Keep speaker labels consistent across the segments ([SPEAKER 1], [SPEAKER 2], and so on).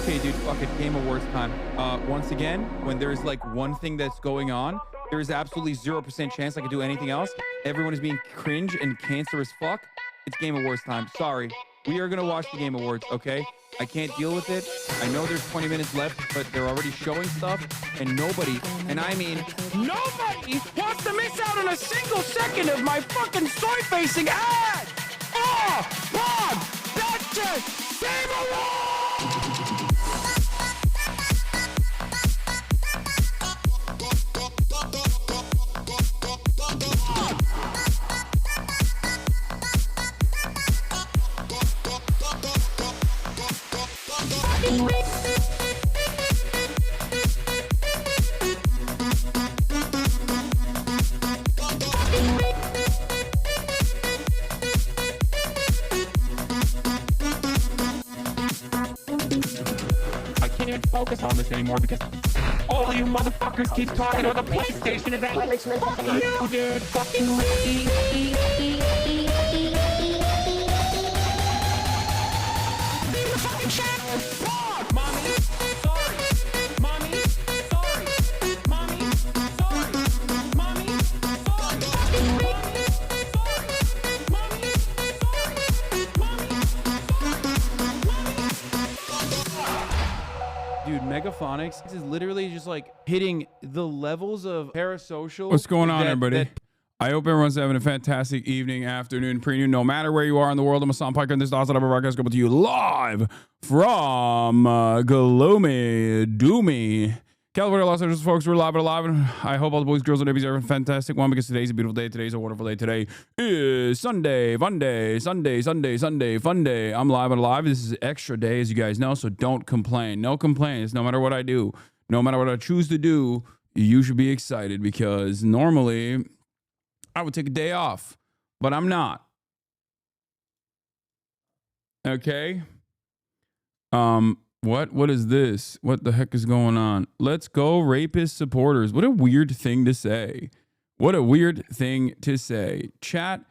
[SPEAKER 1] Okay, dude, fuck it. Game Awards time. Once again, when there's like one thing that's going on, there is absolutely 0% chance I could do anything else. Everyone is being cringe and cancerous fuck. It's Game Awards time. Sorry. We are going to watch the Game Awards, okay? I can't deal with it. I know there's 20 minutes left, but they're already showing stuff, and nobody, and I mean nobody, wants to miss out on a single second of my fucking soy-facing ad! Oh, Bob! That's just Game Awards!
[SPEAKER 2] I can't even focus on this anymore because all of you motherfuckers keep talking about the PlayStation event. Fuck you, dude. Fucking leave the fucking channel. Fuck, mommy. Sorry. Mommy. Sorry. Mommy. Sorry. Mommy. Sorry. Mommy. Sorry. Mommy. Sorry.
[SPEAKER 1] Dude, Megaphonics is literally just like hitting the levels of parasocial.
[SPEAKER 3] What's going on, everybody? I hope everyone's having a fantastic evening, afternoon, preview. No matter where you are in the world, I'm Hasan Piker, and this is the Hasanabi broadcast coming to you live from Gloomy Doomy, California, Los Angeles, folks. We're live and alive, and I hope all the boys, girls, and babies are having a fantastic one because today's a beautiful day. Today's a wonderful day. Today is Sunday, fun day, Sunday, fun day. I'm live and alive. This is extra day, as you guys know, so don't complain. No complaints. No matter what I do, no matter what I choose to do, you should be excited because normally I would take a day off, but I'm not. Okay. What is this? What the heck is going on? Let's go, rapist supporters. What a weird thing to say. What a weird thing to say. Chat,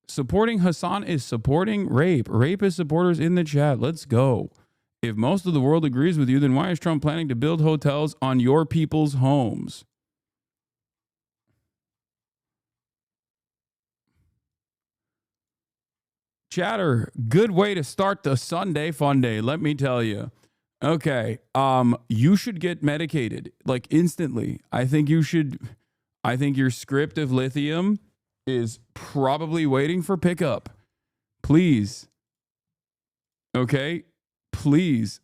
[SPEAKER 3] supporting Hasan is supporting rape. Rapist supporters in the chat. Let's go. If most of the world agrees with you, then why is Trump planning to build hotels on your people's homes? Chatter, good way to start the Sunday fun day, let me tell you. Okay, you should get medicated, like instantly. I think your script of lithium is probably waiting for pickup. Please. Okay, please.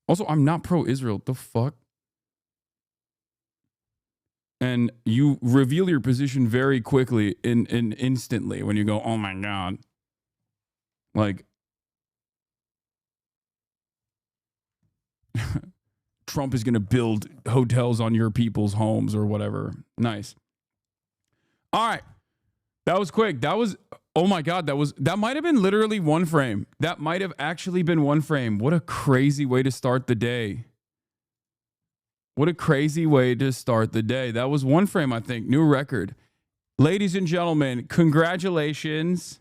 [SPEAKER 3] Also, I'm not pro-Israel. The fuck? And you reveal your position very quickly and instantly when you go, oh my God. Like, Trump is going to build hotels on your people's homes or whatever. Nice. All right. That was quick. That was, oh my God, that might have been literally one frame. That might have actually been one frame. What a crazy way to start the day. What a crazy way to start the day. That was one frame, I think. New record. Ladies and gentlemen, congratulations.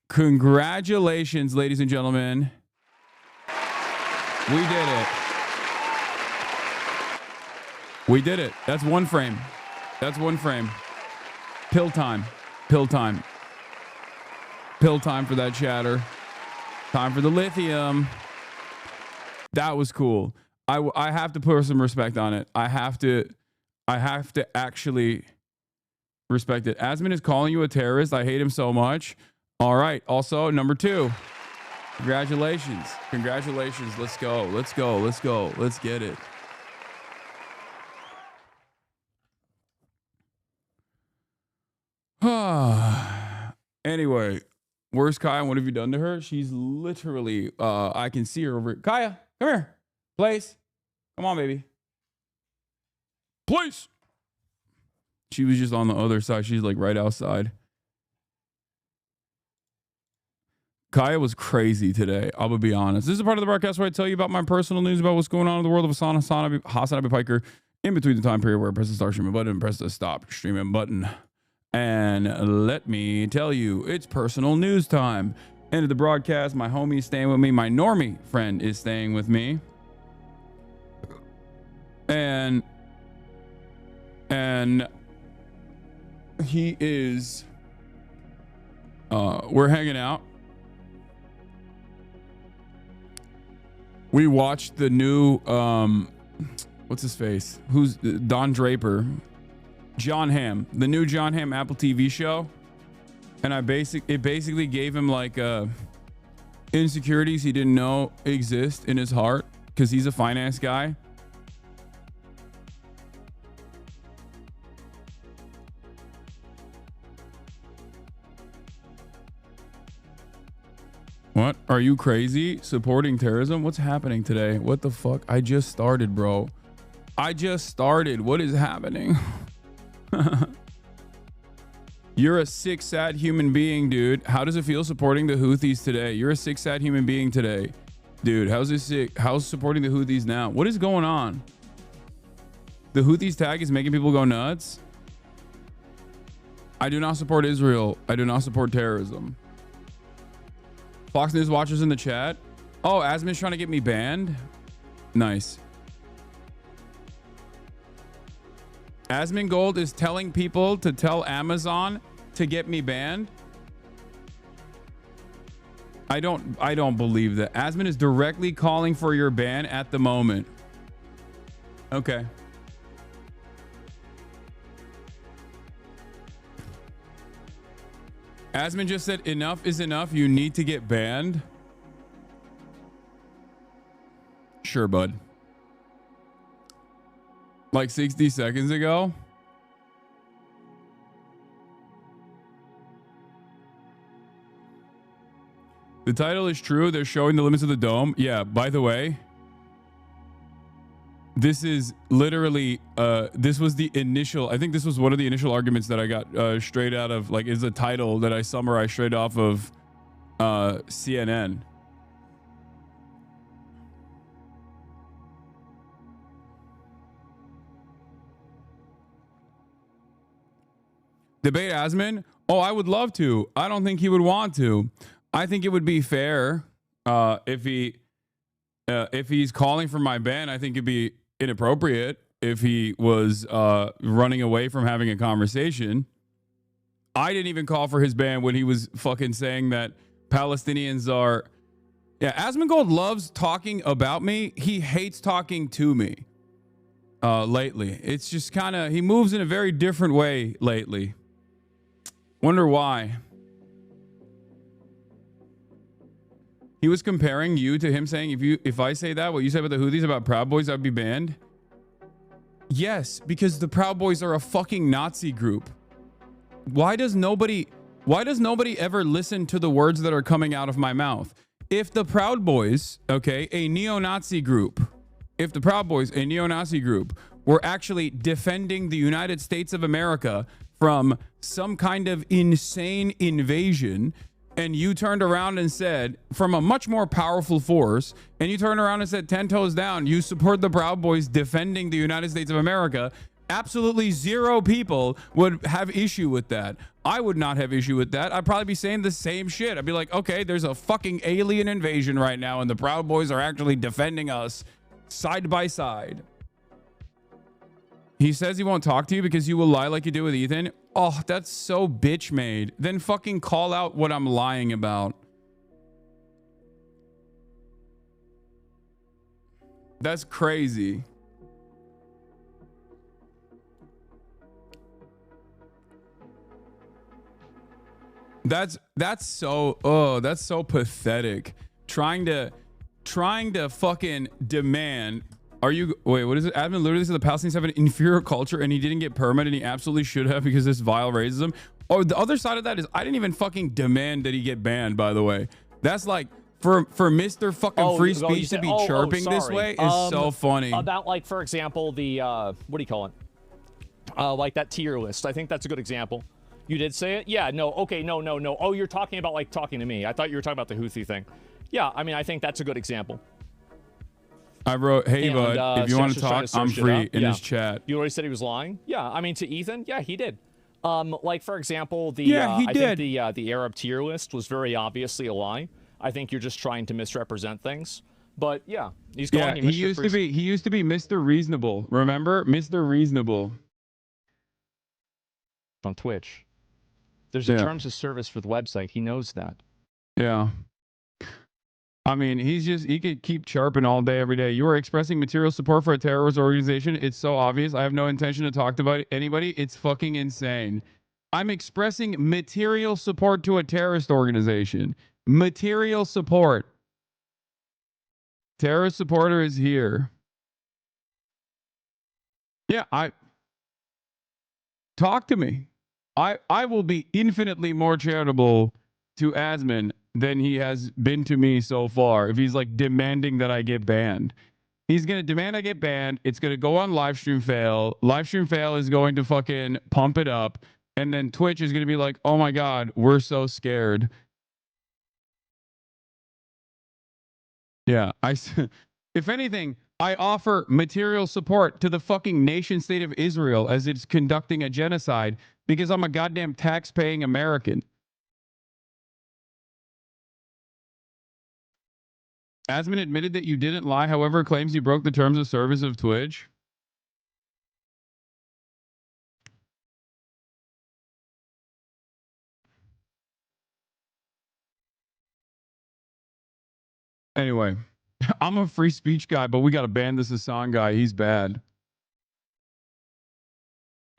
[SPEAKER 3] Congratulations, ladies and gentlemen. We did it. We did it. That's one frame. That's one frame. Pill time. Pill time. Pill time for that chatter. Time for the lithium. That was cool. I have to put some respect on it. I have to actually respect it. Asmin is calling you a terrorist. I hate him so much. All right. Also, number 2. Congratulations. Congratulations. Let's go. Let's go. Let's go. Let's get it. Anyway, where's Kaya? What have you done to her? She's literally, I can see her over. Kaya, come here. Place. Come on, baby. Place. She was just on the other side. She's like right outside. Kaya was crazy today. I'm going to be honest. This is a part of the broadcast where I tell you about my personal news about what's going on in the world of Hasanabi Piker in between the time period where I press the start streaming button and press the stop streaming button. And let me tell you, it's personal news time. End of the broadcast. My homie's staying with me. My normie friend is staying with me. And he is we're hanging out. We watched the new what's his face? Who's Don Draper? John Hamm, the new John Hamm Apple TV show. And it basically gave him like insecurities he didn't know exist in his heart because he's a finance guy. What? Are you crazy? Supporting terrorism? What's happening today? What the fuck? I just started, bro. I just started. What is happening? You're a sick, sad human being, dude. How does it feel supporting the Houthis today? You're a sick, sad human being today. Dude, how's this sick? How's supporting the Houthis now? What is going on? The Houthis tag is making people go nuts. I do not support Israel. I do not support terrorism. Fox News watchers in the chat. Oh, Asmin's trying to get me banned. Nice. Asmin Gold is telling people to tell Amazon to get me banned. I don't believe that. Asmin is directly calling for your ban at the moment. Okay. Asmin just said enough is enough. You need to get banned. Sure, bud. Like 60 seconds ago. The title is true. They're showing the limits of the dome. Yeah, by the way, this is literally this was the initial, I think this was one of the initial arguments that I got straight out of, like, is a title that I summarized straight off of CNN. Debate Asmin? Oh, I would love to. I don't think he would want to. I think it would be fair if he's calling for my ban. I think it'd be inappropriate if he was running away from having a conversation. I didn't even call for his ban when he was fucking saying that Palestinians are... Yeah, Asmongold loves talking about me. He hates talking to me lately. It's just kind of... He moves in a very different way lately. Wonder why. He was comparing you to him, saying, if I say that, what you said about the Houthis about Proud Boys, I'd be banned. Yes, because the Proud Boys are a fucking Nazi group. Why does nobody ever listen to the words that are coming out of my mouth? If the Proud Boys, okay, a neo-Nazi group, if the Proud Boys, a neo-Nazi group, were actually defending the United States of America from some kind of insane invasion, and you turned around and said, from a much more powerful force, and you turned around and said 10 toes down, you support the Proud Boys defending the United States of America, absolutely zero people would have issue with that. I would not have issue with that. I'd probably be saying the same shit. I'd be like, okay, there's a fucking alien invasion right now, and the Proud Boys are actually defending us side by side. He says he won't talk to you because you will lie like you did with Ethan. Oh, that's so bitch made. Then fucking call out what I'm lying about. That's crazy. That's so pathetic. Trying to fucking demand. Wait, what is it? Admin literally said the Palestinians have an inferior culture and he didn't get permit and he absolutely should have because this vile racism. Oh, the other side of that is I didn't even fucking demand that he get banned, by the way. That's like for Mr. fucking free speech to be chirping this way is so funny.
[SPEAKER 4] About, like, for example, the what do you call it? Like that tier list. I think that's a good example. You did say it? Yeah, no, okay, no. Oh, you're talking about, like, talking to me. I thought you were talking about the Houthi thing. Yeah, I mean, I think that's a good example.
[SPEAKER 3] I wrote, hey, bud, if you want to talk, I'm free in his chat.
[SPEAKER 4] You already said he was lying? Yeah, I mean, to Ethan? Yeah, he did. Like for example, the
[SPEAKER 3] Yeah, he
[SPEAKER 4] I
[SPEAKER 3] did.
[SPEAKER 4] think the Arab tier list was very obviously a lie. I think you're just trying to misrepresent things. But yeah, he's calling you
[SPEAKER 3] he
[SPEAKER 4] Mr.
[SPEAKER 3] used to be Mr. Reasonable. Remember? Mr. Reasonable.
[SPEAKER 4] on Twitch. There's a
[SPEAKER 3] Yeah.
[SPEAKER 4] terms of service for the website. He knows that.
[SPEAKER 3] Yeah. I mean, he could keep chirping all day, every day. You are expressing material support for a terrorist organization. It's so obvious. I have no intention to talk about anybody. It's fucking insane. I'm expressing material support to a terrorist organization. Material support. Terrorist supporter is here. Yeah, talk to me. I will be infinitely more charitable to Asman than he has been to me so far. If he's like demanding that I get banned, he's gonna demand I get banned. It's gonna go on livestream fail. Livestream fail is going to fucking pump it up, and then Twitch is gonna be like, "Oh my god, we're so scared." Yeah, if anything, I offer material support to the fucking nation state of Israel as it's conducting a genocide because I'm a goddamn tax-paying American. Asman admitted that you didn't lie, however, claims you broke the terms of service of Twitch. Anyway, I'm a free speech guy, but we got to ban this Hassan guy. He's bad.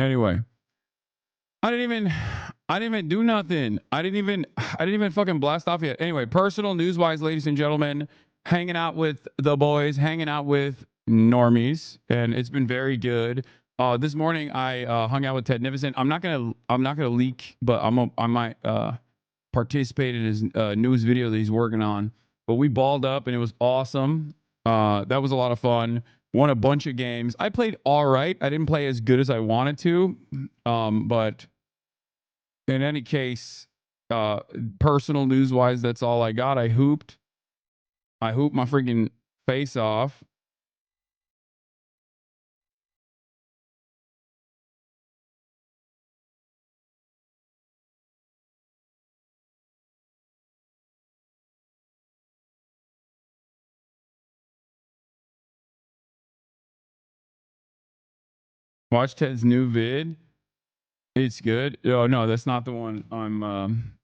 [SPEAKER 3] Anyway, I didn't even do nothing. I didn't even fucking blast off yet. Anyway, personal news wise, ladies and gentlemen, hanging out with the boys, hanging out with normies, and it's been very good. This morning I hung out with Ted Nivison. I'm not gonna leak, but I might participate in his news video that he's working on. But we balled up and it was awesome. That was a lot of fun. Won a bunch of games. I played all right. I didn't play as good as I wanted to, but in any case, personal news wise, that's all I got. I hooped my freaking face off. Watch Ted's new vid. It's good. Oh no, that's not the one.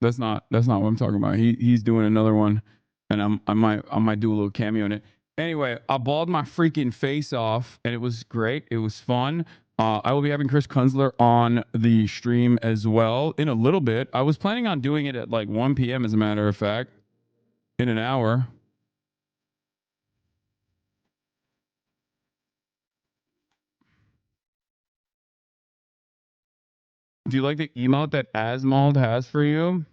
[SPEAKER 3] That's not what I'm talking about. He's doing another one, and I might do a little cameo in it. Anyway, I balled my freaking face off, and it was great. It was fun. I will be having Chris Kunzler on the stream as well in a little bit. I was planning on doing it at like 1 p.m. as a matter of fact, in an hour. Do you like the emote that Asmald has for you?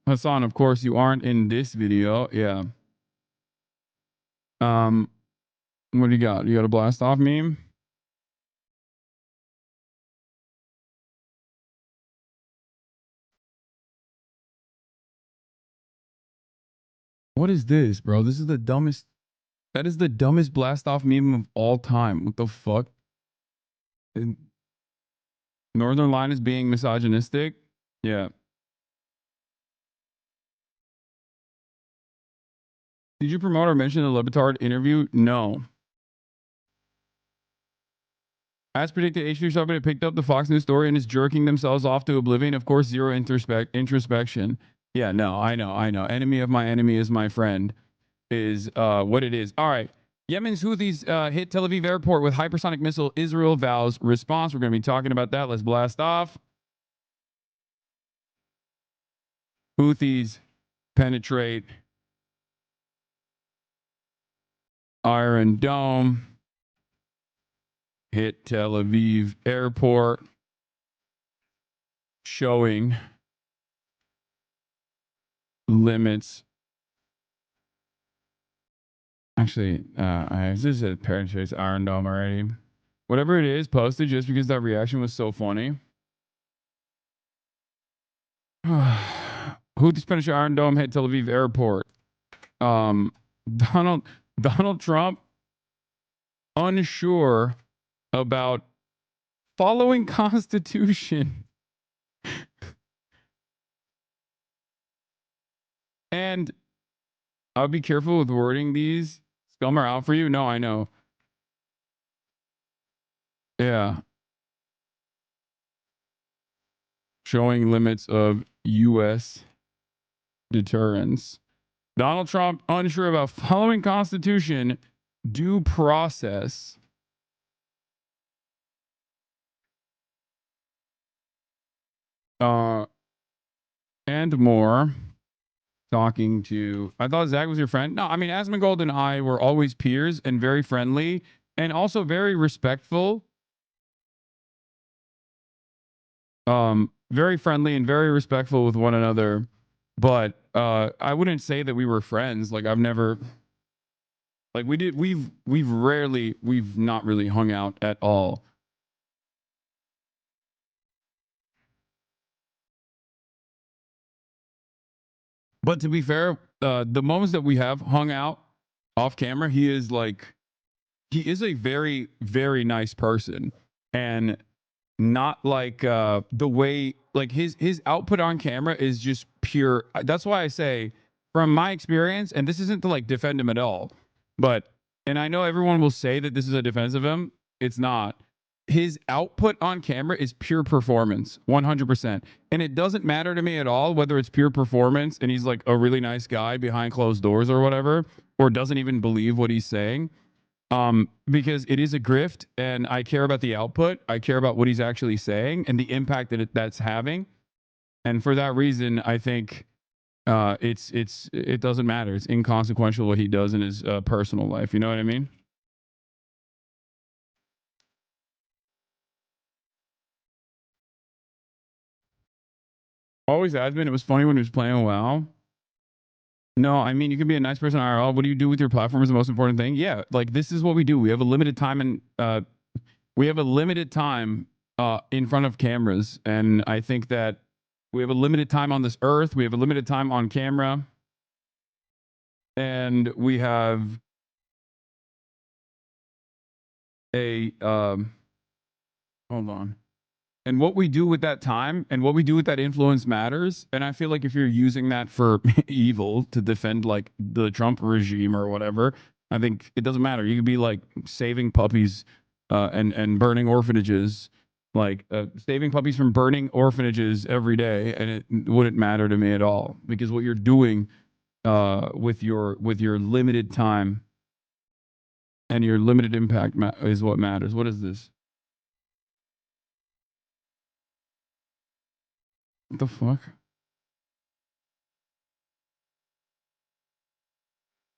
[SPEAKER 3] Hassan, of course, you aren't in this video. Yeah. What do you got? You got a blast off meme? What is this, bro? This is the dumbest. That is the dumbest blast off meme of all time. What the fuck? And Northern Line is being misogynistic. Yeah. Did you promote or mention the Lebitard interview? No. As predicted, H3 Subreddit picked up the Fox News story and is jerking themselves off to oblivion. Of course, zero introspection. Yeah, no, I know. Enemy of my enemy is my friend is what it is. All right. Yemen's Houthis hit Tel Aviv airport with hypersonic missile. Israel vows response. We're going to be talking about that. Let's blast off. Houthis penetrate Iron Dome. Hit Tel Aviv airport. Showing limits. Actually, I just said penetrates Iron Dome already. Whatever it is, posted just because that reaction was so funny. Houthis penetrate Iron Dome, hit Tel Aviv airport. Donald Trump unsure about following Constitution. And I'll be careful with wording these. Scum are out for you? No, I know. Yeah. Showing limits of U.S. deterrence. Donald Trump unsure about following Constitution, due process. And more. Talking to, I thought Zach was your friend. No, I mean, Asmongold and I were always peers and very friendly and also very respectful. Very friendly and very respectful with one another. But I wouldn't say that we were friends. Like I've never, like we've not really hung out at all. But to be fair, the moments that we have hung out off camera, he is a very, very nice person. And not like the way, like his output on camera is just pure. That's why I say, from my experience, and this isn't to like defend him at all, but, and I know everyone will say that this is a defense of him. It's not. His output on camera is pure performance, 100%. And it doesn't matter to me at all whether it's pure performance and he's like a really nice guy behind closed doors or whatever, or doesn't even believe what he's saying. Because it is a grift and I care about the output. I care about what he's actually saying and the impact that that's having. And for that reason, I think it doesn't matter. It's inconsequential what he does in his personal life. You know what I mean? Always has been. It was funny when he was playing WoW. No, I mean, you can be a nice person IRL. What do you do with your platform is the most important thing. Yeah, like this is what we do. We have a limited time and in front of cameras, and I think that we have a limited time on this earth. We have a limited time on camera, and we have a hold on. And what we do with that time and what we do with that influence matters. And I feel like if you're using that for evil to defend like the Trump regime or whatever, I think it doesn't matter. You could be like saving puppies and burning orphanages, like saving puppies from burning orphanages every day, and it wouldn't matter to me at all because what you're doing with your limited time and your limited impact is what matters. What is this? What the fuck?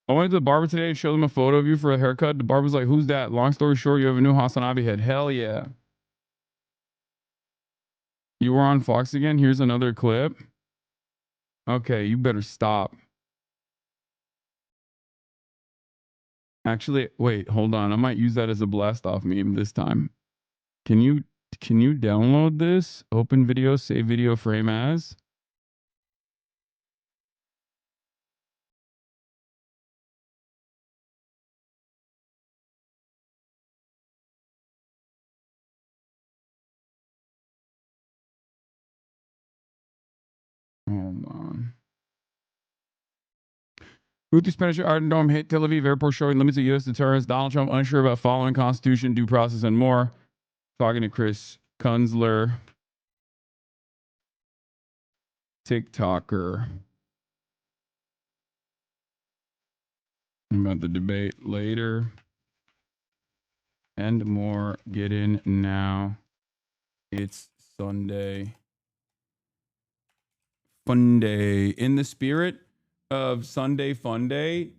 [SPEAKER 3] I went to the barber today and showed them a photo of you for a haircut. The barber's like, "Who's that?" Long story short, you have a new Hasanabi head. Hell yeah. You were on Fox again? Here's another clip. Okay, you better stop. Actually, wait, hold on. I might use that as a blast off meme this time. Can you download this? Open video, save video frame as. Hold on. Houthis penetrate Iron Dome, hit Tel Aviv airport, showing limits of U.S. deterrence. Donald Trump unsure about following Constitution, due process, and more. Talking to Chris Kunzler, TikToker. About the debate later. And more. Get in now. It's Sunday. FUNDAY. In the spirit of Sunday FUNDAY,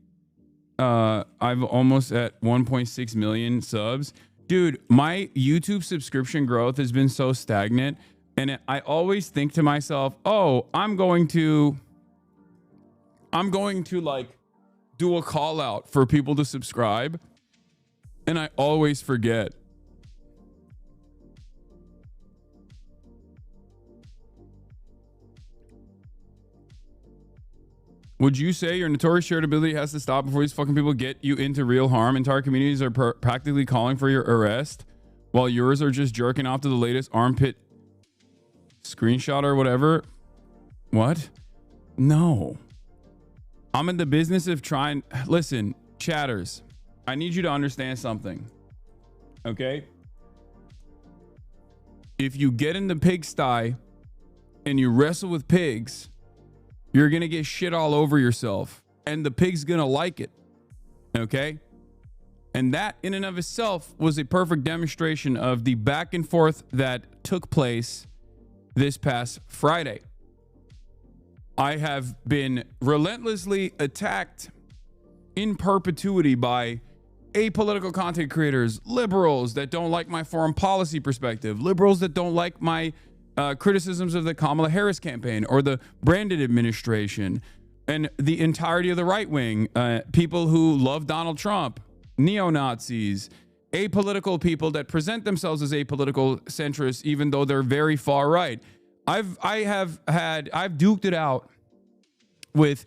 [SPEAKER 3] I've almost at 1.6 million subs. Dude, my YouTube subscription growth has been so stagnant. And I always think to myself, oh, I'm going to like do a call out for people to subscribe. And I always forget. Would you say your notorious shared ability has to stop before these fucking people get you into real harm? Entire communities are practically calling for your arrest, while yours are just jerking off to the latest armpit screenshot or whatever. What? No. I'm in the business of trying. Listen, chatters, I need you to understand something. Okay? If you get in the pigsty and you wrestle with pigs, you're going to get shit all over yourself, and the pig's going to like it. Okay? And that in and of itself was a perfect demonstration of the back and forth that took place this past Friday. I have been relentlessly attacked in perpetuity by apolitical content creators, liberals that don't like my foreign policy perspective, liberals that don't like my criticisms of the Kamala Harris campaign or the Brandon administration, and the entirety of the right wing, people who love Donald Trump, neo-Nazis, apolitical people that present themselves as apolitical centrists, even though they're very far right. I've duked it out with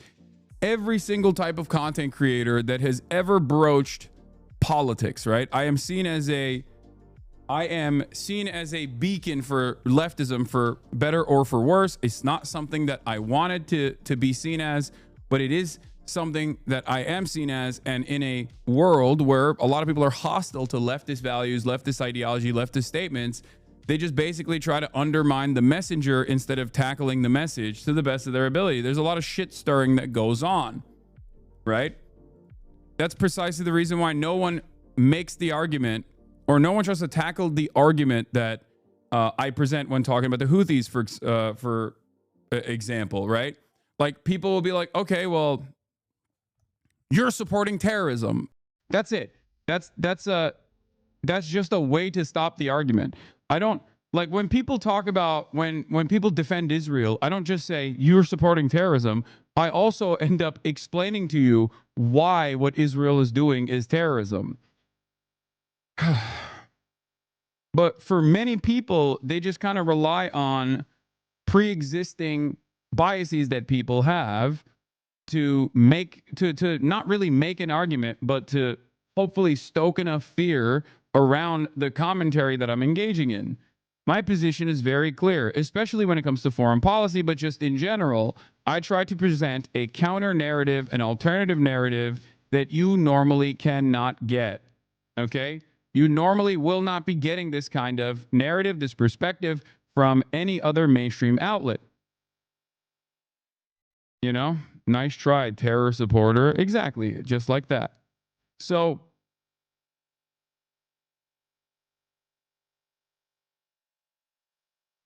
[SPEAKER 3] every single type of content creator that has ever broached politics, right? I am seen as a beacon for leftism, for better or for worse. It's not something that I wanted to be seen as, but it is something that I am seen as. And in a world where a lot of people are hostile to leftist values, leftist ideology, leftist statements, they just basically try to undermine the messenger instead of tackling the message to the best of their ability. There's a lot of shit stirring that goes on, right? That's precisely the reason why no one makes the argument, or no one tries to tackle the argument that I present when talking about the Houthis, for example, right? Like, people will be like, okay, well, you're supporting terrorism. That's it. That's just a way to stop the argument. I don't like when people talk about when people defend Israel, I don't just say you're supporting terrorism. I also end up explaining to you why what Israel is doing is terrorism. But for many people, they just kind of rely on pre-existing biases that people have to not really make an argument, but to hopefully stoke enough fear around the commentary that I'm engaging in. My position is very clear, especially when it comes to foreign policy, but just in general, I try to present a counter narrative, an alternative narrative that you normally cannot get. Okay? You normally will not be getting this kind of narrative, this perspective from any other mainstream outlet. You know? Nice try, terror supporter. Exactly, just like that. So,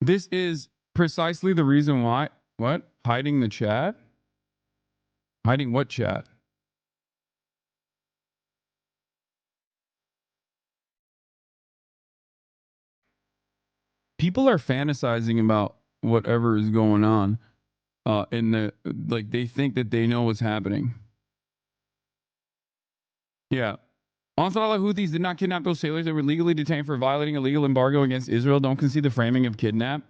[SPEAKER 3] this is precisely the reason why. What? Hiding the chat? Hiding what chat? People are fantasizing about whatever is going on. Like, they think that they know what's happening. Yeah. Ansarallah Houthis did not kidnap those sailors that were legally detained for violating a legal embargo against Israel. Don't concede the framing of kidnap.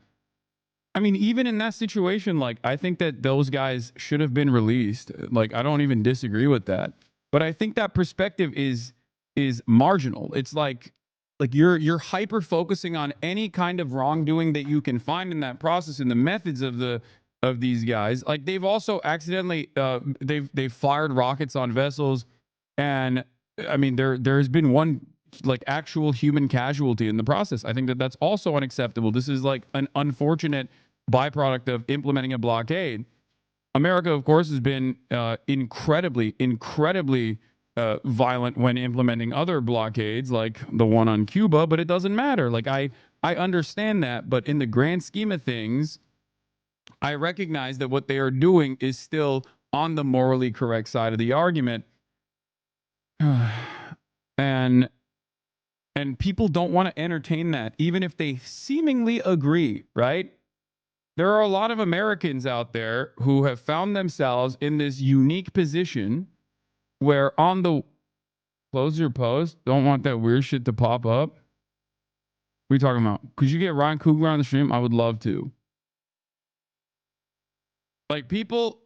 [SPEAKER 3] I mean, even in that situation, like, I think that those guys should have been released. Like, I don't even disagree with that. But I think that perspective is marginal. It's like you're hyper focusing on any kind of wrongdoing that you can find in that process and the methods of these guys. Like, they've also accidentally they've fired rockets on vessels, and I mean, there's been one like actual human casualty in the process. I think that that's also unacceptable. This is like an unfortunate byproduct of implementing a blockade. America, of course, has been incredibly violent when implementing other blockades, like the one on Cuba, but it doesn't matter. Like, I understand that, but in the grand scheme of things, I recognize that what they are doing is still on the morally correct side of the argument. And people don't want to entertain that, even if they seemingly agree, right? There are a lot of Americans out there who have found themselves in this unique position where on the close your post, don't want that weird shit to pop up. What are you talking about? Could you get Ryan Coogler on the stream? I would love to. Like, people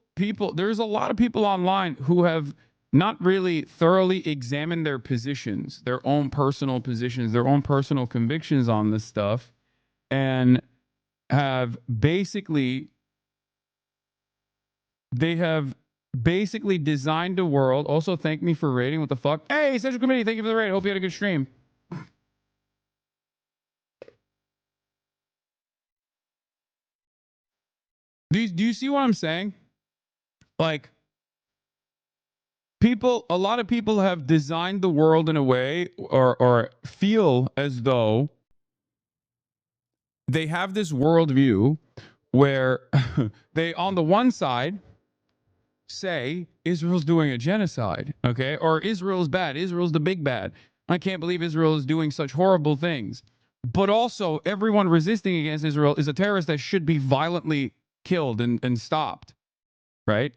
[SPEAKER 3] there's a lot of people online who have not really thoroughly examined their positions, their own personal positions, their own personal convictions on this stuff, and have basically designed a world. Also, thank me for rating. What the fuck? Hey, Central Committee, thank you for the raid. Hope you had a good stream. Do you see what I'm saying? Like, a lot of people have designed the world in a way or feel as though they have this worldview where they, on the one side, say Israel's doing a genocide, okay? Or Israel's bad. Israel's the big bad. I can't believe Israel is doing such horrible things. But also, everyone resisting against Israel is a terrorist that should be violently killed and stopped, right?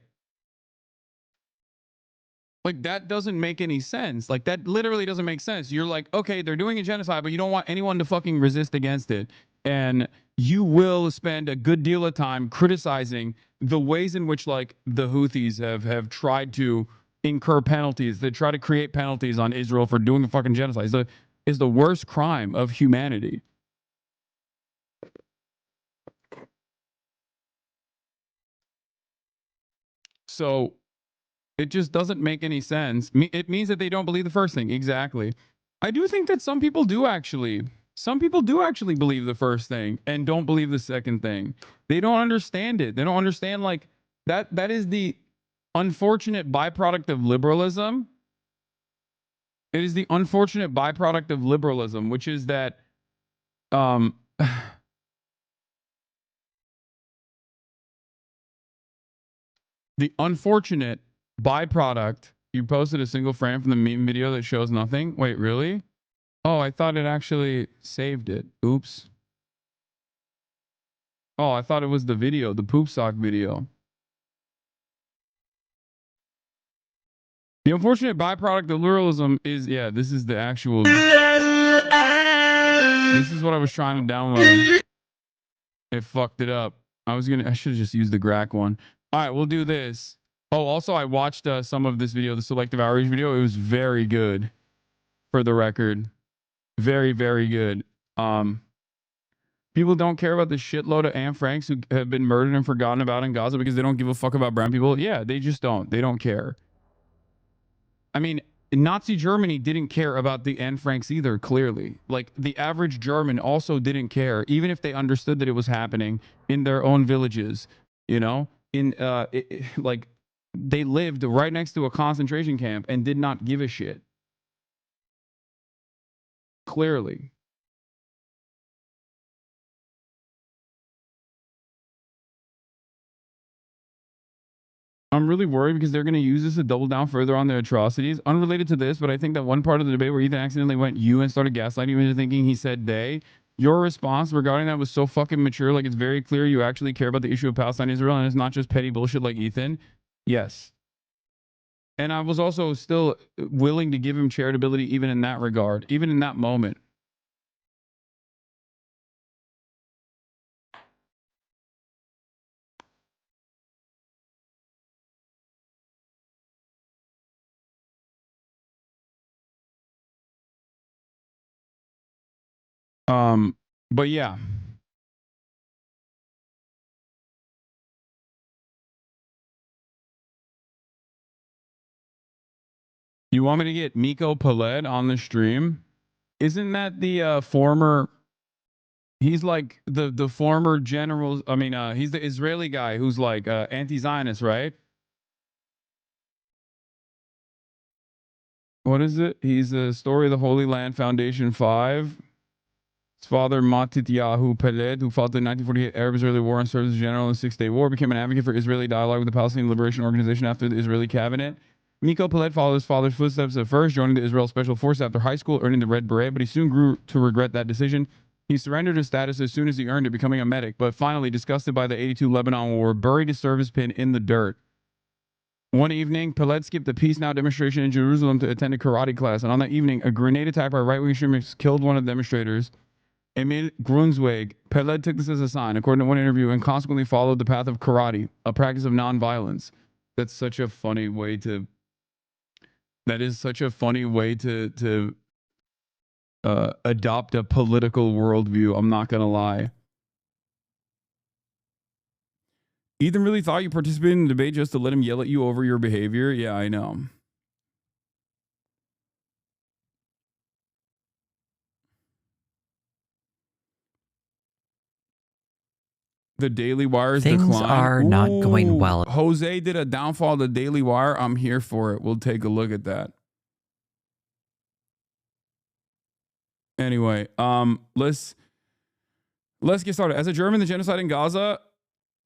[SPEAKER 3] Like, that doesn't make any sense. Like, that literally doesn't make sense. You're like, okay, they're doing a genocide, but you don't want anyone to fucking resist against it. And you will spend a good deal of time criticizing the ways in which, like, the Houthis have tried to incur penalties. They try to create penalties on Israel for doing a fucking genocide. Is the worst crime of humanity. So it just doesn't make any sense. It means that they don't believe the first thing. Exactly. I do think that some people do actually believe the first thing and don't believe the second thing. They don't understand it. They don't understand, like, that is the unfortunate byproduct of liberalism. It is the unfortunate byproduct of liberalism, which is that the unfortunate byproduct. You posted a single frame from the meme video that shows nothing. Wait, really? Oh, I thought it actually saved it. Oops. Oh, I thought it was the video, the poop sock video. The unfortunate byproduct of pluralism is, yeah, this is the actual. This is what I was trying to download. It fucked it up. I should have just used the Grack one. All right, we'll do this. Oh, also, I watched some of this video, the selective outreach video. It was very good, for the record. Very, very good. People don't care about the shitload of Anne Franks who have been murdered and forgotten about in Gaza because they don't give a fuck about brown people. Yeah, they just don't. They don't care. I mean, Nazi Germany didn't care about the Anne Franks either, clearly. Like, the average German also didn't care, even if they understood that it was happening in their own villages, you know? Like, they lived right next to a concentration camp and did not give a shit. Clearly. I'm really worried because they're going to use this to double down further on their atrocities. Unrelated to this, but I think that one part of the debate where Ethan accidentally went you and started gaslighting you into thinking he said they, your response regarding that was so fucking mature. Like, it's very clear you actually care about the issue of Palestine, Israel, and it's not just petty bullshit like Ethan. Yes. And I was also still willing to give him charitability even in that regard, even in that moment. But yeah. You want me to get Miko Paled on the stream? Isn't that the former? He's like the former general. I mean, he's the Israeli guy who's like anti-Zionist, right? What is it? He's the Story of the Holy Land Foundation 5. His father, Matityahu Peled, who fought the 1948 Arab-Israeli War and served as a general in the Six-Day War, became an advocate for Israeli dialogue with the Palestinian Liberation Organization after the Israeli cabinet. Miko Peled followed his father's footsteps at first, joining the Israel Special Forces after high school, earning the Red Beret, but he soon grew to regret that decision. He surrendered his status as soon as he earned it, becoming a medic, but finally, disgusted by the 82 Lebanon War, buried his service pin in the dirt. One evening, Peled skipped the Peace Now demonstration in Jerusalem to attend a karate class, and on that evening, a grenade attack by right-wing extremists killed one of the demonstrators. Emil Grunzweig, Pele took this as a sign, according to one interview, and consequently followed the path of karate, a practice of nonviolence. That's such a funny way to. That is such a funny way to adopt a political worldview. I'm not gonna lie. Ethan really thought you participated in the debate just to let him yell at you over your behavior. Yeah, I know. The Daily Wire's
[SPEAKER 5] Things
[SPEAKER 3] decline.
[SPEAKER 5] are not going well.
[SPEAKER 3] Jose did a downfall of the Daily Wire. I'm here for it. We'll take a look at that. Anyway, let's get started. As a German, the genocide in Gaza,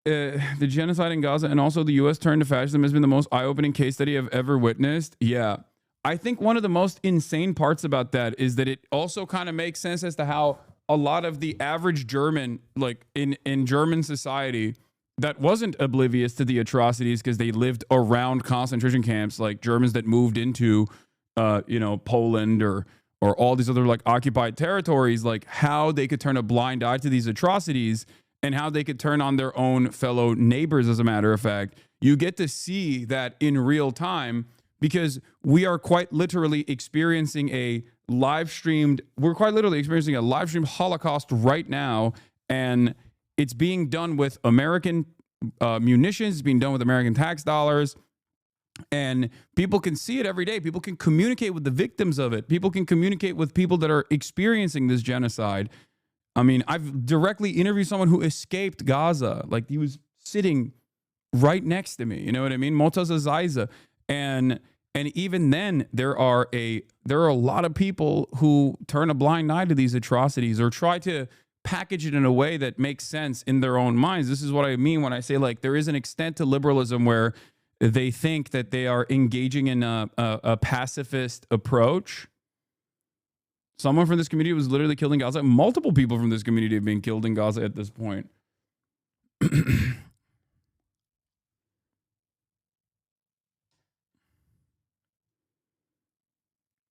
[SPEAKER 3] and also the U.S. turn to fascism has been the most eye-opening case study I've ever witnessed. Yeah. I think one of the most insane parts about that is that it also kind of makes sense as to how a lot of the average German, like in German society, that wasn't oblivious to the atrocities because they lived around concentration camps, like Germans that moved into, Poland or all these other like occupied territories, like how they could turn a blind eye to these atrocities and how they could turn on their own fellow neighbors. As a matter of fact, you get to see that in real time because we are quite literally experiencing a live streamed Holocaust right now. And it's being done with American munitions, it's being done with American tax dollars. And people can see it every day. People can communicate with the victims of it. People can communicate with people that are experiencing this genocide. I mean, I've directly interviewed someone who escaped Gaza. Like he was sitting right next to me. You know what I mean? Motaz Azaiza. And even then, there are a lot of people who turn a blind eye to these atrocities or try to package it in a way that makes sense in their own minds. This is what I mean when I say like there is an extent to liberalism where they think that they are engaging in a pacifist approach. Someone from this community was literally killed in Gaza. Multiple people from this community have been killed in Gaza at this point.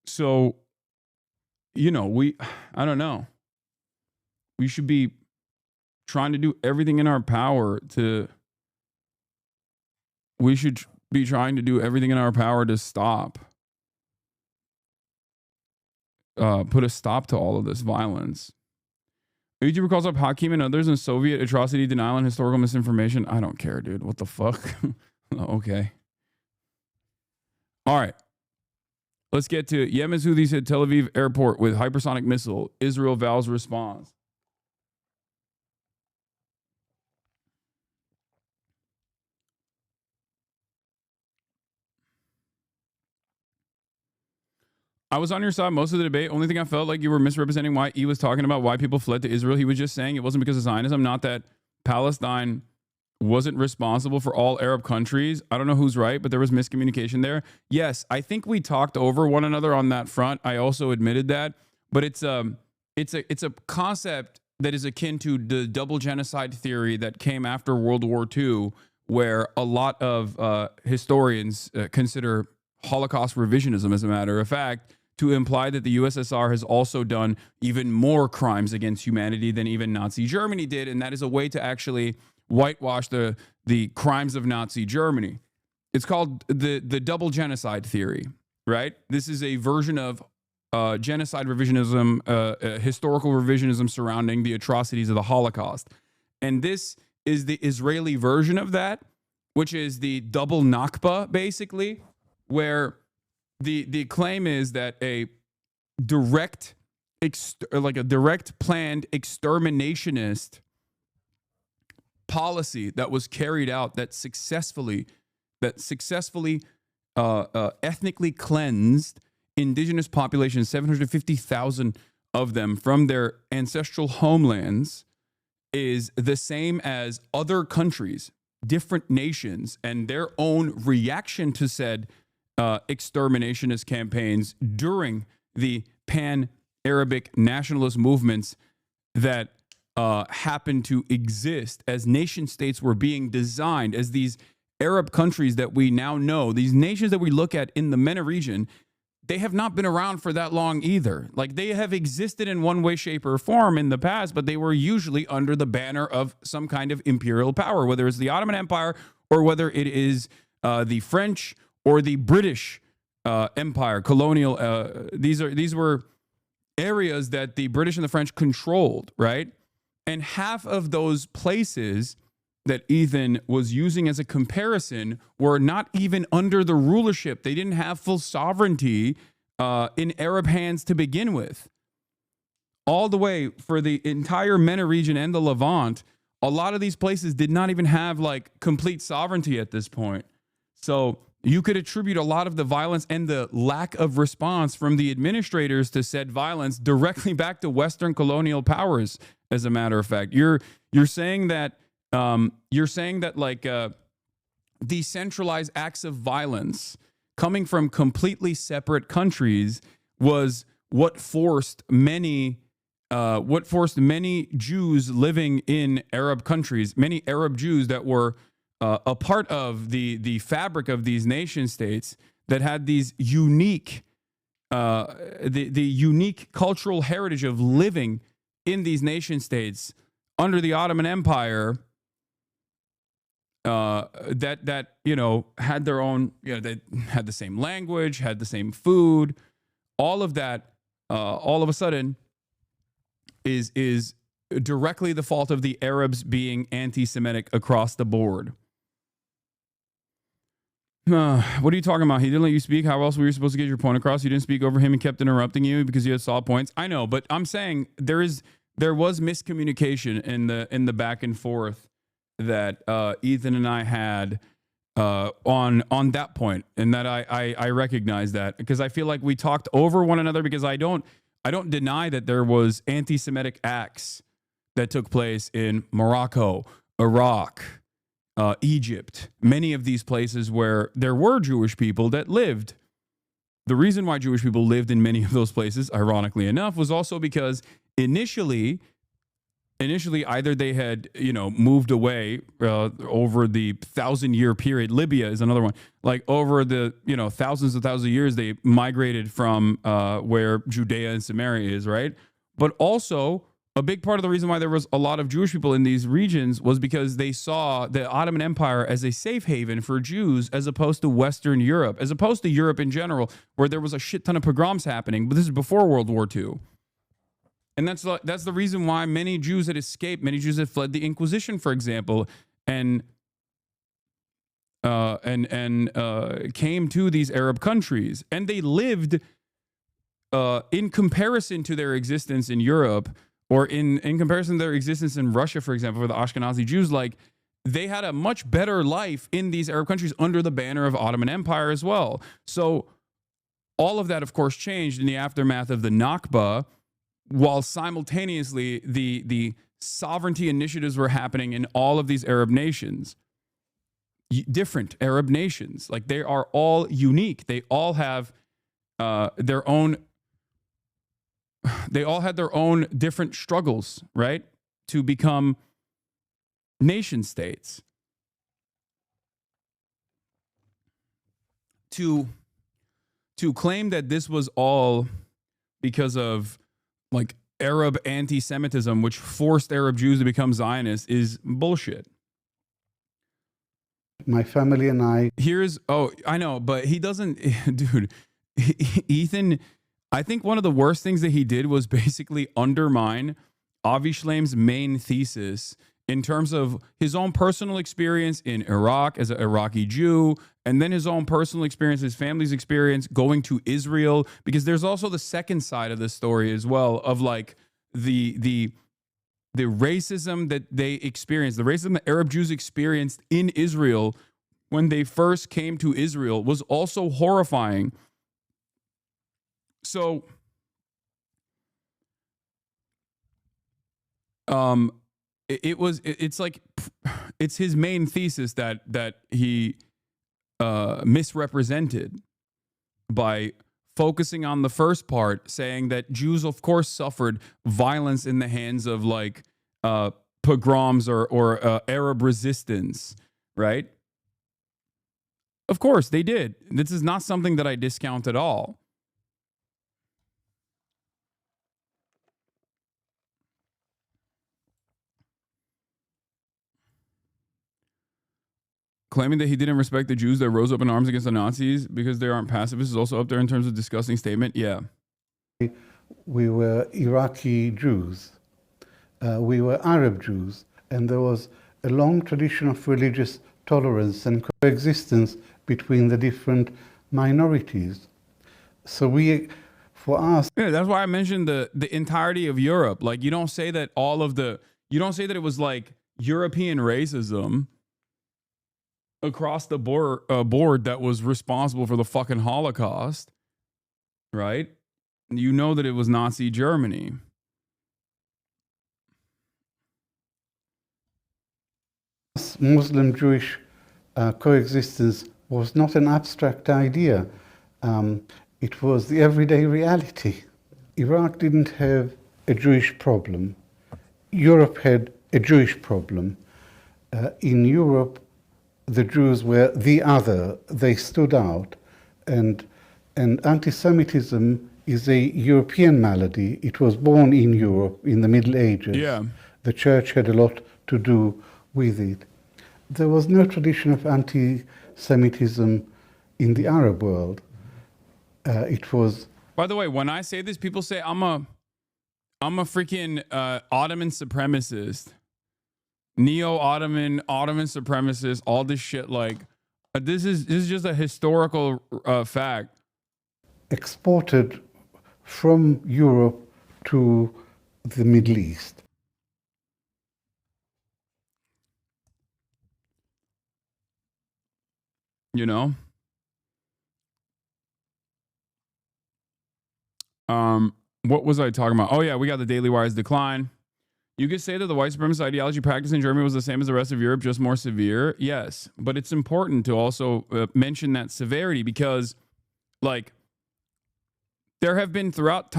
[SPEAKER 3] So, I don't know. We should be trying to do everything in our power to stop, put a stop to all of this violence. A YouTuber calls up Hakim and others in Soviet atrocity denial and historical misinformation. I don't care, dude. What the fuck? Okay. All right. Let's get to it. Yemen's Houthis hit Tel Aviv airport with hypersonic missile. Israel vows response. I was on your side most of the debate. Only thing I felt like you were misrepresenting why he was talking about why people fled to Israel. He was just saying it wasn't because of Zionism, not that Palestine wasn't responsible for all Arab countries. I don't know who's right, but there was miscommunication there. Yes, I think we talked over one another on that front. I also admitted that, but it's a concept that is akin to the double genocide theory that came after World War II, where a lot of historians consider Holocaust revisionism, as a matter of fact, to imply that the USSR has also done even more crimes against humanity than even Nazi Germany did, and that is a way to actually whitewash the crimes of Nazi Germany. It's called the double genocide theory, right? This is a version of genocide revisionism, historical revisionism surrounding the atrocities of the Holocaust. And this is the Israeli version of that, which is the double Nakba, basically, where the claim is that a direct planned exterminationist policy that was carried out that successfully ethnically cleansed indigenous populations, 750,000 of them from their ancestral homelands, is the same as other countries, different nations, and their own reaction to said exterminationist campaigns during the pan-Arabic nationalist movements that happened to exist as nation states were being designed, as these Arab countries that we now know, these nations that we look at in the MENA region, they have not been around for that long either. Like, they have existed in one way, shape, or form in the past, but they were usually under the banner of some kind of imperial power, whether it's the Ottoman Empire or whether it is the French or the British Empire, colonial. These were areas that the British and the French controlled, right? And half of those places that Ethan was using as a comparison were not even under the rulership. They didn't have full sovereignty in Arab hands to begin with. All the way for the entire MENA region and the Levant, a lot of these places did not even have like complete sovereignty at this point. So you could attribute a lot of the violence and the lack of response from the administrators to said violence directly back to Western colonial powers. As a matter of fact, you're saying that decentralized acts of violence coming from completely separate countries was what forced many Jews living in Arab countries, many Arab Jews that were a part of the fabric of these nation states that had these unique, the unique cultural heritage of living in these nation states under the Ottoman Empire, that you know had their own, you know, they had the same language, had the same food, all of that, all of a sudden is directly the fault of the Arabs being anti-Semitic across the board. What are you talking about? He didn't let you speak. How else were you supposed to get your point across? You didn't speak over him and kept interrupting you because you had solid points. I know, but I'm saying there was miscommunication in the back and forth that Ethan and I had on that point, and that I recognize that because I feel like we talked over one another because I don't deny that there was anti-Semitic acts that took place in Morocco, Iraq, Egypt, many of these places where there were Jewish people that lived. The reason why Jewish people lived in many of those places, ironically enough, was also because initially either they had, you know, moved away over the 1,000-year period. Libya is another one. Like over the, you know, thousands of years, they migrated from where Judea and Samaria is, right? But also a big part of the reason why there was a lot of Jewish people in these regions was because they saw the Ottoman Empire as a safe haven for Jews as opposed to Western Europe, as opposed to Europe in general, where there was a shit ton of pogroms happening. But this is before World War II. And that's the reason why many Jews had escaped. Many Jews had fled the Inquisition, for example, and came to these Arab countries. And they lived in comparison to their existence in Europe, or in comparison to their existence in Russia, for example, for the Ashkenazi Jews, like they had a much better life in these Arab countries under the banner of Ottoman Empire as well. So all of that, of course, changed in the aftermath of the Nakba, while simultaneously the sovereignty initiatives were happening in all of these Arab nations, different Arab nations. Like they are all unique. They all have their own. They all had their own different struggles, right, to become nation states. To claim that this was all because of like Arab anti-Semitism, which forced Arab Jews to become Zionists, is bullshit.
[SPEAKER 5] My family and I.
[SPEAKER 3] I know, but he doesn't, dude. Ethan, I think one of the worst things that he did was basically undermine Avi Shleim's main thesis in terms of his own personal experience in Iraq as an Iraqi Jew, and then his own personal experience, his family's experience going to Israel, because there's also the second side of the story as well of like the racism that they experienced, the racism that Arab Jews experienced in Israel when they first came to Israel was also horrifying. So, it's his main thesis that he misrepresented by focusing on the first part, saying that Jews, of course, suffered violence in the hands of like pogroms or Arab resistance, right? Of course they did. This is not something that I discount at all. claiming that he didn't respect the Jews that rose up in arms against the Nazis because they aren't pacifists is also up there in terms of disgusting statement. Yeah.
[SPEAKER 5] We were Iraqi Jews. We were Arab Jews. And there was a long tradition of religious tolerance and coexistence between the different minorities. So for us...
[SPEAKER 3] Yeah, that's why I mentioned the entirety of Europe. Like, you don't say that you don't say that it was like European racism across the board that was responsible for the fucking Holocaust, right? You know that it was Nazi Germany.
[SPEAKER 5] Muslim-Jewish coexistence was not an abstract idea. It was the everyday reality. Iraq didn't have a Jewish problem. Europe had a Jewish problem. In Europe, the Jews were the other. They stood out. And anti-Semitism is a European malady. It was born in Europe in the Middle Ages.
[SPEAKER 3] Yeah.
[SPEAKER 5] The church had a lot to do with it. There was no tradition of anti-Semitism in the Arab world. It was...
[SPEAKER 3] By the way, when I say this, people say I'm a freaking Ottoman supremacist, neo-Ottoman supremacist, all this shit. Like, this is just a historical fact.
[SPEAKER 5] Exported from Europe to the Middle East.
[SPEAKER 3] You know? What was I talking about? Oh yeah, we got the Daily Wire's decline. You could say that the white supremacist ideology practiced in Germany was the same as the rest of Europe, just more severe. Yes, but it's important to also mention that severity because, like, there have been throughout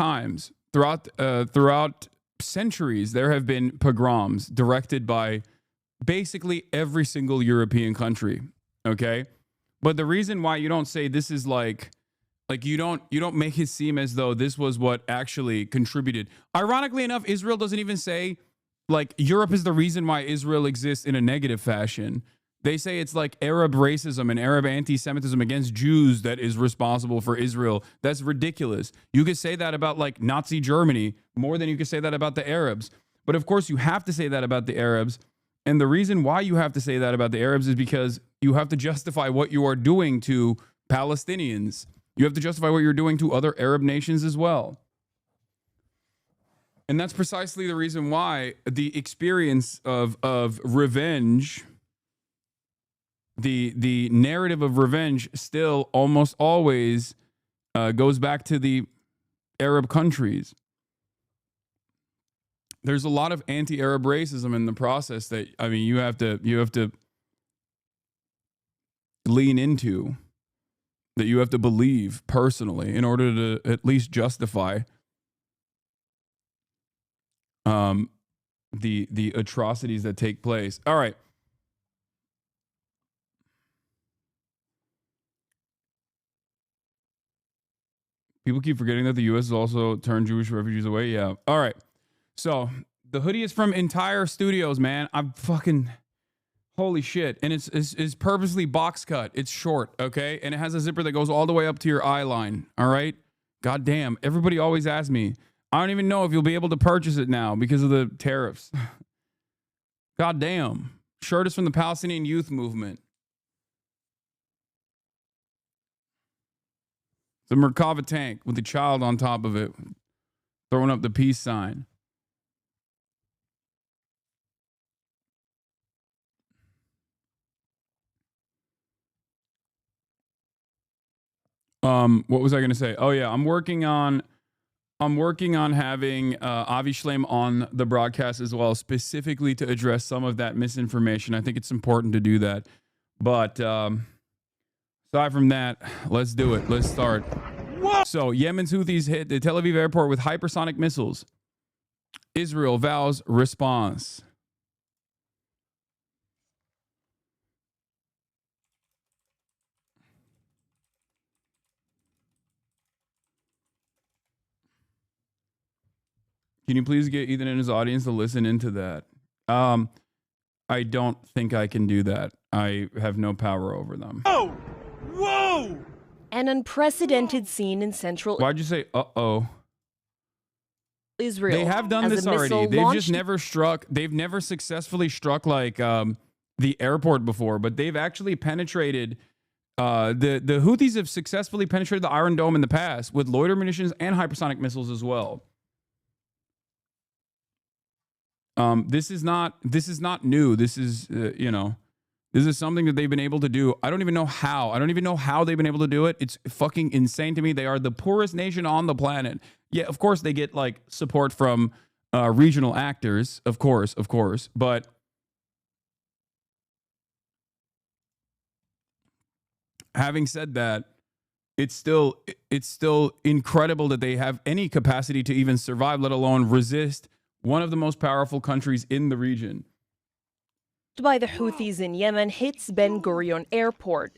[SPEAKER 3] centuries, there have been pogroms directed by basically every single European country. Okay, but the reason why you don't say this is like you don't make it seem as though this was what actually contributed. Ironically enough, Israel doesn't even say like Europe is the reason why Israel exists in a negative fashion. They say it's like Arab racism and Arab anti-Semitism against Jews that is responsible for Israel. That's ridiculous. You could say that about like Nazi Germany more than you could say that about the Arabs. But of course you have to say that about the Arabs. And the reason why you have to say that about the Arabs is because you have to justify what you are doing to Palestinians. You have to justify what you're doing to other Arab nations as well. And that's precisely the reason why the experience of revenge, the narrative of revenge still almost always goes back to the Arab countries. There's a lot of anti-Arab racism in the process that, I mean, you have to lean into, that you have to believe personally in order to at least justify the atrocities that take place. All right. People keep forgetting that the U.S. has also turned Jewish refugees away. Yeah. All right. So the hoodie is from Entire Studios, man. I'm fucking... Holy shit. And it's purposely box cut. It's short, okay? And it has a zipper that goes all the way up to your eye line, all right? God damn. Everybody always asks me. I don't even know if you'll be able to purchase it now because of the tariffs. God damn. Shirt is from the Palestinian Youth Movement. The Merkava tank with the child on top of it, throwing up the peace sign. What was I going to say? Oh yeah, I'm working on having Avi Shlaim on the broadcast as well, specifically to address some of that misinformation. I think it's important to do that. But aside from that, let's do it. Let's start. Whoa. So Yemen's Houthis hit the Tel Aviv airport with hypersonic missiles. Israel vows response. Can you please get Ethan and his audience to listen into that? I don't think I can do that. I have no power over them.
[SPEAKER 2] Oh! Whoa!
[SPEAKER 6] An unprecedented scene in central
[SPEAKER 3] Why'd you say, uh-oh?
[SPEAKER 6] Israel.
[SPEAKER 3] They have done
[SPEAKER 6] as
[SPEAKER 3] this
[SPEAKER 6] a
[SPEAKER 3] already.
[SPEAKER 6] missile
[SPEAKER 3] They've
[SPEAKER 6] launched
[SPEAKER 3] just never struck. They've never successfully struck like the airport before, but they've actually penetrated. The Houthis have successfully penetrated the Iron Dome in the past with loiter munitions and hypersonic missiles as well. This is not new. This is this is something that they've been able to do. I don't even know how. I don't even know how they've been able to do it. It's fucking insane to me. They are the poorest nation on the planet. Yeah, of course they get like support from regional actors, of course, but having said that, it's still incredible that they have any capacity to even survive, let alone resist one of the most powerful countries in the region.
[SPEAKER 6] by the Houthis in Yemen hits Ben Gurion Airport.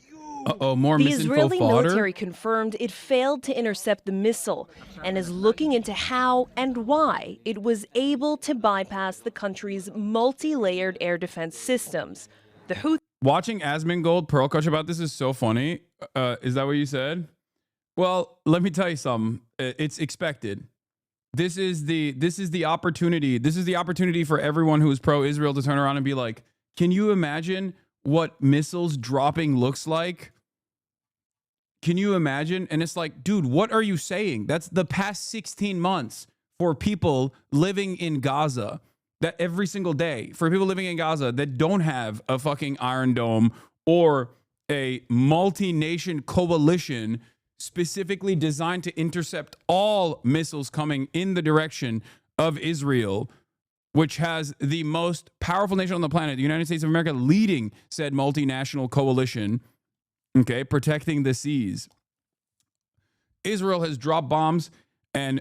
[SPEAKER 3] More
[SPEAKER 6] The
[SPEAKER 3] misinfo
[SPEAKER 6] Israeli
[SPEAKER 3] fodder?
[SPEAKER 6] military confirmed it failed to intercept the missile and is looking into how and why it was able to bypass the country's multi-layered air defense systems. The Houthis
[SPEAKER 3] Watching Asmongold Pearl Coach about this is so funny. Is that what you said? Well, let me tell you something. It's expected. This is the opportunity. This is the opportunity for everyone who is pro-Israel to turn around and be like, can you imagine what missiles dropping looks like? Can you imagine? And it's like, dude, what are you saying? That's the past 16 months for people living in Gaza. That every single day for people living in Gaza that don't have a fucking Iron Dome or a multi-nation coalition specifically designed to intercept all missiles coming in the direction of Israel, which has the most powerful nation on the planet, the United States of America, leading said multinational coalition, okay, protecting the seas. Israel has dropped bombs and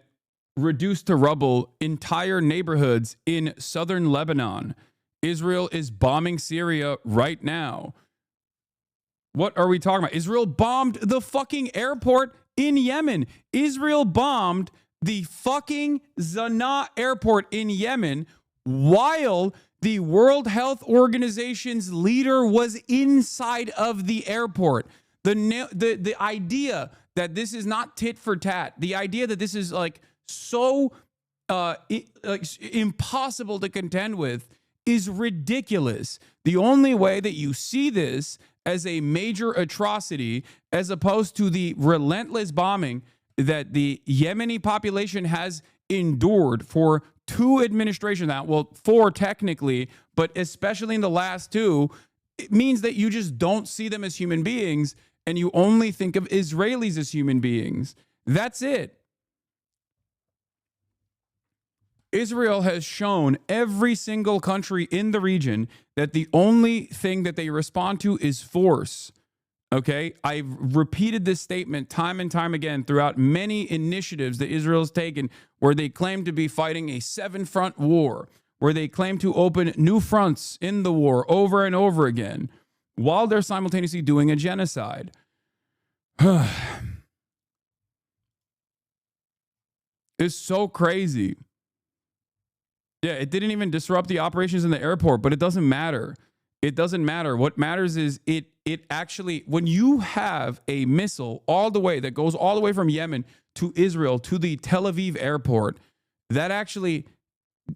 [SPEAKER 3] reduced to rubble entire neighborhoods in southern Lebanon. Israel is bombing Syria right now. What are we talking about? Israel bombed the fucking airport in Yemen. Israel bombed the fucking Sanaa airport in Yemen while the World Health Organization's leader was inside of the airport. The idea that this is not tit for tat, the idea that this is like so impossible to contend with is ridiculous. The only way that you see this as a major atrocity, as opposed to the relentless bombing that the Yemeni population has endured for two administrations now, well, four technically, but especially in the last two, it means that you just don't see them as human beings and you only think of Israelis as human beings. That's it. Israel has shown every single country in the region that the only thing that they respond to is force. Okay? I've repeated this statement time and time again throughout many initiatives that Israel's taken where they claim to be fighting a 7-front war, where they claim to open new fronts in the war over and over again, while they're simultaneously doing a genocide. It's so crazy. Yeah, it didn't even disrupt the operations in the airport, but it doesn't matter. It doesn't matter. What matters is it actually, when you have a missile all the way that goes all the way from Yemen to Israel to the Tel Aviv airport, that actually,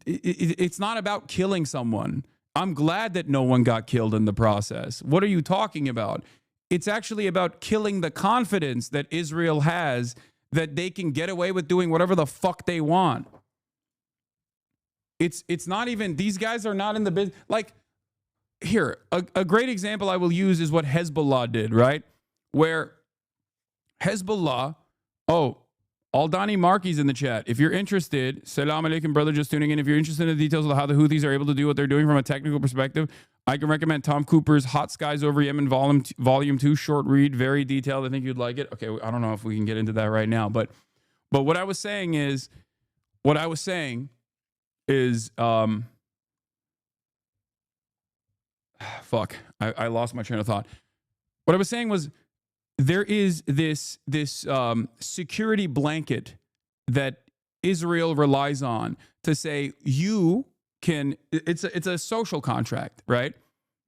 [SPEAKER 3] it's not about killing someone. I'm glad that no one got killed in the process. What are you talking about? It's actually about killing the confidence that Israel has that they can get away with doing whatever the fuck they want. It's not even, these guys are not in the business. Like, here, a great example I will use is what Hezbollah did, right? Where Hezbollah, Aldani Marky's in the chat. If you're interested, salam alaikum, brother, just tuning in. If you're interested in the details of how the Houthis are able to do what they're doing from a technical perspective, I can recommend Tom Cooper's Hot Skies Over Yemen Volume 2 short read, very detailed. I think you'd like it. Okay, I don't know if we can get into that right now, but what I was saying is, fuck, I lost my train of thought. What I was saying was there is this security blanket that Israel relies on to say you can, it's a social contract, right?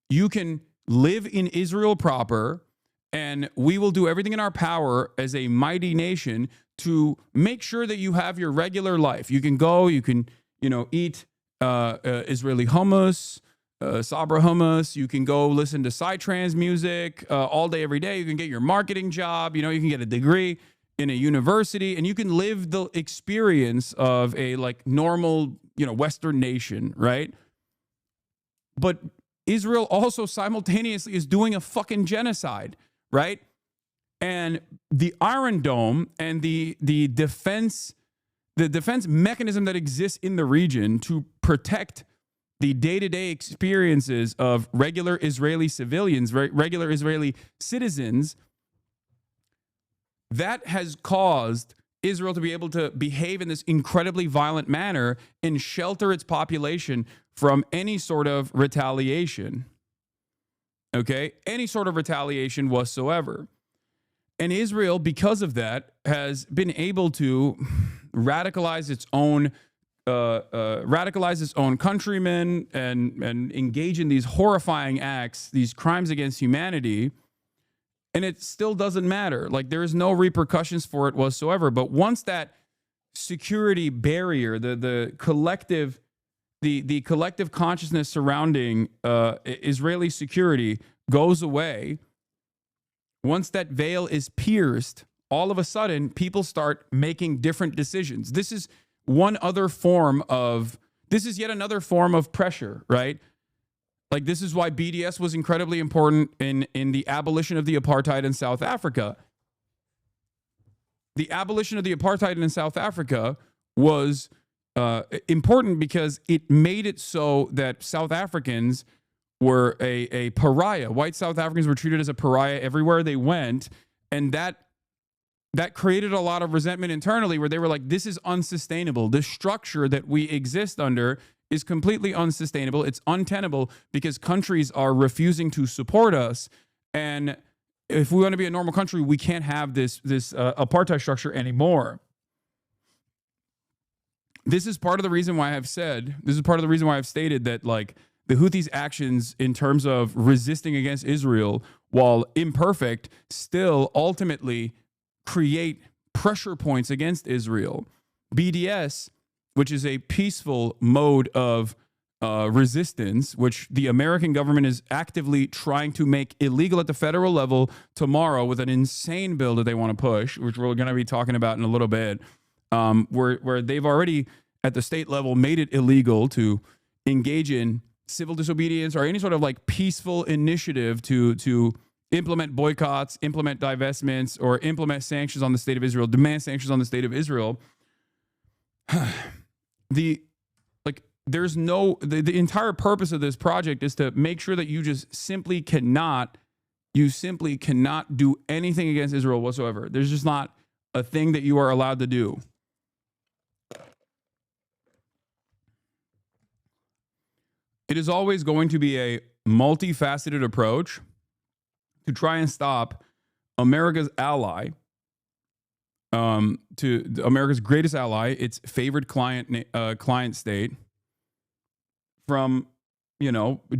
[SPEAKER 3] You can live in Israel proper, and we will do everything in our power as a mighty nation to make sure that you have your regular life. You can go, you can, eat Israeli hummus, Sabra hummus. You can go listen to Psytrance music all day, every day. You can get your marketing job. You can get a degree in a university, and you can live the experience of a normal, Western nation, right? But Israel also simultaneously is doing a fucking genocide, right? And the Iron Dome and the defense mechanism that exists in the region to protect the day-to-day experiences of regular Israeli civilians, regular Israeli citizens, that has caused Israel to be able to behave in this incredibly violent manner and shelter its population from any sort of retaliation. Okay? Any sort of retaliation whatsoever. And Israel, because of that, has been able to radicalize its own countrymen and engage in these horrifying acts, these crimes against humanity. And it still doesn't matter. There is no repercussions for it whatsoever. But once that security barrier, the collective consciousness surrounding Israeli security goes away, once that veil is pierced, all of a sudden people start making different decisions. This is yet another form of pressure, right? This is why BDS was incredibly important in the abolition of the apartheid in South Africa. The abolition of the apartheid in South Africa was important because it made it so that South Africans were a pariah. White South Africans were treated as a pariah everywhere they went, and that created a lot of resentment internally, where they were like, this is unsustainable. The structure that we exist under is completely unsustainable. It's untenable because countries are refusing to support us. And if we want to be a normal country, we can't have this apartheid structure anymore. This is part of the reason why I've stated that the Houthis' actions in terms of resisting against Israel, while imperfect, still ultimately create pressure points against Israel. BDS, which is a peaceful mode of resistance, which the American government is actively trying to make illegal at the federal level tomorrow with an insane bill that they want to push, which we're going to be talking about in a little bit, where they've already at the state level made it illegal to engage in civil disobedience or any sort of peaceful initiative to implement boycotts, implement divestments, or implement sanctions on the state of Israel, demand sanctions on the state of Israel. The entire purpose of this project is to make sure that you just simply cannot do anything against Israel whatsoever. There's just not a thing that you are allowed to do. It is always going to be a multifaceted approach to try and stop America's ally, to America's greatest ally, its favorite client state, from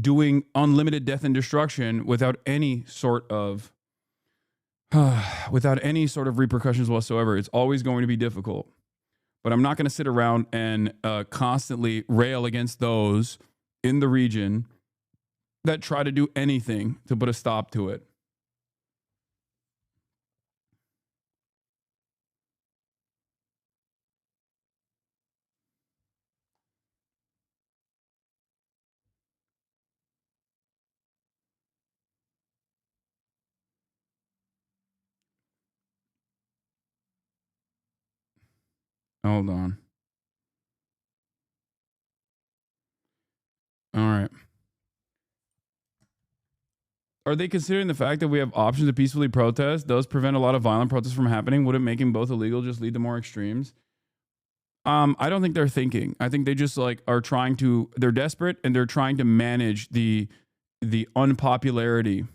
[SPEAKER 3] doing unlimited death and destruction without any sort of repercussions whatsoever. It's always going to be difficult. But I'm not going to sit around and constantly rail against those in the region that try to do anything to put a stop to it. Hold on. All right. Are they considering the fact that we have options to peacefully protest does prevent a lot of violent protests from happening? Wouldn't making both illegal just lead to more extremes? I don't think they're thinking. I think they just are trying to, they're desperate and they're trying to manage the unpopularity.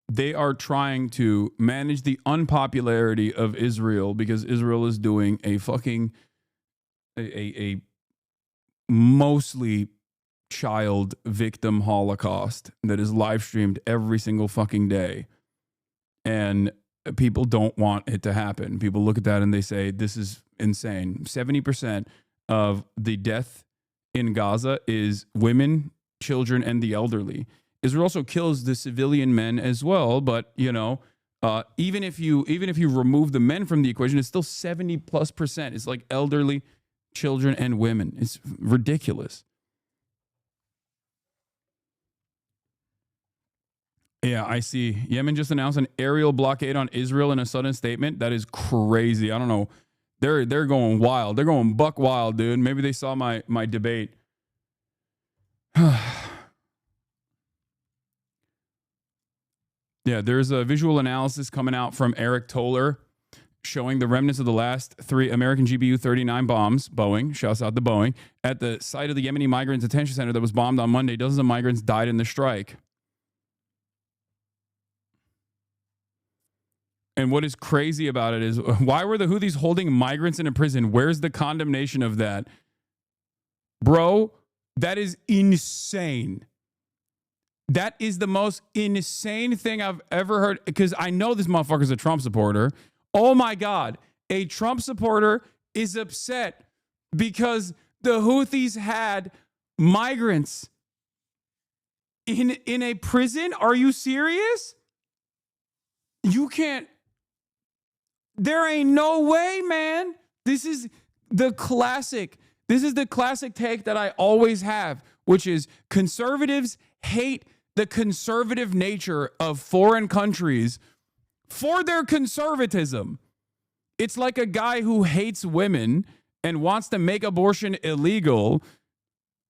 [SPEAKER 3] they are trying to manage the unpopularity of Israel because Israel is doing a fucking a mostly child victim holocaust that is live streamed every single fucking day. And people don't want it to happen. People look at that and they say, this is insane. 70% of the death in Gaza is women, children, and the elderly. Israel also kills the civilian men as well, but you know, even if you remove the men from the equation, it's still 70+%. It's like elderly, children, and women. It's ridiculous. Yeah, I see. Yemen just announced an aerial blockade on Israel in a sudden statement. That is crazy. I don't know. They're going wild. They're going buck wild, dude. Maybe they saw my debate. Yeah, there's a visual analysis coming out from Eric Toller showing the remnants of the last 3 American GBU-39 bombs, Boeing, shouts out to Boeing, at the site of the Yemeni migrant detention center that was bombed on Monday. Dozens of migrants died in the strike. And what is crazy about it is, why were the Houthis holding migrants in a prison? Where's the condemnation of that? Bro, that is insane. That is the most insane thing I've ever heard, because I know this motherfucker's a Trump supporter. Oh my God, a Trump supporter is upset because the Houthis had migrants in a prison? Are you serious? You can't. There ain't no way, man. This is the classic take that I always have, which is conservatives hate the conservative nature of foreign countries for their conservatism. It's like a guy who hates women and wants to make abortion illegal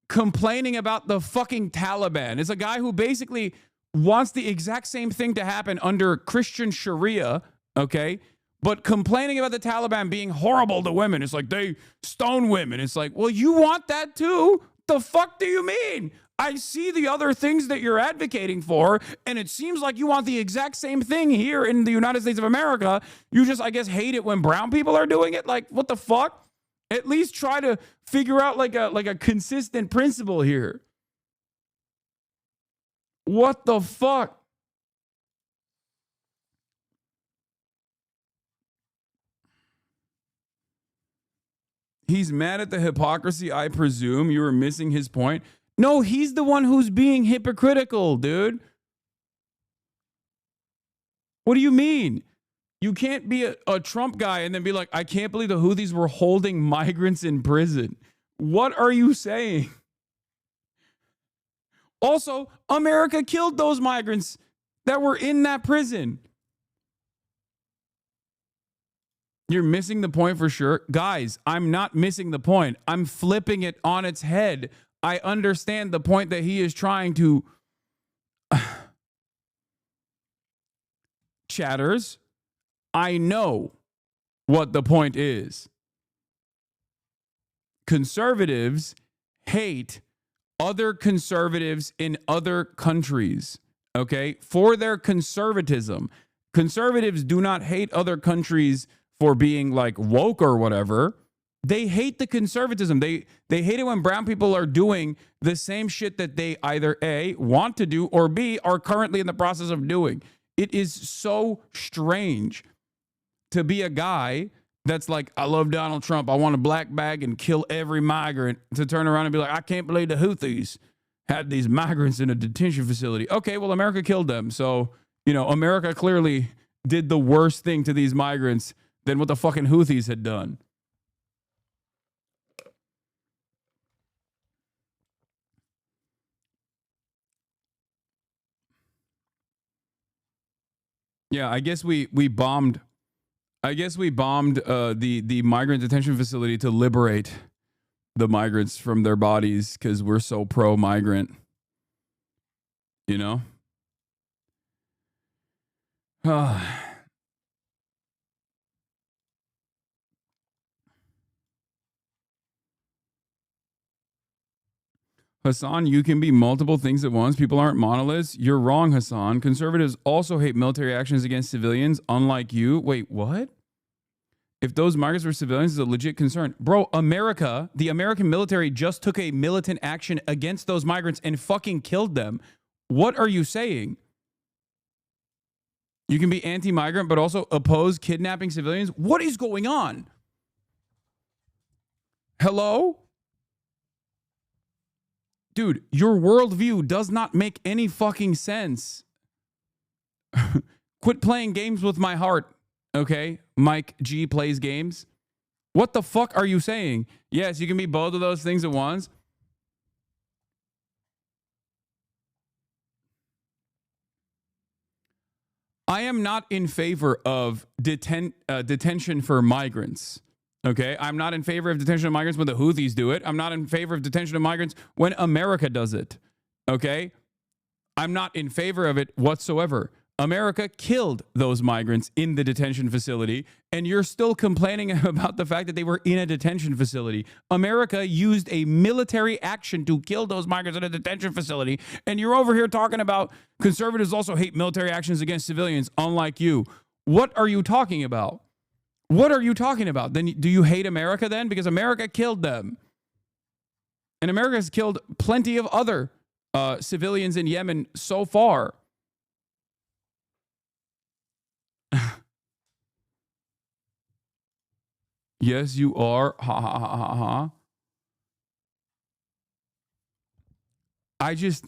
[SPEAKER 3] complaining about the fucking Taliban. It's a guy who basically wants the exact same thing to happen under Christian Sharia, okay? But complaining about the Taliban being horrible to women. It's like they stone women. It's like, well, you want that too? The fuck do you mean? I see the other things that you're advocating for, and it seems like you want the exact same thing here in the United States of America. You just, I guess, hate it when brown people are doing it. Like, what the fuck? At least try to figure out like a consistent principle here. What the fuck? He's mad at the hypocrisy, I presume. You were missing his point. No, he's the one who's being hypocritical, dude. What do you mean? You can't be a Trump guy and then be like, I can't believe the Houthis were holding migrants in prison. What are you saying? Also, America killed those migrants that were in that prison. You're missing the point for sure. Guys, I'm not missing the point. I'm flipping it on its head. I understand the point that he is trying to... Chatters, I know what the point is. Conservatives hate other conservatives in other countries, okay? For their conservatism. Conservatives do not hate other countries for being like woke or whatever. They hate the conservatism. They hate it when brown people are doing the same shit that they either A, want to do, or B, are currently in the process of doing. It is so strange to be a guy that's like, I love Donald Trump. I want a black bag and kill every migrant, to turn around and be like, I can't believe the Houthis had these migrants in a detention facility. Okay, well, America killed them. So, you know, America clearly did the worst thing to these migrants than what the fucking Houthis had done. Yeah, I guess we bombed. I guess we bombed the migrant detention facility to liberate the migrants from their bodies because we're so pro-migrant. You know? Hasan, you can be multiple things at once. People aren't monoliths. You're wrong, Hasan. Conservatives also hate military actions against civilians, unlike you. Wait, what? If those migrants were civilians, is a legit concern. Bro, America, the American military just took a militant action against those migrants and fucking killed them. What are you saying? You can be anti-migrant, but also oppose kidnapping civilians? What is going on? Hello? Dude, your worldview does not make any fucking sense. Quit playing games with my heart, okay? Mike G plays games. What the fuck are you saying? Yes, you can be both of those things at once. I am not in favor of detention for migrants. Okay, I'm not in favor of detention of migrants when the Houthis do it. I'm not in favor of detention of migrants when America does it. Okay, I'm not in favor of it whatsoever. America killed those migrants in the detention facility, and you're still complaining about the fact that they were in a detention facility. America used a military action to kill those migrants in a detention facility, and you're over here talking about conservatives also hate military actions against civilians, unlike you. What are you talking about? What are you talking about? Then do you hate America then? Because America killed them. And America has killed plenty of other civilians in Yemen so far. Yes, you are. Ha ha ha ha ha. I just...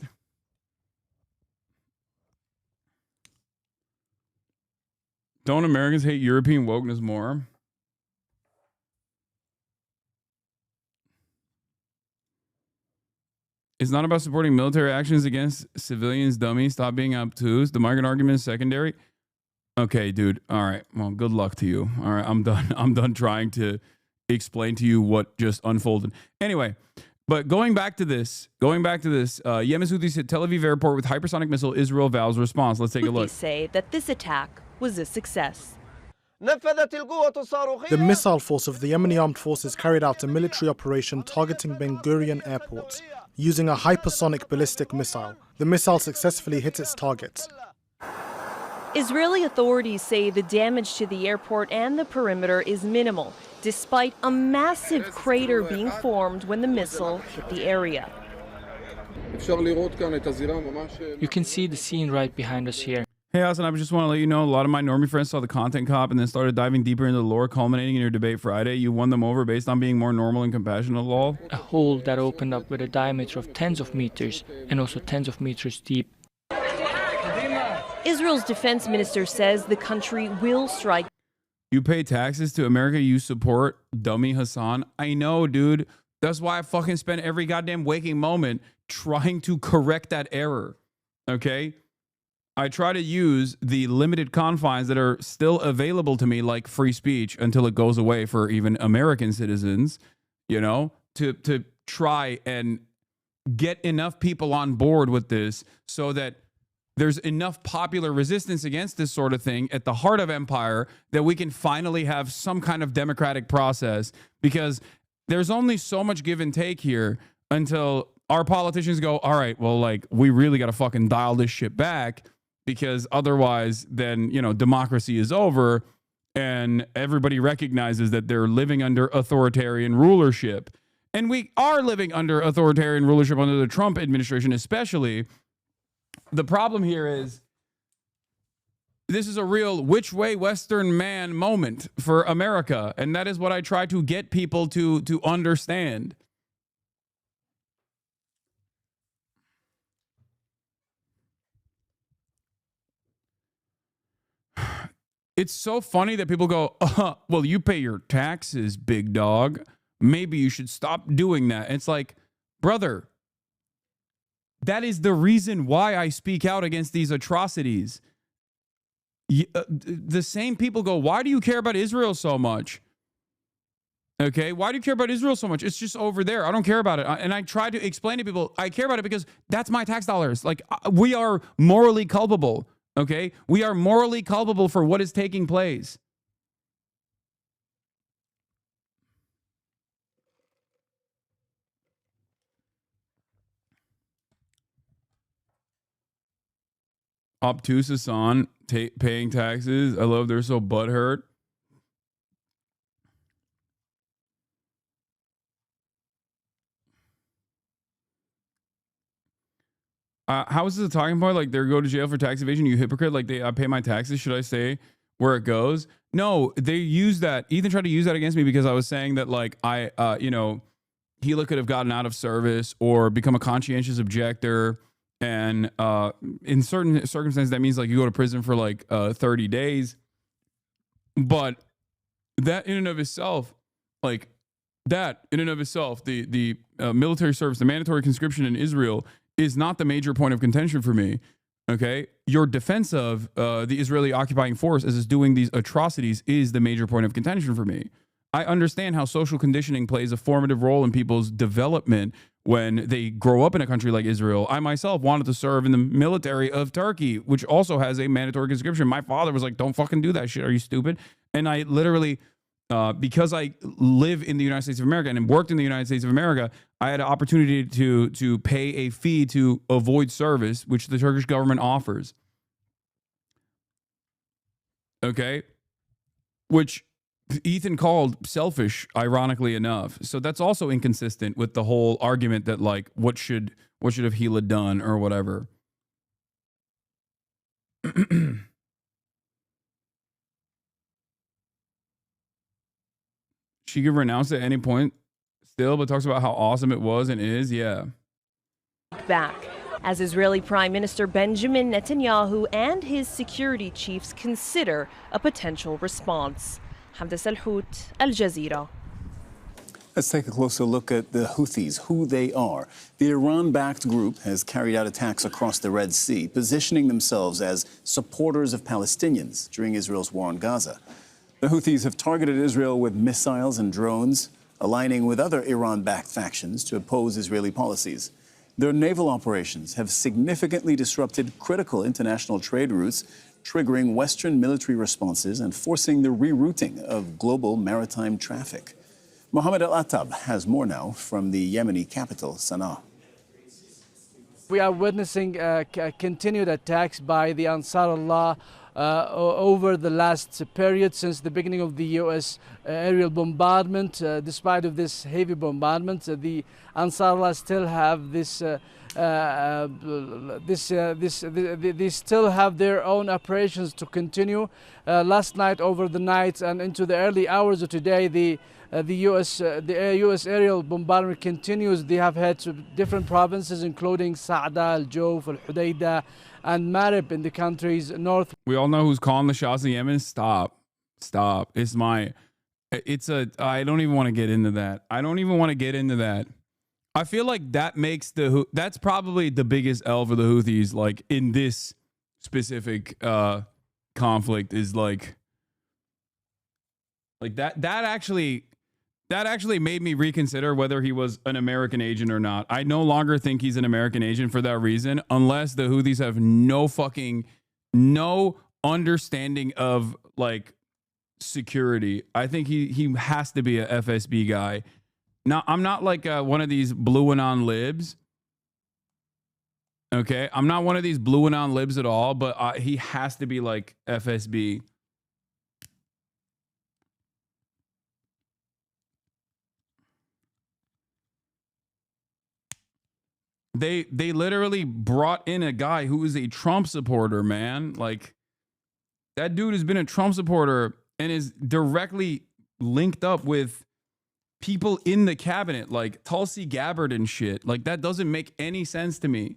[SPEAKER 3] Don't Americans hate European wokeness more? It's not about supporting military actions against civilians, dummies. Stop being obtuse. The migrant argument is secondary. Okay, dude. All right. Well, good luck to you. All right, I'm done. I'm done trying to explain to you what just unfolded. Anyway, but going back to this, Yemen's Houthis hit Tel Aviv airport with hypersonic missile. Israel vows response. Let's take a look.
[SPEAKER 6] Houthis say that this attack was a success.
[SPEAKER 7] The missile force of the Yemeni armed forces carried out a military operation targeting Ben Gurion Airport using a hypersonic ballistic missile. The missile successfully hit its target.
[SPEAKER 6] Israeli authorities say the damage to the airport and the perimeter is minimal, despite a massive crater being formed when the missile hit the area.
[SPEAKER 8] You can see the scene right behind us here.
[SPEAKER 3] Hey, Hasan, I just want to let you know, a lot of my normie friends saw the content cop and then started diving deeper into the lore, culminating in your debate Friday. You won them over based on being more normal and compassionate, lol.
[SPEAKER 8] A hole that opened up with a diameter of tens of meters and also tens of meters deep.
[SPEAKER 6] Israel's defense minister says the country will strike.
[SPEAKER 3] You pay taxes to America, you support dummy Hasan. I know, dude. That's why I fucking spend every goddamn waking moment trying to correct that error. Okay? I try to use the limited confines that are still available to me, like free speech, until it goes away for even American citizens, you know, to try and get enough people on board with this so that there's enough popular resistance against this sort of thing at the heart of empire that we can finally have some kind of democratic process, because there's only so much give and take here until our politicians go, all right, well, like, we really got to fucking dial this shit back, because otherwise then, you know, democracy is over and everybody recognizes that they're living under authoritarian rulership. And we are living under authoritarian rulership under the Trump administration, especially. The problem here is this is a real which way Western man moment for America. And that is what I try to get people to understand. It's so funny that people go, well, you pay your taxes, big dog. Maybe you should stop doing that. It's like, brother, that is the reason why I speak out against these atrocities. The same people go, why do you care about Israel so much? Okay, why do you care about Israel so much? It's just over there. I don't care about it. And I try to explain to people, I care about it because that's my tax dollars. Like, we are morally culpable. Okay, we are morally culpable for what is taking place. Obtuse Hasan paying taxes. I love they're so butthurt. How is this a talking point? Like, they go to jail for tax evasion, you hypocrite. Like, I pay my taxes. Should I say where it goes? No, they use that. Ethan tried to use that against me because I was saying that, like, Hila could have gotten out of service or become a conscientious objector. And in certain circumstances, that means, like, you go to prison for, like, 30 days. But that in and of itself, the military service, the mandatory conscription in Israel is not the major point of contention for me. Okay, your defense of the Israeli occupying force as it's doing these atrocities is the major point of contention for me. I understand how social conditioning plays a formative role in people's development when they grow up in a country like Israel. I myself wanted to serve in the military of Turkey, which also has a mandatory conscription. My father was like, don't fucking do that shit. Are you stupid? And I literally, because I live in the United States of America and worked in the United States of America, I had an opportunity to pay a fee to avoid service, which the Turkish government offers. Okay? Which Ethan called selfish, ironically enough. So that's also inconsistent with the whole argument that, like, what should have Hila done or whatever. She could renounce at any point still, but talks about how awesome it was and is. Yeah.
[SPEAKER 6] Back as Israeli Prime Minister Benjamin Netanyahu and his security chiefs consider a potential response. Hamda Salhout, Al Jazeera.
[SPEAKER 9] Let's take a closer look at the Houthis, who they are. The Iran-backed group has carried out attacks across the Red Sea, positioning themselves as supporters of Palestinians during Israel's war on Gaza. The Houthis have targeted Israel with missiles and drones, aligning with other Iran-backed factions to oppose Israeli policies. Their naval operations have significantly disrupted critical international trade routes, triggering Western military responses and forcing the rerouting of global maritime traffic. Mohammed Al-Attab has more now from the Yemeni capital, Sana'a.
[SPEAKER 10] We are witnessing continued attacks by the Ansar Allah over the last period since the beginning of the U.S. Aerial bombardment. Despite of this heavy bombardment, the Ansar Allah still have they still have their own operations to continue. Last night, over the night, and into the early hours of today, the U.S. aerial bombardment continues. They have hit different provinces, including Sa'da, Al-Jawf, Al-Hudaydah, and Marib in the country's north.
[SPEAKER 3] We all know who's calling the shots in Yemen. Stop. I don't even want to get into that. I feel like that makes that's probably the biggest L for the Houthis, like, in this specific conflict, is like that actually made me reconsider whether he was an American agent or not. I no longer think he's an American agent for that reason, unless the Houthis have no understanding of, like, security. I think he has to be a FSB guy. Now, I'm not like one of these blue anon libs. Okay, I'm not one of these blue anon libs at all, but he has to be like FSB. They literally brought in a guy who is a Trump supporter, man. Like, that dude has been a Trump supporter and is directly linked up with people in the cabinet, like Tulsi Gabbard and shit. Like, that doesn't make any sense to me.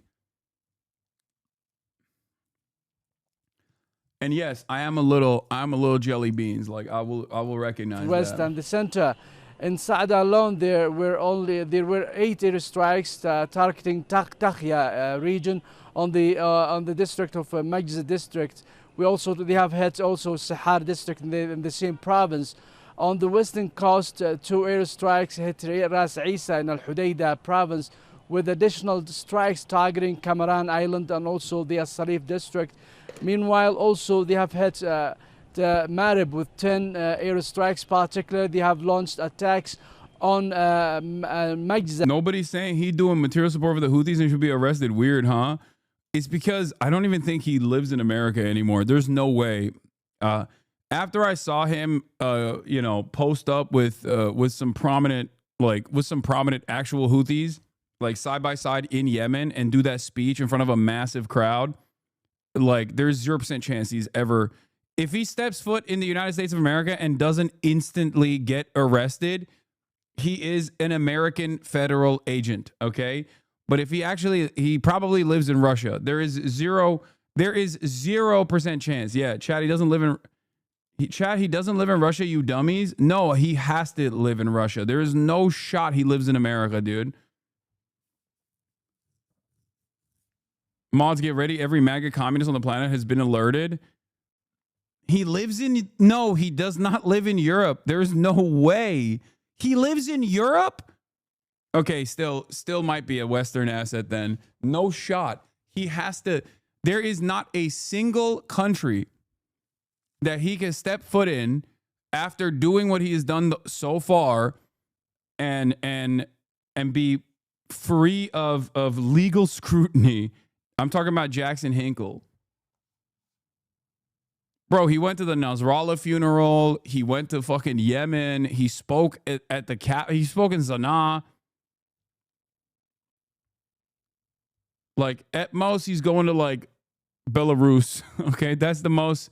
[SPEAKER 3] And yes, I'm a little jelly beans. Like, I will recognize
[SPEAKER 10] West
[SPEAKER 3] that.
[SPEAKER 10] and the center. In Sa'da alone, there were 8 airstrikes targeting Takhya region on the district of Majz district. They have hit also Sahar district in the same province. On the western coast, 2 airstrikes hit Ras Isa in Al-Hudaydah province, with additional strikes targeting Kamaran Island and also the As-Sarif district. Meanwhile, also they have hit Marib with 10 airstrikes. Particularly, they have launched attacks on Majza.
[SPEAKER 3] Nobody's saying he doing material support for the Houthis and should be arrested. Weird, huh? It's because I don't even think he lives in America anymore. There's no way. After I saw him, post up with some prominent actual Houthis, like side by side in Yemen, and do that speech in front of a massive crowd, like there's 0% chance he's ever, if he steps foot in the United States of America and doesn't instantly get arrested, he is an American federal agent, okay? But if he probably lives in Russia. There is 0% chance. Yeah, Chad, he doesn't live in Russia, you dummies. No, he has to live in Russia. There is no shot he lives in America, dude. Mods, get ready. Every MAGA communist on the planet has been alerted. No, he does not live in Europe. There's no way. He lives in Europe? Okay, still might be a Western asset then. No shot. He has to. There is not a single country that he can step foot in after doing what he has done so far and be free of legal scrutiny. I'm talking about Jackson Hinkle. Bro, he went to the Nasrallah funeral. He went to fucking Yemen. He spoke at the cap. He spoke in Sana'a. Like at most, he's going to like Belarus. Okay, that's the most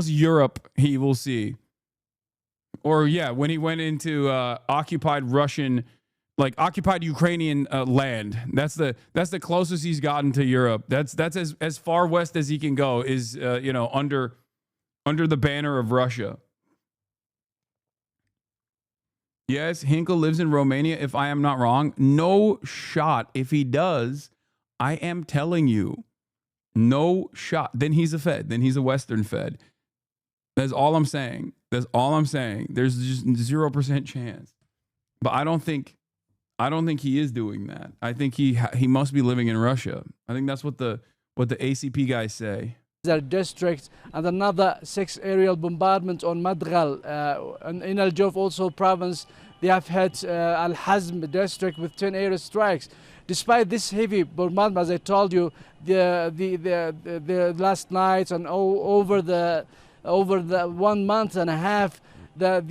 [SPEAKER 3] Europe he will see. Or yeah, when he went into occupied Ukrainian land. That's the closest he's gotten to Europe. That's as far west as he can go. Is under the banner of Russia. Yes, Hinkle lives in Romania, if I am not wrong. No shot. If he does, I am telling you, no shot. Then he's a Fed. Then he's a Western Fed. That's all I'm saying. There's just 0% chance. But I don't think he is doing that. I think he must be living in Russia. I think that's what the ACP guys say.
[SPEAKER 10] Their district, and another 6 aerial bombardments on Madghal. In Al Jawf also province, they have hit Al Hazm district with 10 air strikes. Despite this heavy bombardment, as I told you, the last nights and over the 1 month and a half, the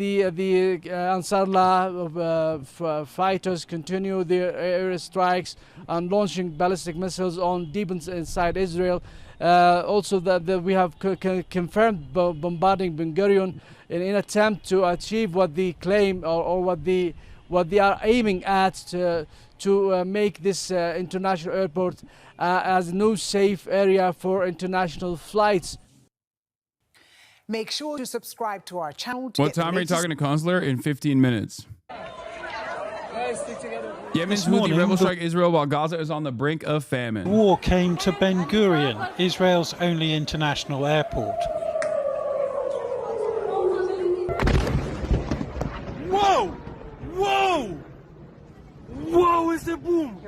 [SPEAKER 10] Ansarullah fighters continue their air strikes and launching ballistic missiles on deep inside Israel. Also, we have confirmed bombarding Ben Gurion in an attempt to achieve what they claim or what they are aiming at to make this international airport as a new safe area for international flights.
[SPEAKER 11] Make sure to subscribe to our channel.
[SPEAKER 3] What time are you talking to Consular? In 15 minutes. Yemen's Houthi rebel strike Israel while Gaza is on the brink of famine.
[SPEAKER 12] War came to Ben Gurion, Israel's only international airport.
[SPEAKER 13] Whoa! Whoa! Whoa is the boom!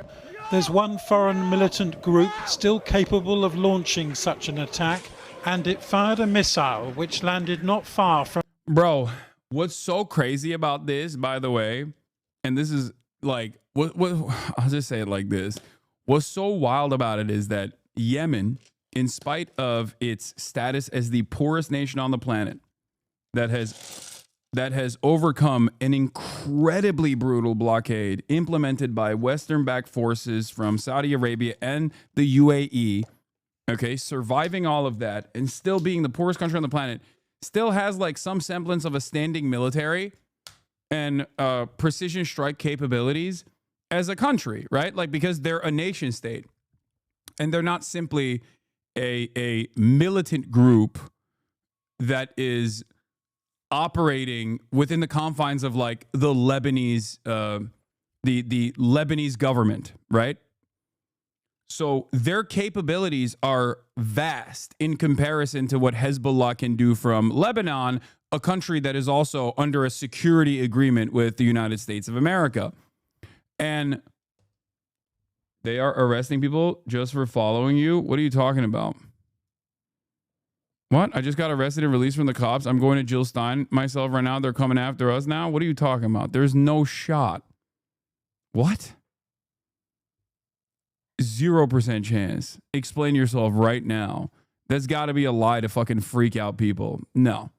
[SPEAKER 12] There's one foreign militant group still capable of launching such an attack, and it fired a missile which landed not far from...
[SPEAKER 3] Bro, what's so crazy about this, by the way, and this is like, I'll just say it like this. What's so wild about it is that Yemen, in spite of its status as the poorest nation on the planet, that has overcome an incredibly brutal blockade implemented by Western-backed forces from Saudi Arabia and the UAE, okay, surviving all of that and still being the poorest country on the planet, still has like some semblance of a standing military and precision strike capabilities as a country, right? Like, because they're a nation state and they're not simply a militant group that is operating within the confines of like the Lebanese, the Lebanese government, right? So their capabilities are vast in comparison to what Hezbollah can do from Lebanon, a country that is also under a security agreement with the United States of America. And they are arresting people just for following you. What are you talking about? What? I just got arrested and released from the cops. I'm going to Jill Stein myself right now. They're coming after us now. What are you talking about? There's no shot. What? 0% chance. Explain yourself right now. That's got to be a lie to fucking freak out people. No.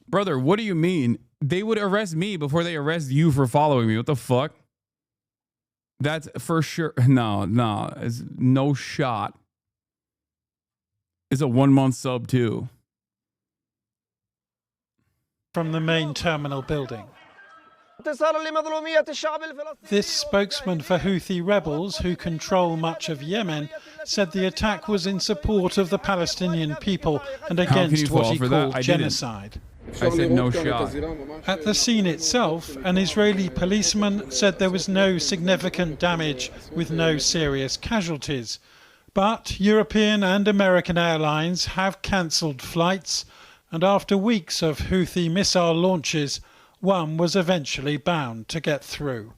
[SPEAKER 3] Brother, what do you mean? They would arrest me before they arrest you for following me. What the fuck? That's for sure. No. It's no shot. It's a 1 month sub too.
[SPEAKER 12] From the main terminal building. This spokesman for Houthi rebels, who control much of Yemen, said the attack was in support of the Palestinian people and against what he called genocide.
[SPEAKER 3] I said no shot.
[SPEAKER 12] At the scene itself, an Israeli policeman said there was no significant damage with no serious casualties. But European and American airlines have cancelled flights, and after weeks of Houthi missile launches, one was eventually bound to get through.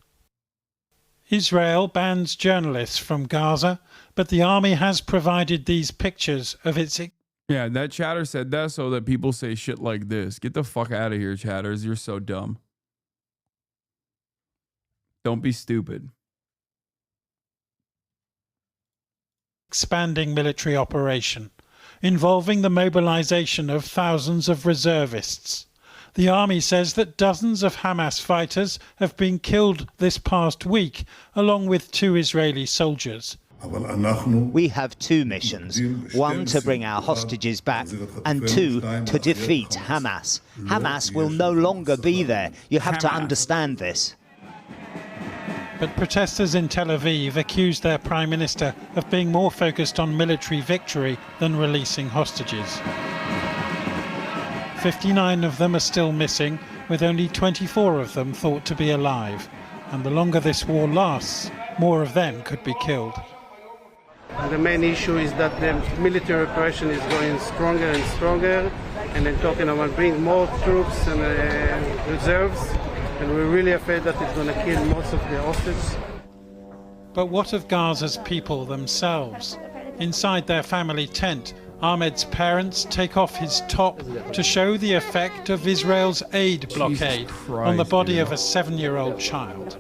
[SPEAKER 12] Israel bans journalists from Gaza, but the army has provided these pictures of its...
[SPEAKER 3] Yeah, that chatter said that so that people say shit like this. Get the fuck out of here, chatters. You're so dumb. Don't be stupid.
[SPEAKER 12] Expanding military operation, involving the mobilization of thousands of reservists. The army says that dozens of Hamas fighters have been killed this past week, along with 2 Israeli soldiers.
[SPEAKER 14] We have 2 missions, one to bring our hostages back and 2 to defeat Hamas. Hamas will no longer be there. You have to understand this.
[SPEAKER 12] But protesters in Tel Aviv accused their prime minister of being more focused on military victory than releasing hostages. 59 of them are still missing, with only 24 of them thought to be alive. And the longer this war lasts, more of them could be killed.
[SPEAKER 15] The main issue is that the military operation is going stronger and stronger, and they're talking about bringing more troops and reserves, and we're really afraid that it's going to kill most of the hostages.
[SPEAKER 12] But what of Gaza's people themselves? Inside their family tent, Ahmed's parents take off his top to show the effect of Israel's aid blockade on the body of a 7-year-old child.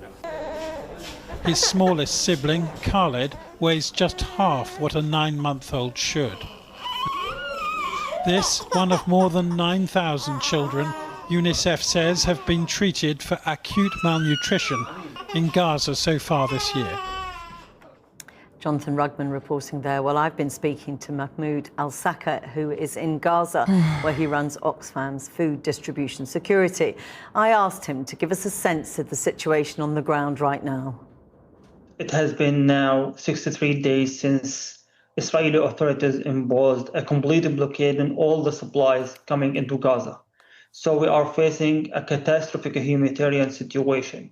[SPEAKER 12] His smallest sibling, Khaled, weighs just half what a 9-month-old should. This, one of more than 9,000 children, UNICEF says have been treated for acute malnutrition in Gaza so far this year.
[SPEAKER 16] Jonathan Rugman reporting there. Well, I've been speaking to Mahmoud Al-Saka, who is in Gaza, where he runs Oxfam's food distribution security. I asked him to give us a sense of the situation on the ground right now.
[SPEAKER 17] It has been now 63 days since Israeli authorities imposed a complete blockade on all the supplies coming into Gaza. So we are facing a catastrophic humanitarian situation.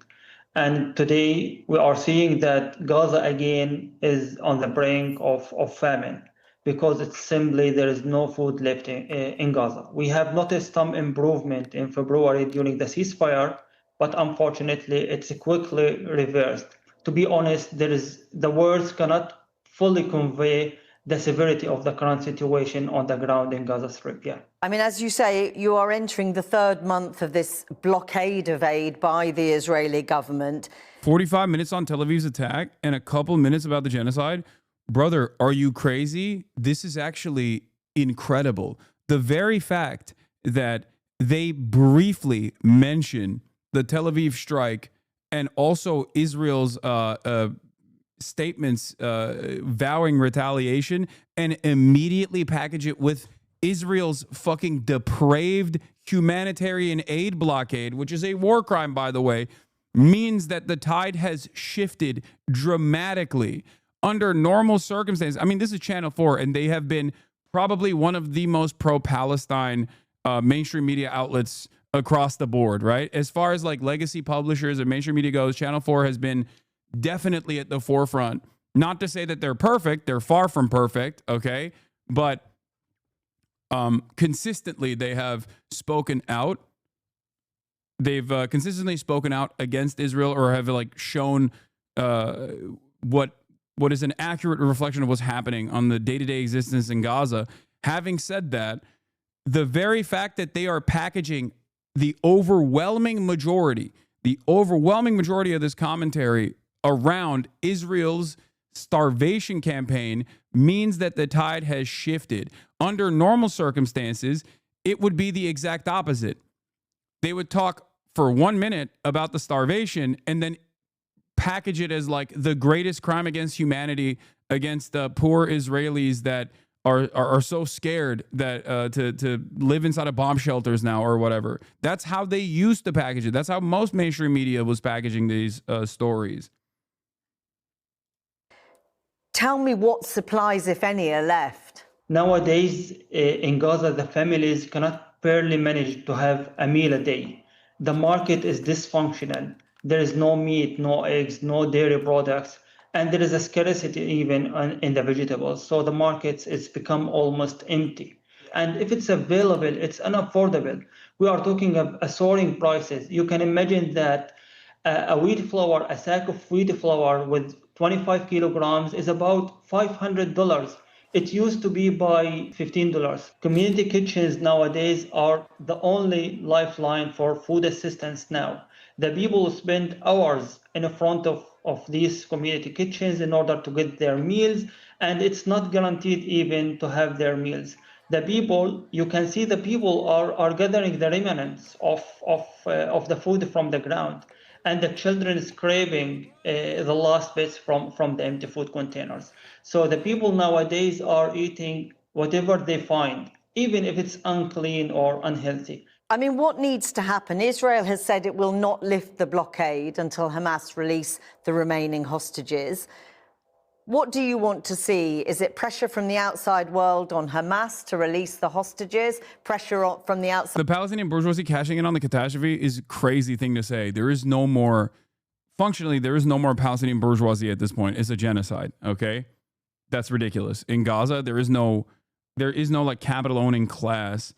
[SPEAKER 17] And today we are seeing that Gaza again is on the brink of famine because it's simply there is no food left in Gaza. We have noticed some improvement in February during the ceasefire, but unfortunately it's quickly reversed. To be honest, the words cannot fully convey the severity of the current situation on the ground in Gaza Strip. Yeah.
[SPEAKER 16] I mean, as you say, you are entering the 3rd month of this blockade of aid by the Israeli government.
[SPEAKER 3] 45 minutes on Tel Aviv's attack and a couple minutes about the genocide. Brother, are you crazy? This is actually incredible. The very fact that they briefly mention the Tel Aviv strike and also Israel's statements vowing retaliation and immediately package it with Israel's fucking depraved humanitarian aid blockade, which is a war crime, by the way, means that the tide has shifted dramatically under normal circumstances. I mean, this is Channel 4, and they have been probably one of the most pro-Palestine mainstream media outlets across the board, right? As far as like legacy publishers and mainstream media goes, Channel 4 has been definitely at the forefront. Not to say that they're perfect. They're far from perfect, okay? But consistently, they have spoken out. They've consistently spoken out against Israel, or have like shown what is an accurate reflection of what's happening on the day-to-day existence in Gaza. Having said that, the very fact that they are packaging the overwhelming majority of this commentary around Israel's starvation campaign means that the tide has shifted. Under normal circumstances, it would be the exact opposite. They would talk for 1 minute about the starvation and then package it as like the greatest crime against humanity against the poor Israelis that are so scared that to live inside of bomb shelters now or whatever. That's how they used to package it. That's how most mainstream media was packaging these stories.
[SPEAKER 16] Tell me what supplies, if any, are left.
[SPEAKER 17] Nowadays, in Gaza, the families cannot barely manage to have a meal a day. The market is dysfunctional. There is no meat, no eggs, no dairy products, and there is a scarcity even in the vegetables. So the markets, it's become almost empty. And if it's available, it's unaffordable. We are talking of soaring prices. You can imagine that a wheat flour, a sack of wheat flour with 25 kilograms is about $500. It used to be by $15. Community kitchens nowadays are the only lifeline for food assistance now. The people spend hours in front of these community kitchens in order to get their meals, and it's not guaranteed even to have their meals. The people, you can see the people are gathering the remnants of the food from the ground, and the children is craving the last bits from the empty food containers. So the people nowadays are eating whatever they find, even if it's unclean or unhealthy.
[SPEAKER 16] I mean, what needs to happen? Israel has said it will not lift the blockade until Hamas release the remaining hostages. What do you want to see? Is it pressure from the outside world on Hamas to release the hostages? Pressure from the outside?
[SPEAKER 3] The Palestinian bourgeoisie cashing in on the catastrophe is a crazy thing to say. There is no more, functionally, there is no more Palestinian bourgeoisie at this point. It's a genocide, okay? That's ridiculous. In Gaza, there is no like capital owning class.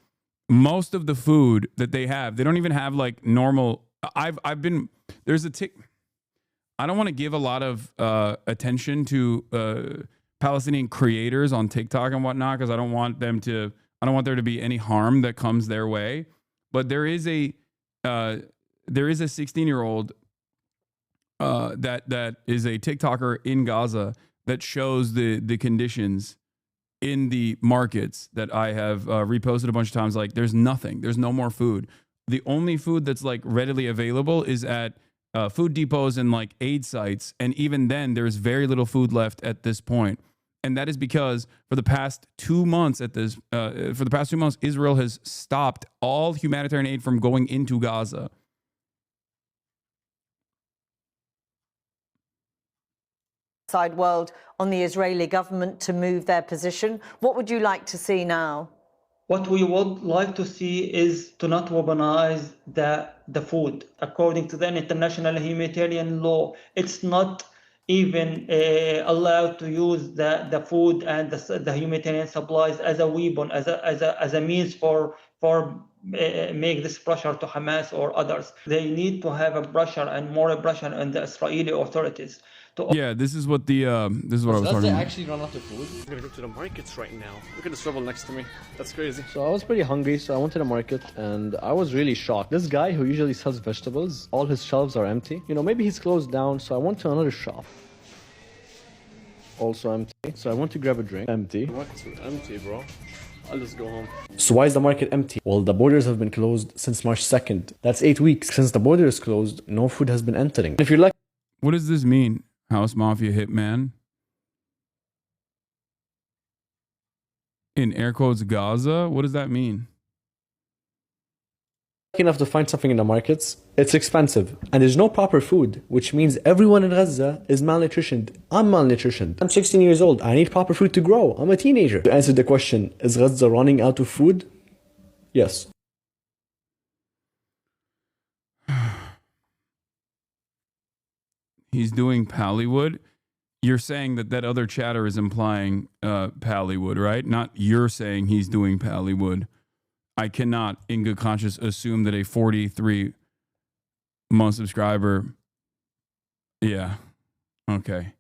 [SPEAKER 3] Most of the food that they have, they don't even have like normal. There's a tick. I don't want to give a lot of attention to Palestinian creators on TikTok and whatnot because I don't want there to be any harm that comes their way. But there is a 16-year-old that is a TikToker in Gaza that shows the conditions in the markets that I have reposted a bunch of times. Like there's nothing. There's no more food. The only food that's like readily available is at food depots and like aid sites. And even then there's very little food left at this point. And that is because for the past 2 months Israel has stopped all humanitarian aid from going into Gaza.
[SPEAKER 16] Outside world on the Israeli government to move their position. What would you like to see now?
[SPEAKER 17] What we would like to see is to not weaponize the food. According to the international humanitarian law, it's not even allowed to use the food and the humanitarian supplies as a weapon, as a means for make this pressure to Hamas or others. They need to have a pressure and more pressure on the Israeli authorities.
[SPEAKER 3] Yeah, this is what I was talking about.
[SPEAKER 18] Actually run out of food? I'm gonna go to the markets right now. Look at the shovel next to me. That's crazy.
[SPEAKER 19] So I was pretty hungry, so I went to the market and I was really shocked. This guy who usually sells vegetables, all his shelves are empty. You know, maybe he's closed down, so I went to another shop. Also empty. So I went to grab a drink. Empty.
[SPEAKER 18] What's empty, bro? I'll just go home.
[SPEAKER 19] So why is the market empty? Well, the borders have been closed since March 2nd. That's 8 weeks. Since the border is closed, no food has been entering. If you're like...
[SPEAKER 3] What does this mean? House Mafia Hitman? In air quotes, Gaza? What does that mean?
[SPEAKER 19] Enough to find something in the markets, it's expensive and there's no proper food, which means everyone in Gaza is malnutritioned. I'm malnutritioned. I'm 16 years old. I need proper food to grow. I'm a teenager. To answer the question, is Gaza running out of food? Yes.
[SPEAKER 3] He's doing Pallywood. You're saying that other chatter is implying Pallywood, right? Not you're saying he's doing Pallywood. I cannot, in good conscience, assume that a 43-month subscriber... Yeah. Okay.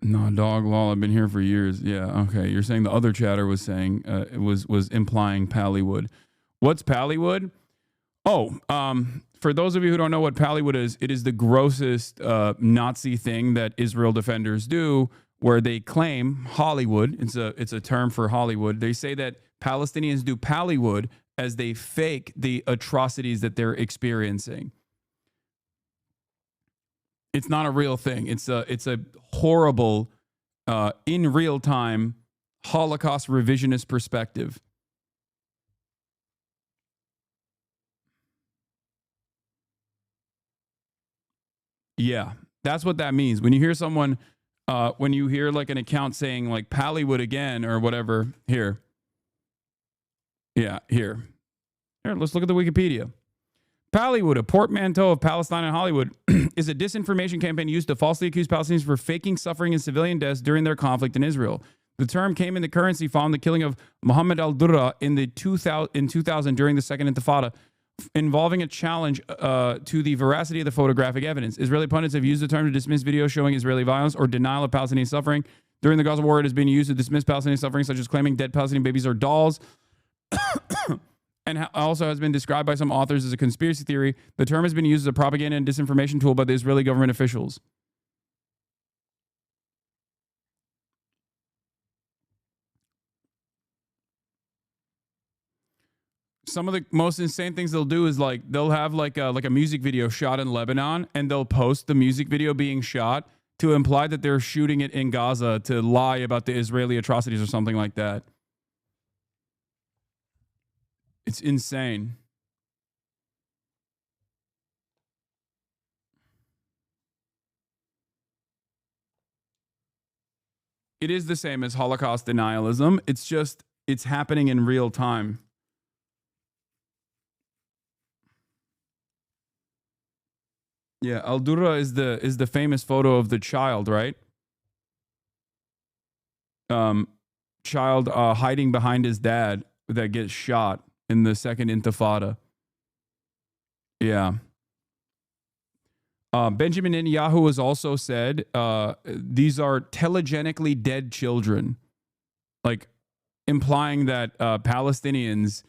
[SPEAKER 3] No, dog lol. I've been here for years. Yeah. Okay. You're saying the other chatter was saying it was implying Pallywood. What's Pallywood? Oh, for those of you who don't know what Pallywood is, it is the grossest Nazi thing that Israel defenders do, where they claim Hollywood. It's a term for Hollywood. They say that Palestinians do Pallywood as they fake the atrocities that they're experiencing. It's not a real thing. It's a horrible, in real time, Holocaust revisionist perspective. Yeah, that's what that means. When you hear someone, when you hear like an account saying like Pallywood again or whatever, here. Yeah, here. Here, let's look at the Wikipedia. Pallywood, a portmanteau of Palestine and Hollywood, is a disinformation campaign used to falsely accuse Palestinians for faking suffering and civilian deaths during their conflict in Israel. The term came into currency following the killing of Mohammed al-Durra in 2000 during the Second Intifada, involving a challenge to the veracity of the photographic evidence. Israeli pundits have used the term to dismiss videos showing Israeli violence or denial of Palestinian suffering. During the Gaza war, it has been used to dismiss Palestinian suffering, such as claiming dead Palestinian babies are dolls, and also has been described by some authors as a conspiracy theory. The term has been used as a propaganda and disinformation tool by the Israeli government officials. Some of the most insane things they'll do is like they'll have like a music video shot in Lebanon, and they'll post the music video being shot to imply that they're shooting it in Gaza to lie about the Israeli atrocities or something like that. It's insane. It is the same as Holocaust denialism. It's just, it's happening in real time. Yeah, Al-Durra is the famous photo of the child, right? Child hiding behind his dad that gets shot in the Second Intifada. Yeah. Benjamin Netanyahu has also said these are telegenically dead children, like implying that Palestinians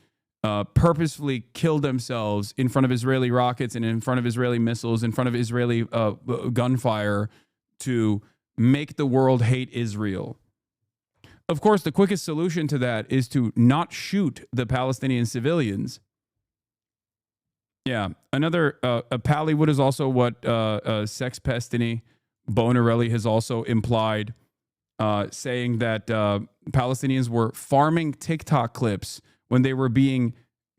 [SPEAKER 3] purposefully killed themselves in front of Israeli rockets and in front of Israeli missiles, in front of Israeli gunfire to make the world hate Israel. Of course, the quickest solution to that is to not shoot the Palestinian civilians. Yeah. Another, Pallywood is also what Sex Pestiny Bonarelli has also implied, saying that Palestinians were farming TikTok clips when they were being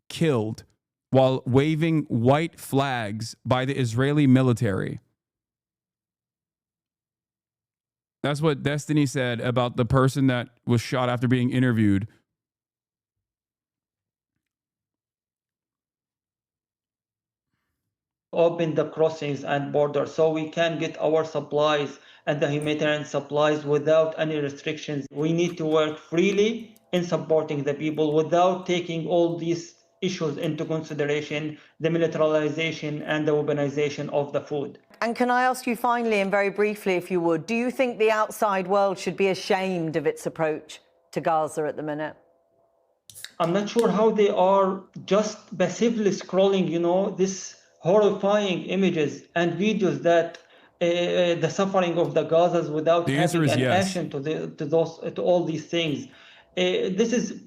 [SPEAKER 3] killed while waving white flags by the Israeli military. That's what Destiny said about the person that was shot after being interviewed.
[SPEAKER 17] Open the crossings and borders so we can get our supplies and the humanitarian supplies without any restrictions. We need to work freely in supporting the people without taking all these issues into consideration, the militarization and the weaponization of the food.
[SPEAKER 16] And can I ask you finally, and very briefly if you would, do you think the outside world should be ashamed of its approach to Gaza at the minute?
[SPEAKER 17] I'm not sure how they are just passively scrolling, you know, this horrifying images and videos that the suffering of the Gazas without having an action to all these things. This is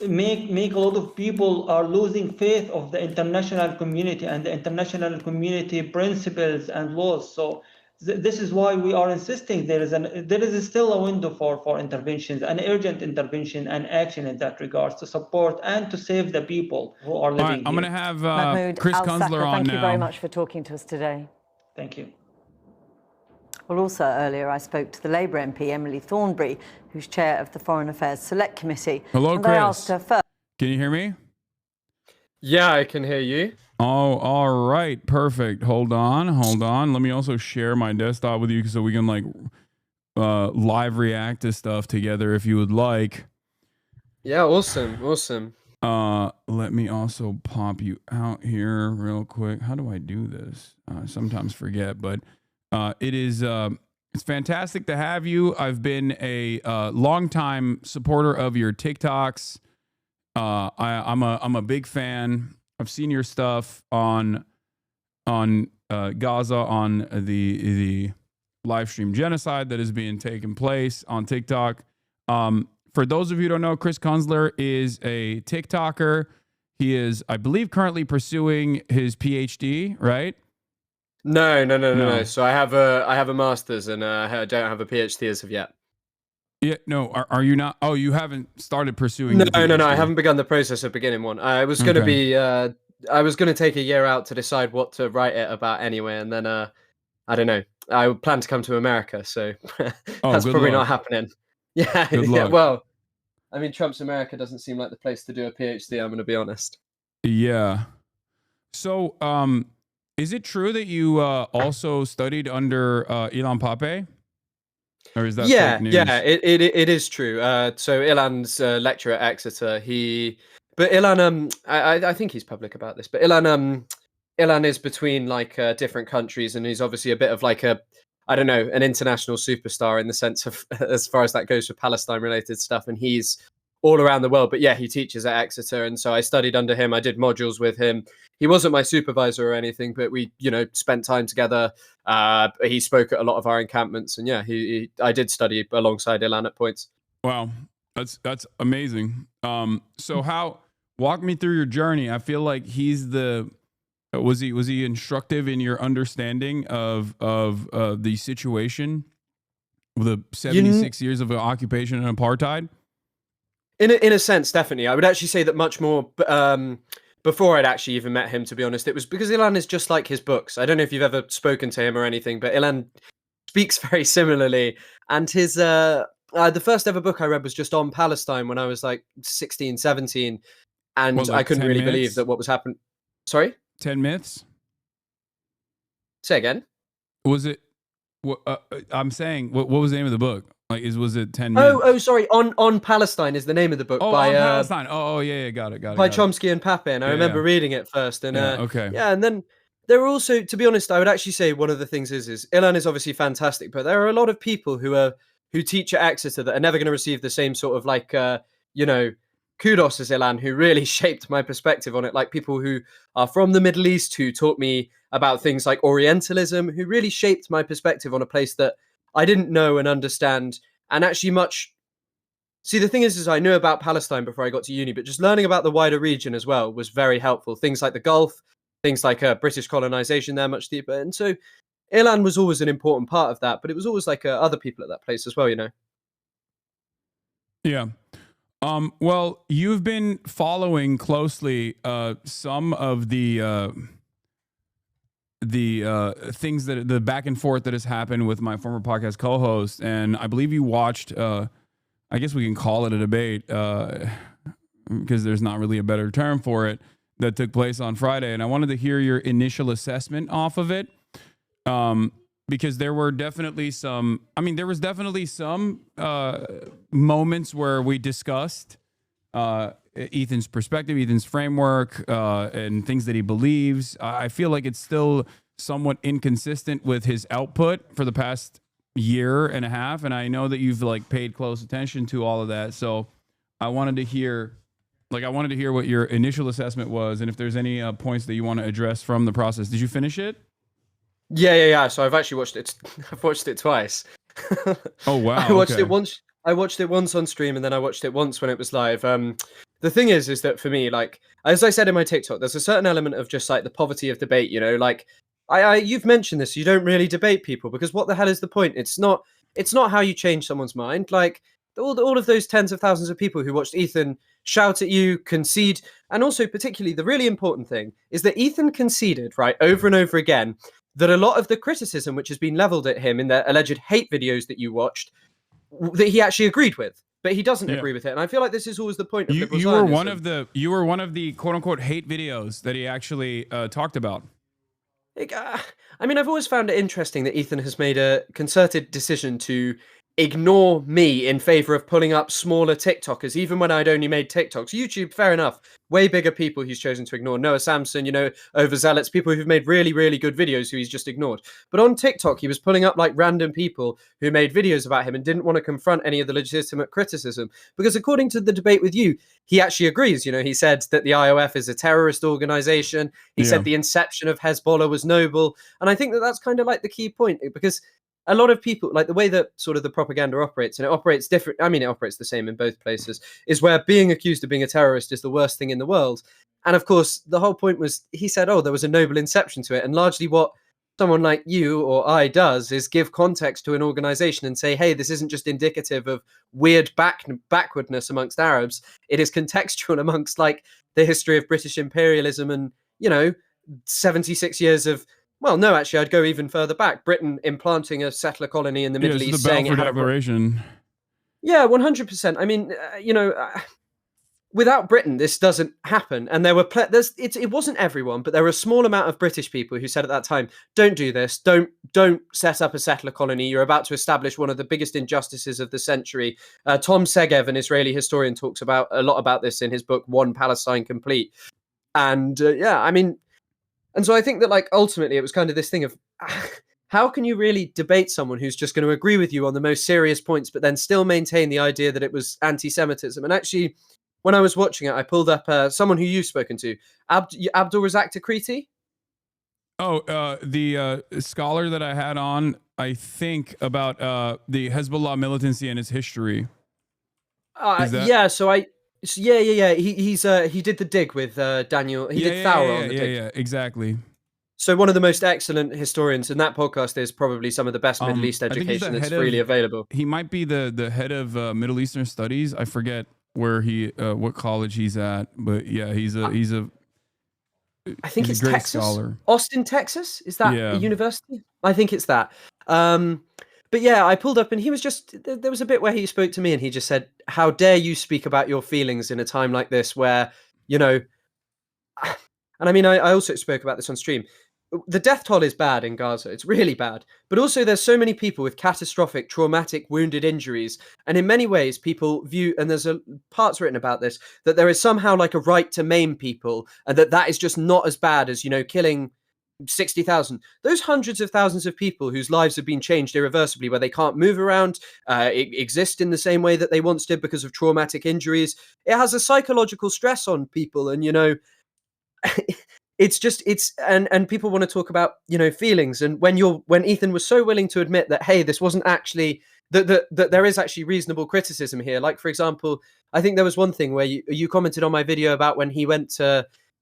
[SPEAKER 17] make a lot of people are losing faith of the international community and the international community principles and laws. So this is why we are insisting there is still a window for interventions, an urgent intervention and action in that regards to support and to save the people who are living here.
[SPEAKER 3] I'm going to have
[SPEAKER 16] Mahmoud
[SPEAKER 3] Chris Kunzler on
[SPEAKER 16] thank
[SPEAKER 3] now.
[SPEAKER 16] you very much for talking to us today.
[SPEAKER 17] Thank you.
[SPEAKER 16] Well, also earlier I spoke to the Labour MP, Emily Thornberry, who's chair of the Foreign Affairs Select Committee.
[SPEAKER 3] Hello,
[SPEAKER 16] and
[SPEAKER 3] Chris.
[SPEAKER 16] I asked her first.
[SPEAKER 3] Can you hear me?
[SPEAKER 20] Yeah, I can hear you.
[SPEAKER 3] Oh, all right. Perfect. Hold on. Let me also share my desktop with you so we can like live react to stuff together if you would like.
[SPEAKER 20] Yeah, awesome.
[SPEAKER 3] Let me also pop you out here real quick. How do I do this? I sometimes forget, but it is It's fantastic to have you. I've been a longtime supporter of your TikToks. I'm a big fan. I've seen your stuff on Gaza, on the live stream genocide that is being taken place on TikTok. For those of you who don't know, Chris Kunzler is a TikToker. He is, I believe, currently pursuing his PhD, right?
[SPEAKER 20] No. So I have a master's and I don't have a PhD as of yet.
[SPEAKER 3] Yeah, no. Are you not? Oh, you haven't started pursuing.
[SPEAKER 20] No.
[SPEAKER 3] the PhD.
[SPEAKER 20] I haven't begun the process of beginning one. I was going to be. I was going to take a year out to decide what to write it about anyway, and then I don't know. I plan to come to America, so that's probably not happening. Yeah, yeah. Well, I mean, Trump's America doesn't seem like the place to do a PhD. I'm going to be honest.
[SPEAKER 3] Yeah. So, is it true that you also studied under Ilan Pape? Or is that fake news?
[SPEAKER 20] Yeah, it is true. So Ilan's lecturer at Exeter, but Ilan, I think he's public about this, but Ilan is between like different countries, and he's obviously a bit of like an international superstar in the sense of as far as that goes for Palestine related stuff, and he's all around the world. But yeah, he teaches at Exeter, and so I studied under him. I did modules with him. He wasn't my supervisor or anything, but we, spent time together. He spoke at a lot of our encampments, and yeah, I did study alongside Ilan at points.
[SPEAKER 3] Wow, that's amazing. So walk me through your journey. I feel like he's was he instructive in your understanding of the situation, the 76 years of occupation and apartheid?
[SPEAKER 20] In a sense, definitely. I would actually say that much more before I'd actually even met him, to be honest. It was because Ilan is just like his books. I don't know if you've ever spoken to him or anything, but Ilan speaks very similarly. And his the first ever book I read was just on Palestine when I was like 16, 17. And I couldn't really believe that what was happening. Sorry?
[SPEAKER 3] 10 Myths?
[SPEAKER 20] Say again?
[SPEAKER 3] Was it... I'm saying, what was the name of the book? Like, was it 10 Myths?
[SPEAKER 20] Oh, sorry. On Palestine is the name of the book.
[SPEAKER 3] By, on Palestine. Yeah, got it.
[SPEAKER 20] By Chomsky and Pape, and I remember reading it first. And
[SPEAKER 3] okay.
[SPEAKER 20] Yeah, and then there were also, to be honest, I would actually say one of the things is Ilan is obviously fantastic, but there are a lot of people who teach at Exeter that are never going to receive the same sort of like, kudos as Ilan, who really shaped my perspective on it. Like people who are from the Middle East, who taught me about things like Orientalism, who really shaped my perspective on a place that I didn't know and understand. And actually see, the thing is I knew about Palestine before I got to uni, but just learning about the wider region as well was very helpful. Things like the Gulf, things like British colonization there much deeper. And so Ilan was always an important part of that, but it was always like other people at that place as well,
[SPEAKER 3] Yeah. Well, you've been following closely some of the things that the back and forth that has happened with my former podcast co-host, and I believe you watched. I guess we can call it a debate because there's not really a better term for it that took place on Friday, and I wanted to hear your initial assessment off of it. Because there were definitely some, moments where we discussed Ethan's perspective, Ethan's framework, and things that he believes. I feel like it's still somewhat inconsistent with his output for the past year and a half. And I know that you've paid close attention to all of that. So I wanted to hear what your initial assessment was. And if there's any points that you want to address from the process. Did you finish it?
[SPEAKER 20] Yeah. So I've actually watched it. I've watched it twice.
[SPEAKER 3] Oh wow!
[SPEAKER 20] I watched it once. I watched it once on stream, and then I watched it once when it was live. The thing is that for me, like as I said in my TikTok, there's a certain element of just like the poverty of debate. Like you've mentioned this. You don't really debate people because what the hell is the point? It's not how you change someone's mind. Like all of those tens of thousands of people who watched Ethan shout at you, concede, and also particularly the really important thing is that Ethan conceded right over and over again that a lot of the criticism which has been leveled at him in the alleged hate videos that you watched, that he actually agreed with, but he doesn't agree with it. And I feel like this is always the point of liberal Zionism.
[SPEAKER 3] You were one of the quote unquote hate videos that he actually talked about.
[SPEAKER 20] I've always found it interesting that Ethan has made a concerted decision to ignore me in favor of pulling up smaller TikTokers, even when I'd only made TikToks. YouTube, fair enough. Way bigger people he's chosen to ignore. Noah Samson, overzealots, people who've made really, really good videos who he's just ignored. But on TikTok, he was pulling up like random people who made videos about him and didn't want to confront any of the legitimate criticism. Because according to the debate with you, he actually agrees. He said that the IOF is a terrorist organization. He said the inception of Hezbollah was noble. And I think that that's kind of like the key point, because a lot of people, like the way that sort of the propaganda operates, and it operates different. I mean, it operates the same in both places, is where being accused of being a terrorist is the worst thing in the world. And of course, the whole point was, he said, there was a noble inception to it. And largely what someone like you or I does is give context to an organization and say, hey, this isn't just indicative of weird backwardness amongst Arabs. It is contextual amongst like the history of British imperialism and, 76 years of, well, no, actually, I'd go even further back. Britain implanting a settler colony in the Middle East,
[SPEAKER 3] the
[SPEAKER 20] saying
[SPEAKER 3] Balfour
[SPEAKER 20] it had
[SPEAKER 3] Declaration.
[SPEAKER 20] Yeah, 100%. I mean, without Britain, this doesn't happen. And there were it wasn't everyone, but there were a small amount of British people who said at that time, "Don't do this. Don't set up a settler colony. You're about to establish one of the biggest injustices of the century." Tom Segev, an Israeli historian, talks about a lot about this in his book "One Palestine Complete." And and so I think that, like, ultimately it was kind of this thing of how can you really debate someone who's just going to agree with you on the most serious points, but then still maintain the idea that it was anti-Semitism? And actually, when I was watching it, I pulled up someone who you've spoken to, Abdul Razak Takriti.
[SPEAKER 3] Oh, the scholar that I had on, I think, about the Hezbollah militancy and its history.
[SPEAKER 20] Yeah, he did the dig with Daniel. He did Thauer on the dig.
[SPEAKER 3] Yeah, exactly.
[SPEAKER 20] So one of the most excellent historians, and that podcast is probably some of the best Middle East education that's freely available.
[SPEAKER 3] He might be the head of Middle Eastern Studies. I forget where what college he's at, but yeah, he's a
[SPEAKER 20] I think it's
[SPEAKER 3] a great
[SPEAKER 20] Texas,
[SPEAKER 3] scholar.
[SPEAKER 20] Austin, Texas. Is that a university? I think it's that. But yeah, I pulled up and he was just, there was a bit where he spoke to me and he just said, how dare you speak about your feelings in a time like this where, and I mean, I also spoke about this on stream. The death toll is bad in Gaza. It's really bad. But also there's so many people with catastrophic, traumatic, wounded injuries. And in many ways, people view, and there's parts written about this, that there is somehow like a right to maim people and that is just not as bad as, killing 60,000. Those hundreds of thousands of people whose lives have been changed irreversibly, where they can't move around, exist in the same way that they once did because of traumatic injuries. It has a psychological stress on people. And, and people want to talk about, feelings. And when Ethan was so willing to admit that, hey, this wasn't actually, that there is actually reasonable criticism here. Like, for example, I think there was one thing where you commented on my video about when he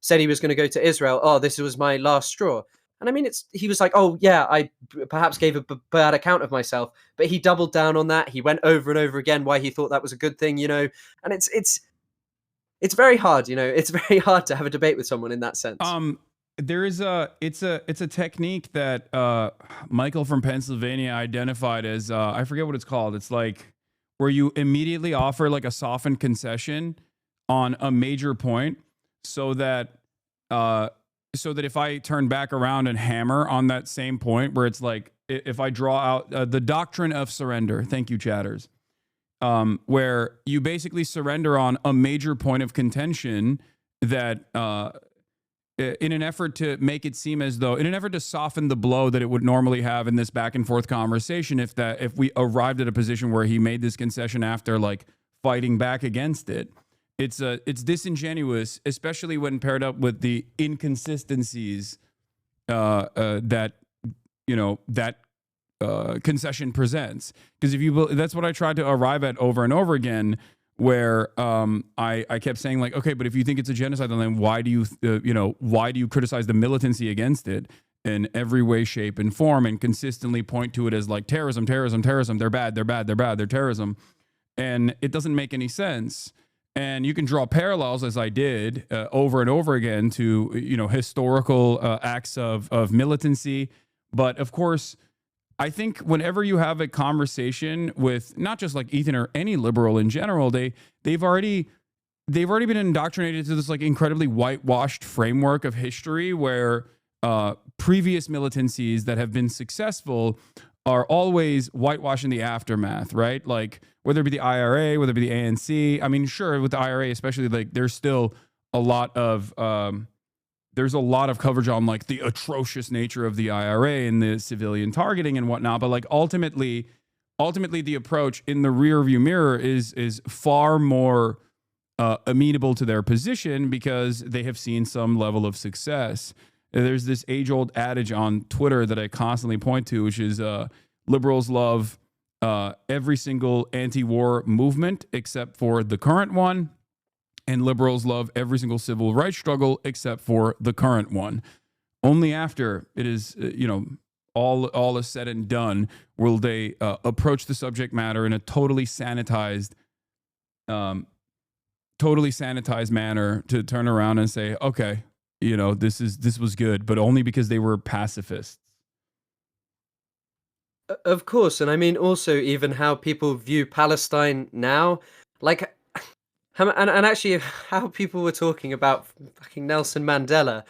[SPEAKER 20] said he was going to go to Israel. Oh, this was my last straw. And I mean, he was like, oh yeah, I perhaps gave a bad account of myself, but he doubled down on that. He went over and over again why he thought that was a good thing, and it's very hard, it's very hard to have a debate with someone in that sense.
[SPEAKER 3] There is it's a technique that Michael from Pennsylvania identified as, I forget what it's called. It's like where you immediately offer like a softened concession on a major point, so that if I turn back around and hammer on that same point, where it's like, if I draw out the doctrine of surrender, thank you, chatters, where you basically surrender on a major point of contention that, in an effort to make it seem as though, in an effort to soften the blow that it would normally have in this back and forth conversation, if we arrived at a position where he made this concession after like fighting back against it, it's disingenuous, especially when paired up with the inconsistencies that concession presents. Because that's what I tried to arrive at over and over again, where I kept saying like, okay, but if you think it's a genocide, then why do you criticize the militancy against it in every way, shape, and form, and consistently point to it as like terrorism? They're bad. They're terrorism, and it doesn't make any sense. And you can draw parallels, as I did over and over again, to historical acts of militancy. But of course, I think whenever you have a conversation with not just like Ethan or any liberal in general, they've already been indoctrinated to this like incredibly whitewashed framework of history where previous militancies that have been successful are always whitewashing the aftermath, right? Like whether it be the IRA, whether it be the ANC. I mean, sure, with the IRA especially, like there's still a lot of coverage on like the atrocious nature of the IRA and the civilian targeting and whatnot. But like ultimately the approach in the rearview mirror is far more amenable to their position because they have seen some level of success. There's this age-old adage on Twitter that I constantly point to, which is liberals love every single anti-war movement except for the current one, and liberals love every single civil rights struggle except for the current one. Only after it is, all is said and done will they approach the subject matter in a totally sanitized manner to turn around and say, okay, this was good, but only because they were pacifists.
[SPEAKER 20] Of course, and I mean also even how people view Palestine now, like, and actually how people were talking about fucking Nelson Mandela,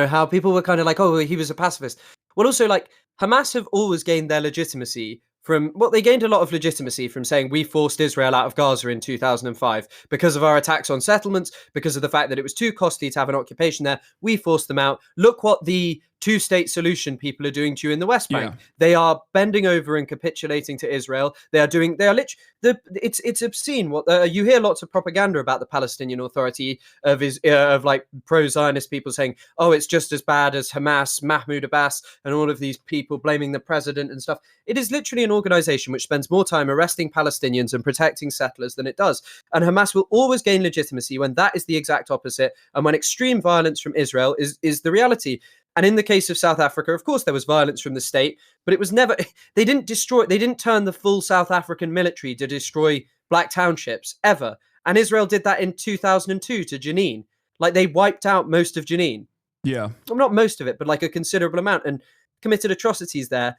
[SPEAKER 20] how people were kind of like, oh, he was a pacifist. Well, also like Hamas have always gained their legitimacy they gained a lot of legitimacy from saying we forced Israel out of Gaza in 2005 because of our attacks on settlements, because of the fact that it was too costly to have an occupation there. We forced them out. Look what the two-state solution people are doing to you in the West Bank.
[SPEAKER 3] Yeah.
[SPEAKER 20] They are bending over and capitulating to Israel. It's obscene. What you hear lots of propaganda about the Palestinian Authority of like pro-Zionist people saying, oh, it's just as bad as Hamas, Mahmoud Abbas, and all of these people blaming the president and stuff. It is literally an organization which spends more time arresting Palestinians and protecting settlers than it does. And Hamas will always gain legitimacy when that is the exact opposite, and when extreme violence from Israel is the reality. And in the case of South Africa, of course, there was violence from the state, but it was never, they didn't turn the full South African military to destroy black townships, ever. And Israel did that in 2002 to Jenin. Like, they wiped out most of Jenin.
[SPEAKER 3] Yeah.
[SPEAKER 20] Well, not most of it, but like a considerable amount, and committed atrocities there.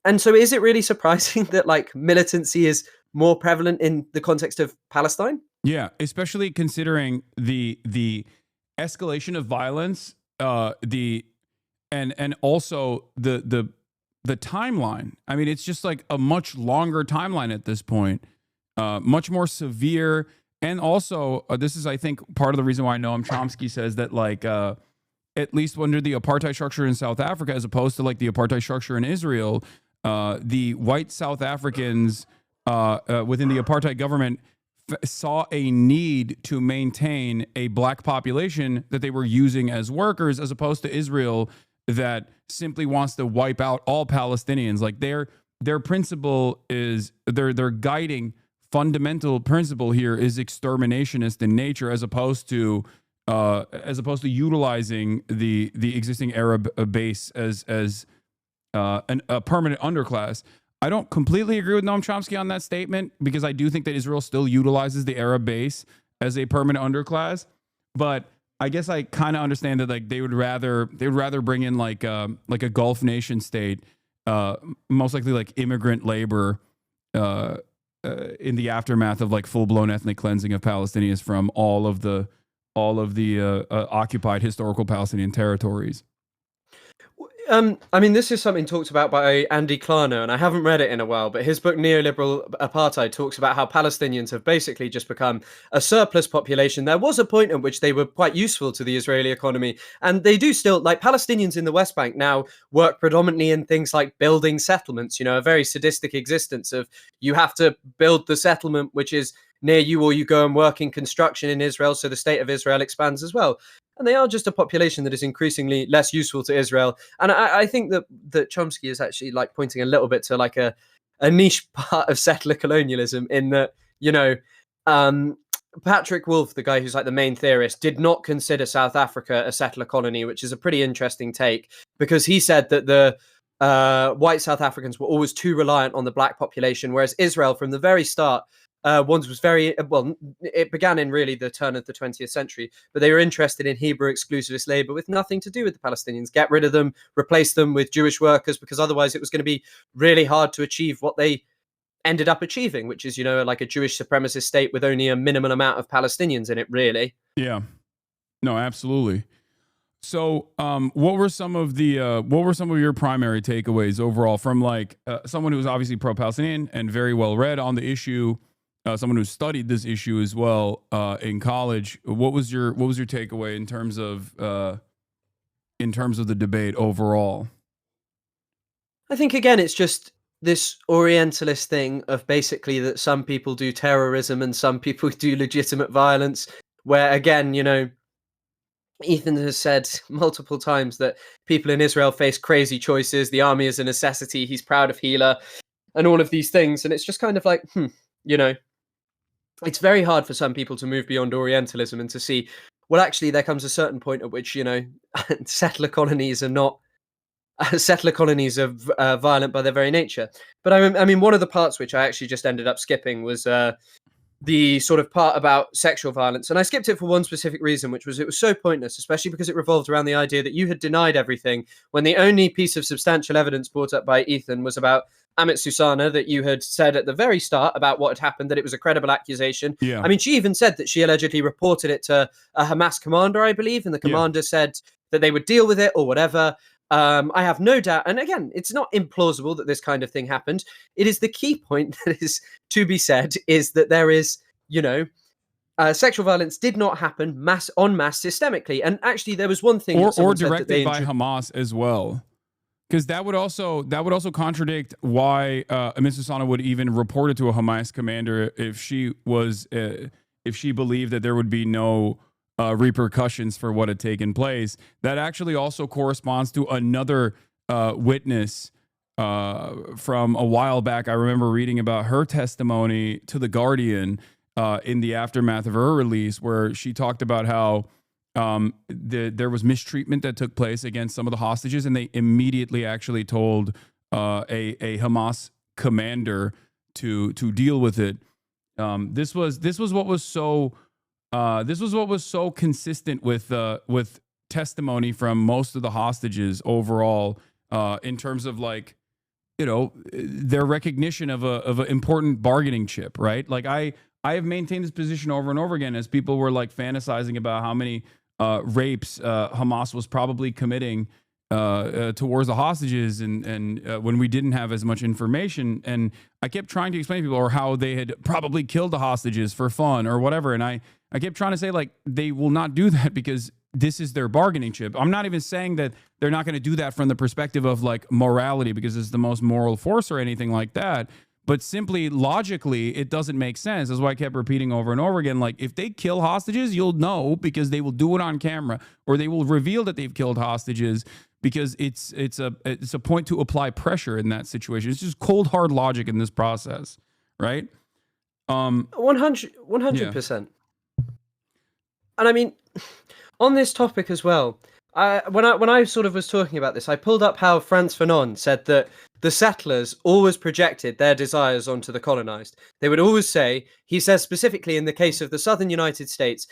[SPEAKER 20] And so is it really surprising that like militancy is more prevalent in the context of Palestine?
[SPEAKER 3] Yeah, especially considering the escalation of violence, and also the timeline. I mean, it's just like a much longer timeline at this point, much more severe. And also, this is, I think, part of the reason why Noam Chomsky says that, like, at least under the apartheid structure in South Africa, as opposed to like the apartheid structure in Israel, the white South Africans within the apartheid government saw a need to maintain a black population that they were using as workers, as opposed to Israel that simply wants to wipe out all Palestinians. Like their principle is their guiding fundamental principle here is exterminationist in nature, as opposed to utilizing the existing Arab base as a permanent underclass. I don't completely agree with Noam Chomsky on that statement, because I do think that Israel still utilizes the Arab base as a permanent underclass. But I guess I kind of understand that like they would rather bring in like a Gulf nation state, most likely like immigrant labor, in the aftermath of like full blown ethnic cleansing of Palestinians from all of the occupied historical Palestinian territories.
[SPEAKER 20] I mean, this is something talked about by Andy Klarner, and I haven't read it in a while, but his book Neoliberal Apartheid talks about how Palestinians have basically just become a surplus population. There was a point at which they were quite useful to the Israeli economy, and they do still, like Palestinians in the West Bank now work predominantly in things like building settlements, a very sadistic existence of you have to build the settlement which is near you, or you go and work in construction in Israel, so the state of Israel expands as well. And they are just a population that is increasingly less useful to Israel. And I think that Chomsky is actually like pointing a little bit to like a niche part of settler colonialism, in that, Patrick Wolf, the guy who's like the main theorist, did not consider South Africa a settler colony, which is a pretty interesting take, because he said that the white South Africans were always too reliant on the black population, whereas Israel from the very start, was very, well, it began in really the turn of the 20th century, but they were interested in Hebrew exclusivist labor with nothing to do with the Palestinians. Get rid of them, replace them with Jewish workers, because otherwise it was going to be really hard to achieve what they ended up achieving, which is, like a Jewish supremacist state with only a minimal amount of Palestinians in it, really.
[SPEAKER 3] Yeah. No, absolutely. So, what were some of your primary takeaways overall from like someone who was obviously pro-Palestinian and very well read on the issue, someone who studied this issue as well in college? What was your takeaway in terms of the debate overall?
[SPEAKER 20] I think again, it's just this Orientalist thing of basically that some people do terrorism and some people do legitimate violence. Where again, Ethan has said multiple times that people in Israel face crazy choices. The army is a necessity. He's proud of Hila and all of these things. And it's just kind of like, it's very hard for some people to move beyond Orientalism and to see, well, actually, there comes a certain point at which, settler colonies are not violent by their very nature. But I mean, one of the parts which I actually just ended up skipping was the sort of part about sexual violence. And I skipped it for one specific reason, which was it was so pointless, especially because it revolved around the idea that you had denied everything when the only piece of substantial evidence brought up by Ethan was about Amit Susana, that you had said at the very start about what had happened, that it was a credible accusation.
[SPEAKER 3] Yeah.
[SPEAKER 20] I mean, she even said that she allegedly reported it to a Hamas commander, I believe, and the commander said that they would deal with it or whatever. I have no doubt. And again, it's not implausible that this kind of thing happened. It is the key point that is to be said is that there is, sexual violence did not happen en masse systemically. And actually, there was one thing
[SPEAKER 3] or directed by Hamas as well. Because that would also contradict why Ms. Hasana would even report it to a Hamas commander if she believed that there would be no repercussions for what had taken place. That actually also corresponds to another witness from a while back. I remember reading about her testimony to The Guardian in the aftermath of her release, where she talked about how there was mistreatment that took place against some of the hostages, and they immediately actually told a Hamas commander to deal with it. This was what was so consistent with testimony from most of the hostages overall, in terms of like, their recognition of an important bargaining chip, right? Like I have maintained this position over and over again as people were like fantasizing about how many rapes Hamas was probably committing towards the hostages, and when we didn't have as much information. And I kept trying to explain to people or how they had probably killed the hostages for fun or whatever. And I kept trying to say, like, they will not do that because this is their bargaining chip. I'm not even saying that they're not going to do that from the perspective of like morality because it's the most moral force or anything like that. But simply logically, it doesn't make sense. That's why I kept repeating over and over again. Like, if they kill hostages, you'll know because they will do it on camera, or they will reveal that they've killed hostages because it's a point to apply pressure in that situation. It's just cold hard logic in this process, right?
[SPEAKER 20] 100%. And I mean, on this topic as well, when I sort of was talking about this, I pulled up how Frantz Fanon said that the settlers always projected their desires onto the colonized. They would always say, he says specifically in the case of the southern United States,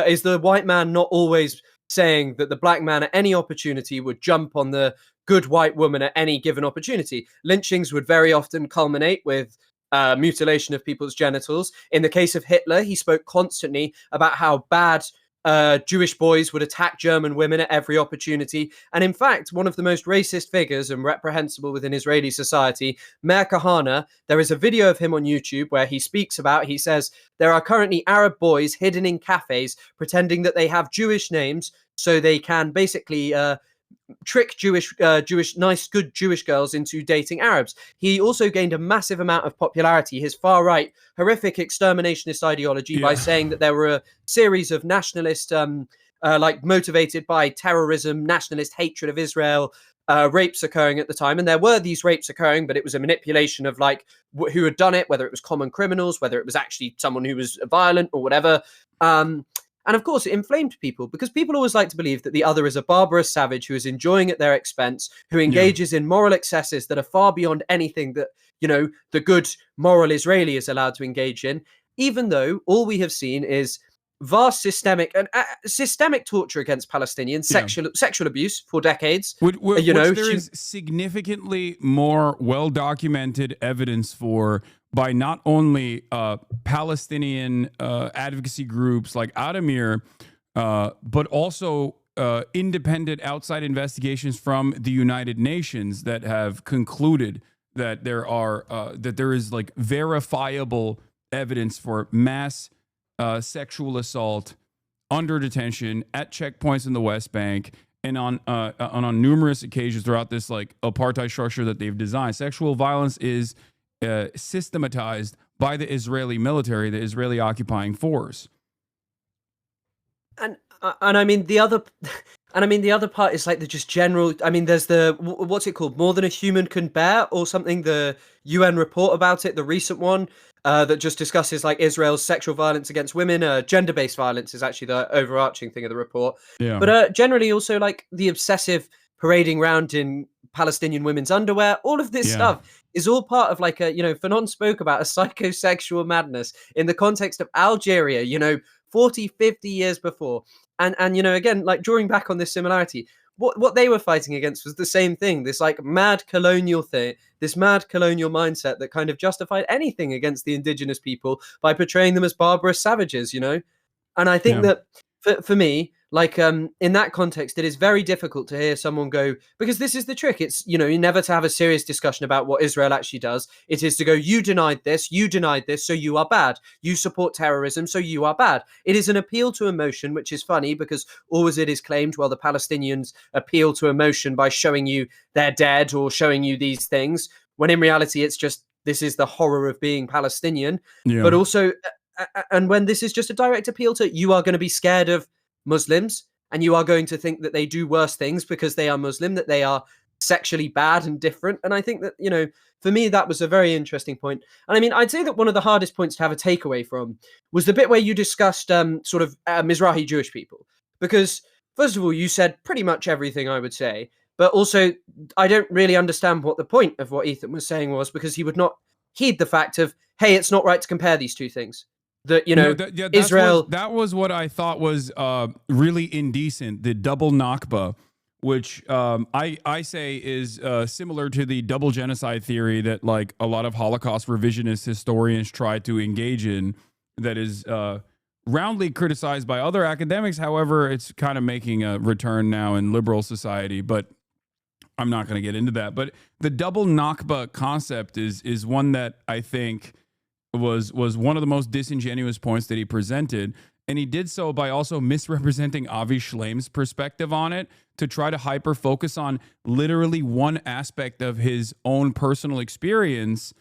[SPEAKER 20] is the white man not always saying that the black man at any opportunity would jump on the good white woman at any given opportunity? Lynchings would very often culminate with mutilation of people's genitals. In the case of Hitler, he spoke constantly about how bad Jewish boys would attack German women at every opportunity. And in fact, one of the most racist figures and reprehensible within Israeli society, Meir Kahane, there is a video of him on YouTube where he says, there are currently Arab boys hidden in cafes pretending that they have Jewish names so they can basically trick nice, good Jewish girls into dating Arabs. He also gained a massive amount of popularity, his far-right, horrific exterminationist ideology, by saying that there were a series of nationalist, motivated by terrorism, nationalist hatred of Israel, rapes occurring at the time. And there were these rapes occurring, but it was a manipulation of like who had done it, whether it was common criminals, whether it was actually someone who was violent or whatever. And of course, it inflamed people because people always like to believe that the other is a barbarous savage who is enjoying at their expense, who engages in moral excesses that are far beyond anything that, the good moral Israeli is allowed to engage in, even though all we have seen is vast systemic torture against Palestinians, sexual abuse for decades.
[SPEAKER 3] Which there is significantly more well-documented evidence for by not only Palestinian advocacy groups like Adamir, but also independent outside investigations from the United Nations that have concluded that there is like verifiable evidence for mass sexual assault under detention at checkpoints in the West Bank and on numerous occasions throughout this like apartheid structure that they've designed. Sexual violence is systematized by the Israeli military, the Israeli occupying force.
[SPEAKER 20] And I mean the other part is like the just general. I mean, there's the what's it called? More Than a Human Can Bear or something. The UN report about it, the recent one that just discusses like Israel's sexual violence against women. Gender-based violence is actually the overarching thing of the report.
[SPEAKER 3] Yeah.
[SPEAKER 20] But generally, also like the obsessive parading around in Palestinian women's underwear. All of this stuff is all part of like a, you know, Fanon spoke about a psychosexual madness in the context of Algeria. You know, 40, 50 years before. And you know, again, like drawing back on this similarity, what they were fighting against was the same thing, this like mad colonial thing, this mad colonial mindset that kind of justified anything against the indigenous people by portraying them as barbarous savages, you know? And I think that for me, like in that context, it is very difficult to hear someone go, because this is the trick. It's, you know, you never to have a serious discussion about what Israel actually does. It is to go, you denied this, so you are bad. You support terrorism, so you are bad. It is an appeal to emotion, which is funny because always it is claimed, well, the Palestinians appeal to emotion by showing you they're dead or showing you these things, when in reality, it's just, this is the horror of being Palestinian.
[SPEAKER 3] Yeah.
[SPEAKER 20] But also, and when this is just a direct appeal to, you are going to be scared of Muslims and you are going to think that they do worse things because they are Muslim, that they are sexually bad and different. And I think that, you know, for me, that was a very interesting point. And I mean, I'd say that one of the hardest points to have a takeaway from was the bit where you discussed sort of Mizrahi Jewish people. Because first of all, you said pretty much everything I would say, but also I don't really understand what the point of what Ethan was saying was, because he would not heed the fact of, hey, it's not right to compare these two things. That, you know, Israel.
[SPEAKER 3] That was what I thought was really indecent. The double Nakba, which I say is similar to the double genocide theory that like a lot of Holocaust revisionist historians try to engage in. That is roundly criticized by other academics. However, it's kind of making a return now in liberal society. But I'm not going to get into that. But the double Nakba concept is one that I think was one of the most disingenuous points that he presented, and he did so by also misrepresenting Avi Shleim's perspective on it to try to hyper focus on literally one aspect of his own personal experience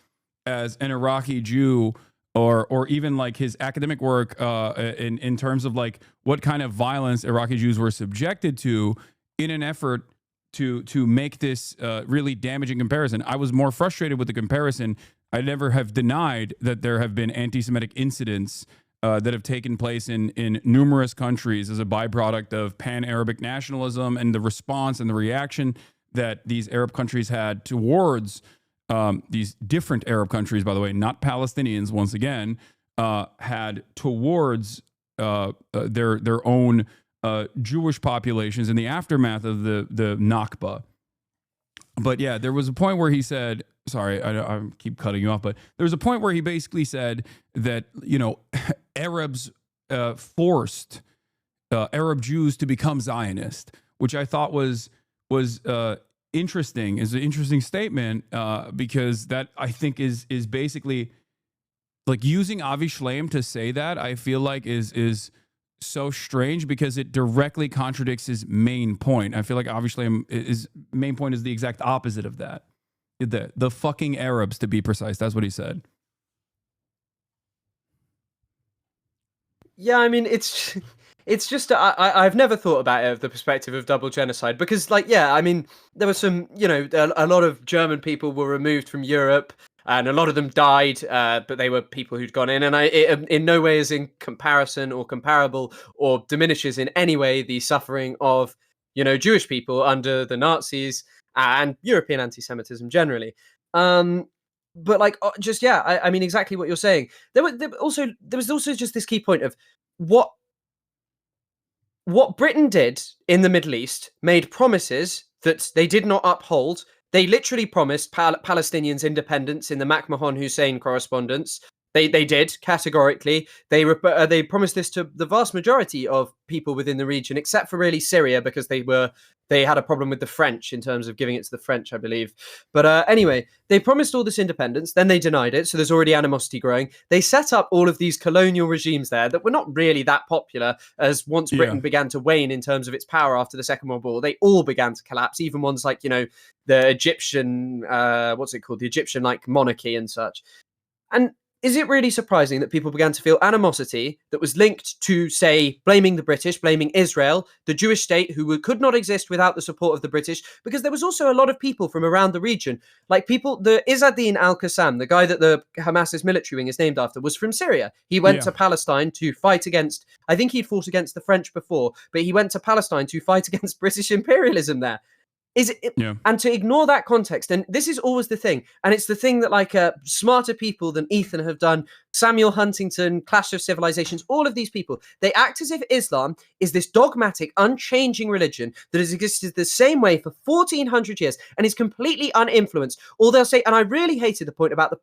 [SPEAKER 3] as an Iraqi Jew, or even like his academic work in terms of like what kind of violence Iraqi Jews were subjected to in an effort to make this really damaging comparison. I was more frustrated with the comparison. I never have denied that there have been anti-Semitic incidents that have taken place in numerous countries as a byproduct of pan-Arabic nationalism and the response and the reaction that these Arab countries had towards these different Arab countries, by the way, not Palestinians, once again, had towards their own Jewish populations in the aftermath of the Nakba. But yeah, there was a point where he said, sorry, I keep cutting you off, but there was a point where he basically said that, you know, Arabs forced Arab Jews to become Zionist, which I thought was interesting. Is an interesting statement because that I think is basically like using Avi Shleim to say that. I feel like is so strange because it directly contradicts his main point. I feel like Avi Shleim's main point is the exact opposite of that. The fucking Arabs, to be precise. That's what he said.
[SPEAKER 20] Yeah, I mean, it's just, I've never thought about it of the perspective of double genocide because, like, yeah, I mean, there were some, you know, a lot of German people were removed from Europe and a lot of them died, but they were people who'd gone in, and it in no way is in comparison or comparable or diminishes in any way the suffering of, you know, Jewish people under the Nazis and European anti-Semitism generally. But like, just, yeah, I mean, exactly what you're saying. There was also just this key point of what Britain did in the Middle East, made promises that they did not uphold. They literally promised Palestinians independence in the McMahon-Hussein correspondence. They did categorically. They promised this to the vast majority of people within the region, except for really Syria, because they had a problem with the French in terms of giving it to the French, I believe. But anyway, they promised all this independence, then they denied it. So there's already animosity growing. They set up all of these colonial regimes there that were not really that popular, as once Britain began to wane in terms of its power after the Second World War, they all began to collapse. Even ones like, the Egyptian, what's it called? The Egyptian monarchy and such. And is it really surprising that people began to feel animosity that was linked to, say, blaming the British, blaming Israel, the Jewish state, who could not exist without the support of the British? Because there was also a lot of people from around the region, like the Izzadin al-Qassam, the guy that the Hamas's military wing is named after, was from Syria. He went to Palestine to fight against, I think he'd fought against the French before, but he went to Palestine to fight against British imperialism there. And to ignore that context, and this is always the thing, and it's the thing that smarter people than Ethan have done, Samuel Huntington, Clash of Civilizations, all of these people, they act as if Islam is this dogmatic, unchanging religion that has existed the same way for 1400 years and is completely uninfluenced. Or they'll say, and I really hated the point about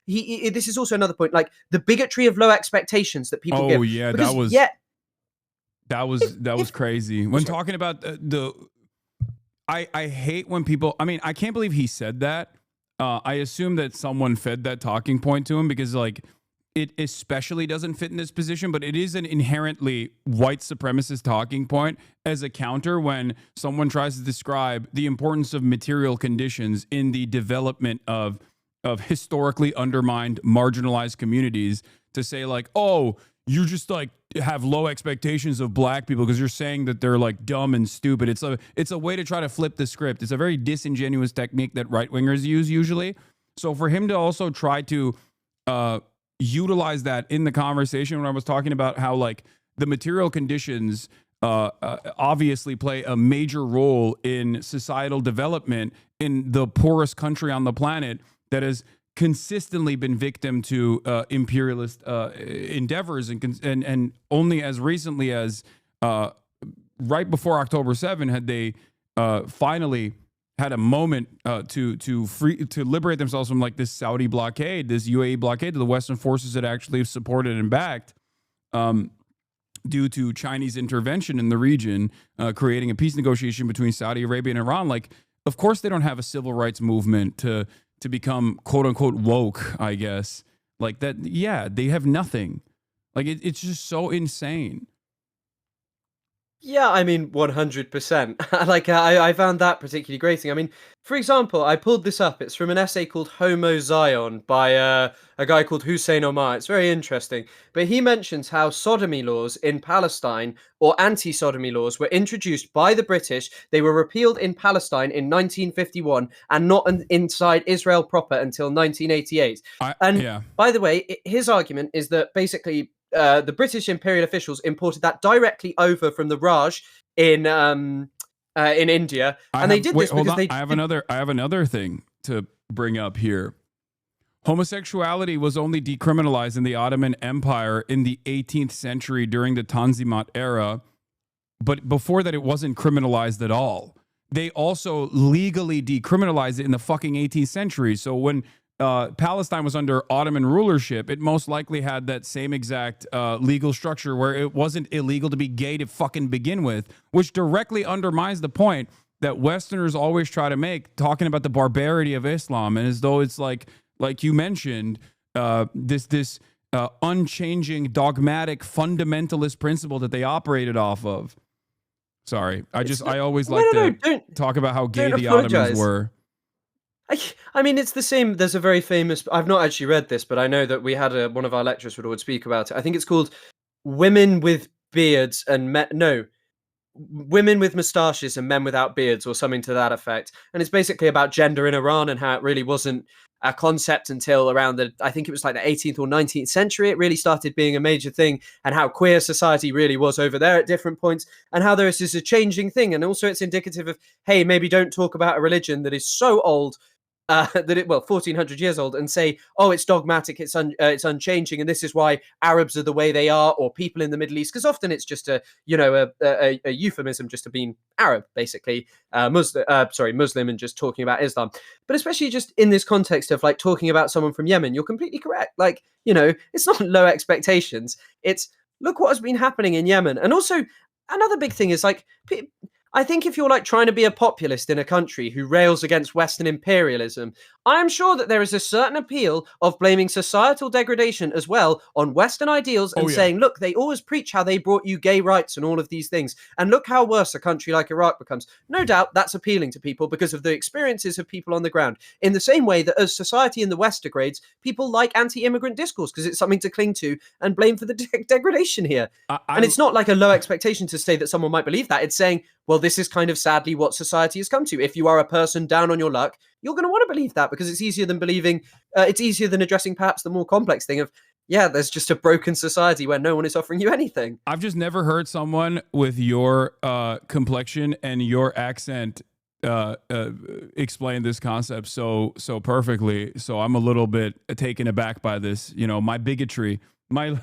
[SPEAKER 20] this is also another point, like the bigotry of low expectations that people give.
[SPEAKER 3] Oh yeah,
[SPEAKER 20] because
[SPEAKER 3] that was crazy. When talking about I hate when people, I can't believe he said that. I assume that someone fed that talking point to him, because it especially doesn't fit in this position, but it is an inherently white supremacist talking point as a counter when someone tries to describe the importance of material conditions in the development of historically undermined, marginalized communities, to say oh, you just have low expectations of black people because you're saying that they're dumb and stupid. It's a way to try to flip the script. It's a very disingenuous technique that right wingers use usually. So for him to also try to utilize that in the conversation, when I was talking about how the material conditions obviously play a major role in societal development in the poorest country on the planet that has consistently been victim to imperialist endeavors, and only as recently as right before October 7 had they finally had a moment to liberate themselves from this Saudi blockade, this UAE blockade that the Western forces had actually supported and backed due to Chinese intervention in the region, creating a peace negotiation between Saudi Arabia and Iran. Of course they don't have a civil rights movement to become quote unquote woke, I guess. They have nothing. It's just so insane.
[SPEAKER 20] Yeah, 100%. I found that particularly grating. For example, I pulled this up. It's from an essay called Homo Zion by a guy called Hussein Omar. It's very interesting. But he mentions how sodomy laws in Palestine, or anti-sodomy laws, were introduced by the British. They were repealed in Palestine in 1951 and not inside Israel proper until 1988. By the way, his argument is that basically the British imperial officials imported that directly over from the Raj in India, and they did this because they.
[SPEAKER 3] I have another thing to bring up here. Homosexuality was only decriminalized in the Ottoman Empire in the 18th century during the Tanzimat era, but before that, it wasn't criminalized at all. They also legally decriminalized it in the fucking 18th century. So when Palestine was under Ottoman rulership, it most likely had that same exact legal structure where it wasn't illegal to be gay to fucking begin with, which directly undermines the point that Westerners always try to make, talking about the barbarity of Islam, and as though it's like you mentioned, this unchanging, dogmatic, fundamentalist principle that they operated off of. Sorry, I always like to talk about how gay the Ottomans were.
[SPEAKER 20] It's the same. There's a very famous, I've not actually read this, but I know that we had one of our lecturers would speak about it. I think it's called Women with Beards and Women with Moustaches and Men Without Beards, or something to that effect. And it's basically about gender in Iran and how it really wasn't a concept until around I think it was the 18th or 19th century. It really started being a major thing, and how queer society really was over there at different points, and how there is a changing thing. And also it's indicative of, hey, maybe don't talk about a religion that is so old, well, 1400 years old, and say, oh, it's dogmatic, it's unchanging, and this is why Arabs are the way they are, or people in the Middle East, because often it's just a euphemism just to being Arab, basically, Muslim, and just talking about Islam. But especially just in this context of like talking about someone from Yemen, you're completely correct. Like, it's not low expectations. It's look what has been happening in Yemen. And also another big thing is like, I think if you're like trying to be a populist in a country who rails against Western imperialism, I am sure that there is a certain appeal of blaming societal degradation as well on Western ideals and saying, look, they always preach how they brought you gay rights and all of these things. And look how worse a country like Iraq becomes. No doubt that's appealing to people because of the experiences of people on the ground. In the same way that as society in the West degrades, people like anti-immigrant discourse because it's something to cling to and blame for the degradation here. And it's not like a low expectation to say that someone might believe that. It's saying, well, this is kind of sadly what society has come to. If you are a person down on your luck, you're going to want to believe that because it's easier than it's easier than addressing perhaps the more complex thing of, yeah, there's just a broken society where no one is offering you anything.
[SPEAKER 3] I've just never heard someone with your complexion and your accent explain this concept so perfectly. So I'm a little bit taken aback by this. My bigotry, my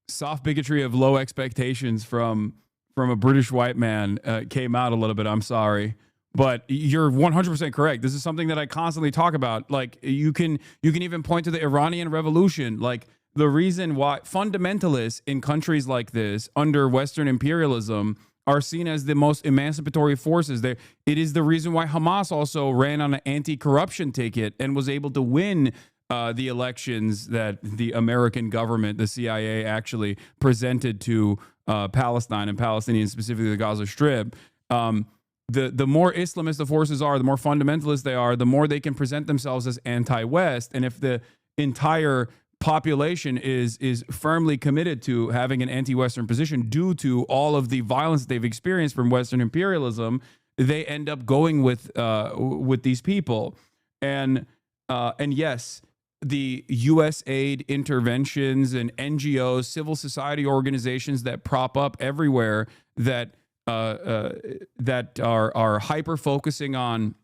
[SPEAKER 3] soft bigotry of low expectations from a British white man came out a little bit. I'm sorry, but you're 100% correct. This is something that I constantly talk about. Like you can even point to the Iranian Revolution. Like the reason why fundamentalists in countries like this under Western imperialism are seen as the most emancipatory forces. It is the reason why Hamas also ran on an anti-corruption ticket and was able to win the elections that the American government, the CIA, actually presented to Palestine and Palestinians, specifically the Gaza Strip. The more Islamist the forces are, the more fundamentalist they are, the more they can present themselves as anti-West. And if the entire population is firmly committed to having an anti-Western position due to all of the violence they've experienced from Western imperialism, they end up going with these people. And yes, the U.S. aid interventions and NGOs, civil society organizations that prop up everywhere that are hyper focusing on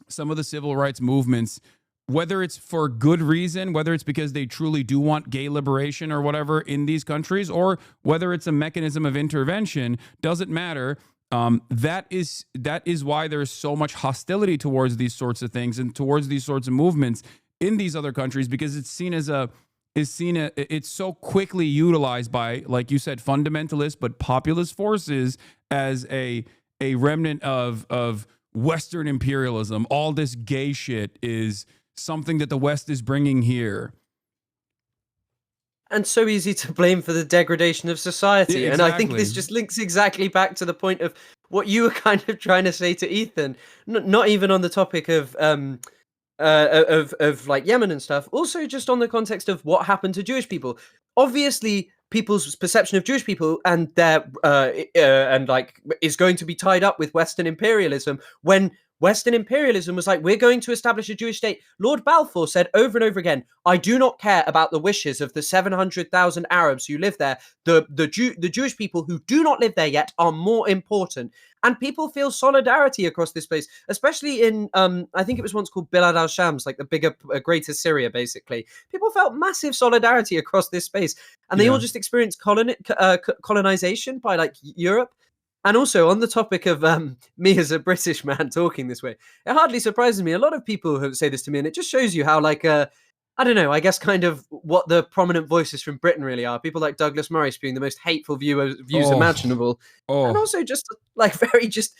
[SPEAKER 3] some of the civil rights movements, whether it's for good reason, whether it's because they truly do want gay liberation or whatever in these countries, or whether it's a mechanism of intervention, doesn't matter. That is why there's so much hostility towards these sorts of things and towards these sorts of movements in these other countries, because it's so quickly utilized by, like you said, fundamentalist but populist forces as a remnant of Western imperialism. All this gay shit is something that the West is bringing here.
[SPEAKER 20] And so easy to blame for the degradation of society.
[SPEAKER 3] Yeah,
[SPEAKER 20] and I think this just links exactly back to the point of what you were kind of trying to say to Ethan, not even on the topic of like Yemen and stuff, also just on the context of what happened to Jewish people. Obviously, people's perception of Jewish people and their is going to be tied up with Western imperialism. When Western imperialism was like, we're going to establish a Jewish state, Lord Balfour said over and over again, I do not care about the wishes of the 700,000 Arabs who live there. The Jewish people who do not live there yet are more important. And people feel solidarity across this place, especially in, I think it was once called Bilad al-Shams, like the bigger, greater Syria, basically. People felt massive solidarity across this space. And they all just experienced colonization by like Europe. And also on the topic of me as a British man talking this way, it hardly surprises me. A lot of people say this to me, and it just shows you how like, I don't know, I guess kind of what the prominent voices from Britain really are. People like Douglas Murray spewing the most hateful views imaginable. And also just like very just,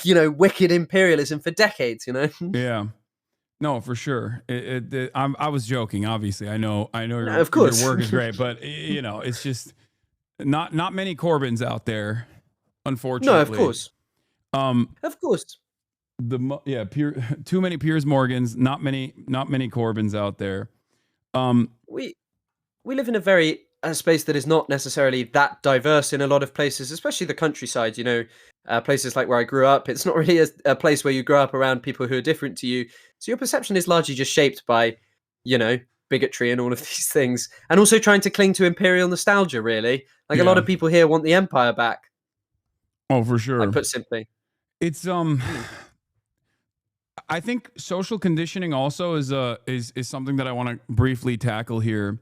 [SPEAKER 20] wicked imperialism for decades,
[SPEAKER 3] Yeah. No, for sure. I was joking, obviously. I know
[SPEAKER 20] of course.
[SPEAKER 3] Your work is great, but it's just not many Corbyns out there, unfortunately.
[SPEAKER 20] No, of course. Of course.
[SPEAKER 3] Too many Piers Morgans, not many Corbyns out there.
[SPEAKER 20] We live in a space that is not necessarily that diverse in a lot of places, especially the countryside. Places like where I grew up, it's not really a place where you grow up around people who are different to you. So your perception is largely just shaped by, bigotry and all of these things, and also trying to cling to imperial nostalgia. Really, like a lot of people here want the empire back.
[SPEAKER 3] Oh, for sure.
[SPEAKER 20] Like, put simply,
[SPEAKER 3] it's I think social conditioning also is something that I want to briefly tackle here.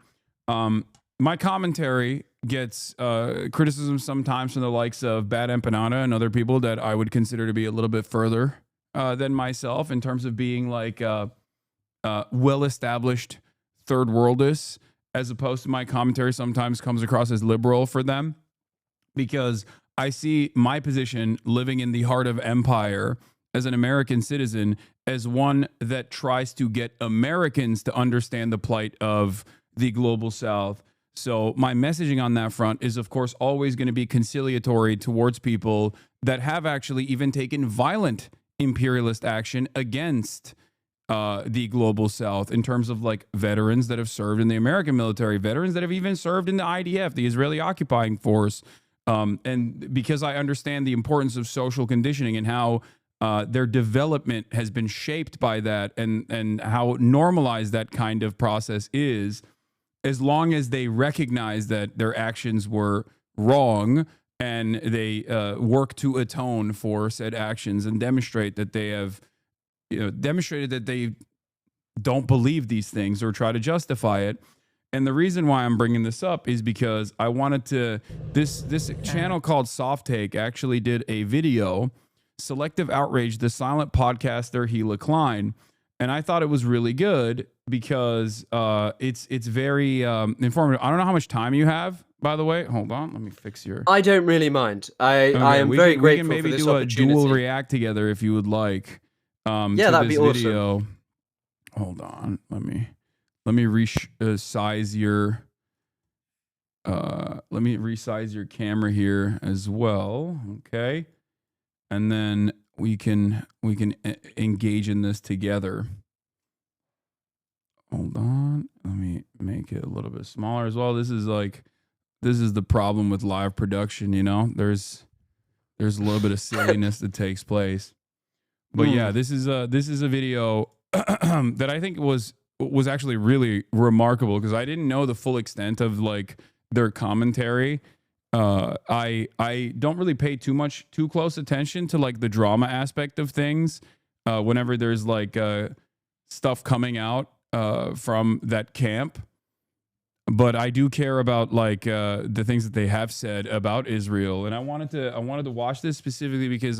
[SPEAKER 3] My commentary gets criticism sometimes from the likes of Bad Empanada and other people that I would consider to be a little bit further than myself in terms of being like well-established third worldists, as opposed to my commentary sometimes comes across as liberal for them, because I see my position living in the heart of empire as an American citizen as one that tries to get Americans to understand the plight of the global South. So my messaging on that front is, of course, always going to be conciliatory towards people that have actually even taken violent imperialist action against the global South, in terms of like veterans that have served in the American military, veterans that have even served in the IDF, the Israeli occupying force. And because I understand the importance of social conditioning and how their development has been shaped by that, and how normalized that kind of process is, as long as they recognize that their actions were wrong and they work to atone for said actions and demonstrate that they have demonstrated that they don't believe these things or try to justify it. And the reason why I'm bringing this up is because I wanted to, this channel called Soft Take actually did a video, Selective Outrage, the silent podcaster Gila Klein. And I thought it was really good because it's very informative. I don't know how much time you have, by the way. Hold on, let me fix your...
[SPEAKER 20] I don't really mind. I am very grateful for this opportunity. We can maybe do a dual react together if you would like. Yeah, that'd be
[SPEAKER 3] video. Awesome. Hold on, let me resize your resize your camera here as well. Okay, and then we can engage in this together. Hold on, let me make it a little bit smaller as well. This is the problem with live production, you know. There's a little bit of silliness that takes place. But yeah, this is a video that I think was actually really remarkable, because I didn't know the full extent of like their commentary. I don't really pay too close attention to like the drama aspect of things whenever there's like stuff coming out from that camp. But I do care about like the things that they have said about Israel, and I wanted to watch this specifically because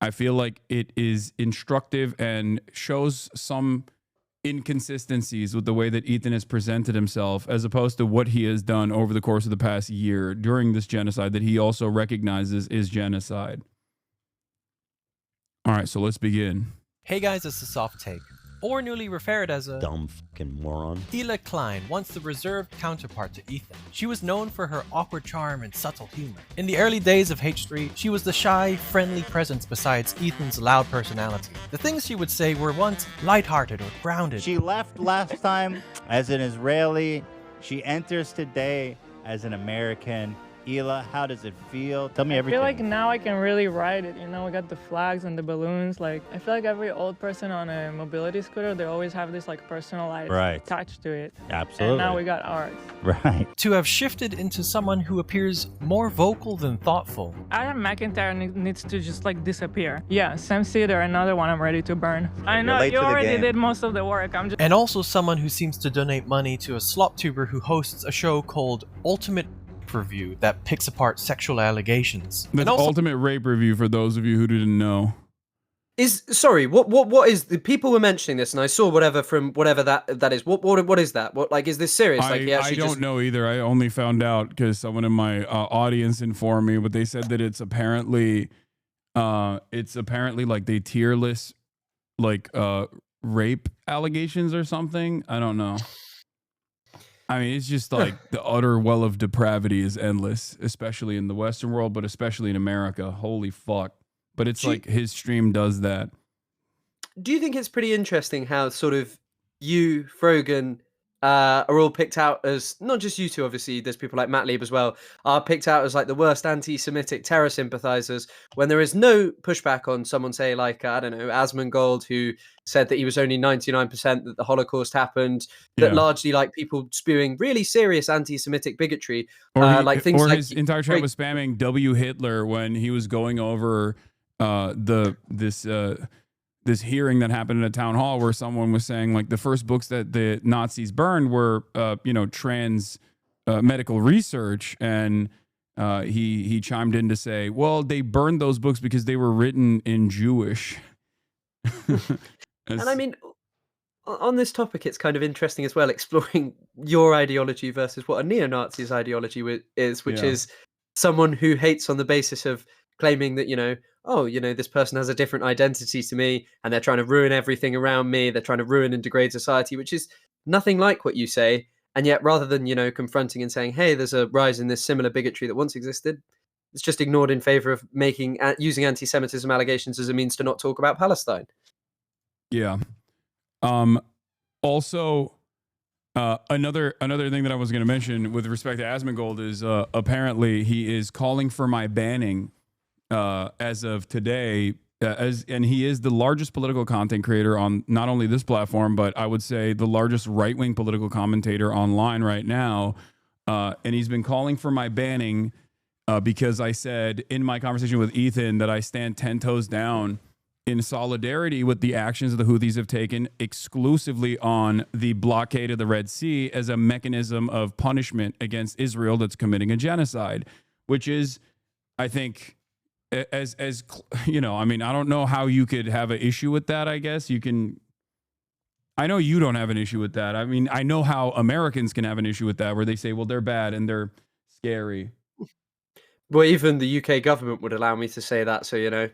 [SPEAKER 3] I feel like it is instructive and shows some inconsistencies with the way that Ethan has presented himself, as opposed to what he has done over the course of the past year during this genocide that he also recognizes is genocide. All right, so let's begin.
[SPEAKER 21] Hey guys, it's the Soft Take, or newly referred as a
[SPEAKER 22] dumb fucking moron.
[SPEAKER 21] Gila Klein, once the reserved counterpart to Ethan. She was known for her awkward charm and subtle humor. In the early days of H3, she was the shy, friendly presence besides Ethan's loud personality. The things she would say were once lighthearted or grounded.
[SPEAKER 22] She left last time as an Israeli. She enters today as an American. Hila, how does it feel? Tell me everything.
[SPEAKER 23] I feel like now I can really ride it. You know, we got the flags and the balloons. Like, I feel like every old person on a mobility scooter, they always have this like personalized touch to it.
[SPEAKER 22] Absolutely.
[SPEAKER 23] And now we got ours.
[SPEAKER 22] Right.
[SPEAKER 21] To have shifted into someone who appears more vocal than thoughtful.
[SPEAKER 23] Adam McIntyre needs to just like disappear. Yeah, Sam Cedar, another one I'm ready to burn. I know, you already did most of the work.
[SPEAKER 21] And also someone who seems to donate money to a slop tuber who hosts a show called Ultimate Review that picks apart sexual allegations.
[SPEAKER 3] The Ultimate Rape Review, for those of you who didn't know.
[SPEAKER 20] What is the people were mentioning this, and I saw whatever that is. What is that? What, like, is this serious? Like,
[SPEAKER 3] I don't know either. I only found out because someone in my audience informed me, but they said that it's apparently like they tier list like rape allegations or something. I don't know. I mean, it's just like the utter well of depravity is endless, especially in the Western world, but especially in America. Holy fuck. But it's like his stream does that.
[SPEAKER 20] Do you think it's pretty interesting how sort of you, Frogan, are all picked out as, not just you two, obviously, there's people like Matt Lieb as well, are picked out as like the worst anti-Semitic terror sympathizers, when there is no pushback on someone, say, like, I don't know, Asmongold, who said that he was only 99% that the Holocaust happened, that largely like people spewing really serious anti-Semitic bigotry, like things like
[SPEAKER 3] his entire chat was spamming W Hitler when he was going over this hearing that happened in a town hall where someone was saying like the first books that the Nazis burned were trans medical research, and he chimed in to say, well, they burned those books because they were written in Jewish.
[SPEAKER 20] And I mean, on this topic, it's kind of interesting as well, exploring your ideology versus what a neo-Nazi's ideology is, which is someone who hates on the basis of claiming that, this person has a different identity to me and they're trying to ruin everything around me. They're trying to ruin and degrade society, which is nothing like what you say. And yet, rather than, confronting and saying, hey, there's a rise in this similar bigotry that once existed, it's just ignored in favor of using anti-Semitism allegations as a means to not talk about Palestine.
[SPEAKER 3] Yeah. Also, another thing that I was going to mention with respect to Asmongold is apparently he is calling for my banning as of today. And he is the largest political content creator on not only this platform, but I would say the largest right-wing political commentator online right now. And he's been calling for my banning because I said in my conversation with Ethan that I stand 10 toes down in solidarity with the actions the Houthis have taken exclusively on the blockade of the Red Sea as a mechanism of punishment against Israel that's committing a genocide, which is, I think, as I mean, I don't know how you could have an issue with that. I guess you can. I know you don't have an issue with that. I mean, I know how Americans can have an issue with that, where they say, well, they're bad and they're scary.
[SPEAKER 20] Well, even the UK government would allow me to say that. So,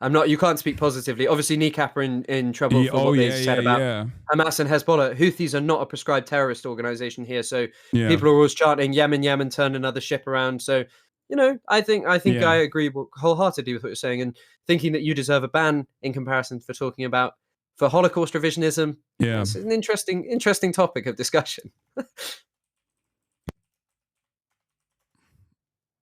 [SPEAKER 20] I'm not. You can't speak positively. Obviously, Kneecap are in trouble for what they said about Hamas and Hezbollah. Houthis are not a prescribed terrorist organization here, so people are always chanting Yemen, Yemen, turn another ship around. So, I think I agree wholeheartedly with what you're saying, and thinking that you deserve a ban in comparison for Holocaust revisionism.
[SPEAKER 3] Yeah,
[SPEAKER 20] it's an interesting topic of discussion.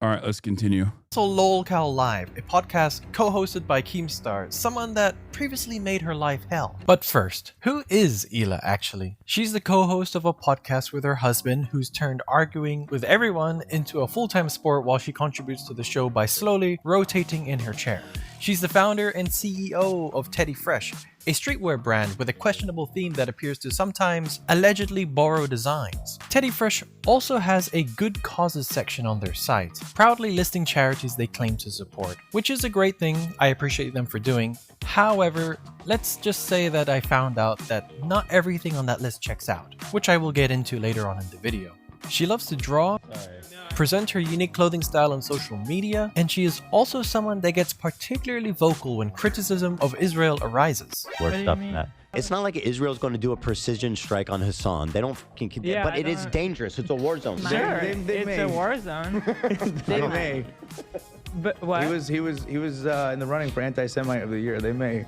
[SPEAKER 3] All right, let's continue.
[SPEAKER 21] So LOLCal Live, a podcast co-hosted by Keemstar, someone that previously made her life hell. But first, who is Hila actually? She's the co-host of a podcast with her husband who's turned arguing with everyone into a full-time sport while she contributes to the show by slowly rotating in her chair. She's the founder and CEO of Teddy Fresh, a streetwear brand with a questionable theme that appears to sometimes allegedly borrow designs. Teddy Fresh also has a good causes section on their site, proudly listing charities they claim to support, which is a great thing. I appreciate them for doing. However, let's just say that I found out that not everything on that list checks out, which I will get into later on in the video. She loves to draw, present her unique clothing style on social media, and she is also someone that gets particularly vocal when criticism of Israel arises.
[SPEAKER 1] Worst up that. It's not like Israel's going to do a precision strike on Hassan. They don't fucking, but it is dangerous. It's a war zone.
[SPEAKER 23] Sure, it's a war zone.
[SPEAKER 4] They may.
[SPEAKER 23] But what?
[SPEAKER 4] He was in the running for anti-Semite of the year. They may.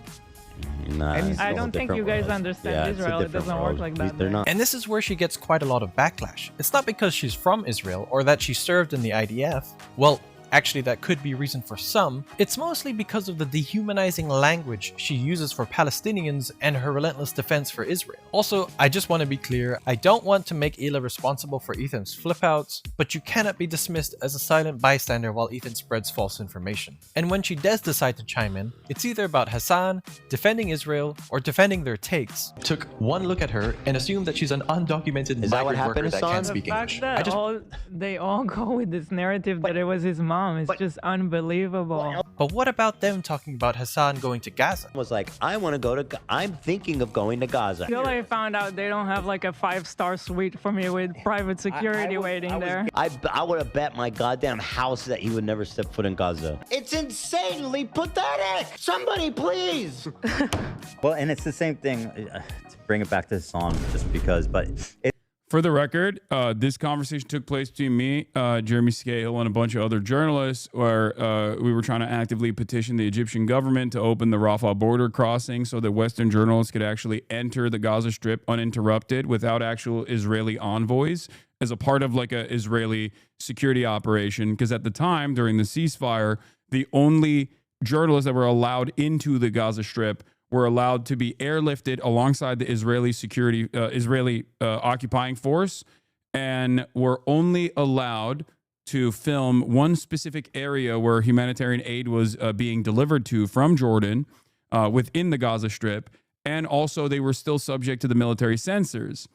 [SPEAKER 1] Nah,
[SPEAKER 23] I don't think you guys understand Israel. It doesn't work like that.
[SPEAKER 21] And this is where she gets quite a lot of backlash. It's not because she's from Israel or that she served in the IDF. Well, actually that could be a reason for some. It's mostly because of the dehumanizing language she uses for Palestinians and her relentless defense for Israel. Also, I just want to be clear, I don't want to make Hila responsible for Ethan's flip-outs, but you cannot be dismissed as a silent bystander while Ethan spreads false information. And when she does decide to chime in, it's either about Hasan, defending Israel, or defending their takes. Took one look at her and assumed that she's an undocumented migrant worker that can't speak English.
[SPEAKER 23] They all go with this narrative that it was his mom. It's just unbelievable.
[SPEAKER 21] But what about them talking about Hasan going to Gaza?
[SPEAKER 1] Was like, I'm thinking of going to Gaza.
[SPEAKER 23] Until I found out they don't have like a 5-star suite for me with private security waiting there.
[SPEAKER 1] I would have bet my goddamn house that he would never step foot in Gaza. It's insanely pathetic. Somebody please.
[SPEAKER 22] Well, and it's the same thing, to bring it back to Hassan just because, but
[SPEAKER 3] for the record, this conversation took place between me, Jeremy Scahill, and a bunch of other journalists where we were trying to actively petition the Egyptian government to open the Rafah border crossing so that Western journalists could actually enter the Gaza Strip uninterrupted without actual Israeli envoys as a part of like an Israeli security operation. Because at the time, during the ceasefire, the only journalists that were allowed into the Gaza Strip were allowed to be airlifted alongside the Israeli occupying force, and were only allowed to film one specific area where humanitarian aid was being delivered to from Jordan. within the Gaza Strip, and also they were still subject to the military censors.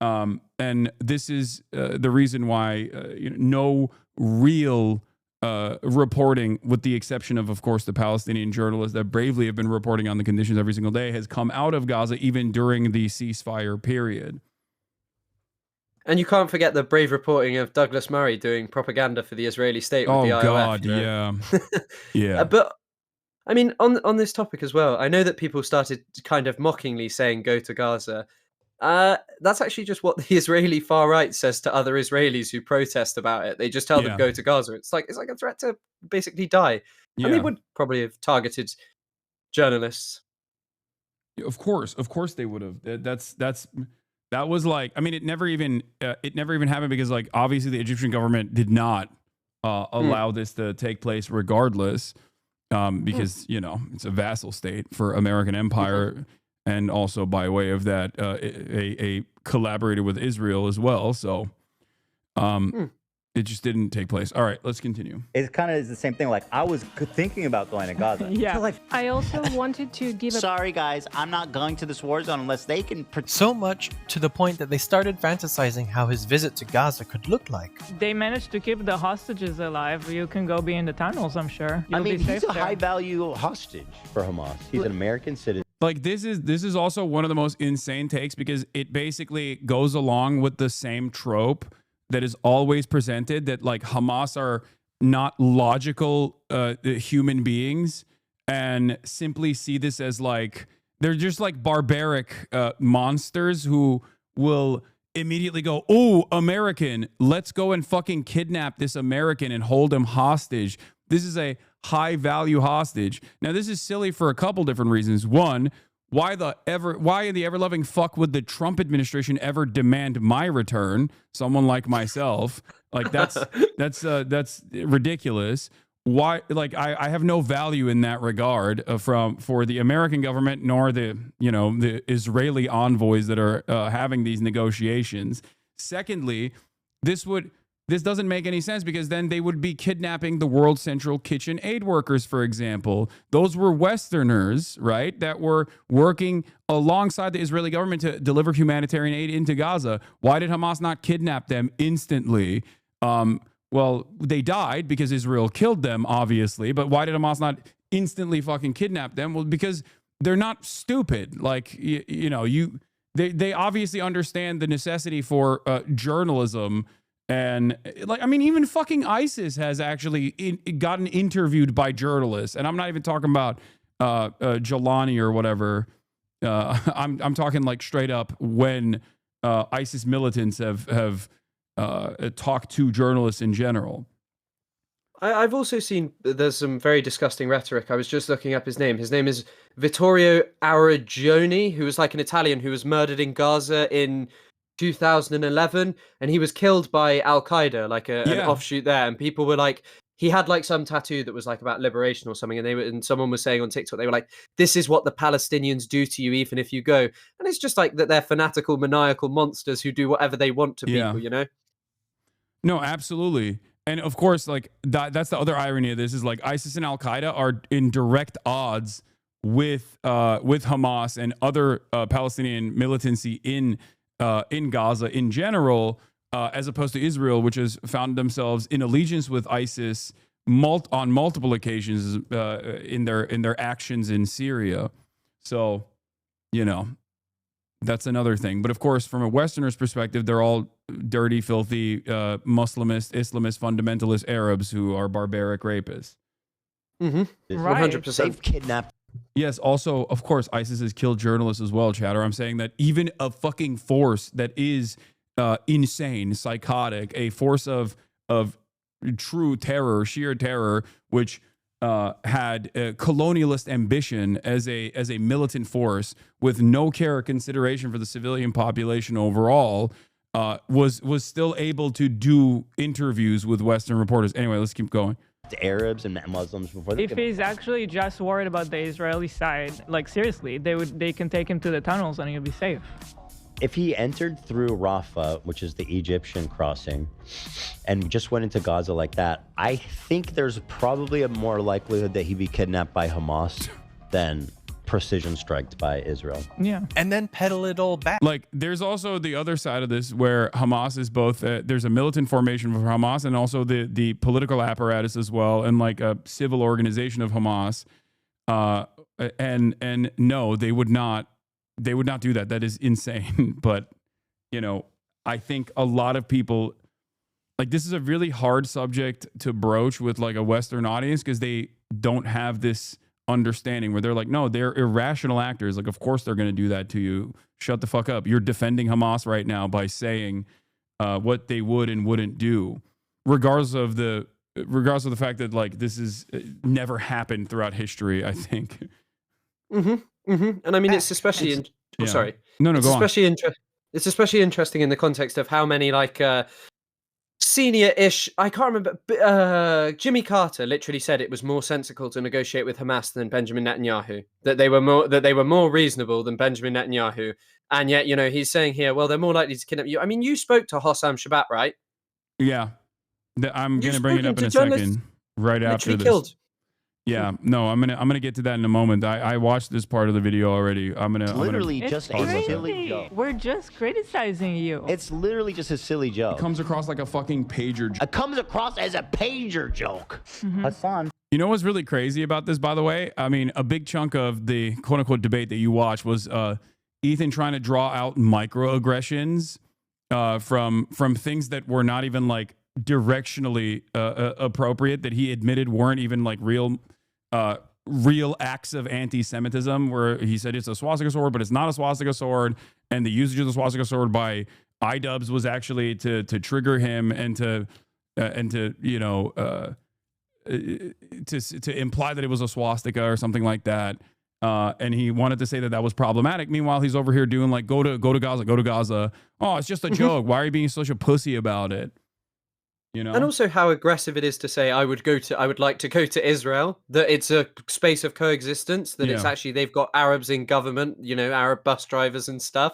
[SPEAKER 3] And this is the reason why no real reporting, with the exception of course, the Palestinian journalists that bravely have been reporting on the conditions every single day, has come out of Gaza even during the ceasefire period.
[SPEAKER 20] And you can't forget the brave reporting of Douglas Murray doing propaganda for the Israeli state with the IOF.
[SPEAKER 3] Oh God, yeah. Yeah.
[SPEAKER 20] But I mean, on this topic as well, I know that people started kind of mockingly saying go to Gaza. That's actually just what the Israeli far right says to other Israelis who protest about it. They just tell them go to Gaza. It's like a threat to basically die. And they would probably have targeted journalists.
[SPEAKER 3] Of course they would have. That was like, I mean, it never even happened because, like, obviously the Egyptian government did not allow this to take place regardless, because it's a vassal state for American empire. And also by way of that, a collaborator with Israel as well. So it just didn't take place. All right, let's continue.
[SPEAKER 22] It kind of is the same thing. Like, I was thinking about going to Gaza.
[SPEAKER 23] Yeah. I also wanted to give
[SPEAKER 1] Sorry, guys, I'm not going to this war zone unless they can...
[SPEAKER 21] So much to the point that they started fantasizing how his visit to Gaza could look like.
[SPEAKER 23] They managed to keep the hostages alive. You can go be in the tunnels, I'm sure. You'll be safe
[SPEAKER 1] he's a
[SPEAKER 23] there.
[SPEAKER 1] high-value hostage for Hamas. He's an American citizen.
[SPEAKER 3] Like, this is also one of the most insane takes, because it basically goes along with the same trope that is always presented, that like Hamas are not logical human beings and simply see this as like, they're just like barbaric monsters who will immediately go, oh, American, let's go and fucking kidnap this American and hold him hostage. This is a high value hostage. Now, this is silly for a couple different reasons. One, why in the ever-loving fuck would the Trump administration ever demand my return? Someone like myself, like that's ridiculous. Why? Like, I have no value in that regard for the American government, nor the Israeli envoys that are having these negotiations. Secondly, this doesn't make any sense, because then they would be kidnapping the World Central Kitchen aid workers, for example. Those were Westerners, right, that were working alongside the Israeli government to deliver humanitarian aid into Gaza. Why did Hamas not kidnap them instantly? Well, they died because Israel killed them, obviously. But why did Hamas not instantly fucking kidnap them? Well, because they're not stupid. Like, they obviously understand the necessity for journalism. And like, I mean, even fucking ISIS has actually gotten interviewed by journalists, and I'm not even talking about Jelani or whatever. I'm talking like straight up when ISIS militants have talked to journalists in general.
[SPEAKER 20] I've also seen there's some very disgusting rhetoric. I was just looking up his name. His name is Vittorio Aragioni, who was like an Italian who was murdered in Gaza in 2011, and he was killed by Al-Qaeda, like an offshoot there. And people were like, he had like some tattoo that was like about liberation or something, and someone was saying on TikTok, they were like, this is what the Palestinians do to you even if you go. And it's just like that they're fanatical, maniacal monsters who do whatever they want to people,
[SPEAKER 3] No, absolutely. And of course, like that's the other irony of this, is like ISIS and Al-Qaeda are in direct odds with Hamas and other Palestinian militancy in Gaza in general, as opposed to Israel, which has found themselves in allegiance with ISIS on multiple occasions in their actions in Syria. So, that's another thing. But of course, from a Westerner's perspective, they're all dirty, filthy, Muslimist, Islamist, fundamentalist Arabs who are barbaric rapists.
[SPEAKER 20] Mm-hmm. 100%.
[SPEAKER 1] They've kidnapped.
[SPEAKER 3] Yes, also, of course, ISIS has killed journalists as well, Chatter. I'm saying that even a fucking force that is insane, psychotic, a force of true terror, sheer terror, which had a colonialist ambition as a militant force with no care or consideration for the civilian population overall, was still able to do interviews with Western reporters. Anyway, let's keep going.
[SPEAKER 1] Arabs and Muslims before they
[SPEAKER 23] If he's actually just worried about the Israeli side, like seriously, they can take him to the tunnels and he'll be safe.
[SPEAKER 1] If he entered through Rafah, which is the Egyptian crossing, and just went into Gaza like that, I think there's probably a more likelihood that he'd be kidnapped by Hamas than precision strikes by Israel.
[SPEAKER 23] Yeah.
[SPEAKER 21] And then pedal it all back.
[SPEAKER 3] Like, there's also the other side of this where Hamas is both, there's a militant formation for Hamas and also the political apparatus as well, and like a civil organization of Hamas. And no, they would not do that. That is insane. But, you know, I think a lot of people, like, this is a really hard subject to broach with like a Western audience because they don't have this understanding where they're like, no, they're irrational actors. Like, of course they're going to do that to you. Shut the fuck up. You're defending Hamas right now by saying what they would and wouldn't do, regardless of the fact that like this is never happened throughout history, I think.
[SPEAKER 20] And I mean, it's especially sorry.
[SPEAKER 3] No,
[SPEAKER 20] it's
[SPEAKER 3] go
[SPEAKER 20] especially it's especially interesting in the context of how many like senior-ish, I can't remember, Jimmy Carter literally said it was more sensible to negotiate with Hamas than Benjamin Netanyahu, that they were more reasonable than Benjamin Netanyahu. And yet, you know, he's saying here, well, they're more likely to kidnap you. I mean, you spoke to Hossam Shabbat, right?
[SPEAKER 3] Yeah. I'm going to bring it up in a second, right after this.
[SPEAKER 20] Killed.
[SPEAKER 3] Yeah, no, I'm gonna get to that in a moment. I watched this part of the video already.
[SPEAKER 1] It's literally just a silly joke.
[SPEAKER 23] We're just criticizing you.
[SPEAKER 1] It's literally just a silly joke.
[SPEAKER 3] It comes across like a fucking pager joke.
[SPEAKER 1] It comes across as a pager joke. Hasan.
[SPEAKER 3] You know what's really crazy about this, by the way? I mean, a big chunk of the quote-unquote debate that you watched was Ethan trying to draw out microaggressions from things that were not even like directionally appropriate, that he admitted weren't even like real acts of anti-Semitism, where he said it's a swastika sword, but it's not a swastika sword, and the usage of the swastika sword by iDubbbz was actually to trigger him and to you know to imply that it was a swastika or something like that. And he wanted to say that was problematic. Meanwhile, he's over here doing like go to Gaza. Oh, it's just a joke. Why are you being such a pussy about it? You know?
[SPEAKER 20] And also how aggressive it is to say I would like to go to Israel, that it's a space of coexistence, that it's actually they've got Arabs in government, you know, Arab bus drivers and stuff.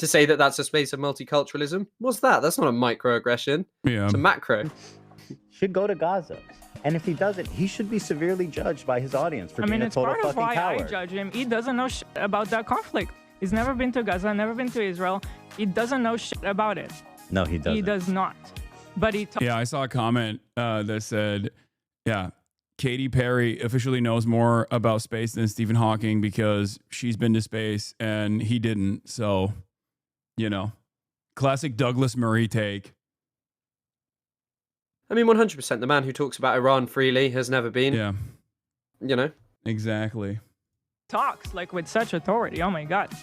[SPEAKER 20] To say that that's a space of multiculturalism, what's that? That's not a microaggression.
[SPEAKER 3] Yeah,
[SPEAKER 20] it's a macro.
[SPEAKER 1] Should go to Gaza, and if he doesn't, he should be severely judged by his audience for being a total fucking coward.
[SPEAKER 23] I mean, it's part of why I judge him. He doesn't know shit about that conflict. He's never been to Gaza, never been to Israel. He doesn't know shit about it.
[SPEAKER 1] No, he doesn't.
[SPEAKER 23] He does not. But
[SPEAKER 3] yeah, I saw a comment that said, yeah, Katy Perry officially knows more about space than Stephen Hawking because she's been to space and he didn't. So, you know, classic Douglas Murray take.
[SPEAKER 20] I mean, 100%. The man who talks about Iran freely has never been.
[SPEAKER 3] Yeah.
[SPEAKER 20] You know?
[SPEAKER 3] Exactly.
[SPEAKER 23] Talks like with such authority. Oh my God.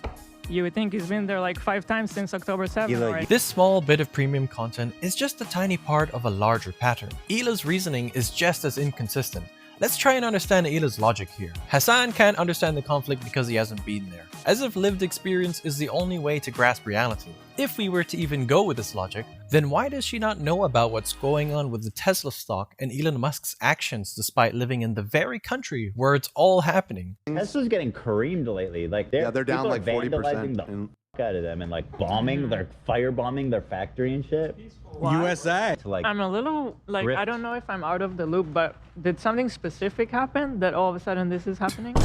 [SPEAKER 23] You would think he's been there like 5 times since October 7th. Already.
[SPEAKER 21] This small bit of premium content is just a tiny part of a larger pattern. Ila's reasoning is just as inconsistent. Let's try and understand Ila's logic here. Hasan can't understand the conflict because he hasn't been there, as if lived experience is the only way to grasp reality. If we were to even go with this logic, then why does she not know about what's going on with the Tesla stock and Elon Musk's actions despite living in the very country where it's all happening?
[SPEAKER 1] Tesla's getting creamed lately. Like they're down like 40%. The out of them and like bombing, they're firebombing their factory and shit.
[SPEAKER 23] What?
[SPEAKER 1] USA. To, like,
[SPEAKER 23] I'm a little like I don't know if I'm out of the loop, but did something specific happen that all of a sudden this is happening?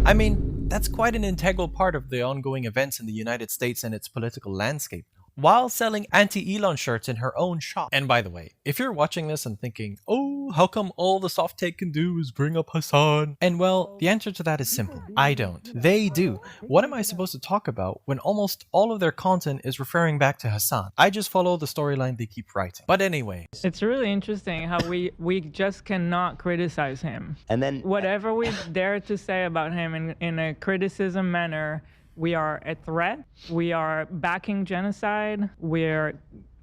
[SPEAKER 21] I mean, that's quite an integral part of the ongoing events in the United States and its political landscape, while selling anti-Elon shirts in her own shop. And by the way, if you're watching this and thinking, oh, how come all the soft take can do is bring up Hasan? And well, the answer to that is simple. I don't. They do. What am I supposed to talk about when almost all of their content is referring back to Hasan? I just follow the storyline they keep writing. But anyway.
[SPEAKER 23] It's really interesting how we just cannot criticize him.
[SPEAKER 1] And then
[SPEAKER 23] whatever we dare to say about him in a criticism manner, we are a threat. We are backing genocide. We're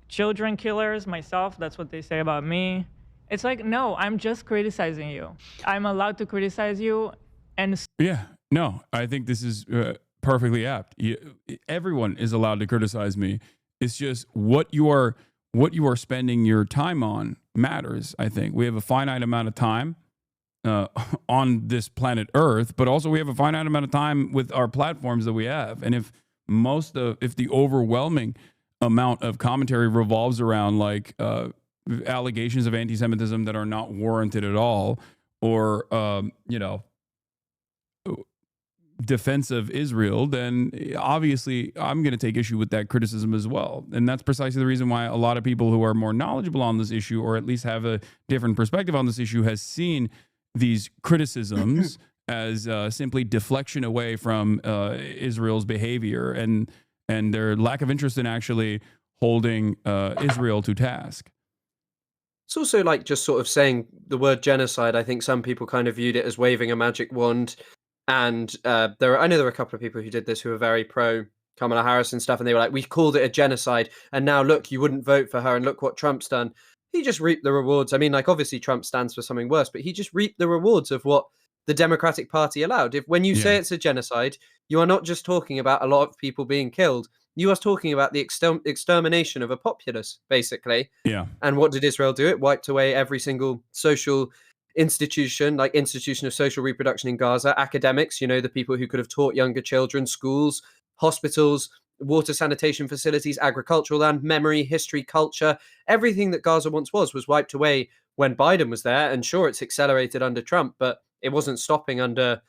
[SPEAKER 23] children killers. Myself, that's what they say about me. It's like, no, I'm just criticizing you. I'm allowed to criticize you. And
[SPEAKER 3] yeah, no, I think this is perfectly apt. Everyone is allowed to criticize me. It's just what you are spending your time on matters. I think we have a finite amount of time on this planet Earth, but also we have a finite amount of time with our platforms that we have. And if the overwhelming amount of commentary revolves around like allegations of anti-Semitism that are not warranted at all, or you know, defense of Israel, then obviously I'm going to take issue with that criticism as well. And that's precisely the reason why a lot of people who are more knowledgeable on this issue, or at least have a different perspective on this issue, has seen these criticisms as simply deflection away from Israel's behavior and their lack of interest in actually holding Israel to task.
[SPEAKER 20] It's also like just sort of saying the word genocide. I think some people kind of viewed it as waving a magic wand. And I know there were a couple of people who did this who were very pro Kamala Harris and stuff. And they were like, we called it a genocide. And now look, you wouldn't vote for her. And look what Trump's done. He just reaped the rewards. I mean, like, obviously Trump stands for something worse, but he just reaped the rewards of what the Democratic Party allowed. When you say it's a genocide, you are not just talking about a lot of people being killed. You are talking about the extermination of a populace, basically.
[SPEAKER 3] Yeah.
[SPEAKER 20] And what did Israel do? It wiped away every single social institution, like institution of social reproduction in Gaza, academics, you know, the people who could have taught younger children, schools, hospitals, water sanitation facilities, agricultural land, memory, history, culture. Everything that Gaza once was wiped away when Biden was there. And sure, it's accelerated under Trump, but it wasn't stopping under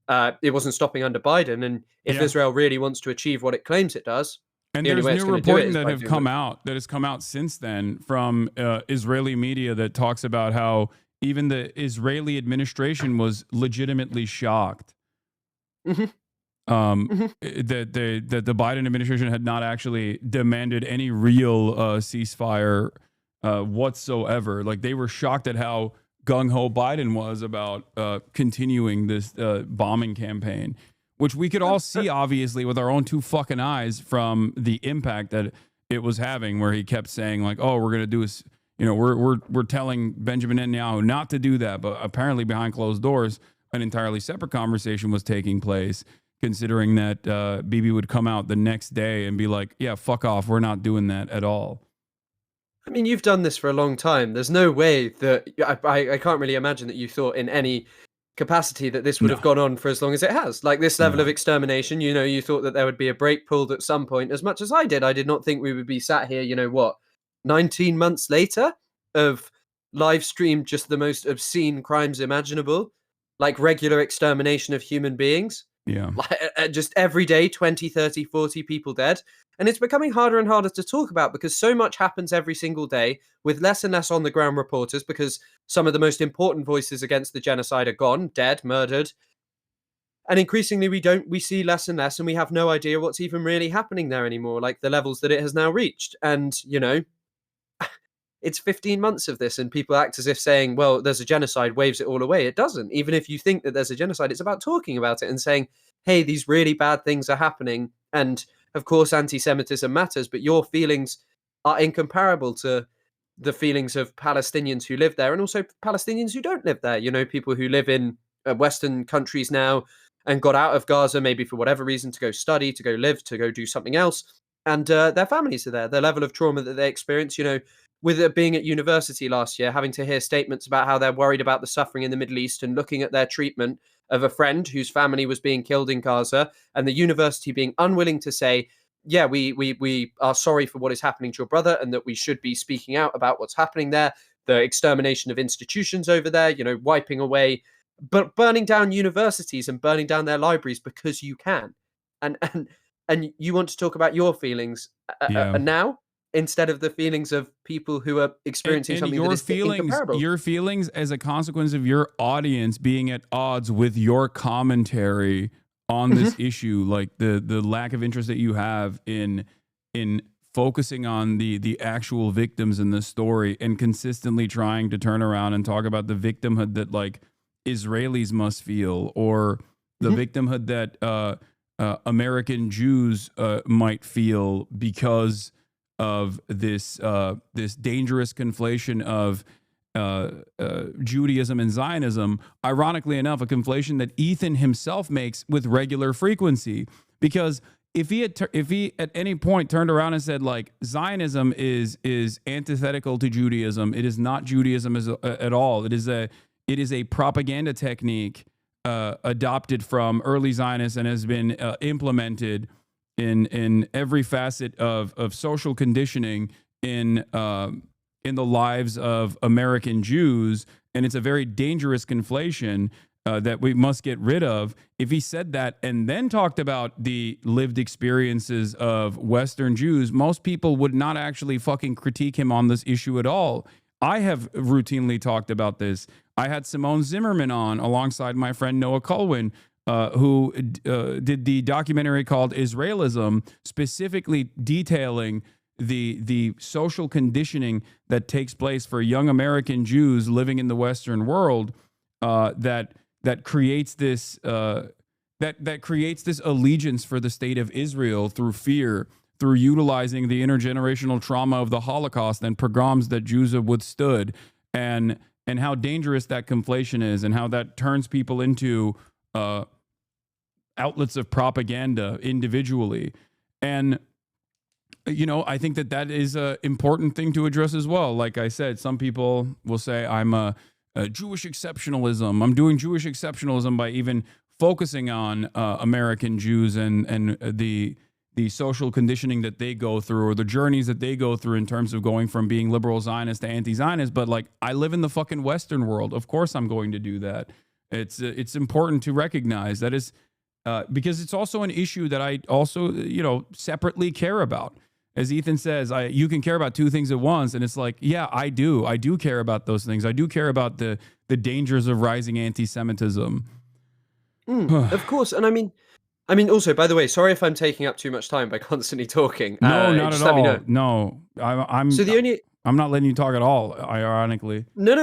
[SPEAKER 20] Biden. And if Israel really wants to achieve what it claims it does,
[SPEAKER 3] and there's new reporting that has come out since then from Israeli media that talks about how even the Israeli administration was legitimately shocked that the Biden administration had not actually demanded any real ceasefire whatsoever. Like, they were shocked at how gung-ho Biden was about continuing this bombing campaign, which we could all see, obviously, with our own two fucking eyes from the impact that it was having, where he kept saying, like, oh, we're going to do this, you know, we're telling Benjamin Netanyahu not to do that. But apparently behind closed doors, an entirely separate conversation was taking place, considering that Bibi would come out the next day and be like, yeah, fuck off, we're not doing that at all.
[SPEAKER 20] I mean, you've done this for a long time. There's no way that I can't really imagine that you thought in any capacity that this would have gone on for as long as it has. Like, this level of extermination, you know, you thought that there would be a break pulled at some point, as much as I did. I did not think we would be sat here, you know, what, 19 months later of live streamed just the most obscene crimes imaginable, like regular extermination of human beings.
[SPEAKER 3] Yeah.
[SPEAKER 20] Like, just every day, 20, 30, 40 people dead. And it's becoming harder and harder to talk about because so much happens every single day with less and less on the ground reporters, because some of the most important voices against the genocide are gone, dead, murdered. And increasingly we see less and less, and we have no idea what's even really happening there anymore, like the levels that it has now reached. And, you know, it's 15 months of this, and people act as if saying, well, there's a genocide waves it all away. It doesn't. Even if you think that there's a genocide, it's about talking about it and saying, hey, these really bad things are happening. And of course, anti-Semitism matters, but your feelings are incomparable to the feelings of Palestinians who live there, and also Palestinians who don't live there. You know, people who live in Western countries now and got out of Gaza, maybe for whatever reason, to go study, to go live, to go do something else. And their families are there. The level of trauma that they experience, you know, with it being at university last year, having to hear statements about how they're worried about the suffering in the Middle East, and looking at their treatment of a friend whose family was being killed in Gaza, and the university being unwilling to say, yeah, we are sorry for what is happening to your brother, and that we should be speaking out about what's happening there, the extermination of institutions over there, you know, wiping away, but burning down universities and burning down their libraries because you can. And you want to talk about your feelings now, instead of the feelings of people who are experiencing something that is incomparable.
[SPEAKER 3] Your feelings as a consequence of your audience being at odds with your commentary on this issue, like the lack of interest that you have in focusing on the actual victims in the story, and consistently trying to turn around and talk about the victimhood that, like, Israelis must feel, or the victimhood that American Jews might feel because of this dangerous conflation of Judaism and Zionism. Ironically enough, a conflation that Ethan himself makes with regular frequency. Because if he at any point turned around and said, like, Zionism is antithetical to Judaism, it is not Judaism at all. It is a propaganda technique adopted from early Zionists and has been implemented in every facet of social conditioning in the lives of American Jews, and it's a very dangerous conflation. that we must get rid of, if he said that and then talked about the lived experiences of Western Jews, most people would not actually fucking critique him on this issue at all. I have routinely talked about this. I had Simone Zimmerman on alongside my friend Noah Colwin, who did the documentary called Israelism, specifically detailing the social conditioning that takes place for young American Jews living in the Western world, that creates this that creates this allegiance for the state of Israel through fear, through utilizing the intergenerational trauma of the Holocaust and pogroms that Jews have withstood, and how dangerous that conflation is, and how that turns people into outlets of propaganda individually. And I think that is an important thing to address as well. Like I said, some people will say I'm a Jewish exceptionalism. I'm doing Jewish exceptionalism by even focusing on American Jews and the social conditioning that they go through, or the journeys that they go through in terms of going from being liberal Zionist to anti-Zionist. But like, I live in the fucking Western world. Of course I'm going to do that. It's important to recognize that is because it's also an issue that I also, separately care about. As Ethan says, you can care about two things at once. And it's like, yeah, I do. I do care about those things. I do care about the dangers of rising anti-Semitism.
[SPEAKER 20] Of course. And I mean, also, by the way, sorry if I'm taking up too much time by constantly talking.
[SPEAKER 3] No, not
[SPEAKER 20] just
[SPEAKER 3] at
[SPEAKER 20] let me
[SPEAKER 3] all.
[SPEAKER 20] know.
[SPEAKER 3] No, I'm not letting you talk at all, ironically.
[SPEAKER 20] No,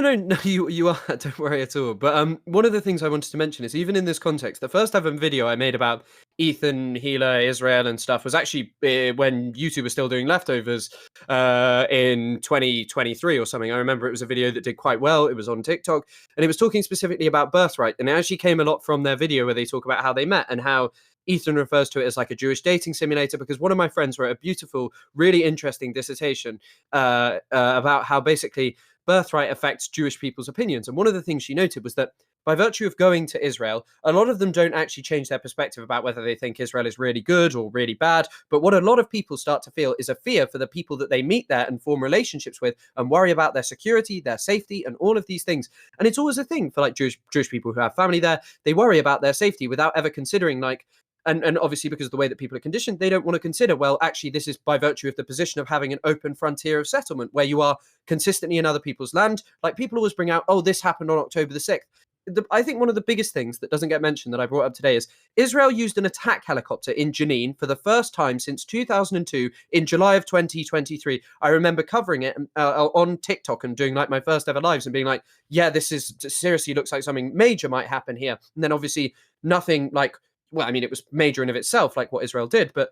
[SPEAKER 20] you are. Don't worry at all. But one of the things I wanted to mention is, even in this context, the first ever video I made about Ethan, Gila, Israel and stuff was actually when YouTube was still doing leftovers in 2023 or something. I remember it was a video that did quite well. It was on TikTok, and it was talking specifically about birthright. And it actually came a lot from their video where they talk about how they met and how Ethan refers to it as like a Jewish dating simulator, because one of my friends wrote a beautiful, really interesting dissertation about how basically birthright affects Jewish people's opinions. And one of the things she noted was that by virtue of going to Israel, a lot of them don't actually change their perspective about whether they think Israel is really good or really bad. But what a lot of people start to feel is a fear for the people that they meet there and form relationships with, and worry about their security, their safety, and all of these things. And it's always a thing for like Jewish people who have family there. They worry about their safety without ever considering like, and obviously because of the way that people are conditioned, they don't want to consider, well, actually, this is by virtue of the position of having an open frontier of settlement where you are consistently in other people's land. Like, people always bring out, oh, this happened on October the 6th. I think one of the biggest things that doesn't get mentioned that I brought up today is Israel used an attack helicopter in Jenin for the first time since 2002 in July of 2023. I remember covering it on TikTok and doing like my first ever lives and being like, yeah, this is seriously looks like something major might happen here. And then obviously nothing like, well, I mean, it was major in of itself, like what Israel did, but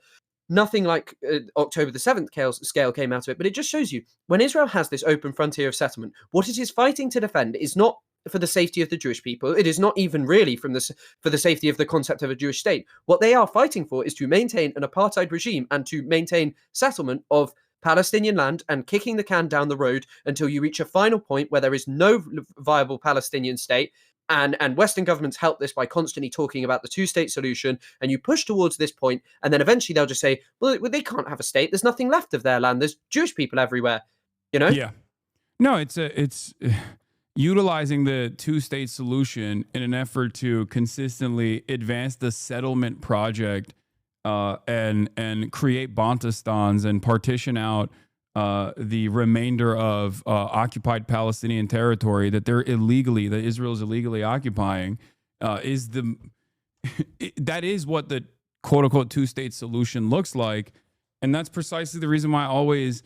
[SPEAKER 20] nothing like October the 7th scale came out of it. But it just shows you, when Israel has this open frontier of settlement, what it is fighting to defend is not for the safety of the Jewish people. It is not even really for the safety of the concept of a Jewish state. What they are fighting for is to maintain an apartheid regime and to maintain settlement of Palestinian land and kicking the can down the road until you reach a final point where there is no viable Palestinian state. And Western governments help this by constantly talking about the two-state solution, and you push towards this point, and then eventually they'll just say, well, they can't have a state. There's nothing left of their land. There's Jewish people everywhere,
[SPEAKER 3] Yeah. No, it's utilizing the two-state solution in an effort to consistently advance the settlement project and create Bantustans and partition out the remainder of occupied Palestinian territory that Israel is illegally occupying, that is what the quote unquote two-state solution looks like. And that's precisely the reason why I always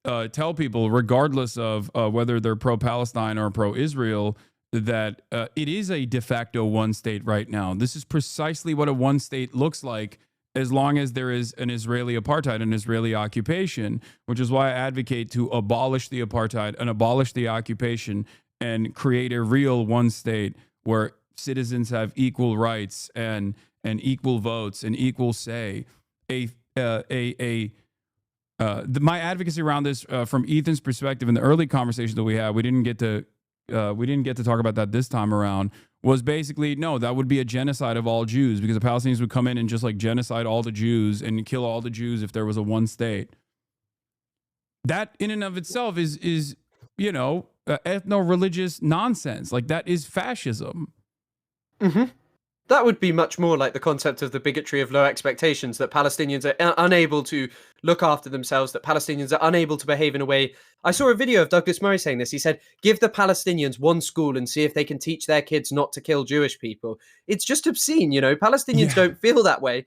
[SPEAKER 3] tell people, regardless of whether they're pro-Palestine or pro-Israel, that it is a de facto one state right now. This is precisely what a one state looks like, as long as there is an Israeli apartheid, an Israeli occupation, which is why I advocate to abolish the apartheid and abolish the occupation and create a real one state where citizens have equal rights and equal votes and equal say. My advocacy around this, from Ethan's perspective, in the early conversation that we had, we didn't get to talk about that this time around, was basically, no, that would be a genocide of all Jews, because the Palestinians would come in and just like genocide all the Jews and kill all the Jews if there was a one state. That in and of itself is ethno-religious nonsense. Like, that is fascism.
[SPEAKER 20] That would be much more like the concept of the bigotry of low expectations, that Palestinians are unable to look after themselves, that Palestinians are unable to behave in a way. I saw a video of Douglas Murray saying this. He said, give the Palestinians one school and see if they can teach their kids not to kill Jewish people. It's just obscene, you know? Palestinians don't feel that way.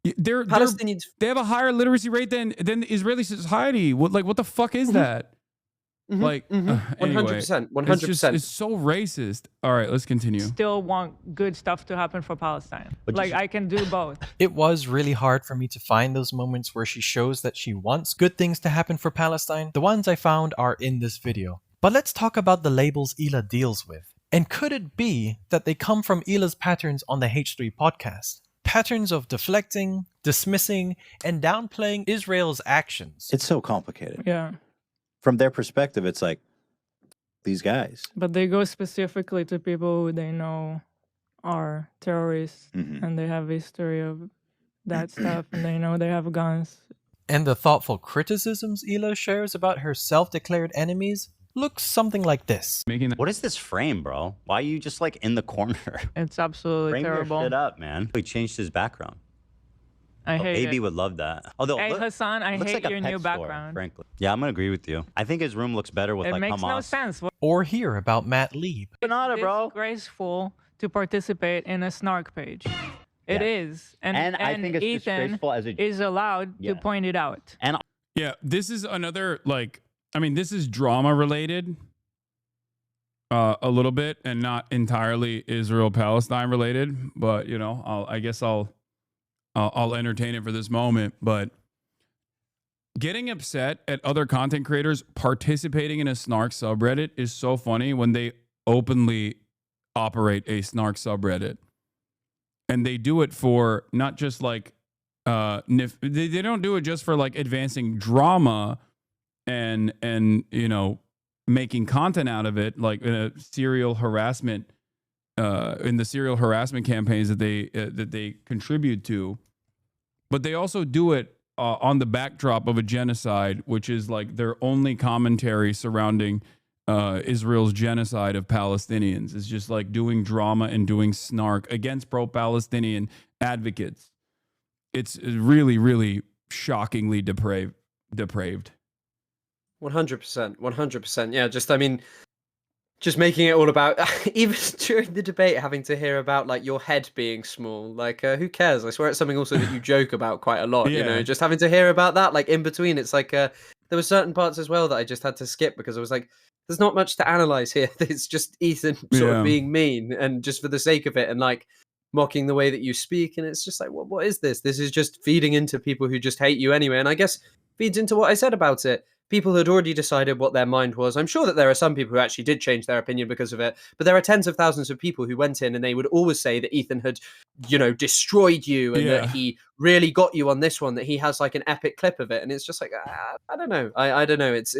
[SPEAKER 3] They have a higher literacy rate than Israeli society. What the fuck is that? Like, anyway,
[SPEAKER 20] 100%.
[SPEAKER 3] It's so racist. All right, let's continue.
[SPEAKER 23] Still want good stuff to happen for Palestine. Like, I can do both.
[SPEAKER 21] It was really hard for me to find those moments where she shows that she wants good things to happen for Palestine. The ones I found are in this video. But let's talk about the labels Hila deals with. And could it be that they come from Hila's patterns on the H3 podcast? Patterns of deflecting, dismissing, and downplaying Israel's actions.
[SPEAKER 22] It's so complicated.
[SPEAKER 23] Yeah.
[SPEAKER 22] From their perspective, it's like these guys.
[SPEAKER 23] But they go specifically to people who they know are terrorists, and they have a history of that stuff, and they know they have guns.
[SPEAKER 21] And the thoughtful criticisms Hila shares about her self-declared enemies looks something like this.
[SPEAKER 1] What is this frame, bro? Why are you just like in the corner?
[SPEAKER 23] It's absolutely
[SPEAKER 1] Frame
[SPEAKER 23] terrible.
[SPEAKER 1] your shit up, man. He changed his background.
[SPEAKER 23] I hate
[SPEAKER 1] AB
[SPEAKER 23] it.
[SPEAKER 1] would love that. Although,
[SPEAKER 23] Hey, Hasan, I
[SPEAKER 1] looks
[SPEAKER 23] hate
[SPEAKER 1] like a
[SPEAKER 23] your
[SPEAKER 1] pet
[SPEAKER 23] new
[SPEAKER 1] store,
[SPEAKER 23] background.
[SPEAKER 1] frankly. Yeah, I'm gonna agree with you. I think his room looks better with
[SPEAKER 23] It
[SPEAKER 1] like
[SPEAKER 23] makes
[SPEAKER 1] Hamas.
[SPEAKER 23] no sense.
[SPEAKER 21] Or hear about Matt Lieb.
[SPEAKER 23] It's disgraceful to participate in a snark page. It is. And
[SPEAKER 1] I think it's
[SPEAKER 23] Ethan
[SPEAKER 1] disgraceful as a...
[SPEAKER 23] is allowed to point it out.
[SPEAKER 1] And
[SPEAKER 3] yeah, this is another, like, I mean, this is drama related a little bit and not entirely Israel-Palestine related, but, you know, I guess I'll entertain it for this moment. But getting upset at other content creators participating in a snark subreddit is so funny when they openly operate a snark subreddit. And they do it for not just like, they don't do it just for like advancing drama and you know, making content out of it, like in a serial harassment, in the serial harassment campaigns that they contribute to, but they also do it on the backdrop of a genocide, which is like their only commentary surrounding Israel's genocide of Palestinians. Is just like doing drama and doing snark against pro-Palestinian advocates. It's really, really shockingly depraved.
[SPEAKER 20] 100%. 100%. Yeah, just, I mean, just making it all about, even during the debate, having to hear about like your head being small. Like, who cares? I swear it's something also that you joke about quite a lot, you know, just having to hear about that, like in between. It's like, there were certain parts as well that I just had to skip because I was like, there's not much to analyze here. It's just Ethan sort of being mean and just for the sake of it and like mocking the way that you speak. And it's just like, what is this? This is just feeding into people who just hate you anyway. And I guess feeds into what I said about it. People had already decided what their mind was. I'm sure that there are some people who actually did change their opinion because of it, but there are tens of thousands of people who went in and they would always say that Ethan had, you know, destroyed you and that he really got you on this one, that he has like an epic clip of it. And it's just like, I don't know. I don't know. It's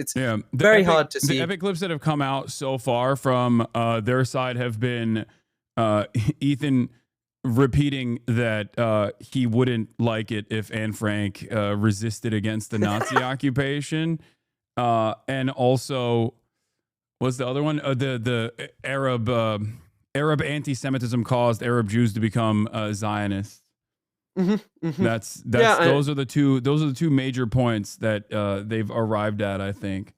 [SPEAKER 20] very hard to see.
[SPEAKER 3] The epic clips that have come out so far from their side have been Ethan repeating that he wouldn't like it if Anne Frank resisted against the Nazi occupation. And also, what's the other one? The Arab anti-Semitism caused Arab Jews to become Zionists. Those are the two major points that they've arrived at, I think.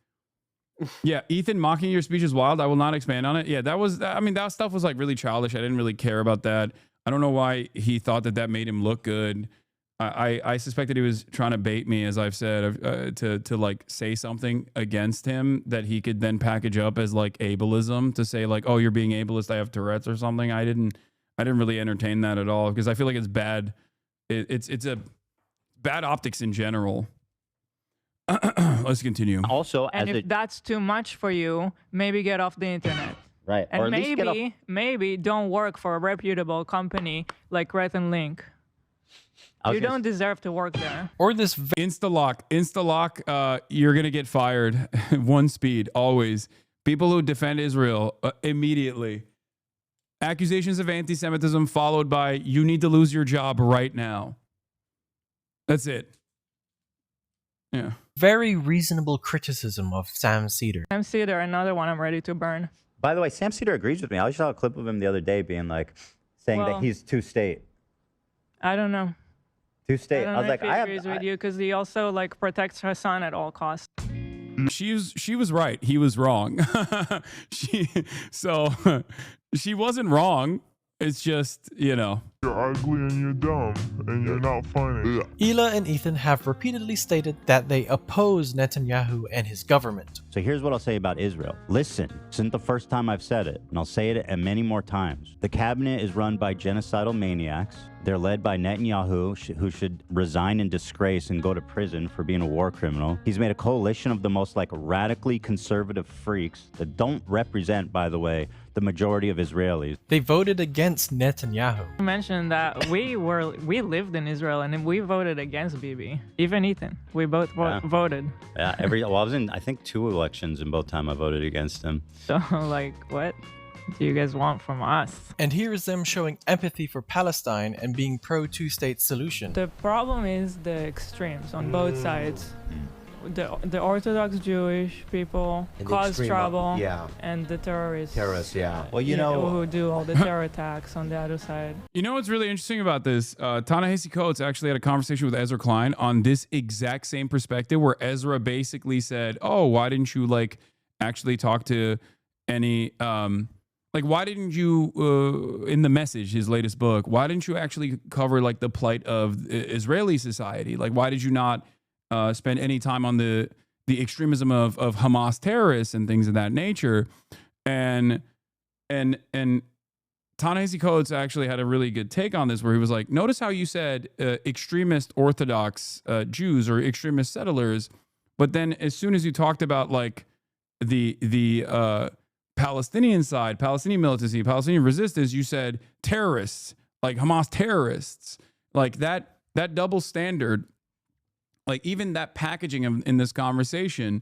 [SPEAKER 3] Yeah, Ethan, mocking your speech is wild. I will not expand on it. Yeah, that stuff was like really childish. I didn't really care about that. I don't know why he thought that made him look good. I suspect that he was trying to bait me, as I've said, to like say something against him that he could then package up as like ableism, to say like, oh, you're being ableist, I have Tourette's or something. I didn't really entertain that at all because I feel like it's bad. It's a bad optics in general. Let's continue.
[SPEAKER 1] Also,
[SPEAKER 23] and if that's too much for you, maybe get off the internet.
[SPEAKER 1] Right.
[SPEAKER 23] And
[SPEAKER 1] or at least get off...
[SPEAKER 23] maybe don't work for a reputable company like Red and Link. You don't deserve to work there.
[SPEAKER 21] Or this
[SPEAKER 3] Instalock, you're going to get fired. One speed, always. People who defend Israel, immediately. Accusations of anti-Semitism followed by, you need to lose your job right now. That's it. Yeah.
[SPEAKER 21] Very reasonable criticism of Sam Cedar.
[SPEAKER 23] Sam Cedar, another one I'm ready to burn.
[SPEAKER 22] By the way, Sam Cedar agrees with me. I saw a clip of him the other day being like, saying
[SPEAKER 23] Well,
[SPEAKER 22] that he's two-state.
[SPEAKER 23] I don't know.
[SPEAKER 22] Two-state.
[SPEAKER 23] I
[SPEAKER 22] I was like,
[SPEAKER 23] he agrees with you because he also like protects Hasan at all costs.
[SPEAKER 3] She was right. He was wrong. She wasn't wrong. It's just, you know.
[SPEAKER 2] You're ugly and you're dumb and you're not funny.
[SPEAKER 21] Hila and Ethan have repeatedly stated that they oppose Netanyahu and his government.
[SPEAKER 22] So here's what I'll say about Israel. Listen, this isn't the first time I've said it, and I'll say it and many more times. The cabinet is run by genocidal maniacs. They're led by Netanyahu, who should resign in disgrace and go to prison for being a war criminal. He's made a coalition of the most radically conservative freaks that don't represent, by the way, the majority of Israelis.
[SPEAKER 21] They voted against Netanyahu.
[SPEAKER 23] You mentioned that we lived in Israel and we voted against Bibi. Even Ethan, we both voted.
[SPEAKER 22] Yeah, I was in, I think, 2 elections, and both time I voted against him.
[SPEAKER 23] So like, what do you guys want from us?
[SPEAKER 21] And here is them showing empathy for Palestine and being pro two-state solution.
[SPEAKER 23] The problem is the extremes on both sides. The Orthodox Jewish people
[SPEAKER 1] And the
[SPEAKER 23] cause
[SPEAKER 1] extreme
[SPEAKER 23] trouble,
[SPEAKER 1] yeah.
[SPEAKER 23] and the terrorists.
[SPEAKER 1] Yeah. Well, you know
[SPEAKER 23] who do all the terror attacks on the other side.
[SPEAKER 3] You know what's really interesting about this? Ta-Nehisi Coates actually had a conversation with Ezra Klein on this exact same perspective, where Ezra basically said, "Oh, why didn't you actually talk to any why didn't you in The Message, his latest book, why didn't you actually cover the plight of Israeli society? Why did you not spend any time on the extremism of Hamas terrorists and things of that nature?" And Ta-Nehisi Coates actually had a really good take on this, where he was like, notice how you said extremist Orthodox Jews or extremist settlers, but then as soon as you talked about the Palestinian side, Palestinian militancy, Palestinian resistance, you said terrorists, like Hamas terrorists. That double standard, even that packaging in this conversation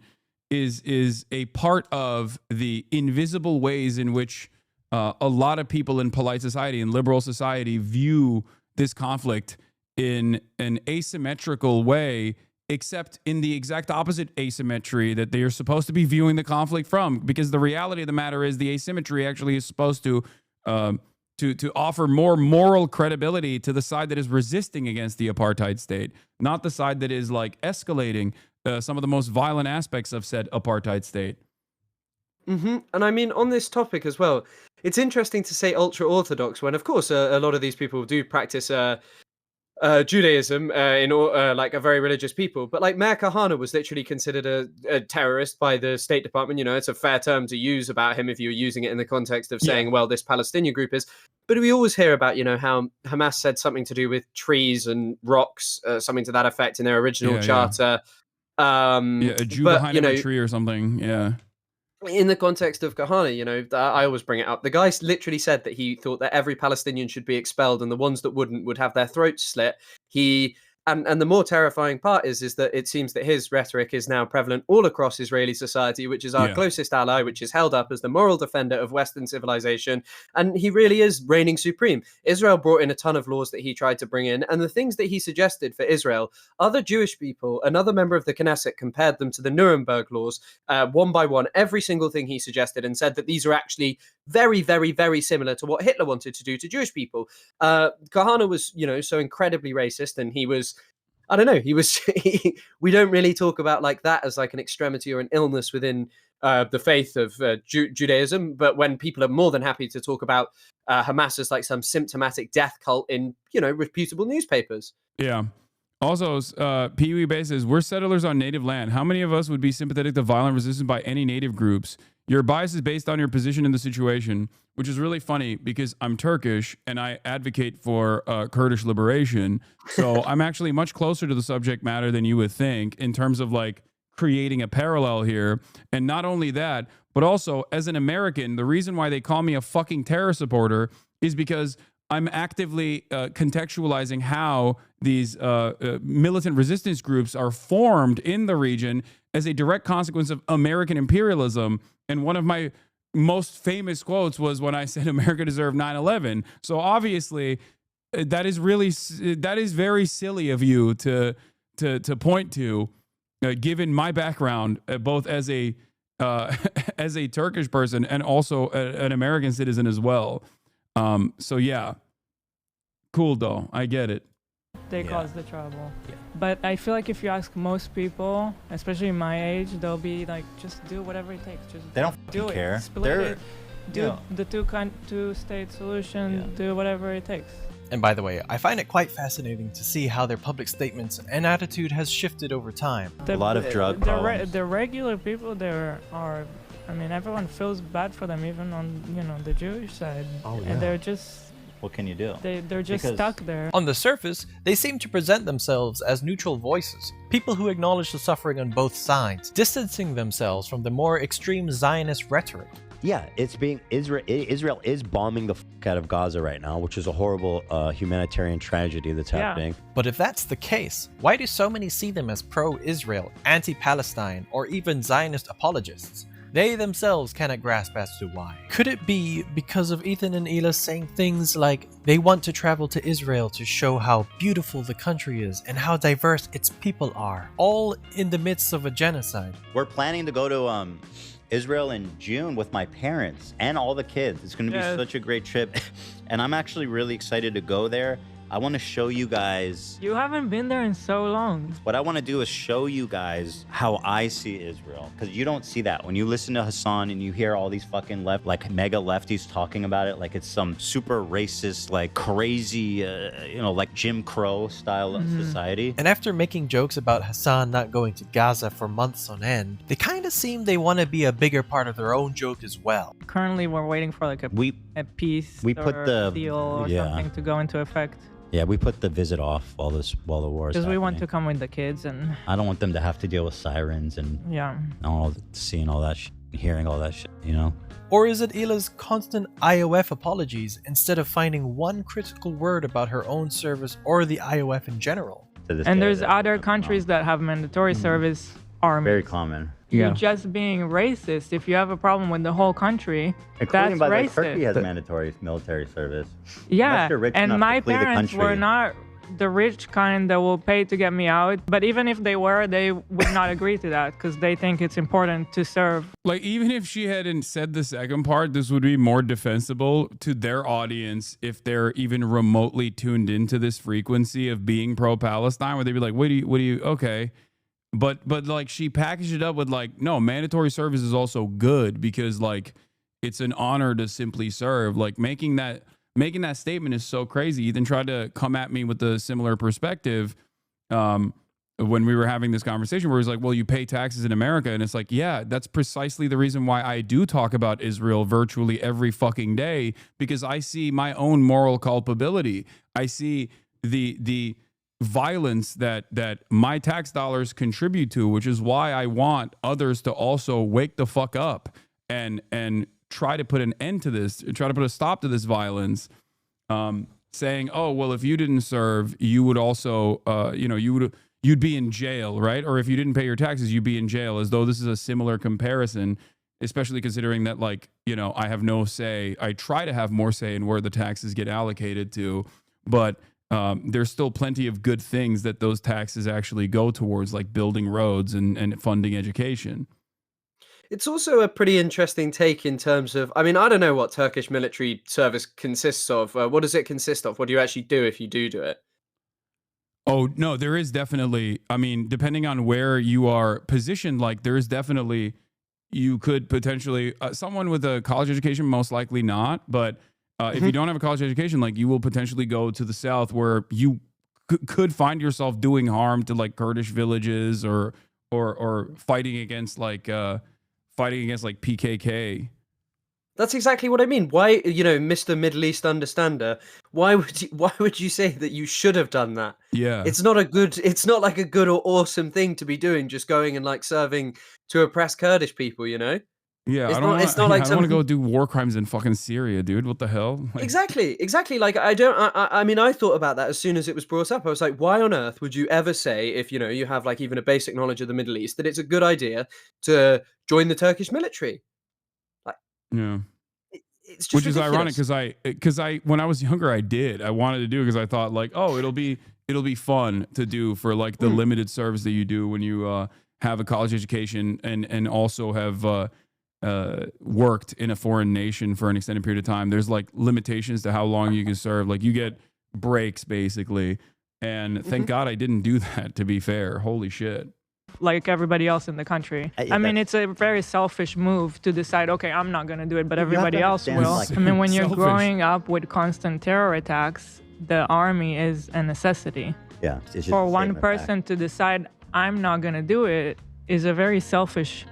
[SPEAKER 3] is a part of the invisible ways in which a lot of people in polite society and liberal society view this conflict in an asymmetrical way, except in the exact opposite asymmetry that they are supposed to be viewing the conflict from. Because the reality of the matter is the asymmetry actually is supposed to offer more moral credibility to the side that is resisting against the apartheid state, not the side that is escalating some of the most violent aspects of said apartheid state.
[SPEAKER 20] And I mean, on this topic as well, it's interesting to say ultra-Orthodox when, of course, a lot of these people do practice Judaism in a very religious people, but Meir Kahane was literally considered a terrorist by the State Department. You know, it's a fair term to use about him if you're using it in the context of saying, well, this Palestinian group is. But we always hear about, how Hamas said something to do with trees and rocks, something to that effect in their original charter.
[SPEAKER 3] A Jew behind a tree or something. Yeah.
[SPEAKER 20] In the context of Kahane, I always bring it up. The guy literally said that he thought that every Palestinian should be expelled and the ones that wouldn't would have their throats slit. And the more terrifying part is that it seems that his rhetoric is now prevalent all across Israeli society, which is our closest ally, which is held up as the moral defender of Western civilization. And he really is reigning supreme. Israel brought in a ton of laws that he tried to bring in. And the things that he suggested for Israel, other Jewish people, another member of the Knesset compared them to the Nuremberg laws, one by one, every single thing he suggested, and said that these are actually very, very, very similar to what Hitler wanted to do to Jewish people. Kahane was, so incredibly racist, and he was, I don't know, we don't really talk about that as an extremity or an illness within the faith of Judaism, but when people are more than happy to talk about Hamas as some symptomatic death cult in, reputable newspapers.
[SPEAKER 3] Yeah. Also, Pee Wee Bay says, we're settlers on native land. How many of us would be sympathetic to violent resistance by any native groups? Your bias is based on your position in the situation, which is really funny because I'm Turkish and I advocate for Kurdish liberation. So I'm actually much closer to the subject matter than you would think in terms of creating a parallel here. And not only that, but also as an American, the reason why they call me a fucking terror supporter is because I'm actively contextualizing how these militant resistance groups are formed in the region as a direct consequence of American imperialism. And one of my most famous quotes was when I said America deserved 9/11. So obviously, that is very silly of you to point to, given my background, both as a as a Turkish person and also an American citizen as well. So yeah, cool though. I get it.
[SPEAKER 23] They cause the trouble. But I feel like if you ask most people, especially my age, they'll be like, just do whatever it takes. Just
[SPEAKER 22] They don't
[SPEAKER 23] do
[SPEAKER 22] fucking
[SPEAKER 23] it.
[SPEAKER 22] care.
[SPEAKER 23] Split
[SPEAKER 22] They're-
[SPEAKER 23] it. Do the two-state solution. Do whatever it takes.
[SPEAKER 21] And by the way, I find it quite fascinating to see how their public statements and attitude has shifted over time.
[SPEAKER 22] A lot of drug problems.
[SPEAKER 23] The regular people there are, I mean, everyone feels bad for them, even on, you know, the Jewish side.
[SPEAKER 22] Oh, yeah.
[SPEAKER 23] And they're just,
[SPEAKER 22] What can you do?
[SPEAKER 23] they're just
[SPEAKER 22] Because-
[SPEAKER 23] stuck there.
[SPEAKER 21] On the surface, they seem to present themselves as neutral voices, people who acknowledge the suffering on both sides, distancing themselves from the more extreme Zionist rhetoric.
[SPEAKER 1] Yeah, it's being Israel is bombing the fuck out of Gaza right now, which is a horrible humanitarian tragedy that's happening.
[SPEAKER 21] But if that's the case, why do so many see them as pro-Israel, anti-Palestine, or even Zionist apologists? They themselves cannot grasp as to why. Could it be because of Ethan and Ela saying things like they want to travel to Israel to show how beautiful the country is and how diverse its people are, all in the midst of a genocide?
[SPEAKER 22] We're planning to go to Israel in June with my parents and all the kids. It's going to be
[SPEAKER 23] Yes.
[SPEAKER 22] such a great trip. And I'm actually really excited to go there. I want to show you guys.
[SPEAKER 23] You haven't been there in so long.
[SPEAKER 22] What I want to do is show you guys how I see Israel, because you don't see that when you listen to Hasan and you hear all these fucking mega lefties talking about it like it's some super racist, like crazy, like Jim Crow style of society.
[SPEAKER 21] And after making jokes about Hasan not going to Gaza for months on end, they kind of seem they want to be a bigger part of their own joke as well.
[SPEAKER 23] Currently, we're waiting for like a peace
[SPEAKER 22] we put
[SPEAKER 23] or
[SPEAKER 22] the-
[SPEAKER 23] deal or
[SPEAKER 22] yeah.
[SPEAKER 23] something to go into effect.
[SPEAKER 22] Yeah, we put the visit off while the war is
[SPEAKER 23] Because we want to
[SPEAKER 22] happening.
[SPEAKER 23] come with the kids and
[SPEAKER 22] I don't want them to have to deal with sirens and
[SPEAKER 23] yeah.
[SPEAKER 22] seeing all that shit, hearing all that shit, you know?
[SPEAKER 21] Or is it Ela's constant IOF apologies instead of finding one critical word about her own service or the IOF in general?
[SPEAKER 23] And there's other countries that have mandatory service armies.
[SPEAKER 22] Very common.
[SPEAKER 23] You're just being racist. If you have a problem with the whole country,
[SPEAKER 22] Including,
[SPEAKER 23] that's
[SPEAKER 22] by the way,
[SPEAKER 23] racist.
[SPEAKER 22] Turkey has mandatory military service.
[SPEAKER 23] Yeah,
[SPEAKER 22] Unless you're rich
[SPEAKER 23] and
[SPEAKER 22] enough
[SPEAKER 23] my
[SPEAKER 22] to flee the
[SPEAKER 23] parents
[SPEAKER 22] country.
[SPEAKER 23] were not the rich kind that will pay to get me out. But even if they were, they would not agree to that because they think it's important to serve.
[SPEAKER 3] Like, even if she hadn't said the second part, this would be more defensible to their audience if they're even remotely tuned into this frequency of being pro-Palestine, where they'd be like, what do you, okay. But like, she packaged it up with like, no, mandatory service is also good because like, it's an honor to simply serve. Like, making that statement is so crazy. Ethan tried to come at me with a similar perspective when we were having this conversation where he's like, well, you pay taxes in America. And it's like, yeah, that's precisely the reason why I do talk about Israel virtually every fucking day, because I see my own moral culpability. I see the violence that my tax dollars contribute to, which is why I want others to also wake the fuck up and try to put an end to this, try to put a stop to this violence, saying, oh, well, if you didn't serve, you would also, you'd be in jail, right? Or if you didn't pay your taxes, you'd be in jail, as though this is a similar comparison, especially considering that, like, I have no say. I try to have more say in where the taxes get allocated to, but there's still plenty of good things that those taxes actually go towards, like building roads and funding education.
[SPEAKER 20] It's also a pretty interesting take in terms of, I mean, I don't know what Turkish military service consists of. What does it consist of? What do you actually do if you do it?
[SPEAKER 3] Oh, no, there is definitely, I mean, depending on where you are positioned, like there is definitely, you could potentially, someone with a college education, most likely not, but if you don't have a college education, like you will potentially go to the South where you could find yourself doing harm to like Kurdish villages or fighting against like PKK.
[SPEAKER 20] That's exactly what I mean. Why, Mr. Middle East understander, why would you say that you should have done that?
[SPEAKER 3] Yeah.
[SPEAKER 20] It's not like a good or awesome thing to be doing, just going and like serving to oppress Kurdish people,
[SPEAKER 3] Yeah,
[SPEAKER 20] It's
[SPEAKER 3] I
[SPEAKER 20] not
[SPEAKER 3] don't
[SPEAKER 20] like
[SPEAKER 3] want to
[SPEAKER 20] something-
[SPEAKER 3] go do war crimes in fucking Syria, dude. What the hell? Like,
[SPEAKER 20] Exactly. Like, I mean, I thought about that as soon as it was brought up. I was like, why on earth would you ever say, if, you have like even a basic knowledge of the Middle East, that it's a good idea to join the Turkish military?
[SPEAKER 3] yeah.
[SPEAKER 20] It's just
[SPEAKER 3] Which is
[SPEAKER 20] ridiculous.
[SPEAKER 3] ironic because I when I was younger I wanted to do it because I thought like, oh, it'll be fun to do for like the limited service that you do when you have a college education and also have worked in a foreign nation for an extended period of time. There's like limitations to how long you can serve. Like you get breaks basically. And thank God I didn't do that, to be fair. Holy shit.
[SPEAKER 23] Like everybody else in the country. I mean, it's a very selfish move to decide, okay, I'm not going to do it, but everybody else will. I mean, when you're growing up with constant terror attacks, the army is a necessity.
[SPEAKER 22] Yeah.
[SPEAKER 23] For one person to decide, I'm not going to do it, is a very selfish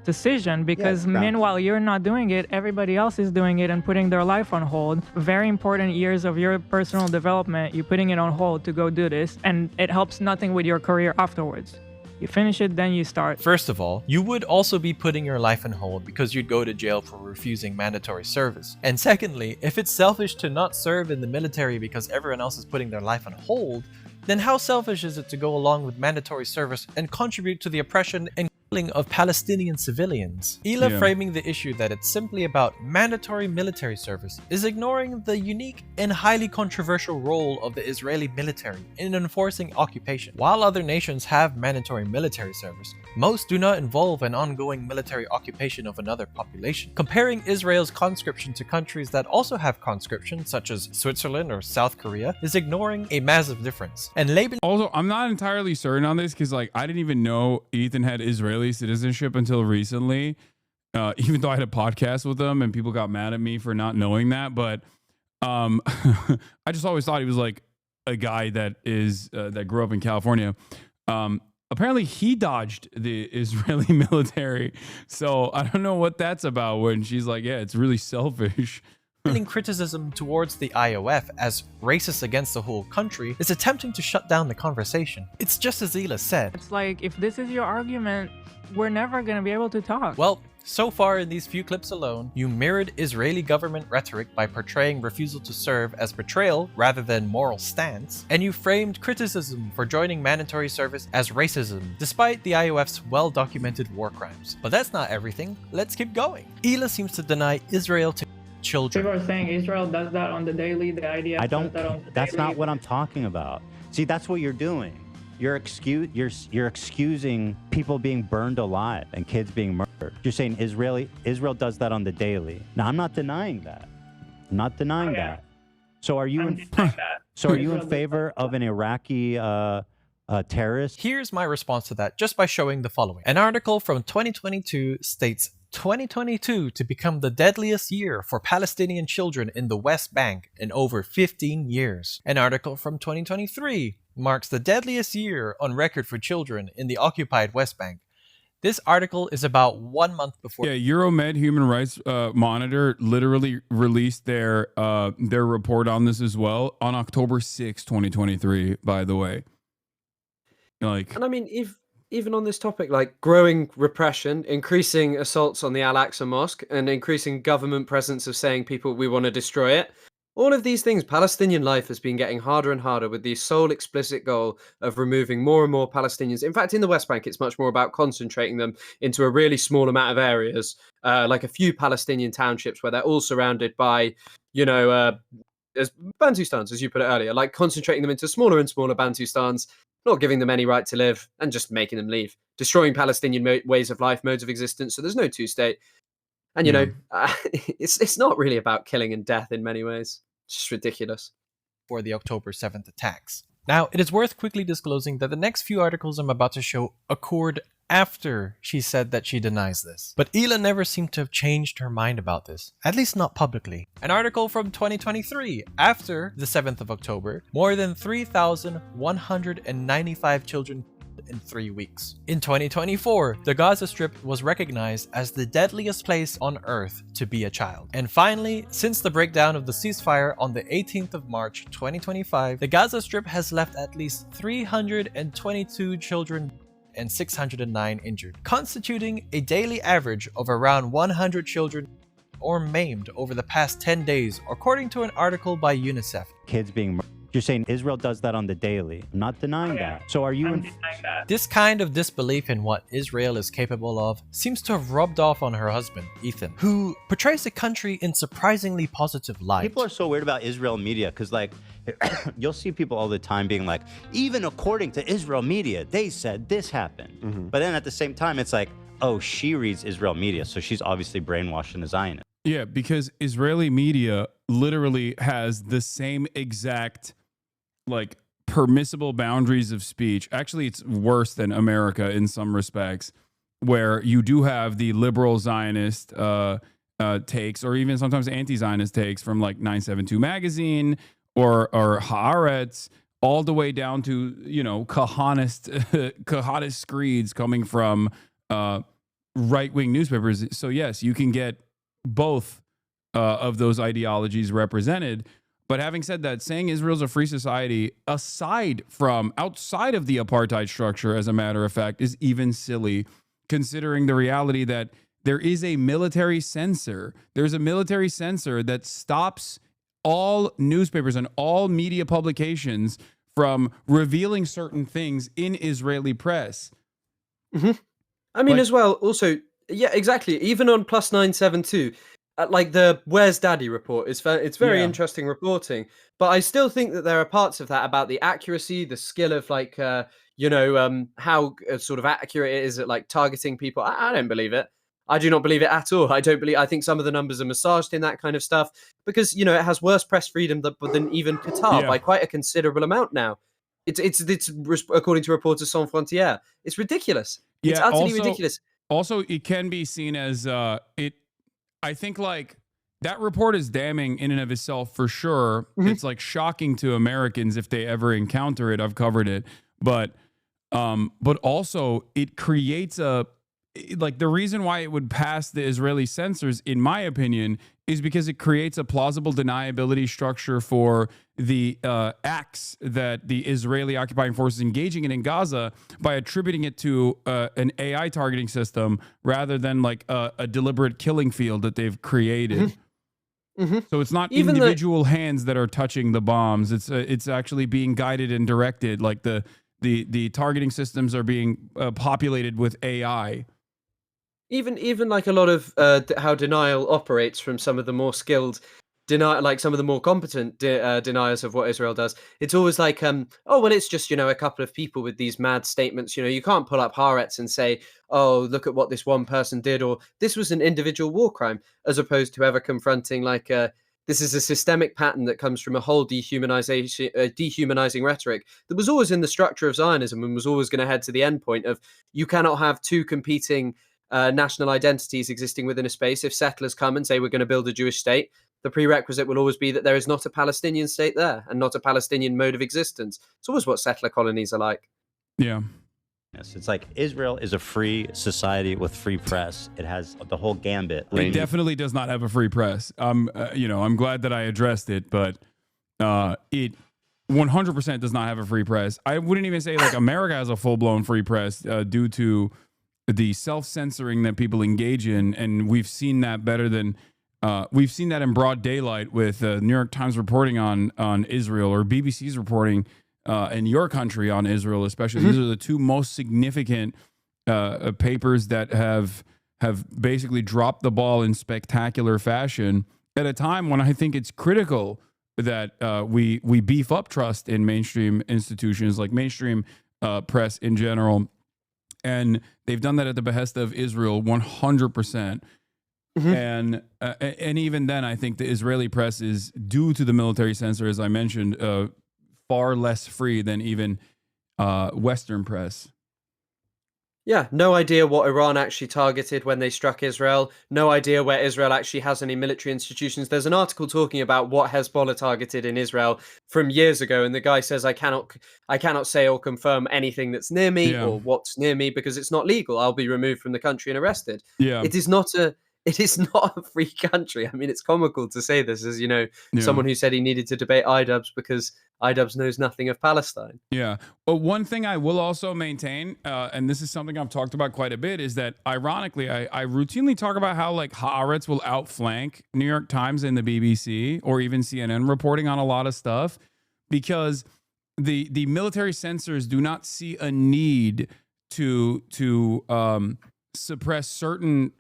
[SPEAKER 23] decision, because meanwhile you're not doing it, everybody else is doing it and putting their life on hold. Very important years of your personal development, you're putting it on hold to go do this, and it helps nothing with your career afterwards. You finish it, then you start.
[SPEAKER 21] First of all, you would also be putting your life on hold because you'd go to jail for refusing mandatory service. And secondly, if it's selfish to not serve in the military because everyone else is putting their life on hold, then how selfish is it to go along with mandatory service and contribute to the oppression and killing of Palestinian civilians? Ela framing the issue that it's simply about mandatory military service is ignoring the unique and highly controversial role of the Israeli military in enforcing occupation. While other nations have mandatory military service, most do not involve an ongoing military occupation of another population. Comparing Israel's conscription to countries that also have conscription, such as Switzerland or South Korea, is ignoring a massive difference. And Laban—
[SPEAKER 3] Also, I'm not entirely certain on this because, like, I didn't even know Ethan had Israeli citizenship until recently, even though I had a podcast with him and people got mad at me for not knowing that. But I just always thought he was like a guy that is that grew up in California. Apparently, he dodged the Israeli military, so I don't know what that's about. When she's like, "Yeah, it's really selfish."
[SPEAKER 21] Criticism towards the IOF as racist against the whole country is attempting to shut down the conversation. It's just as Ela said.
[SPEAKER 23] It's like, if this is your argument, we're never going to be able to talk.
[SPEAKER 21] Well, so far in these few clips alone, you mirrored Israeli government rhetoric by portraying refusal to serve as betrayal rather than moral stance, and you framed criticism for joining mandatory service as racism, despite the IOF's well-documented war crimes. But that's not everything. Let's keep going. Ela seems to deny Israel to children.
[SPEAKER 23] People are saying Israel does that on the daily, the idea
[SPEAKER 22] Does that on the that's daily. Not what I'm talking about. See, that's what you're doing. You're excusing people being burned alive and kids being murdered. You're saying Israel does that on the daily. Now, I'm not denying that. I'm not denying that. So are you in favor of an Iraqi terrorist?
[SPEAKER 21] Here's my response to that, just by showing the following. An article from 2022 states 2022 to become the deadliest year for Palestinian children in the West Bank in over 15 years. An article from 2023 marks the deadliest year on record for children in the occupied West Bank. This article is about 1 month before.
[SPEAKER 3] Yeah, Euromed Human Rights Monitor literally released their report on this as well on October 6, 2023, by the way. Like,
[SPEAKER 20] and I mean, even on this topic, like growing repression, increasing assaults on the Al-Aqsa Mosque, and increasing government presence of saying we want to destroy it. All of these things, Palestinian life has been getting harder and harder with the sole explicit goal of removing more and more Palestinians. In fact, in the West Bank, it's much more about concentrating them into a really small amount of areas, like a few Palestinian townships where they're all surrounded by, as Bantustans, as you put it earlier, like concentrating them into smaller and smaller Bantustans, not giving them any right to live and just making them leave, destroying Palestinian ways of life, modes of existence. So there's no two-state. And, it's not really about killing and death in many ways. It's just ridiculous.
[SPEAKER 21] For the October 7th attacks. Now, it is worth quickly disclosing that the next few articles I'm about to show occurred after she said that she denies this. But Ela never seemed to have changed her mind about this, at least not publicly. An article from 2023, after the 7th of October, more than 3,195 children in 3 weeks. In 2024, the Gaza Strip was recognized as the deadliest place on earth to be a child. And finally, since the breakdown of the ceasefire on the 18th of March 2025, the Gaza Strip has left at least 322 children and 609 injured, constituting a daily average of around 100 children or maimed over the past 10 days, according to an article by UNICEF.
[SPEAKER 22] Kids being You're saying Israel does that on the daily. I'm not denying that. So are you
[SPEAKER 23] denying that.
[SPEAKER 21] This kind of disbelief in what Israel is capable of seems to have rubbed off on her husband, Ethan, who portrays the country in surprisingly positive light.
[SPEAKER 22] People are so weird about Israel media because, like, you'll see people all the time being like, even according to Israel media, they said this happened. But then at the same time, it's like, oh, she reads Israel media, so she's obviously brainwashed in a Zionist.
[SPEAKER 3] Yeah, because Israeli media literally has the same exact, like, permissible boundaries of speech. Actually, it's worse than America in some respects, where you do have the liberal Zionist takes, or even sometimes anti-Zionist takes from like 972 magazine or Haaretz, all the way down to, you know, Kahanist screeds coming from right-wing newspapers. So yes, you can get both of those ideologies represented. But having said that, saying Israel's a free society outside of the apartheid structure, as a matter of fact, is even silly, considering the reality that there is a military censor. There's a military censor that stops all newspapers and all media publications from revealing certain things in Israeli press.
[SPEAKER 20] I mean, as well, also, yeah, exactly. Even on plus 972, like the Where's Daddy report, it's very interesting reporting. But I still think that there are parts of that about the accuracy, the skill of, like, how sort of accurate it is at, like, targeting people. I don't believe it. I do not believe it at all. I think some of the numbers are massaged in that kind of stuff because, you know, it has worse press freedom than even Qatar by quite a considerable amount now. It's according to Reporters Sans Frontières. It's ridiculous. It's utterly ridiculous.
[SPEAKER 3] Also, it can be seen as I think, like, that report is damning in and of itself for sure. It's like shocking to Americans if they ever encounter it. I've covered it, but also it creates the reason why it would pass the Israeli censors, in my opinion, is because it creates a plausible deniability structure for the acts that the Israeli occupying forces engaging in Gaza by attributing it to an AI targeting system rather than like a deliberate killing field that they've created. So it's not even individual hands that are touching the bombs. It's actually being guided and directed. Like the targeting systems are being populated with AI.
[SPEAKER 20] Even like a lot of how denial operates from some of the more skilled like some of the more competent deniers of what Israel does. It's always like, oh, well, it's just, you know, a couple of people with these mad statements. You know, you can't pull up Haaretz and say, oh, look at what this one person did, or this was an individual war crime, as opposed to ever confronting like this is a systemic pattern that comes from a whole dehumanizing rhetoric that was always in the structure of Zionism and was always going to head to the end point of you cannot have two competing national identities existing within a space. If settlers come and say we're going to build a Jewish state, the prerequisite will always be that there is not a Palestinian state there and not a Palestinian mode of existence. It's always what settler colonies are like.
[SPEAKER 3] Yeah.
[SPEAKER 22] Yes, it's like Israel is a free society with free press. It has the whole gambit.
[SPEAKER 3] It definitely does not have a free press. I'm glad that I addressed it, but it 100% does not have a free press. I wouldn't even say like America has a full-blown free press due to the self-censoring that people engage in, and we've seen that we've seen that in broad daylight with New York Times reporting on Israel, or BBC's reporting in your country on Israel, especially. These are the two most significant papers that have basically dropped the ball in spectacular fashion at a time when I think it's critical that we beef up trust in mainstream institutions, like mainstream press in general. And they've done that at the behest of Israel 100%. And even then, I think the Israeli press is, due to the military censor, as I mentioned, far less free than even Western press.
[SPEAKER 20] Yeah, no idea what Iran actually targeted when they struck Israel. No idea where Israel actually has any military institutions. There's an article talking about what Hezbollah targeted in Israel from years ago, and the guy says, I cannot say or confirm anything that's near me or what's near me because it's not legal. I'll be removed from the country and arrested.
[SPEAKER 3] Yeah.
[SPEAKER 20] It is not a free country. I mean, it's comical to say this as, someone who said he needed to debate IDubbbs because IDubbbs knows nothing of Palestine.
[SPEAKER 3] Yeah. But one thing I will also maintain, and this is something I've talked about quite a bit, is that ironically, I routinely talk about how like Haaretz will outflank New York Times and the BBC or even CNN reporting on a lot of stuff. because the military censors do not see a need to suppress certain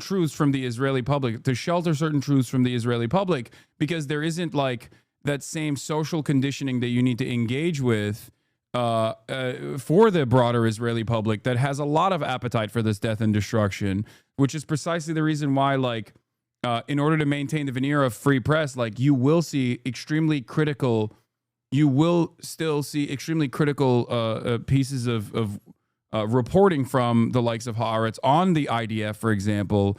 [SPEAKER 3] truths from the Israeli public, to shelter certain truths from the Israeli public, because there isn't like that same social conditioning that you need to engage with for the broader Israeli public that has a lot of appetite for this death and destruction, which is precisely the reason why, like, in order to maintain the veneer of free press, like, you will see extremely critical, you will still see extremely critical pieces of reporting from the likes of Haaretz on the IDF, for example,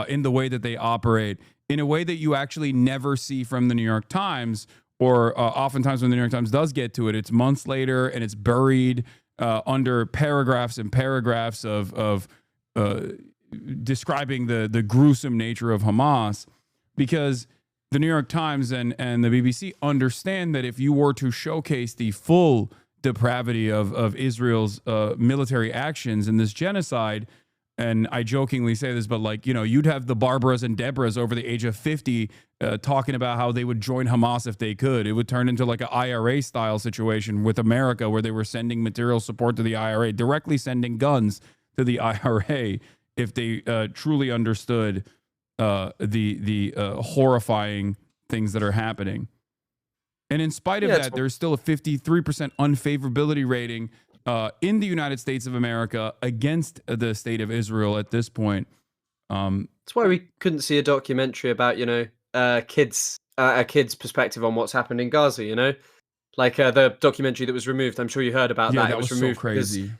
[SPEAKER 3] in the way that they operate, in a way that you actually never see from the New York Times, or oftentimes when the New York Times does get to it, it's months later and it's buried under paragraphs and paragraphs of describing the gruesome nature of Hamas, because the New York Times and the BBC understand that if you were to showcase the full depravity of Israel's military actions in this genocide, and I jokingly say this, but like, you know, you'd have the Barbaras and Deborahs over the age of 50 talking about how they would join Hamas if they could. It would turn into like an IRA style situation with America, where they were sending material support to the IRA, directly sending guns to the IRA, if they truly understood the horrifying things that are happening. And in spite of that, there's still a 53% unfavorability rating in the United States of America against the state of Israel at this point.
[SPEAKER 20] That's why we couldn't see a documentary about, you know, a kid's perspective on what's happened in Gaza, you know? Like the documentary that was removed, I'm sure you heard about that.
[SPEAKER 3] That
[SPEAKER 20] it was
[SPEAKER 3] was
[SPEAKER 20] removed
[SPEAKER 3] so crazy.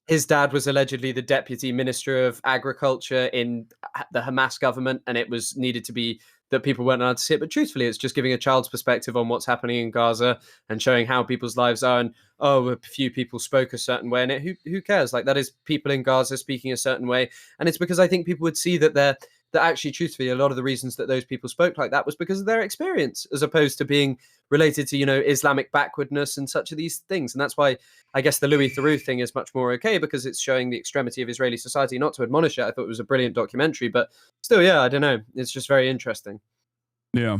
[SPEAKER 20] his dad was allegedly the deputy minister of agriculture in the Hamas government, and it was needed to be that people weren't allowed to see it. But truthfully, it's just giving a child's perspective on what's happening in Gaza and showing how people's lives are. And, oh, a few people spoke a certain way, and who cares? Like, that is people in Gaza speaking a certain way. And it's because I think people would see that that actually, truthfully, a lot of the reasons that those people spoke like that was because of their experience, as opposed to being related to, you know, Islamic backwardness and such of these things. And that's why I guess the Louis Theroux thing is much more okay, because it's showing the extremity of Israeli society. Not to admonish it, I thought it was a brilliant documentary, but still, yeah, I don't know. It's just very interesting.
[SPEAKER 3] Yeah.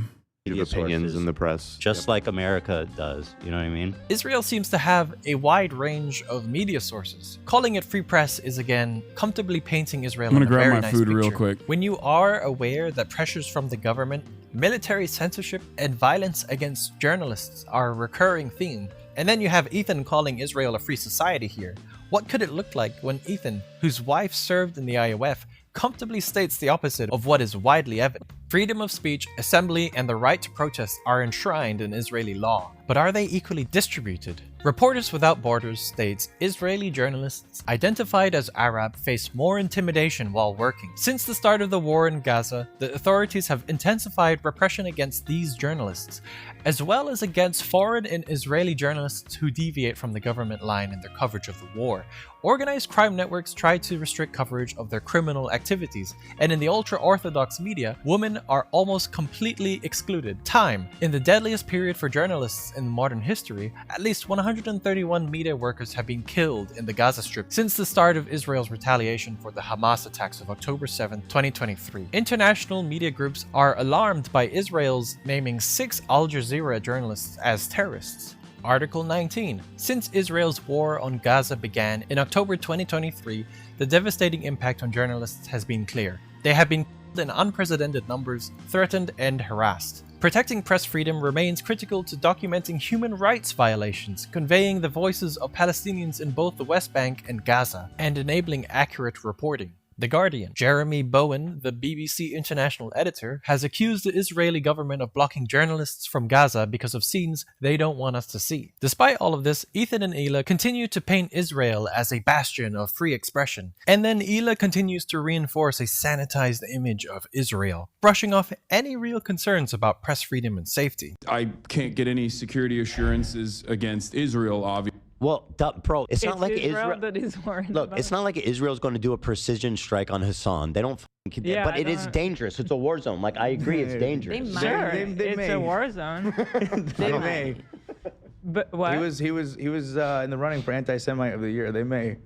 [SPEAKER 22] Opinions in the press, just like America does. You know what I mean?
[SPEAKER 21] Israel seems to have a wide range of media sources. Calling it free press is again comfortably painting Israel in a very nice picture.
[SPEAKER 3] I'm gonna grab my food real quick.
[SPEAKER 21] When you are aware that pressures from the government, military censorship, and violence against journalists are a recurring theme, and then you have Ethan calling Israel a free society here, what could it look like when Ethan, whose wife served in the IOF, comfortably states the opposite of what is widely evident? Freedom of speech, assembly, and the right to protest are enshrined in Israeli law. But are they equally distributed? Reporters Without Borders states Israeli journalists identified as Arab face more intimidation while working. Since the start of the war in Gaza, the authorities have intensified repression against these journalists, as well as against foreign and Israeli journalists who deviate from the government line in their coverage of the war. Organized crime networks try to restrict coverage of their criminal activities, and in the ultra-Orthodox media, women are almost completely excluded. Time. In the deadliest period for journalists in modern history, at least 131 media workers have been killed in the Gaza Strip since the start of Israel's retaliation for the Hamas attacks of October 7, 2023. International media groups are alarmed by Israel's naming 6 Al Jazeera journalists as terrorists. Article 19. Since Israel's war on Gaza began in October 2023, the devastating impact on journalists has been clear. They have been killed in unprecedented numbers, threatened, and harassed. Protecting press freedom remains critical to documenting human rights violations, conveying the voices of Palestinians in both the West Bank and Gaza, and enabling accurate reporting. The Guardian. Jeremy Bowen, the BBC international editor, has accused the Israeli government of blocking journalists from Gaza because of scenes they don't want us to see. Despite all of this, Ethan and Ela continue to paint Israel as a bastion of free expression, and then Ela continues to reinforce a sanitized image of Israel, brushing off any real concerns about press freedom and safety.
[SPEAKER 3] I can't get any security assurances against Israel, obviously.
[SPEAKER 1] Well, bro, it's not like
[SPEAKER 23] Israel that is worried
[SPEAKER 1] Look,
[SPEAKER 23] about.
[SPEAKER 1] it's not like Israel's going to do a precision strike on Hassan. They don't. But it is dangerous. It's a war zone. Like, I agree, it's dangerous.
[SPEAKER 23] They sure, it's a war zone.
[SPEAKER 4] They may.
[SPEAKER 23] But what?
[SPEAKER 4] He was in the running for anti-Semite of the year. They may.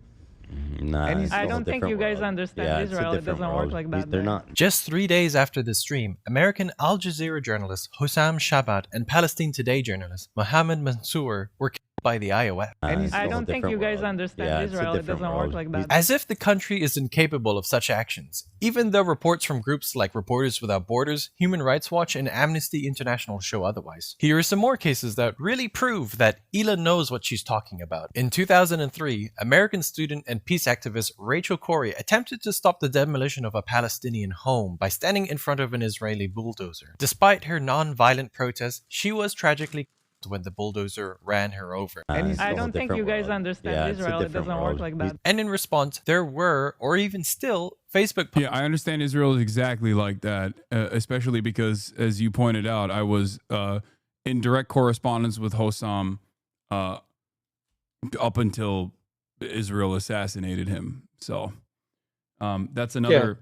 [SPEAKER 1] Nah, it's
[SPEAKER 23] I
[SPEAKER 1] a
[SPEAKER 23] don't think you
[SPEAKER 1] different
[SPEAKER 23] guys
[SPEAKER 1] world.
[SPEAKER 23] understand
[SPEAKER 1] Yeah, it's a
[SPEAKER 23] Israel. It
[SPEAKER 1] different
[SPEAKER 23] doesn't work
[SPEAKER 1] world.
[SPEAKER 23] like that.
[SPEAKER 1] They're
[SPEAKER 23] there.
[SPEAKER 1] not.
[SPEAKER 21] Just 3 days after the stream, American Al Jazeera journalist Hussam Shabat and Palestine Today journalist Mohammed Mansour were killed by the IOF.
[SPEAKER 23] I don't think you guys understand Israel. It doesn't work like that.
[SPEAKER 21] As if the country is incapable of such actions, even though reports from groups like Reporters Without Borders, Human Rights Watch, and Amnesty International show otherwise. Here are some more cases that really prove that Ila knows what she's talking about. In 2003, American student and peace activist Rachel Corrie attempted to stop the demolition of a Palestinian home by standing in front of an Israeli bulldozer. Despite her non-violent protest, she was tragically killed when the bulldozer ran her over.
[SPEAKER 23] I don't think you guys understand Israel. It doesn't work like that.
[SPEAKER 21] And in response, there were, or even still, Facebook.
[SPEAKER 3] Yeah, I understand Israel is exactly like that, especially because, as you pointed out, I was in direct correspondence with Hossam up until Israel assassinated him. So that's another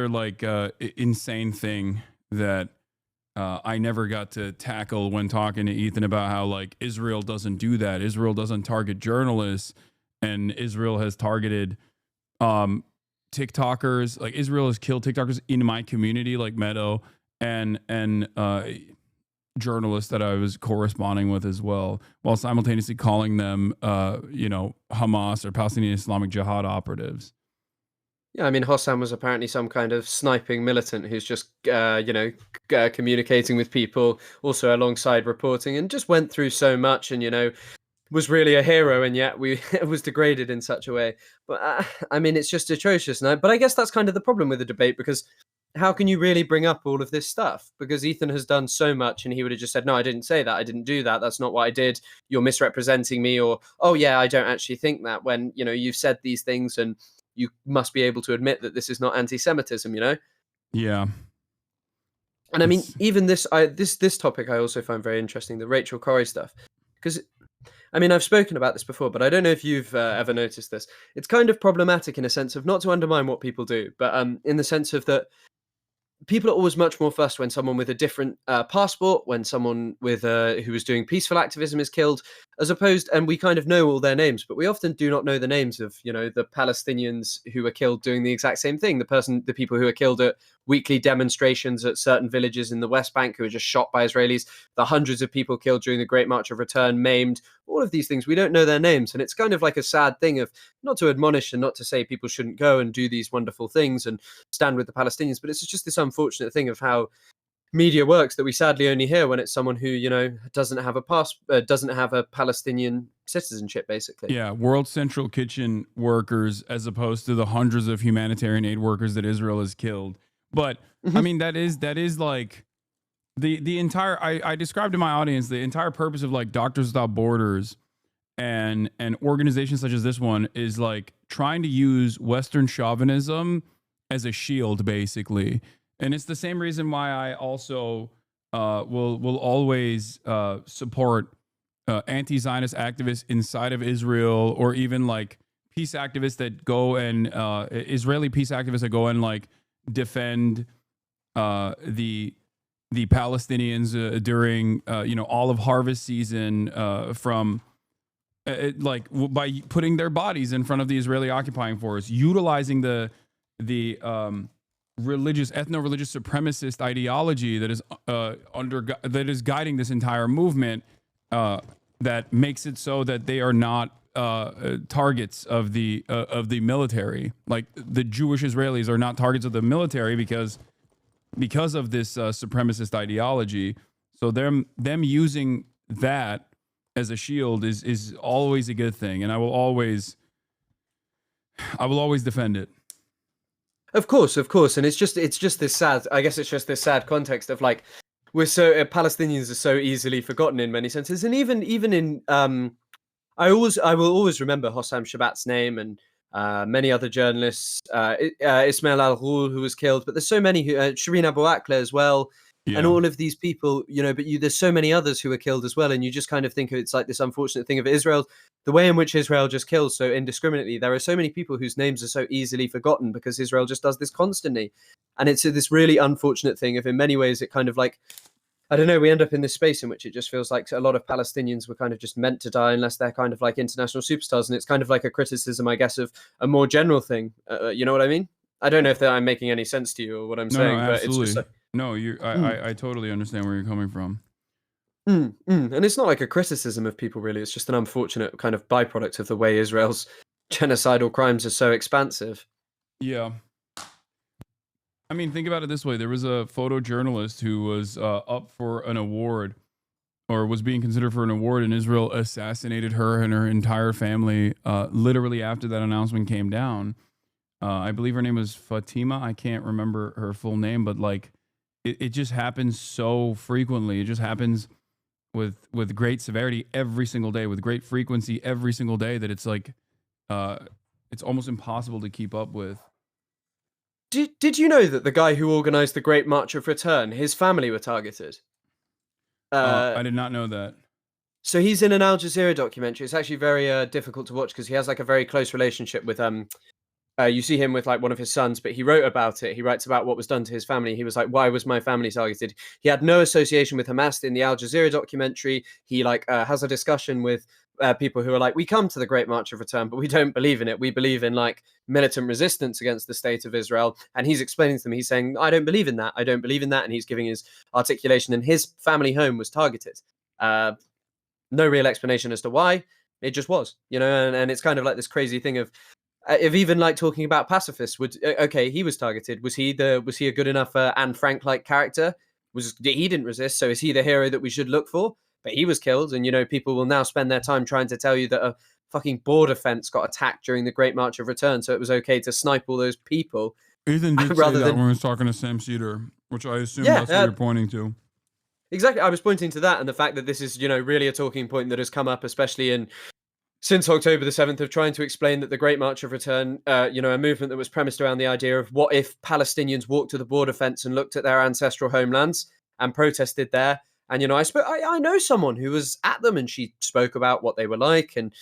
[SPEAKER 3] like insane thing that I never got to tackle when talking to Ethan about how like Israel doesn't do that. Israel doesn't target journalists, and Israel has targeted TikTokers. Like Israel has killed TikTokers in my community, like Meadow, and journalists that I was corresponding with as well, while simultaneously calling them, Hamas or Palestinian Islamic Jihad operatives.
[SPEAKER 20] Yeah, I mean, Hossam was apparently some kind of sniping militant who's just, communicating with people, also alongside reporting, and just went through so much and, was really a hero, and yet was degraded in such a way. But, I mean, it's just atrocious. But I guess that's kind of the problem with the debate, because how can you really bring up all of this stuff? Because Ethan has done so much, and he would have just said, no, I didn't say that. I didn't do that. That's not what I did. You're misrepresenting me. Or, oh, yeah, I don't actually think that, when, you've said these things, and you must be able to admit that this is not anti-Semitism,
[SPEAKER 3] Yeah.
[SPEAKER 20] And I mean, even this topic I also find very interesting, the Rachel Corrie stuff. Because, I mean, I've spoken about this before, but I don't know if you've ever noticed this. It's kind of problematic in a sense of, not to undermine what people do, but in the sense of that people are always much more fussed when someone with a different passport, when someone with who was doing peaceful activism is killed, as opposed, and we kind of know all their names, but we often do not know the names of, the Palestinians who were killed doing the exact same thing. The people who are killed at weekly demonstrations at certain villages in the West Bank who are just shot by Israelis, the hundreds of people killed during the Great March of Return, maimed, all of these things, we don't know their names. And it's kind of like a sad thing of, not to admonish and not to say people shouldn't go and do these wonderful things and stand with the Palestinians, but it's just this unfortunate thing of how media works, that we sadly only hear when it's someone who doesn't have a Palestinian citizenship, basically.
[SPEAKER 3] Yeah, World Central Kitchen workers as opposed to the hundreds of humanitarian aid workers that Israel has killed. But I mean, that is like the entire, I described to my audience the entire purpose of like Doctors Without Borders and organizations such as this one is like trying to use Western chauvinism as a shield, basically. And it's the same reason why I also will always support anti-Zionist activists inside of Israel, or even like peace activists that go and Israeli peace activists that go and like defend the Palestinians during olive harvest season from by putting their bodies in front of the Israeli occupying force, utilizing the ethno-religious supremacist ideology that is guiding this entire movement, that makes it so that they are not targets of the military. Like the Jewish Israelis are not targets of the military because of this supremacist ideology. So them using that as a shield is always a good thing, and I will always defend it.
[SPEAKER 20] Of course, and it's just this sad. I guess it's just this sad context of like Palestinians are so easily forgotten in many senses, and even in I will always remember Hossam Shabat's name and many other journalists, Ismail Al-Ghul, who was killed, but there's so many Shireen Abu Akleh as well. Yeah. And all of these people, but there's so many others who were killed as well. And you just kind of think it's like this unfortunate thing of Israel, the way in which Israel just kills so indiscriminately. There are so many people whose names are so easily forgotten because Israel just does this constantly. And it's this really unfortunate thing of, in many ways, it kind of like, I don't know, we end up in this space in which it just feels like a lot of Palestinians were kind of just meant to die unless they're kind of like international superstars. And it's kind of like a criticism, I guess, of a more general thing. You know what I mean? I don't know if I'm making any sense to you or what I'm saying, but it's just like...
[SPEAKER 3] No, I totally understand where you're coming from.
[SPEAKER 20] And it's not like a criticism of people, really. It's just an unfortunate kind of byproduct of the way Israel's genocidal crimes are so expansive.
[SPEAKER 3] Yeah. I mean, think about it this way. There was a photojournalist who was up for an award or was being considered for an award, and Israel assassinated her and her entire family literally after that announcement came down. I believe her name was Fatima. I can't remember her full name, but like it just happens so frequently. It just happens with great severity every single day, with great frequency every single day, that it's like it's almost impossible to keep up with.
[SPEAKER 20] Did you know that the guy who organized the Great March of Return, his family were targeted?
[SPEAKER 3] I did not know that.
[SPEAKER 20] So he's in an Al Jazeera documentary. It's actually very difficult to watch because he has like a very close relationship with you see him with like one of his sons, but he wrote about it. He writes about what was done to his family. He was like, why was my family targeted? He had no association with Hamas in the Al Jazeera documentary. He like has a discussion with people who are like, we come to the Great March of Return, but we don't believe in it. We believe in like militant resistance against the state of Israel. And he's explaining to them, he's saying, I don't believe in that. I don't believe in that. And he's giving his articulation, and his family home was targeted. No real explanation as to why. It just was, you know, and it's kind of like this crazy thing of even like talking about pacifists. Okay, he was targeted. Was he a good enough Anne Frank like character? He didn't resist, so is he the hero that we should look for? But he was killed, and you know, people will now spend their time trying to tell you that a fucking border fence got attacked during the Great March of Return, so it was okay to snipe all those people.
[SPEAKER 3] Ethan did say that when he was talking to Sam Cedar, which I assume that's what you're pointing to.
[SPEAKER 20] Exactly, I was pointing to that and the fact that this is, you know, really a talking point that has come up, especially since October the 7th, of trying to explain that the Great March of Return, you know, a movement that was premised around the idea of what if Palestinians walked to the border fence and looked at their ancestral homelands and protested there. And, you know, I know someone who was at them, and she spoke about what they were like and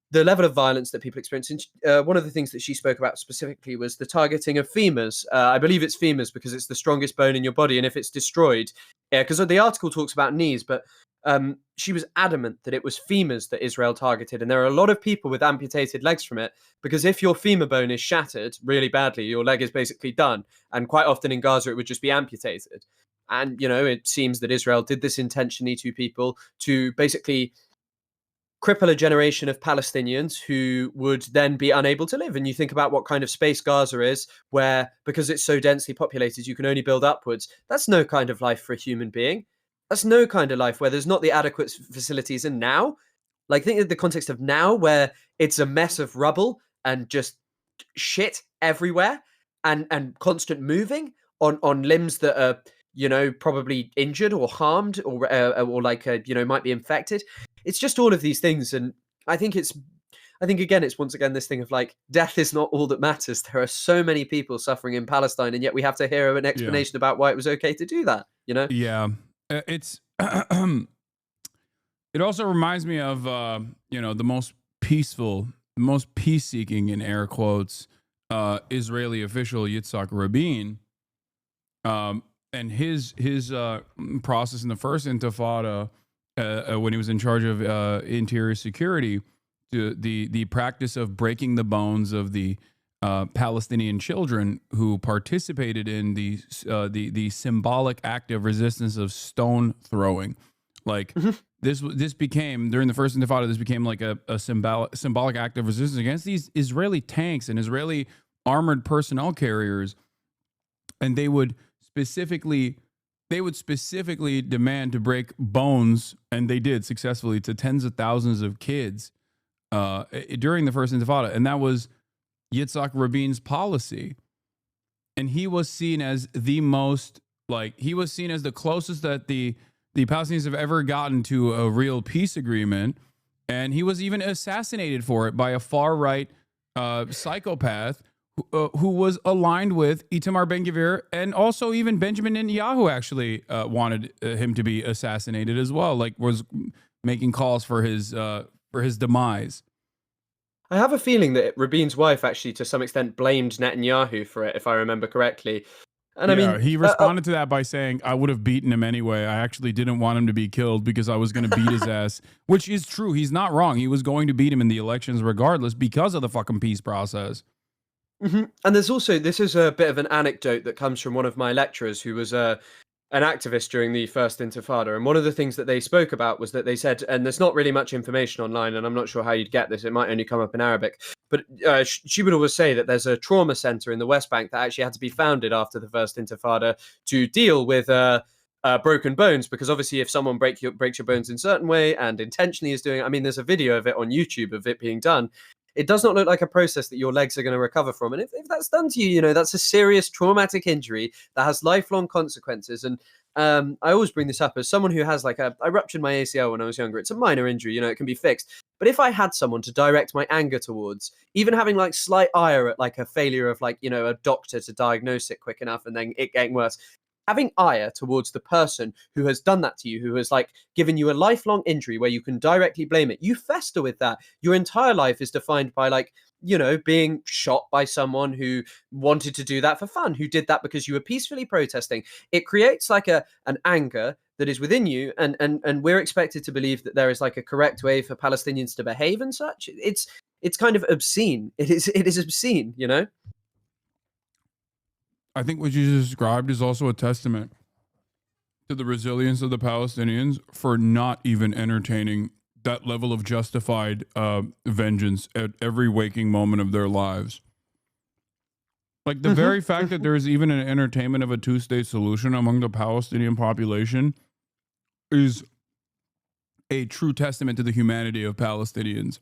[SPEAKER 20] the level of violence that people experience. And one of the things that she spoke about specifically was the targeting of femurs. I believe it's femurs because it's the strongest bone in your body. And if it's destroyed, because the article talks about knees, but she was adamant that it was femurs that Israel targeted. And there are a lot of people with amputated legs from it, because if your femur bone is shattered really badly, your leg is basically done. And quite often in Gaza, it would just be amputated. And, you know, it seems that Israel did this intentionally to people to basically cripple a generation of Palestinians who would then be unable to live. And you think about what kind of space Gaza is, where because it's so densely populated, you can only build upwards. That's no kind of life for a human being. That's no kind of life where there's not the adequate facilities. And now, like, think of the context of now, where it's a mess of rubble and just shit everywhere and constant moving on limbs that are, you know, probably injured or harmed or like, you know, might be infected. It's just all of these things. And I think again, it's once again this thing of like, death is not all that matters. There are so many people suffering in Palestine, and yet we have to hear an explanation about why it was okay to do that, you know?
[SPEAKER 3] Yeah. It's, it also reminds me of, you know, the most peace-seeking, in air quotes, Israeli official, Yitzhak Rabin, and his process in the first Intifada, when he was in charge of interior security, the practice of breaking the bones of the Palestinian children who participated in the symbolic act of resistance of stone throwing. Like this became, during the first Intifada, this became like a symbolic act of resistance against these Israeli tanks and Israeli armored personnel carriers, and they would specifically demand to break bones, and they did successfully, to tens of thousands of kids during the first Intifada. And that was Yitzhak Rabin's policy. And he was seen as the most, like, he was seen as the closest that the Palestinians have ever gotten to a real peace agreement. And he was even assassinated for it by a far-right psychopath who was aligned with Itamar Ben-Gvir, and also even Benjamin Netanyahu actually wanted him to be assassinated as well, like was making calls for his demise.
[SPEAKER 20] I have a feeling that Rabin's wife actually, to some extent, blamed Netanyahu for it, if I remember correctly. And I mean,
[SPEAKER 3] he responded to that by saying, I would have beaten him anyway. I actually didn't want him to be killed because I was going to beat his ass, which is true. He's not wrong. He was going to beat him in the elections regardless because of the fucking peace process.
[SPEAKER 20] And there's also, this is a bit of an anecdote that comes from one of my lecturers who was an activist during the first Intifada. And one of the things that they spoke about was that they said, and there's not really much information online, and I'm not sure how you'd get this, it might only come up in Arabic, but she would always say that there's a trauma center in the West Bank that actually had to be founded after the first Intifada to deal with broken bones, because obviously if someone breaks your bones in a certain way and intentionally is doing, I mean, there's a video of it on YouTube of it being done. It does not look like a process that your legs are going to recover from. And if that's done to you, you know, that's a serious traumatic injury that has lifelong consequences. And I always bring this up as someone who has I ruptured my ACL when I was younger. It's a minor injury, you know, it can be fixed. But if I had someone to direct my anger towards, even having slight ire at a failure of a doctor to diagnose it quick enough and then it getting worse, having ire towards the person who has done that to you, who has given you a lifelong injury where you can directly blame it, you fester with that. Your entire life is defined by being shot by someone who wanted to do that for fun, who did that because you were peacefully protesting. It creates an anger that is within you, and we're expected to believe that there is a correct way for Palestinians to behave and such. It's kind of obscene. It is obscene, you know?
[SPEAKER 3] I think what you just described is also a testament to the resilience of the Palestinians for not even entertaining that level of justified vengeance at every waking moment of their lives. The very fact that there is even an entertainment of a two-state solution among the Palestinian population is a true testament to the humanity of Palestinians.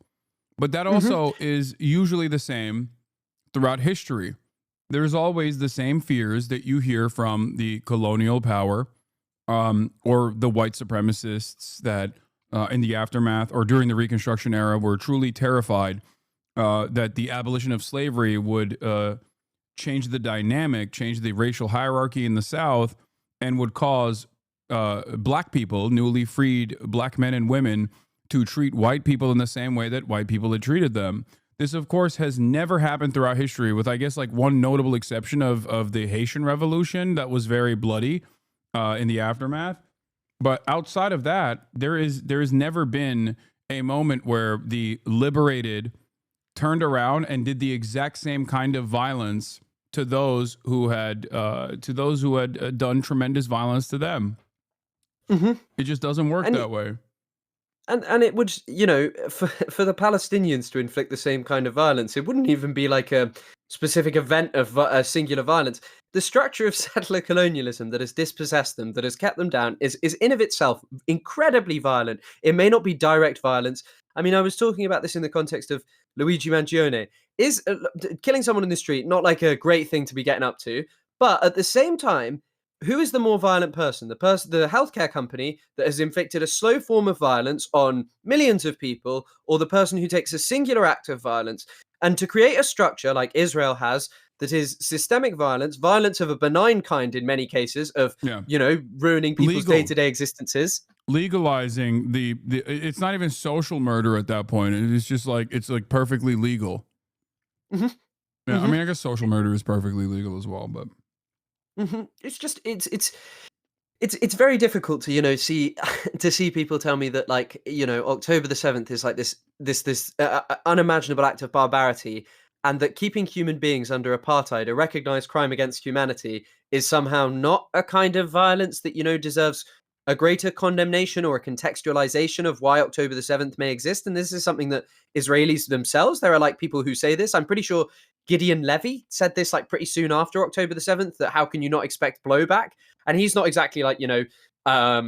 [SPEAKER 3] But that also is usually the same throughout history. There's always the same fears that you hear from the colonial power or the white supremacists that in the aftermath or during the Reconstruction era were truly terrified that the abolition of slavery would change the dynamic, change the racial hierarchy in the South, and would cause black people, newly freed black men and women, to treat white people in the same way that white people had treated them. This, of course, has never happened throughout history, with, I guess, one notable exception of the Haitian Revolution that was very bloody in the aftermath. But outside of that, there has never been a moment where the liberated turned around and did the exact same kind of violence to those who had done tremendous violence to them. It just doesn't work that way.
[SPEAKER 20] And it would, for the Palestinians to inflict the same kind of violence, it wouldn't even be a specific event of singular violence. The structure of settler colonialism that has dispossessed them, that has kept them down, is in of itself incredibly violent. It may not be direct violence. I mean, I was talking about this in the context of Luigi Mangione. Is killing someone in the street not a great thing to be getting up to? But at the same time, who is the more violent person? The healthcare company that has inflicted a slow form of violence on millions of people, or the person who takes a singular act of violence? And to create a structure like Israel has, that is systemic violence of a benign kind in many cases, of ruining people's day-to-day existences.
[SPEAKER 3] Legalizing it's not even social murder at that point. It's just it's perfectly legal. Yeah, I mean, I guess social murder is perfectly legal as well, but.
[SPEAKER 20] It's just it's very difficult to see people tell me that October the 7th is this unimaginable act of barbarity, and that keeping human beings under apartheid, a recognized crime against humanity, is somehow not a kind of violence that deserves a greater condemnation or a contextualization of why October the 7th may exist. And this is something that Israelis themselves, there are people who say this. I'm pretty sure Gideon Levy said this pretty soon after October the 7th, that how can you not expect blowback? And he's not exactly a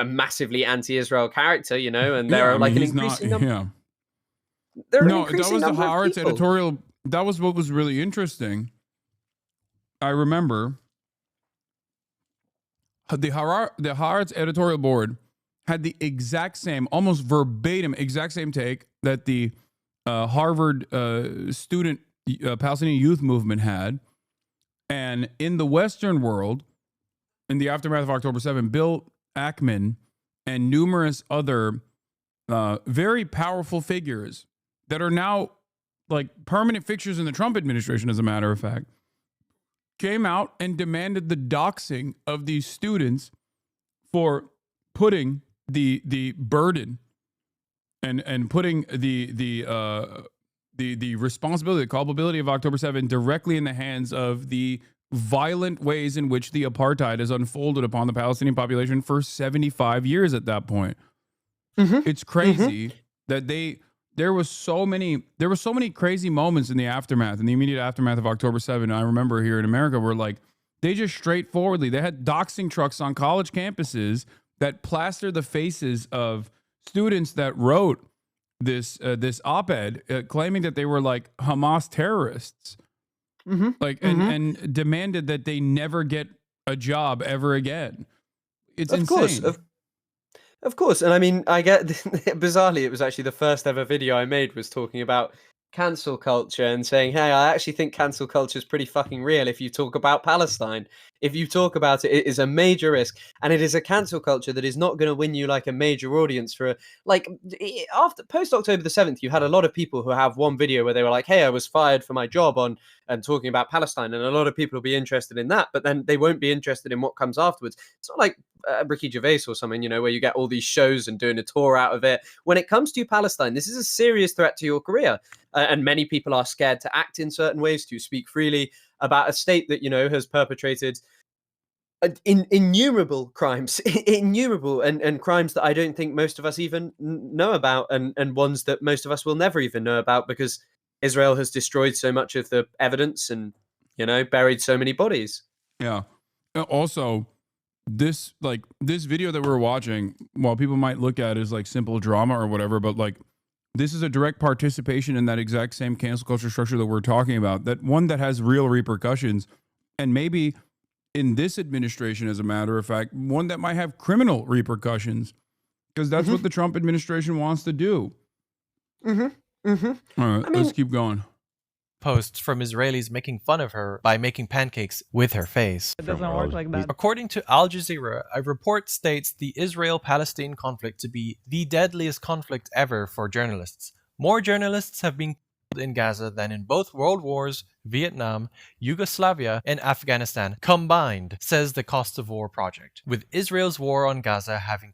[SPEAKER 20] massively anti-Israel character, and there are an increasing number.
[SPEAKER 3] Yeah. That was the Haaretz editorial. That was what was really interesting. I remember the Haaretz editorial board had the exact same, almost verbatim, exact same take that the Harvard student Palestinian youth movement had. And in the Western world, in the aftermath of October 7, Bill Ackman and numerous other very powerful figures that are now permanent fixtures in the Trump administration, as a matter of fact, came out and demanded the doxing of these students for putting the burden and putting the responsibility, the culpability of October 7 directly in the hands of the violent ways in which the apartheid has unfolded upon the Palestinian population for 75 years at that point. It's crazy that there were so many crazy moments in the aftermath, in the immediate aftermath of October 7. I remember here in America where like they just straightforwardly, they had doxing trucks on college campuses that plastered the faces of students that wrote this op-ed claiming that they were like Hamas terrorists, and demanded that they never get a job ever again. It's insane.
[SPEAKER 20] Of course, and I mean, I get bizarrely, it was actually the first ever video I made was talking about cancel culture and saying, hey, I actually think cancel culture is pretty fucking real if you talk about Palestine. If you talk about it, it is a major risk, and it is a cancel culture that is not going to win you like a major audience for after post October the 7th. You had a lot of people who have one video where they were like, hey, I was fired for my job and talking about Palestine, and a lot of people will be interested in that, but then they won't be interested in what comes afterwards. It's not like Ricky Gervais or something, where you get all these shows and doing a tour out of it. When it comes to Palestine, this is a serious threat to your career, and many people are scared to act in certain ways, to speak freely about a state that has perpetrated innumerable crimes, innumerable and crimes that I don't think most of us even know about, and ones that most of us will never even know about, because Israel has destroyed so much of the evidence and buried so many bodies.
[SPEAKER 3] Yeah. Also, this video that we're watching, while people might look at it as like simple drama or whatever, but like this is a direct participation in that exact same cancel culture structure that we're talking about, that one that has real repercussions, and maybe in this administration, as a matter of fact, one that might have criminal repercussions, because that's what the Trump administration wants to do. All right, let's keep going.
[SPEAKER 21] Posts from Israelis making fun of her by making pancakes with her face.
[SPEAKER 23] It doesn't work like that.
[SPEAKER 21] According to Al Jazeera, a report states the Israel-Palestine conflict to be the deadliest conflict ever for journalists. More journalists have been killed in Gaza than in both World Wars, Vietnam, Yugoslavia, and Afghanistan combined, says the Cost of War Project, with Israel's war on Gaza having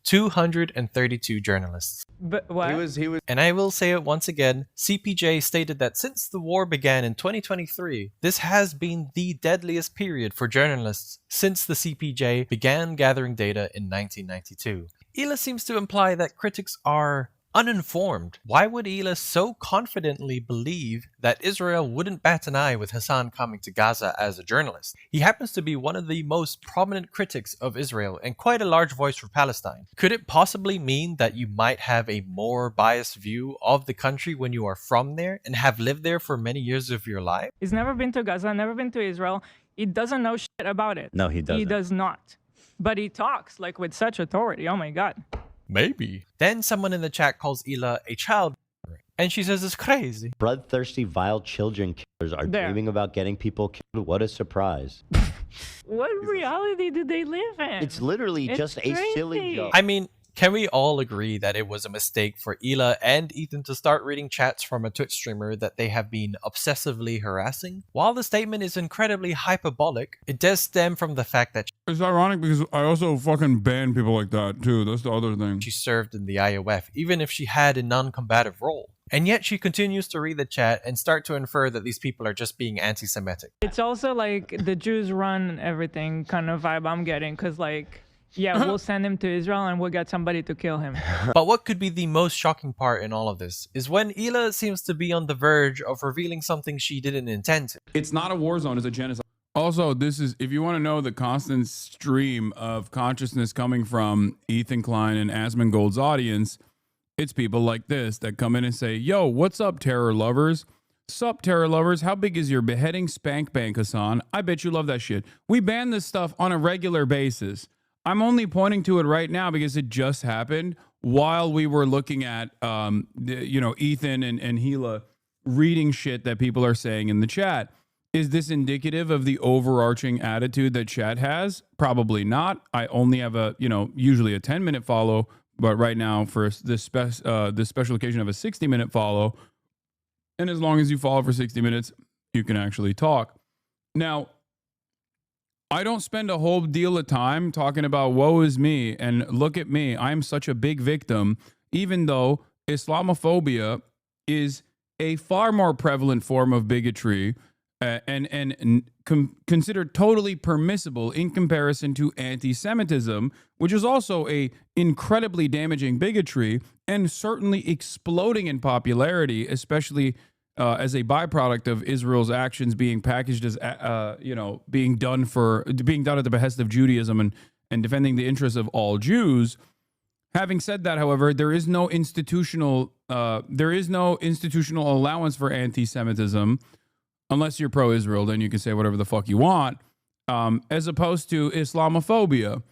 [SPEAKER 21] 232 journalists.
[SPEAKER 23] But what?
[SPEAKER 4] He was.
[SPEAKER 21] And I will say it once again, CPJ stated that since the war began in 2023, this has been the deadliest period for journalists since the CPJ began gathering data in 1992. Ela seems to imply that critics are uninformed. Why would Ela so confidently believe that Israel wouldn't bat an eye with Hasan coming to Gaza as a journalist? He happens to be one of the most prominent critics of Israel and quite a large voice for Palestine. Could it possibly mean that you might have a more biased view of the country when you are from there and have lived there for many years of your life?
[SPEAKER 23] He's never been to Gaza, never been to Israel. He doesn't know shit about it.
[SPEAKER 22] No, he doesn't.
[SPEAKER 23] He does not. But he talks like with such authority. Oh my God.
[SPEAKER 21] Maybe. Then someone in the chat calls Ela a child, and she says it's crazy.
[SPEAKER 1] Bloodthirsty, vile children killers are dreaming about getting people killed. What a surprise.
[SPEAKER 23] What reality do they live in?
[SPEAKER 1] It's literally just a silly joke.
[SPEAKER 21] I mean, can we all agree that it was a mistake for Ela and Ethan to start reading chats from a Twitch streamer that they have been obsessively harassing? While the statement is incredibly hyperbolic, it does stem from the fact that
[SPEAKER 3] it's ironic because I also fucking ban people like that too. That's the other thing.
[SPEAKER 21] She served in the IOF, even if she had a non-combative role. And yet she continues to read the chat and start to infer that these people are just being anti-Semitic.
[SPEAKER 23] It's also like the Jews run everything kind of vibe I'm getting, because like, yeah, we'll send him to Israel and we'll get somebody to kill him.
[SPEAKER 21] But what could be the most shocking part in all of this is when Ela seems to be on the verge of revealing something she didn't intend to.
[SPEAKER 3] It's not a war zone, it's a genocide. Also, this is, if you want to know the constant stream of consciousness coming from Ethan Klein and Asmongold's audience, it's people like this that come in and say, yo, what's up, terror lovers? Sup, terror lovers? How big is your beheading spank bank, Hasan? I bet you love that shit. We ban this stuff on a regular basis. I'm only pointing to it right now because it just happened while we were looking at, Ethan and Hila reading shit that people are saying in the chat. Is this indicative of the overarching attitude that chat has? Probably not. I only have usually a 10-minute follow, but right now for this special occasion of a 60-minute follow. And as long as you follow for 60 minutes, you can actually talk. Now, I don't spend a whole deal of time talking about woe is me and look at me, I'm such a big victim, even though Islamophobia is a far more prevalent form of bigotry and considered totally permissible in comparison to anti-Semitism, which is also a incredibly damaging bigotry and certainly exploding in popularity, especially as a byproduct of Israel's actions being packaged as, being done at the behest of Judaism and defending the interests of all Jews. Having said that, however, there is no institutional allowance for anti-Semitism unless you're pro-Israel. Then you can say whatever the fuck you want, as opposed to Islamophobia,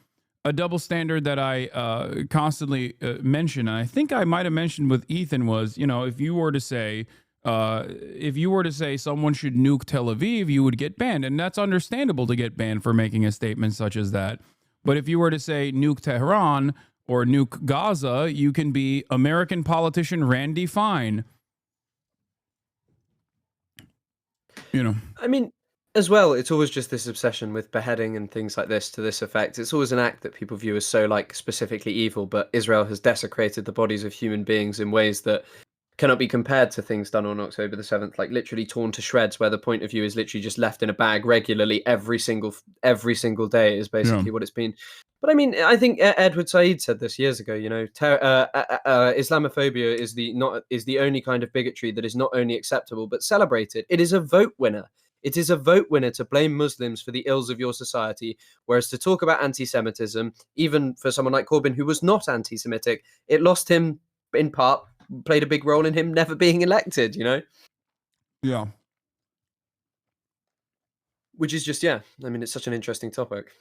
[SPEAKER 3] a double standard that I constantly mention. And I think I might have mentioned with Ethan was, if you were to say someone should nuke Tel Aviv, you would get banned. And that's understandable to get banned for making a statement such as that. But if you were to say nuke Tehran or nuke Gaza, you can be American politician Randy Fine.
[SPEAKER 20] I mean, as well, it's always just this obsession with beheading and things like this to this effect. It's always an act that people view as so, like, specifically evil, but Israel has desecrated the bodies of human beings in ways that cannot be compared to things done on October the 7th, like literally torn to shreds, where the point of view is literally just left in a bag regularly every single day is basically what it's been. But I mean, I think Edward Said said this years ago. Islamophobia is the only kind of bigotry that is not only acceptable but celebrated. It is a vote winner. It is a vote winner to blame Muslims for the ills of your society, whereas to talk about anti-Semitism, even for someone like Corbyn who was not anti-Semitic, it lost him in part. Played a big role in him never being elected,
[SPEAKER 3] Yeah.
[SPEAKER 20] Which is just, I mean, it's such an interesting topic.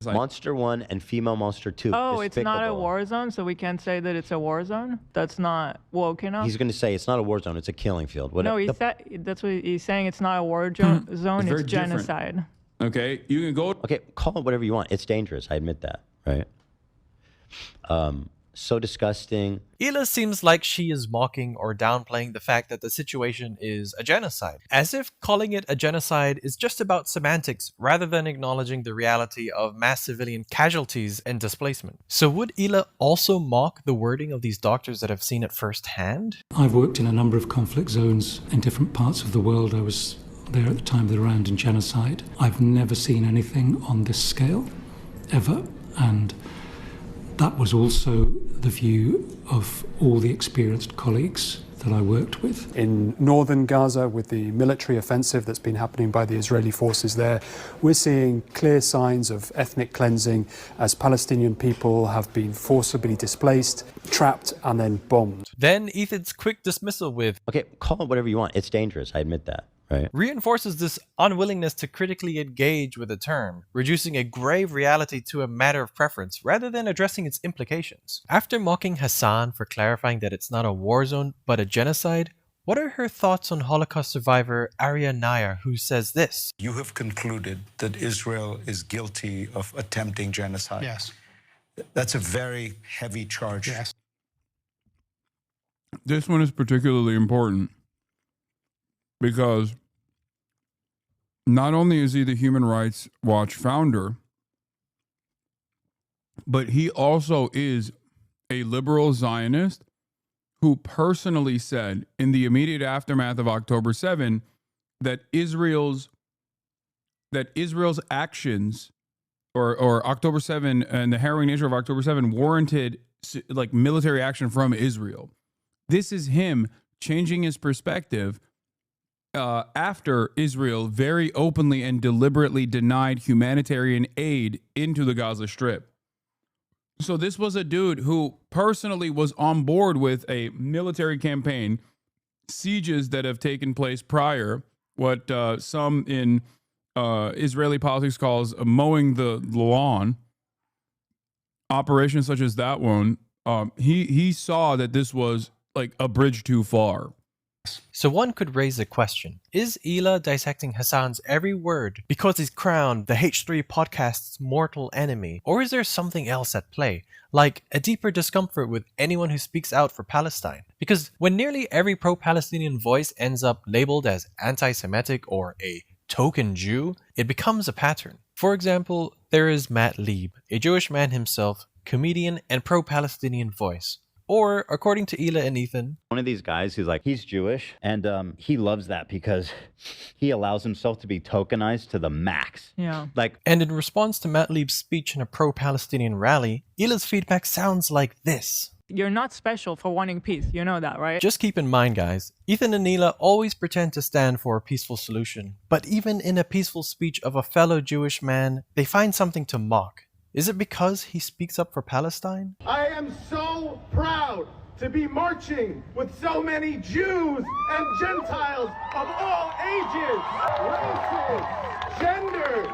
[SPEAKER 1] Monster 1 and female Monster 2.
[SPEAKER 23] Oh, it's not a war zone, so we can't say that it's a war zone? That's not woke enough?
[SPEAKER 1] He's going to say it's not a war zone, it's a killing field. Whatever.
[SPEAKER 23] No, that's what he's saying. It's not a war zone, it's genocide.
[SPEAKER 3] Okay, you can go.
[SPEAKER 1] Okay, call it whatever you want. It's dangerous. I admit that, right? So disgusting.
[SPEAKER 21] Hila seems like she is mocking or downplaying the fact that the situation is a genocide, as if calling it a genocide is just about semantics rather than acknowledging the reality of mass civilian casualties and displacement. So would Hila also mock the wording of these doctors that have seen it firsthand?
[SPEAKER 5] I've worked in a number of conflict zones in different parts of the world. I was there at the time of the Rwandan genocide. I've never seen anything on this scale, ever, and that was also the view of all the experienced colleagues that I worked with.
[SPEAKER 7] In northern Gaza, with the military offensive that's been happening by the Israeli forces there, we're seeing clear signs of ethnic cleansing as Palestinian people have been forcibly displaced, trapped, and then bombed.
[SPEAKER 21] Then Ethan's quick dismissal with,
[SPEAKER 1] okay, call it whatever you want. It's dangerous. I admit that. Right.
[SPEAKER 21] Reinforces this unwillingness to critically engage with a term, reducing a grave reality to a matter of preference rather than addressing its implications. After mocking Hasan for clarifying that it's not a war zone but a genocide, what are her thoughts on Holocaust survivor Arya Nair, who says this?
[SPEAKER 8] You have concluded that Israel is guilty of attempting genocide.
[SPEAKER 24] Yes.
[SPEAKER 8] That's a very heavy charge.
[SPEAKER 24] Yes.
[SPEAKER 3] This one is particularly important because not only is he the Human Rights Watch founder, but he also is a liberal Zionist who personally said in the immediate aftermath of October 7 that Israel's actions or October 7 and the harrowing nature of October 7 warranted like military action from Israel. This is him changing his perspective after Israel very openly and deliberately denied humanitarian aid into the Gaza Strip. So this was a dude who personally was on board with a military campaign, sieges that have taken place prior, what some in Israeli politics calls mowing the lawn, operations such as that one. He saw that this was like a bridge too far.
[SPEAKER 21] So one could raise a question. Is Hila dissecting Hasan's every word because he's crowned the H3 podcast's mortal enemy? Or is there something else at play, like a deeper discomfort with anyone who speaks out for Palestine? Because when nearly every pro-Palestinian voice ends up labeled as anti-Semitic or a token Jew, it becomes a pattern. For example, there is Matt Lieb, a Jewish man himself, comedian and pro-Palestinian voice. Or, according to Ela and Ethan,
[SPEAKER 22] one of these guys who's like, he's Jewish, and he loves that because he allows himself to be tokenized to the max.
[SPEAKER 23] Yeah.
[SPEAKER 21] And in response to Matt Lieb's speech in a pro-Palestinian rally, Ela's feedback sounds like this.
[SPEAKER 23] You're not special for wanting peace. You know that, right?
[SPEAKER 21] Just keep in mind, guys, Ethan and Ela always pretend to stand for a peaceful solution. But even in a peaceful speech of a fellow Jewish man, they find something to mock. Is it because he speaks up for Palestine?
[SPEAKER 13] I am so proud to be marching with so many Jews and Gentiles of all ages, races, genders,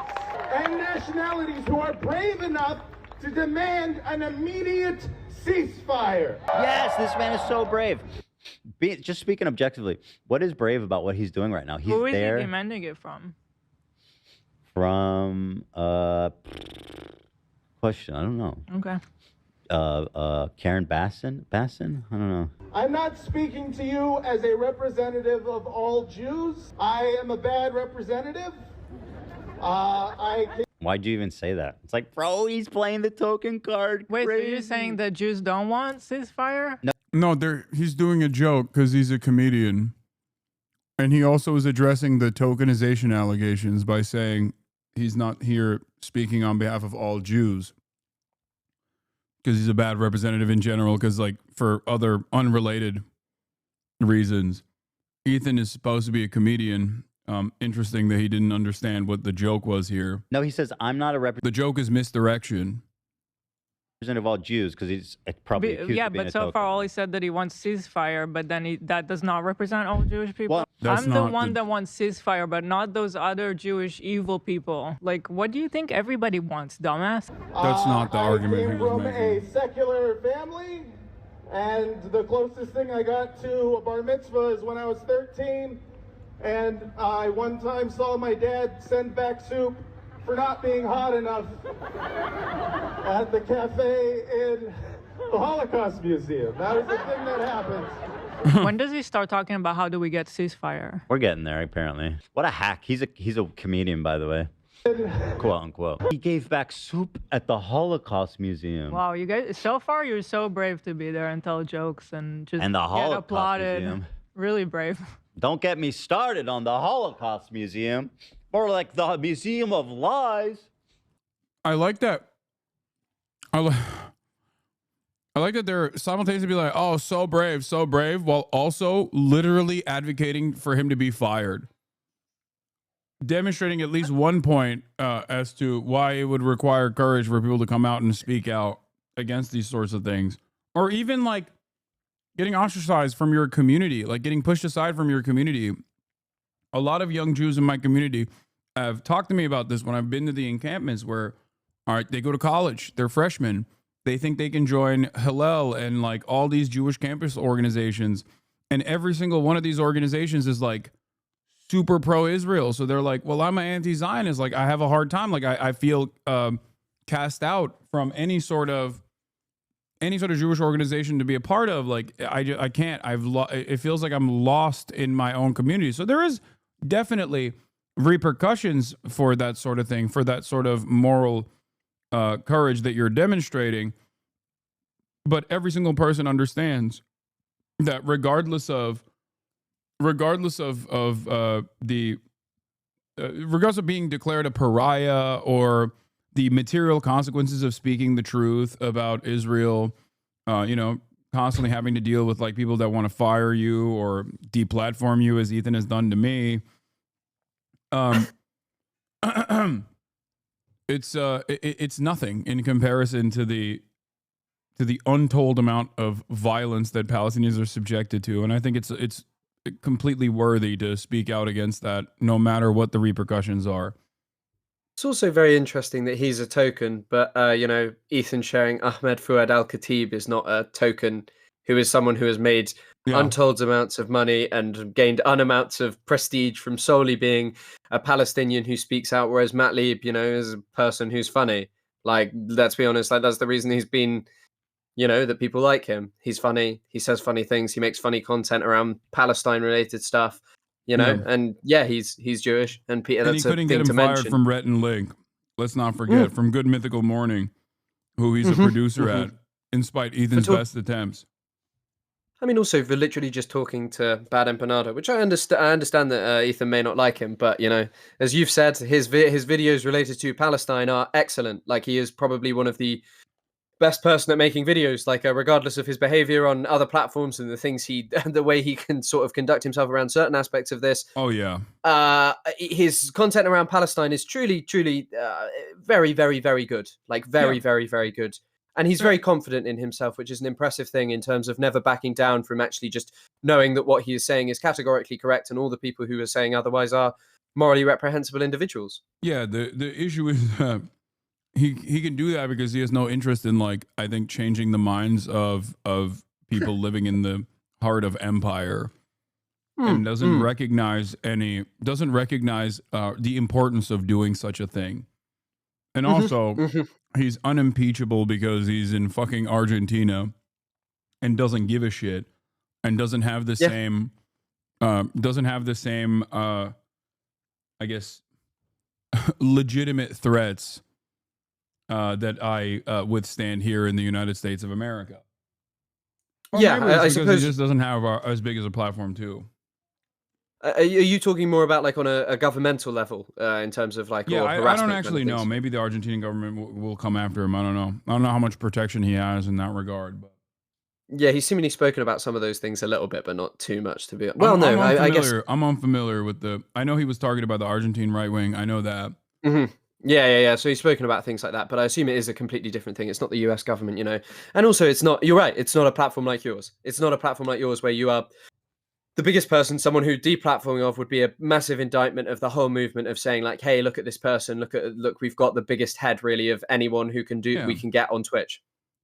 [SPEAKER 13] and nationalities who are brave enough to demand an immediate ceasefire.
[SPEAKER 22] Yes, this man is so brave. Just speaking objectively, what is brave about what he's doing right now? He's
[SPEAKER 23] Who is
[SPEAKER 22] there
[SPEAKER 23] he demanding it from?
[SPEAKER 22] from question. I don't know.
[SPEAKER 23] Okay.
[SPEAKER 22] Karen Bassin? I don't know.
[SPEAKER 13] I'm not speaking to you as a representative of all Jews. I am a bad representative.
[SPEAKER 22] Why'd you even say that? It's like, bro, he's playing the token card.
[SPEAKER 23] Wait,
[SPEAKER 22] crazy.
[SPEAKER 23] so you're saying that Jews don't want ceasefire?
[SPEAKER 22] No.
[SPEAKER 3] No, he's doing a joke because he's a comedian. And he also is addressing the tokenization allegations by saying he's not here speaking on behalf of all Jews. Because he's a bad representative in general, because like for other unrelated reasons. Ethan is supposed to be a comedian. Interesting that he didn't understand what the joke was here.
[SPEAKER 22] No, he says, I'm not a representative
[SPEAKER 3] The joke is misdirection.
[SPEAKER 22] of all Jews because he's probably accused
[SPEAKER 23] Yeah,
[SPEAKER 22] of being
[SPEAKER 23] but
[SPEAKER 22] a
[SPEAKER 23] so
[SPEAKER 22] token.
[SPEAKER 23] far all he said that he wants ceasefire, but then that does not represent all Jewish people.
[SPEAKER 22] Well,
[SPEAKER 3] That's
[SPEAKER 23] I'm the
[SPEAKER 3] not
[SPEAKER 23] one
[SPEAKER 3] the-
[SPEAKER 23] that wants ceasefire, but not those other Jewish evil people. Like, what do you think everybody wants, dumbass?
[SPEAKER 3] That's not the argument
[SPEAKER 13] I
[SPEAKER 3] he
[SPEAKER 13] came
[SPEAKER 3] was
[SPEAKER 13] from
[SPEAKER 3] making.
[SPEAKER 13] a secular family, and the closest thing I got to a bar mitzvah is when I was 13, and I one time saw my dad send back soup for not being hot enough at the cafe in the Holocaust Museum. That was the thing that happened.
[SPEAKER 23] When does he start talking about how do we get ceasefire?
[SPEAKER 22] We're getting there, apparently. What a hack. He's a comedian, by the way. Quote unquote. He gave back soup at the Holocaust Museum.
[SPEAKER 23] Wow, you guys, so far you're so brave to be there and tell jokes and just
[SPEAKER 22] And the
[SPEAKER 23] get
[SPEAKER 22] Holocaust
[SPEAKER 23] applauded.
[SPEAKER 22] Museum.
[SPEAKER 23] Really brave.
[SPEAKER 22] Don't get me started on the Holocaust Museum. More like the Museum of Lies.
[SPEAKER 3] I like that. I like that they're simultaneously be like, oh, so brave, while also literally advocating for him to be fired. Demonstrating at least one point as to why it would require courage for people to come out and speak out against these sorts of things. Or even like getting ostracized from your community, like getting pushed aside from your community. A lot of young Jews in my community have talked to me about this when I've been to the encampments where, all right, they go to college, they're freshmen. They think they can join Hillel and like all these Jewish campus organizations. And every single one of these organizations is like super pro-Israel. So they're like, well, I'm an anti-Zionist. Like I have a hard time. Like I feel cast out from any sort of Jewish organization to be a part of. Like I can't, it feels like I'm lost in my own community. So there is definitely repercussions for that sort of thing, for that sort of moral courage that you're demonstrating. But every single person understands that regardless of being declared a pariah or the material consequences of speaking the truth about Israel, constantly having to deal with like people that want to fire you or deplatform you, as Ethan has done to me. It's nothing in comparison to the untold amount of violence that Palestinians are subjected to, and I think it's completely worthy to speak out against that, no matter what the repercussions are.
[SPEAKER 20] It's also very interesting that he's a token, but Ethan sharing Ahmed Fuad Al-Khatib is not a token, who is someone who has made untold amounts of money and gained unamounts of prestige from solely being a Palestinian who speaks out, whereas Matt Lieb, is a person who's funny. Like, let's be honest, like that's the reason he's been, that people like him. He's funny, he says funny things, he makes funny content around Palestine-related stuff. And he's Jewish, and Peter.
[SPEAKER 3] And
[SPEAKER 20] that's
[SPEAKER 3] he couldn't
[SPEAKER 20] a
[SPEAKER 3] get
[SPEAKER 20] thing
[SPEAKER 3] him
[SPEAKER 20] to
[SPEAKER 3] fired
[SPEAKER 20] mention.
[SPEAKER 3] from Rhett and Link. Let's not forget from Good Mythical Morning, who he's a producer at, in spite Ethan's best attempts.
[SPEAKER 20] I mean, also for literally just talking to Bad Empanada, which I understand that Ethan may not like him, but you know, as you've said, his videos related to Palestine are excellent. Like, he is probably one of the best person at making videos, like regardless of his behavior on other platforms and the things the way he can sort of conduct himself around certain aspects of this.
[SPEAKER 3] Oh yeah.
[SPEAKER 20] His content around Palestine is truly very, very, very good. Like very, very, very good. And he's very confident in himself, which is an impressive thing in terms of never backing down from actually just knowing that what he is saying is categorically correct, and all the people who are saying otherwise are morally reprehensible individuals.
[SPEAKER 3] Yeah, the issue is he can do that because he has no interest in, like, I think, changing the minds of people living in the heart of empire, and doesn't recognize the importance of doing such a thing. And also, he's unimpeachable because he's in fucking Argentina and doesn't give a shit and doesn't have the same, I guess, legitimate threats that I withstand here in the United States of America. Or I suppose he just doesn't have as big as a platform too.
[SPEAKER 20] Are you talking more about like on a governmental level in terms of like
[SPEAKER 3] I don't actually know. Maybe the Argentinian government will come after him. I don't know. I don't know how much protection he has in that regard. But
[SPEAKER 20] yeah, he's seemingly spoken about some of those things a little bit, but not too much to be.
[SPEAKER 3] I guess I'm unfamiliar with the. I know he was targeted by the Argentine right wing. I know that.
[SPEAKER 20] Yeah. So he's spoken about things like that, but I assume it is a completely different thing. It's not the US government, you know. And also, it's not. You're right. It's not a platform like yours. It's not a platform like yours where you are the biggest person. Someone who deplatforming of would be a massive indictment of the whole movement of saying like, hey, look at this person. Look, we've got the biggest head really of anyone who can do. Yeah. We can get on Twitch.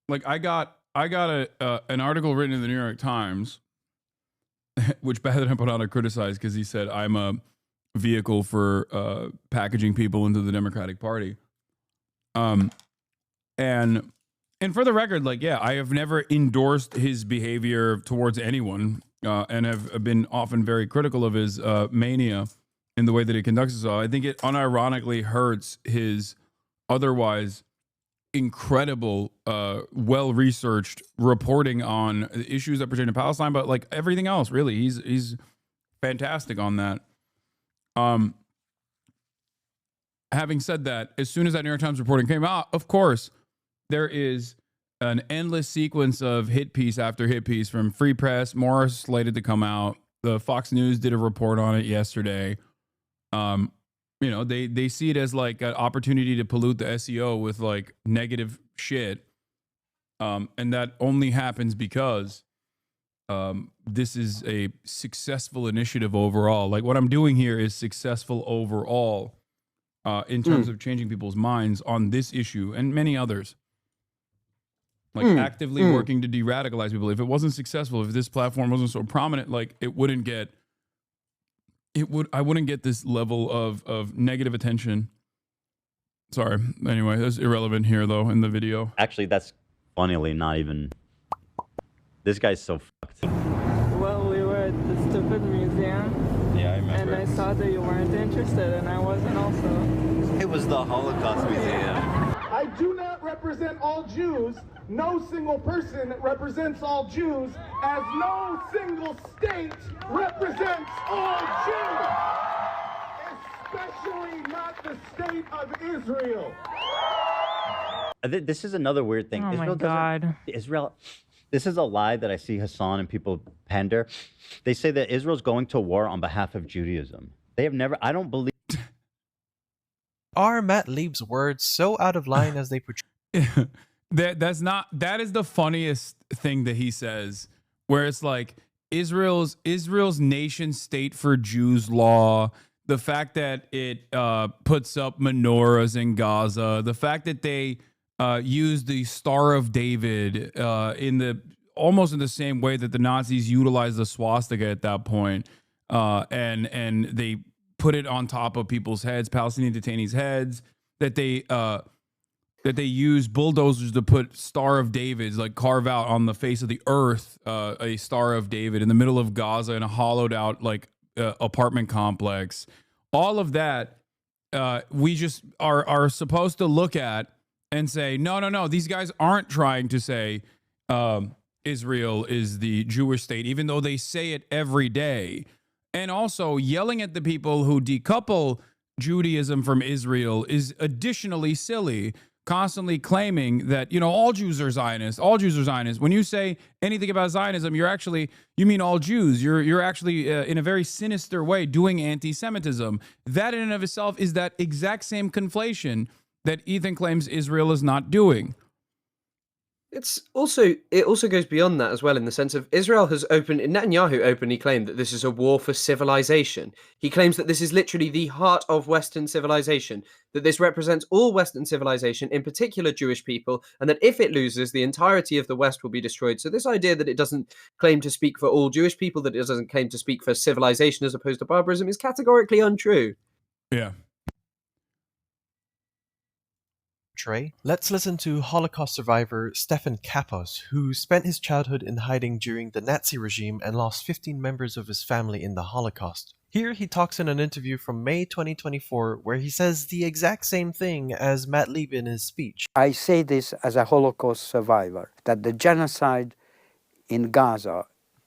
[SPEAKER 3] Like I got an article written in the New York Times, which Bad Empanada criticized because he said I'm a vehicle for packaging people into the Democratic Party. And for the record, like, yeah, I have never endorsed his behavior towards anyone, and have been often very critical of his mania in the way that he conducts himself. I think it unironically hurts his otherwise incredible, well-researched reporting on issues that pertain to Palestine, but like everything else, really, he's fantastic on that. Having said that, as soon as that New York Times reporting came out, of course, there is an endless sequence of hit piece after hit piece from Free Press. More slated to come out. The Fox News did a report on it yesterday. You know, they see it as like an opportunity to pollute the SEO with like negative shit. And that only happens because this is a successful initiative overall. Like what I'm doing here is successful overall in terms of changing people's minds on this issue and many others. Like actively working to de-radicalize people. If it wasn't successful, if this platform wasn't so prominent, like I wouldn't get this level of negative attention. Sorry. Anyway, that's irrelevant here though in the video.
[SPEAKER 22] Actually, that's funnily not even. This guy's so fucked.
[SPEAKER 23] Well, we were at the stupid museum.
[SPEAKER 22] Yeah, I remember.
[SPEAKER 23] And I saw that you weren't interested, and I wasn't also.
[SPEAKER 22] It was the Holocaust Museum.
[SPEAKER 13] I do not represent all Jews. No single person represents all Jews, as no single state represents all Jews, especially not the state of Israel.
[SPEAKER 22] This is another weird thing.
[SPEAKER 23] Oh my God.
[SPEAKER 22] Israel. This is a lie that I see Hasan and people pander. They say that Israel's going to war on behalf of Judaism. They have never. I don't believe.
[SPEAKER 21] Are Matt Lieb's words so out of line as they portray?
[SPEAKER 3] That is the funniest thing that he says, where it's like Israel's nation state for Jews law, the fact that it puts up menorahs in Gaza, the fact that they use the Star of David almost in the same way that the Nazis utilized the swastika at that point, and they put it on top of people's heads, Palestinian detainees' heads, that they use bulldozers to put Star of David's, like carve out on the face of the earth a Star of David in the middle of Gaza in a hollowed out like apartment complex. All of that we just are supposed to look at and say, no, these guys aren't trying to say Israel is the Jewish state, even though they say it every day. And also yelling at the people who decouple Judaism from Israel is additionally silly. Constantly claiming that, all Jews are Zionists, all Jews are Zionists. When you say anything about Zionism, you mean all Jews. You're actually in a very sinister way doing anti-Semitism. That in and of itself is that exact same conflation that Ethan claims Israel is not doing.
[SPEAKER 20] It also goes beyond that as well, in the sense of Netanyahu openly claimed that this is a war for civilization. He claims that this is literally the heart of Western civilization, that this represents all Western civilization, in particular Jewish people, and that if it loses, the entirety of the West will be destroyed. So this idea that it doesn't claim to speak for all Jewish people, that it doesn't claim to speak for civilization as opposed to barbarism, is categorically untrue.
[SPEAKER 3] Yeah.
[SPEAKER 21] Let's listen to Holocaust survivor Stefan Kapos, who spent his childhood in hiding during the Nazi regime and lost 15 members of his family in the Holocaust. Here he talks in an interview from May 2024 where he says the exact same thing as Matt Lieb in his speech.
[SPEAKER 6] I say this as a Holocaust survivor, that the genocide in Gaza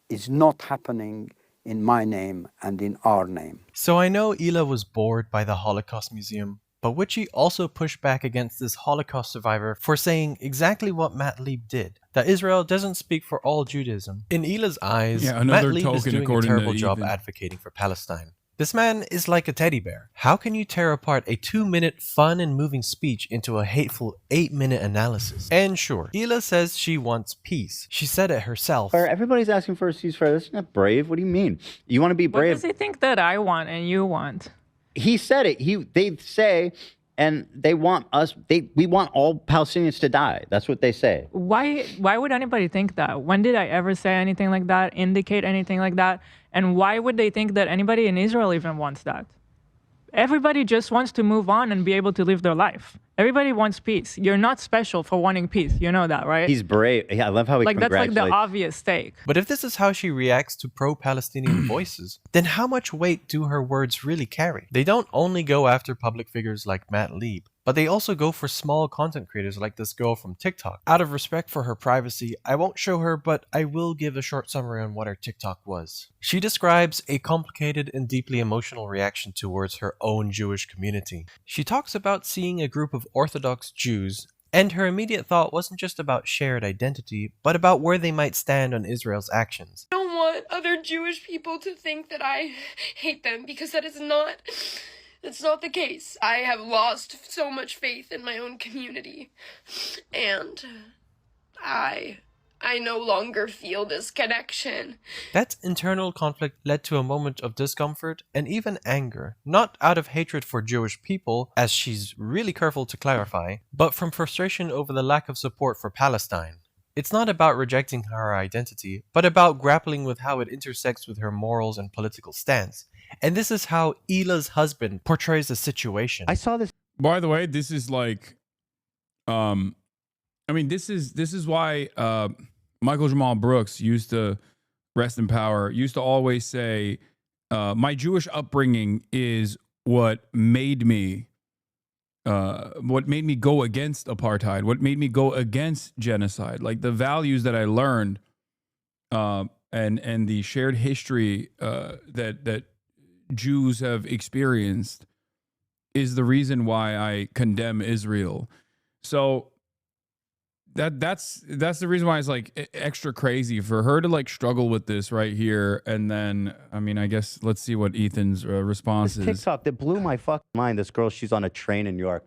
[SPEAKER 6] is not happening in my name and in our name.
[SPEAKER 21] So I know Ila was bored by the Holocaust Museum, but would she also push back against this Holocaust survivor for saying exactly what Matt Lieb did? That Israel doesn't speak for all Judaism. In Ila's eyes, Matt Lieb is doing a terrible job advocating for Palestine. This man is like a teddy bear. How can you tear apart a 2-minute fun and moving speech into a hateful 8-minute analysis? And sure, Ila says she wants peace. She said it herself.
[SPEAKER 22] Everybody's asking for a ceasefire. That's not brave. What do you mean? You want to be brave?
[SPEAKER 23] What does he think that I want and you want?
[SPEAKER 22] He said it. They say, and they want us. We want all Palestinians to die. That's what they say.
[SPEAKER 23] Why would anybody think that? When did I ever say anything like that? Indicate anything like that? And why would they think that anybody in Israel even wants that? Everybody just wants to move on and be able to live their life. Everybody wants peace. You're not special for wanting peace. You know that, right?
[SPEAKER 22] He's brave. Yeah, I love how he
[SPEAKER 23] that's
[SPEAKER 22] congratulates.
[SPEAKER 23] like the obvious take.
[SPEAKER 21] But if this is how she reacts to pro-Palestinian voices, then how much weight do her words really carry? They don't only go after public figures like Matt Lieb, but they also go for small content creators like this girl from TikTok. Out of respect for her privacy, I won't show her, but I will give a short summary on what her TikTok was. She describes a complicated and deeply emotional reaction towards her own Jewish community. She talks about seeing a group of Orthodox Jews, and her immediate thought wasn't just about shared identity, but about where they might stand on Israel's actions.
[SPEAKER 9] I don't want other Jewish people to think that I hate them, because that's not the case. I have lost so much faith in my own community, and I no longer feel this connection.
[SPEAKER 21] That internal conflict led to a moment of discomfort and even anger, not out of hatred for Jewish people, as she's really careful to clarify, but from frustration over the lack of support for Palestine. It's not about rejecting her identity, but about grappling with how it intersects with her morals and political stance. And this is how Ila's husband portrays the situation.
[SPEAKER 22] I saw this.
[SPEAKER 3] By the way, this is like, this is why Michael Jamal Brooks used to, rest in power, used to always say, my Jewish upbringing is what made me go against apartheid, what made me go against genocide. Like the values that I learned, and the shared history that Jews have experienced is the reason why I condemn Israel. So that's the reason why it's like extra crazy for her to like struggle with this right here. And then, I guess let's see what Ethan's response is.
[SPEAKER 22] TikTok that blew my fucking mind. This girl, she's on a train in New York,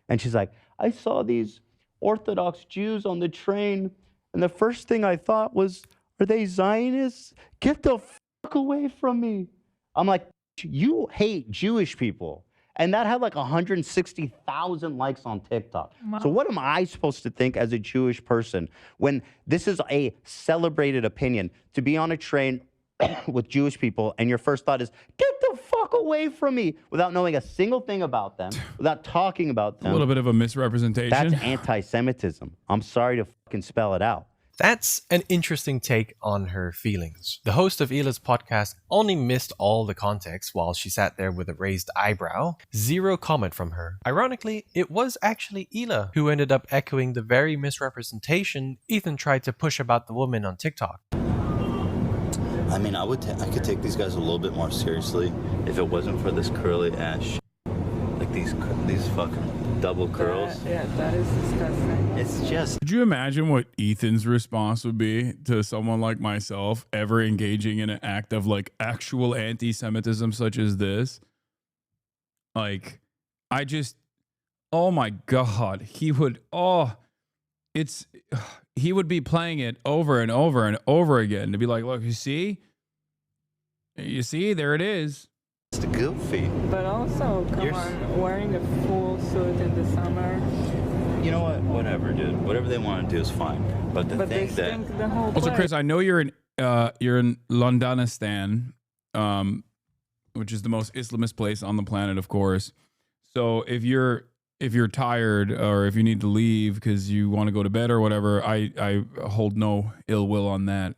[SPEAKER 22] and she's like, I saw these Orthodox Jews on the train, and the first thing I thought was, are they Zionists? Get the fuck away from me. I'm like, you hate Jewish people. And that had like 160,000 likes on TikTok. Wow. So what am I supposed to think as a Jewish person when this is a celebrated opinion, to be on a train with Jewish people and your first thought is, get the fuck away from me, without knowing a single thing about them, without talking about them.
[SPEAKER 3] A little bit of a misrepresentation.
[SPEAKER 22] That's anti-Semitism. I'm sorry to fucking spell it out.
[SPEAKER 21] That's an interesting take on her feelings. The host of Ila's podcast only missed all the context while she sat there with a raised eyebrow. Zero comment from her. Ironically, it was actually Ila who ended up echoing the very misrepresentation Ethan tried to push about the woman on TikTok.
[SPEAKER 22] I mean, I could take these guys a little bit more seriously if it wasn't for this curly ass shit. Like these fucking double curls.
[SPEAKER 23] Yeah, that is disgusting.
[SPEAKER 22] It's just.
[SPEAKER 3] Could you imagine what Ethan's response would be to someone like myself ever engaging in an act of like actual anti-Semitism such as this? Like, oh my God, he would be playing it over and over and over again to be like, look, you see, there it is.
[SPEAKER 22] It's goofy.
[SPEAKER 23] But also, come on, wearing a full suit in the summer.
[SPEAKER 22] You know what? Whatever, dude. Whatever they want to do is fine. But the
[SPEAKER 23] they
[SPEAKER 22] thing that.
[SPEAKER 23] stink the whole
[SPEAKER 3] Also,
[SPEAKER 23] place.
[SPEAKER 3] Chris, I know you're in Londonistan, which is the most Islamist place on the planet, of course. So if you're tired or if you need to leave because you want to go to bed or whatever, I hold no ill will on that.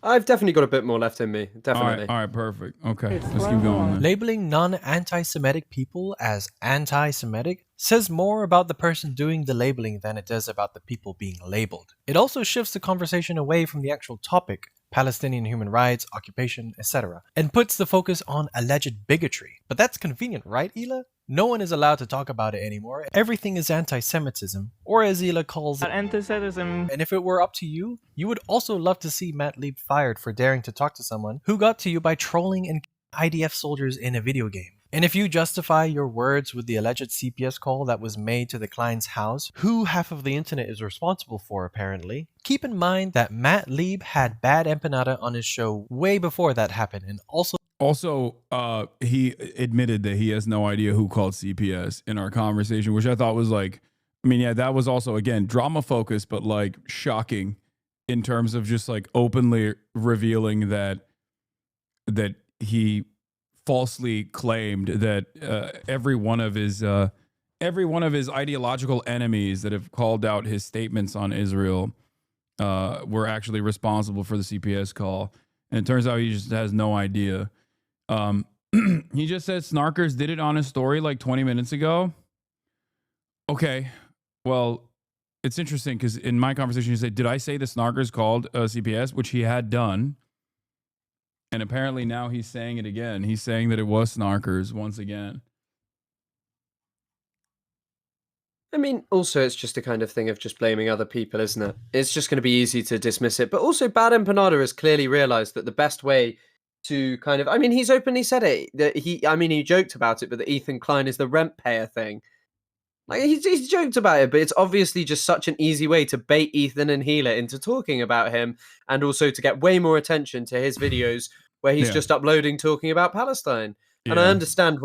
[SPEAKER 20] I've definitely got a bit more left in me. Definitely.
[SPEAKER 3] All right, perfect. Okay, let's keep going. Then.
[SPEAKER 21] Labeling non-anti-Semitic people as anti-Semitic says more about the person doing the labeling than it does about the people being labeled. It also shifts the conversation away from the actual topic, Palestinian human rights, occupation, etc., and puts the focus on alleged bigotry. But that's convenient, right, Ila? No one is allowed to talk about it anymore. Everything is anti-Semitism, or as Ila calls it,
[SPEAKER 23] anti-Semitism.
[SPEAKER 21] And if it were up to you, you would also love to see Matt Lieb fired for daring to talk to someone who got to you by trolling and IDF soldiers in a video game. And if you justify your words with the alleged CPS call that was made to the client's house, who half of the internet is responsible for apparently, keep in mind that Matt Lieb had bad empanada on his show way before that happened, and
[SPEAKER 3] Also, he admitted that he has no idea who called CPS in our conversation, which I thought was like, I mean, yeah, that was also, again, drama focused, but like shocking in terms of just like openly revealing that he falsely claimed that every one of his ideological enemies that have called out his statements on Israel were actually responsible for the CPS call. And it turns out he just has no idea. He just said Snarkers did it on his story like 20 minutes ago. Okay, well, it's interesting because in my conversation, he said, did I say the Snarkers called CPS, which he had done? And apparently now he's saying it again. He's saying that it was Snarkers once again.
[SPEAKER 20] I mean, also, it's just a kind of thing of just blaming other people, isn't it? It's just going to be easy to dismiss it. But also, Bad Empanada has clearly realized that the best way to kind of, I mean, he's openly said it, that he joked about it, but that Ethan Klein is the rent payer thing. Like, he's joked about it, but it's obviously just such an easy way to bait Ethan and Gila into talking about him, and also to get way more attention to his videos where he's just uploading talking about Palestine. Yeah. And I understand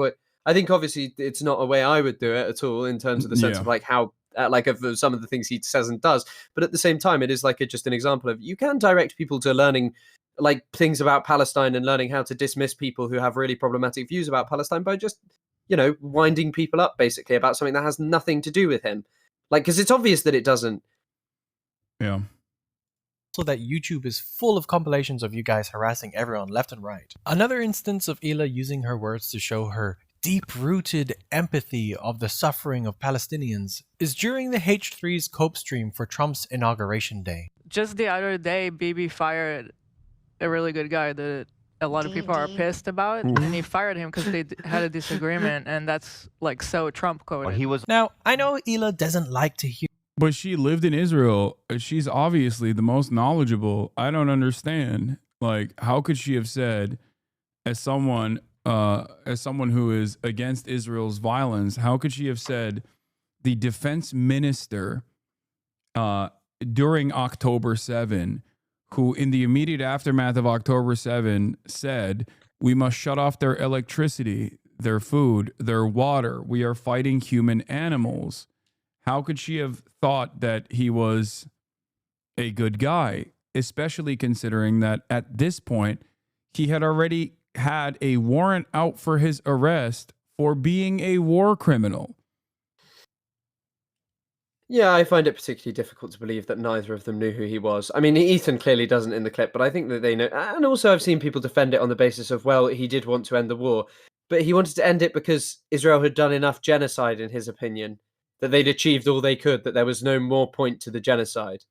[SPEAKER 20] I think obviously it's not a way I would do it at all in terms of the sense of like how, like of some of the things he says and does. But at the same time, it is like just an example of you can direct people to learning like things about Palestine and learning how to dismiss people who have really problematic views about Palestine by just, winding people up basically about something that has nothing to do with him. Like, because it's obvious that it doesn't.
[SPEAKER 3] Yeah.
[SPEAKER 21] So that YouTube is full of compilations of you guys harassing everyone left and right. Another instance of Ila using her words to show her deep-rooted empathy of the suffering of Palestinians is during the H3's Cope stream for Trump's inauguration day.
[SPEAKER 23] Just the other day, Bibi fired a really good guy that a lot of people are pissed about, and he fired him because they had a disagreement, and that's like so Trump coded.
[SPEAKER 21] Now, I know Ila doesn't like to hear.
[SPEAKER 3] But she lived in Israel. She's obviously the most knowledgeable. I don't understand. Like, how could she have said, as someone who is against Israel's violence, how could she have said the defense minister during October 7, who in the immediate aftermath of October 7 said, we must shut off their electricity, their food, their water. We are fighting human animals. How could she have thought that he was a good guy, especially considering that at this point, he had already had a warrant out for his arrest for being a war criminal?
[SPEAKER 20] Yeah, I find it particularly difficult to believe that neither of them knew who he was. I mean, Ethan clearly doesn't in the clip, but I think that they know. And also, I've seen people defend it on the basis of, well, he did want to end the war, but he wanted to end it because Israel had done enough genocide, in his opinion, that they'd achieved all they could, that there was no more point to the genocide.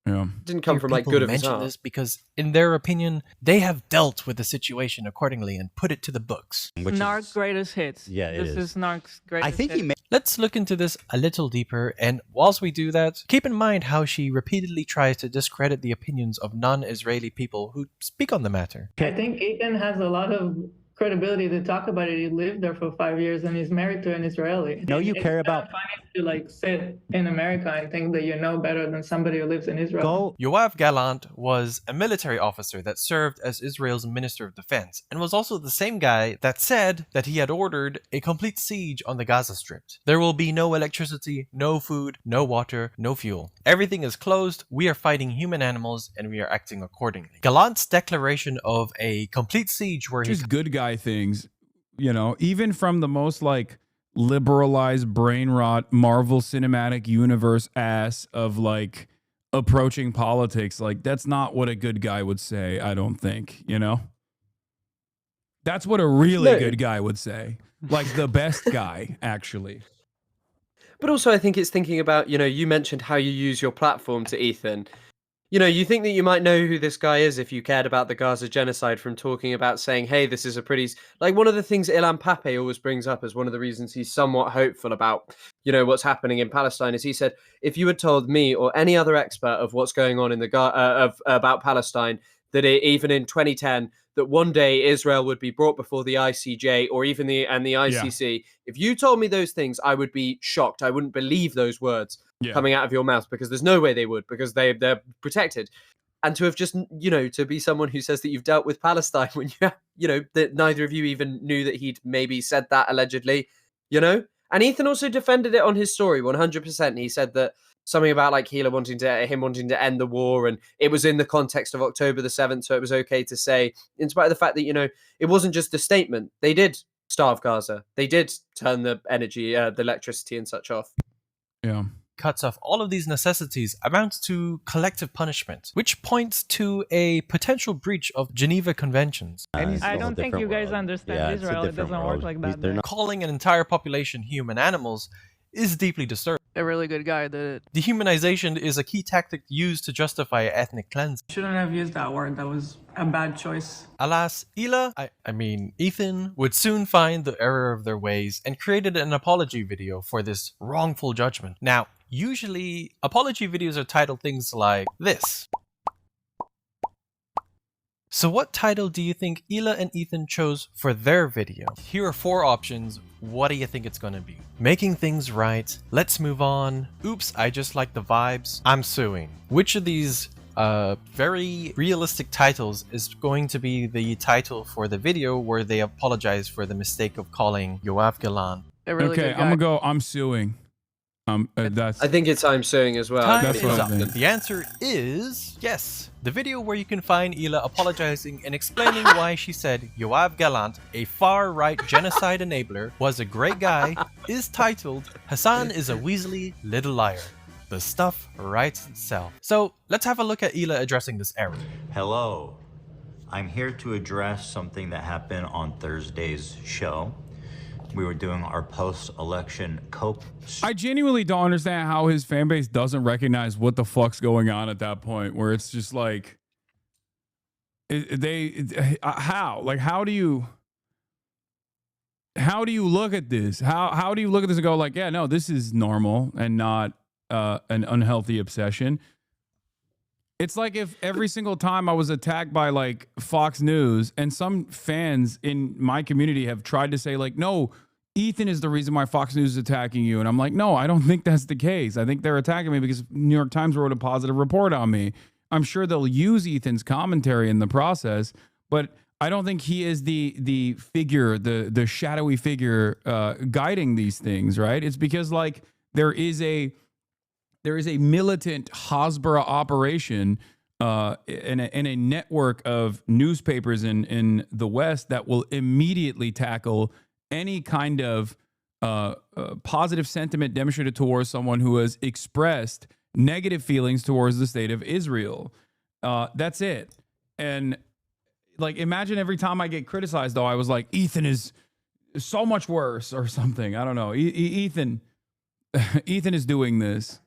[SPEAKER 3] Yeah.
[SPEAKER 20] Didn't come from like
[SPEAKER 21] People
[SPEAKER 20] good of his
[SPEAKER 21] mention
[SPEAKER 20] heart.
[SPEAKER 21] this because, in their opinion, they have dealt with the situation accordingly and put it to the books.
[SPEAKER 23] Snark's greatest hits.
[SPEAKER 21] Yeah, it
[SPEAKER 23] this
[SPEAKER 21] is.
[SPEAKER 23] is Snark's greatest hits.
[SPEAKER 21] Let's look into this a little deeper, and whilst we do that, keep in mind how she repeatedly tries to discredit the opinions of non-Israeli people who speak on the matter.
[SPEAKER 23] I think Ethan has a lot of credibility to talk about it. He lived there for 5 years and he's married to an Israeli.
[SPEAKER 22] No, you
[SPEAKER 23] It's
[SPEAKER 22] care
[SPEAKER 23] not
[SPEAKER 22] about-
[SPEAKER 23] funny to like sit in America and think that you know better than somebody who lives in Israel.
[SPEAKER 21] Yoav Gallant was a military officer that served as Israel's Minister of Defense, and was also the same guy that said that he had ordered a complete siege on the Gaza Strip. There will be no electricity, no food, no water, no fuel. Everything is closed, we are fighting human animals, and we are acting accordingly. Gallant's declaration of a complete siege where
[SPEAKER 3] Just good guy things, you know, even from the most like liberalized brain rot Marvel Cinematic Universe ass of like approaching politics, like that's not what a good guy would say, I don't think, you know? That's what a really good guy would say. Like the best guy, actually.
[SPEAKER 20] But also, I think it's thinking about, you know, you mentioned how you use your platform to Ethan. You know, you think that you might know who this guy is if you cared about the Gaza genocide from talking about saying, hey, this is a pretty... Like, one of the things Ilan Pape always brings up as one of the reasons he's somewhat hopeful about, you know, what's happening in Palestine is he said, if you had told me or any other expert of what's going on in the about Palestine, that even in 2010, that one day Israel would be brought before the ICJ or even the ICC. If you told me those things, I would be shocked. I wouldn't believe those words coming out of your mouth because there's no way they would, because they're protected. And to have just, you know, to be someone who says that you've dealt with Palestine when you know, that neither of you even knew that he'd maybe said that allegedly, you know? And Ethan also defended it on his story 100%. He said that something about like him wanting to end the war, and it was in the context of October the 7th, so it was okay to say, in spite of the fact that, you know, it wasn't just a statement. They did starve Gaza. They did turn the energy, the electricity and such off.
[SPEAKER 3] Yeah.
[SPEAKER 21] Cuts off all of these necessities amounts to collective punishment, which points to a potential breach of Geneva Conventions.
[SPEAKER 23] I don't think you guys understand Israel. It doesn't work like that.
[SPEAKER 21] Calling an entire population human animals is deeply disturbing.
[SPEAKER 23] A really good guy did it.
[SPEAKER 21] Dehumanization is a key tactic used to justify ethnic cleansing.
[SPEAKER 23] Shouldn't have used that word. That was a bad choice.
[SPEAKER 21] Alas, Ethan would soon find the error of their ways and created an apology video for this wrongful judgment. Now, usually, apology videos are titled things like this. So what title do you think Ela and Ethan chose for their video? Here are 4 options. What do you think it's gonna be? Making things right, let's move on, oops, I just like the vibes, I'm suing. Which of these very realistic titles is going to be the title for the video where they apologize for the mistake of calling Yoav Gallant?
[SPEAKER 3] Okay, I'm gonna go, I'm suing. That's.
[SPEAKER 20] I think it's I'm suing as well.
[SPEAKER 21] Time is up. The answer is yes. The video where you can find Ela apologizing and explaining why she said Yoav Gallant, a far-right genocide enabler, was a great guy, is titled Hasan is a Weasley Little Liar. The stuff writes itself. So let's have a look at Ela addressing this error.
[SPEAKER 22] Hello. I'm here to address something that happened on Thursday's show. We were doing our post-election cope.
[SPEAKER 3] I genuinely don't understand how his fan base doesn't recognize what the fuck's going on at that point, where it's just like, how do you look at this? How do you look at this and go like, yeah, no, this is normal and not an unhealthy obsession. It's like if every single time I was attacked by like Fox News and some fans in my community have tried to say like, no, Ethan is the reason why Fox News is attacking you. And I'm like, no, I don't think that's the case. I think they're attacking me because New York Times wrote a positive report on me. I'm sure they'll use Ethan's commentary in the process, but I don't think he is the figure, the shadowy figure guiding these things, right? It's because like there is a militant Hasbara operation in a network of newspapers in the West that will immediately tackle any kind of positive sentiment demonstrated towards someone who has expressed negative feelings towards the state of Israel. That's it. And like, imagine every time I get criticized, though, I was like, Ethan is so much worse or something. I don't know. Ethan is doing this.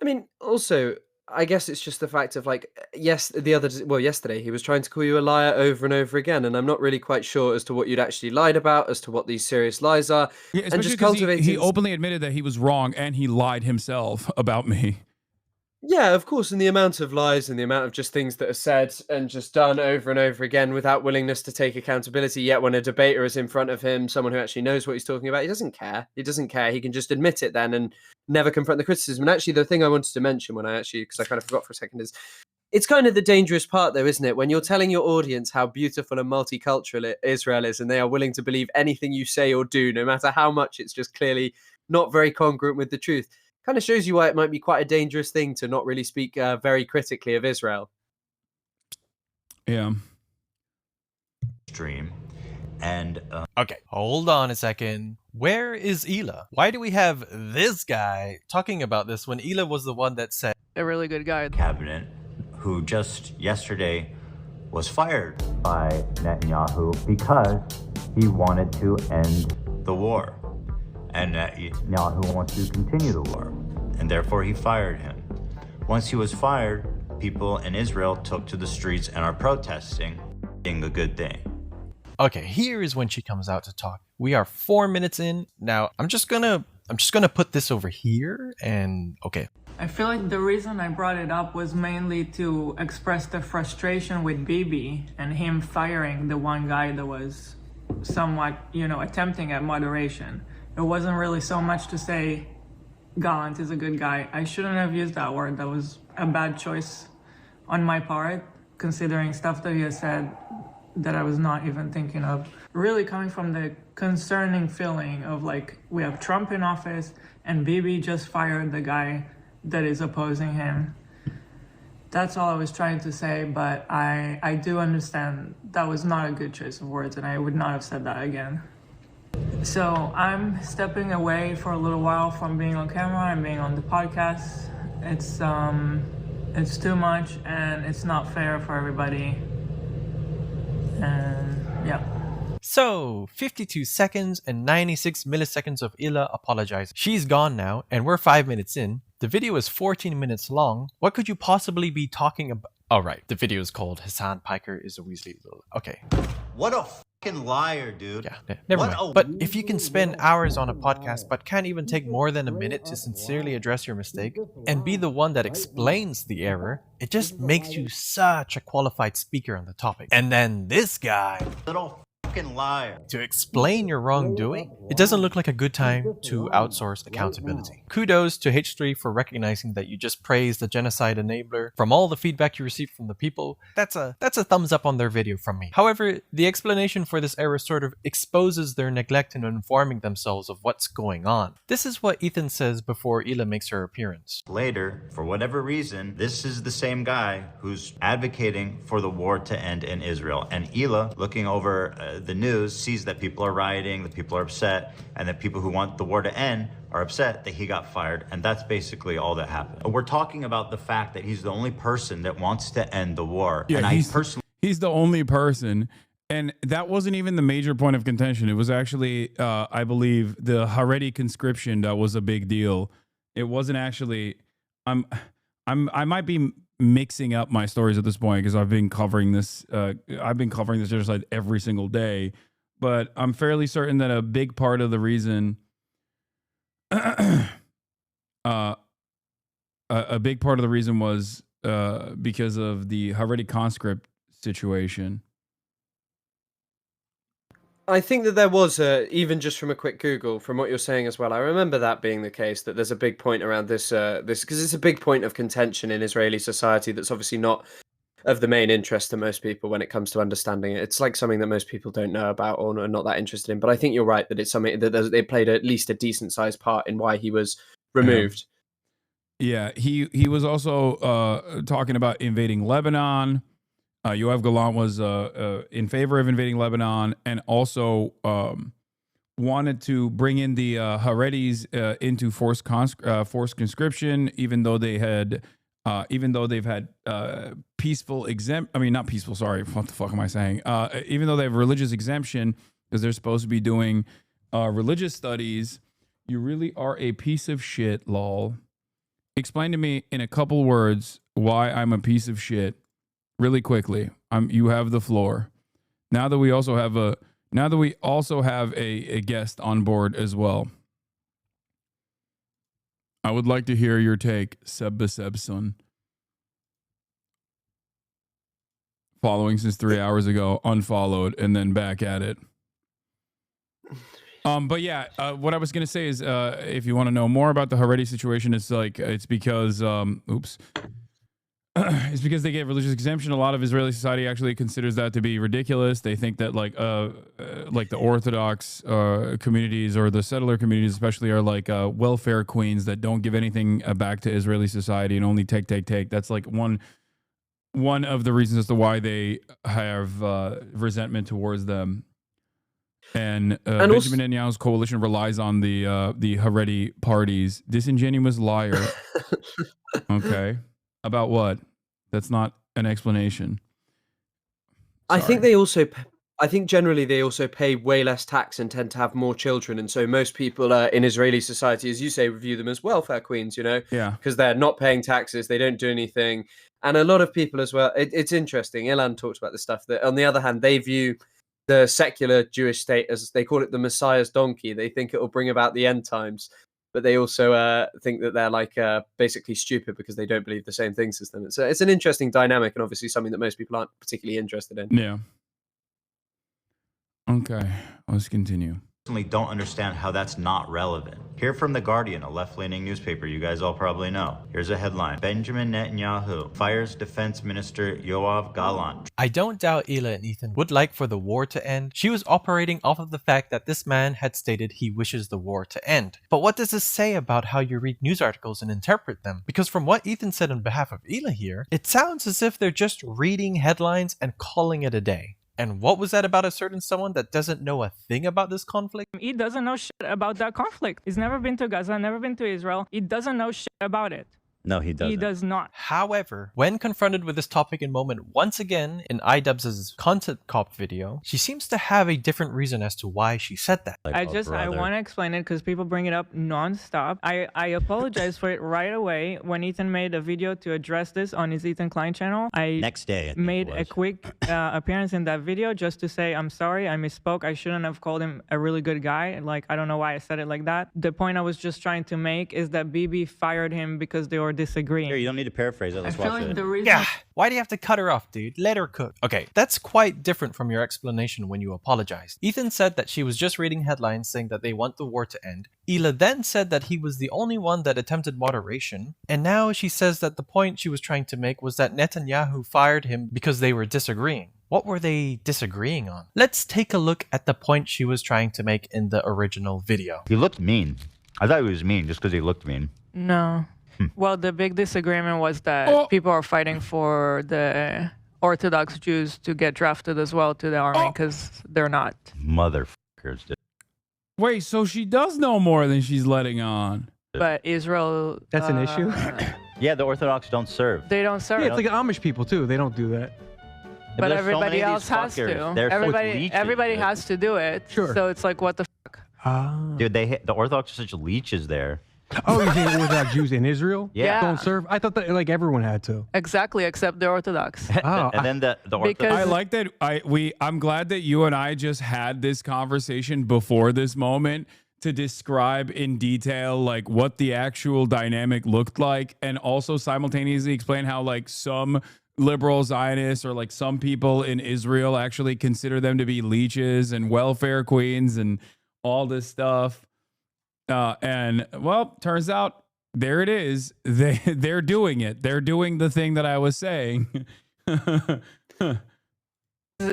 [SPEAKER 20] I mean, also, I guess it's just the fact of like, yesterday he was trying to call you a liar over and over again, and I'm not really quite sure as to what you'd actually lied about, as to what these serious lies are.
[SPEAKER 3] Yeah,
[SPEAKER 20] and
[SPEAKER 3] especially
[SPEAKER 20] just
[SPEAKER 3] because
[SPEAKER 20] cultivating.
[SPEAKER 3] he openly admitted that he was wrong and he lied himself about me.
[SPEAKER 20] Yeah, of course, and the amount of lies and the amount of just things that are said and just done over and over again without willingness to take accountability. Yet when a debater is in front of him, someone who actually knows what he's talking about, he doesn't care. He doesn't care. He can just admit it then and never confront the criticism. And actually, the thing I wanted to mention because I kind of forgot for a second, is it's kind of the dangerous part, though, isn't it? When you're telling your audience how beautiful and multicultural Israel is, and they are willing to believe anything you say or do, no matter how much it's just clearly not very congruent with the truth. Kind of shows you why it might be quite a dangerous thing to not really speak very critically of Israel.
[SPEAKER 3] Yeah.
[SPEAKER 22] Stream. And
[SPEAKER 21] okay, hold on a second. Where is Hila? Why do we have this guy talking about this when Hila was the one that said
[SPEAKER 23] A really good guy.
[SPEAKER 22] cabinet, who just yesterday was fired by Netanyahu because he wanted to end the war. And Netanyahu wants to continue the war, and therefore he fired him. Once he was fired, people in Israel took to the streets and are protesting, being a good thing.
[SPEAKER 21] Okay, here is when she comes out to talk. We are 4 minutes in. Now, I'm just gonna put this over here and okay.
[SPEAKER 23] I feel like the reason I brought it up was mainly to express the frustration with Bibi and him firing the one guy that was somewhat, attempting at moderation. It wasn't really so much to say Gallant is a good guy. I shouldn't have used that word. That was a bad choice on my part, considering stuff that he has said that I was not even thinking of. Really coming from the concerning feeling of like, we have Trump in office and Bibi just fired the guy that is opposing him. That's all I was trying to say, but I do understand that was not a good choice of words and I would not have said that again. So I'm stepping away for a little while from being on camera and being on the podcast. It's too much and it's not fair for everybody. And yeah.
[SPEAKER 21] So, 52 seconds and 96 milliseconds of Hila apologizing. She's gone now, and we're 5 minutes in. The video is 14 minutes long. What could you possibly be talking about? All right, the video is called Hasan Piker is a Weasley. Okay.
[SPEAKER 22] What a fucking liar, dude.
[SPEAKER 21] Yeah, never mind. But if you can spend hours on a podcast but can't even take more than a minute to sincerely address your mistake and be the one that explains the error, it just makes you such a qualified speaker on the topic. And then this guy,
[SPEAKER 22] little fucking liar,
[SPEAKER 21] to explain your wrongdoing, it doesn't look like a good time to outsource accountability. Kudos to H3 for recognizing that you just praised the genocide enabler. From all the feedback you received from the people, that's a thumbs up on their video from me. However, the explanation for this error sort of exposes their neglect in informing themselves of what's going on. This is what Ethan says before Hila makes her appearance.
[SPEAKER 22] Later, for whatever reason, this is the same guy who's advocating for the war to end in Israel. And Hila, looking over the news, sees that people are rioting, that people are upset, and that people who want the war to end are upset that he got fired. And that's basically all that happened. We're talking about the fact that he's the only person that wants to end the war.
[SPEAKER 3] Yeah,
[SPEAKER 22] and
[SPEAKER 3] he's the only person. And that wasn't even the major point of contention. It was actually, I believe, the Haredi conscription that was a big deal. It wasn't actually. I might be mixing up my stories at this point because I've been covering this. I've been covering this genocide every single day, but I'm fairly certain that a big part of the reason, a big part of the reason was because of the Haredi conscript situation.
[SPEAKER 20] I think that there was, even just from a quick Google, from what you're saying as well, I remember that being the case, that there's a big point around this, because it's a big point of contention in Israeli society that's obviously not of the main interest to most people when it comes to understanding it. It's like something that most people don't know about or are not that interested in. But I think you're right that it's something that they played at least a decent sized part in why he was removed.
[SPEAKER 3] Yeah, he was also talking about invading Lebanon. Yoav Gallant was in favor of invading Lebanon, and also wanted to bring in the Houthis into forced conscription, even though they've had peaceful not peaceful. Sorry, what the fuck am I saying? Even though they have religious exemption because they're supposed to be doing religious studies. You really are a piece of shit, lol. Explain to me in a couple words why I'm a piece of shit. Really quickly. You have the floor. Now that we also have a guest on board as well. I would like to hear your take, Sebson. Following since 3 hours ago, unfollowed, and then back at it. But yeah, what I was gonna say is, if you want to know more about the Haredi situation, it's because it's because they get religious exemption. A lot of Israeli society actually considers that to be ridiculous. They think that like the Orthodox communities or the settler communities especially are like welfare queens that don't give anything back to Israeli society and only take. That's like one of the reasons as to why they have resentment towards them. And Benjamin Netanyahu's coalition relies on the Haredi parties. Disingenuous liar. Okay. About what? That's not an explanation.
[SPEAKER 20] Sorry. I think generally they also pay way less tax and tend to have more children. And so most people in Israeli society, as you say, view them as welfare queens, Yeah. Because they're not paying taxes. They don't do anything. And a lot of people as well. It's interesting. Ilan talks about this stuff. That on the other hand, they view the secular Jewish state as, they call it the Messiah's donkey. They think it will bring about the end times. But they also think that they're like basically stupid because they don't believe the same things as them. It's an interesting dynamic and obviously something that most people aren't particularly interested in.
[SPEAKER 3] Yeah. Okay, let's continue.
[SPEAKER 22] Don't understand how that's not relevant. Here from The Guardian, a left-leaning newspaper you guys all probably know. Here's a headline. Benjamin Netanyahu fires Defense Minister Yoav Gallant.
[SPEAKER 21] I don't doubt Ela and Ethan would like for the war to end. She was operating off of the fact that this man had stated he wishes the war to end. But what does this say about how you read news articles and interpret them? Because from what Ethan said on behalf of Ela here, it sounds as if they're just reading headlines and calling it a day. And what was that about a certain someone that doesn't know a thing about this conflict?
[SPEAKER 23] He doesn't know shit about that conflict. He's never been to Gaza, never been to Israel. He doesn't know shit about it.
[SPEAKER 22] No, he doesn't.
[SPEAKER 23] He does not.
[SPEAKER 21] However, when confronted with this topic and moment once again in iDubbbz's Content Cop video, she seems to have a different reason as to why she said that.
[SPEAKER 23] I want to explain it because people bring it up non-stop. I apologize for it right away. When Ethan made a video to address this on his Ethan Klein channel,
[SPEAKER 22] next day I
[SPEAKER 23] made a quick appearance in that video just to say, I'm sorry, I misspoke. I shouldn't have called him a really good guy. Like, I don't know why I said it like that. The point I was just trying to make is that Bibi fired him because they were disagreeing.
[SPEAKER 22] Here, you don't need to paraphrase it. Let's watch it.
[SPEAKER 21] Yeah, why do you have to cut her off, dude? Let her cook. Okay, that's quite different from your explanation when you apologized. Ethan said that she was just reading headlines saying that they want the war to end. Ela then said that he was the only one that attempted moderation. And now she says that the point she was trying to make was that Netanyahu fired him because they were disagreeing. What were they disagreeing on? Let's take a look at the point she was trying to make in the original video.
[SPEAKER 22] He looked mean. I thought he was mean just because he looked mean.
[SPEAKER 23] No. Well, the big disagreement was that people are fighting for the Orthodox Jews to get drafted as well to the army because they're not.
[SPEAKER 22] Motherfuckers.
[SPEAKER 3] Wait, so she does know more than she's letting on.
[SPEAKER 23] But Israel...
[SPEAKER 10] That's an issue?
[SPEAKER 22] Yeah, the Orthodox don't serve.
[SPEAKER 23] They don't serve.
[SPEAKER 10] Yeah, it's like Amish people, too. They don't do that.
[SPEAKER 23] But everybody else has to. Everybody has to do it.
[SPEAKER 10] Sure.
[SPEAKER 23] So it's like, what the fuck?
[SPEAKER 22] Dude, the Orthodox are such leeches there.
[SPEAKER 10] Oh, you think Orthodox Jews in Israel
[SPEAKER 23] don't
[SPEAKER 10] serve? I thought that like everyone had to.
[SPEAKER 23] Exactly, except the Orthodox.
[SPEAKER 22] And then the Orthodox.
[SPEAKER 3] I like that. I'm glad that you and I just had this conversation before this moment to describe in detail like what the actual dynamic looked like, and also simultaneously explain how like some liberal Zionists or like some people in Israel actually consider them to be leeches and welfare queens and all this stuff. And well, turns out there it is. They're doing it. They're doing the thing that I was saying.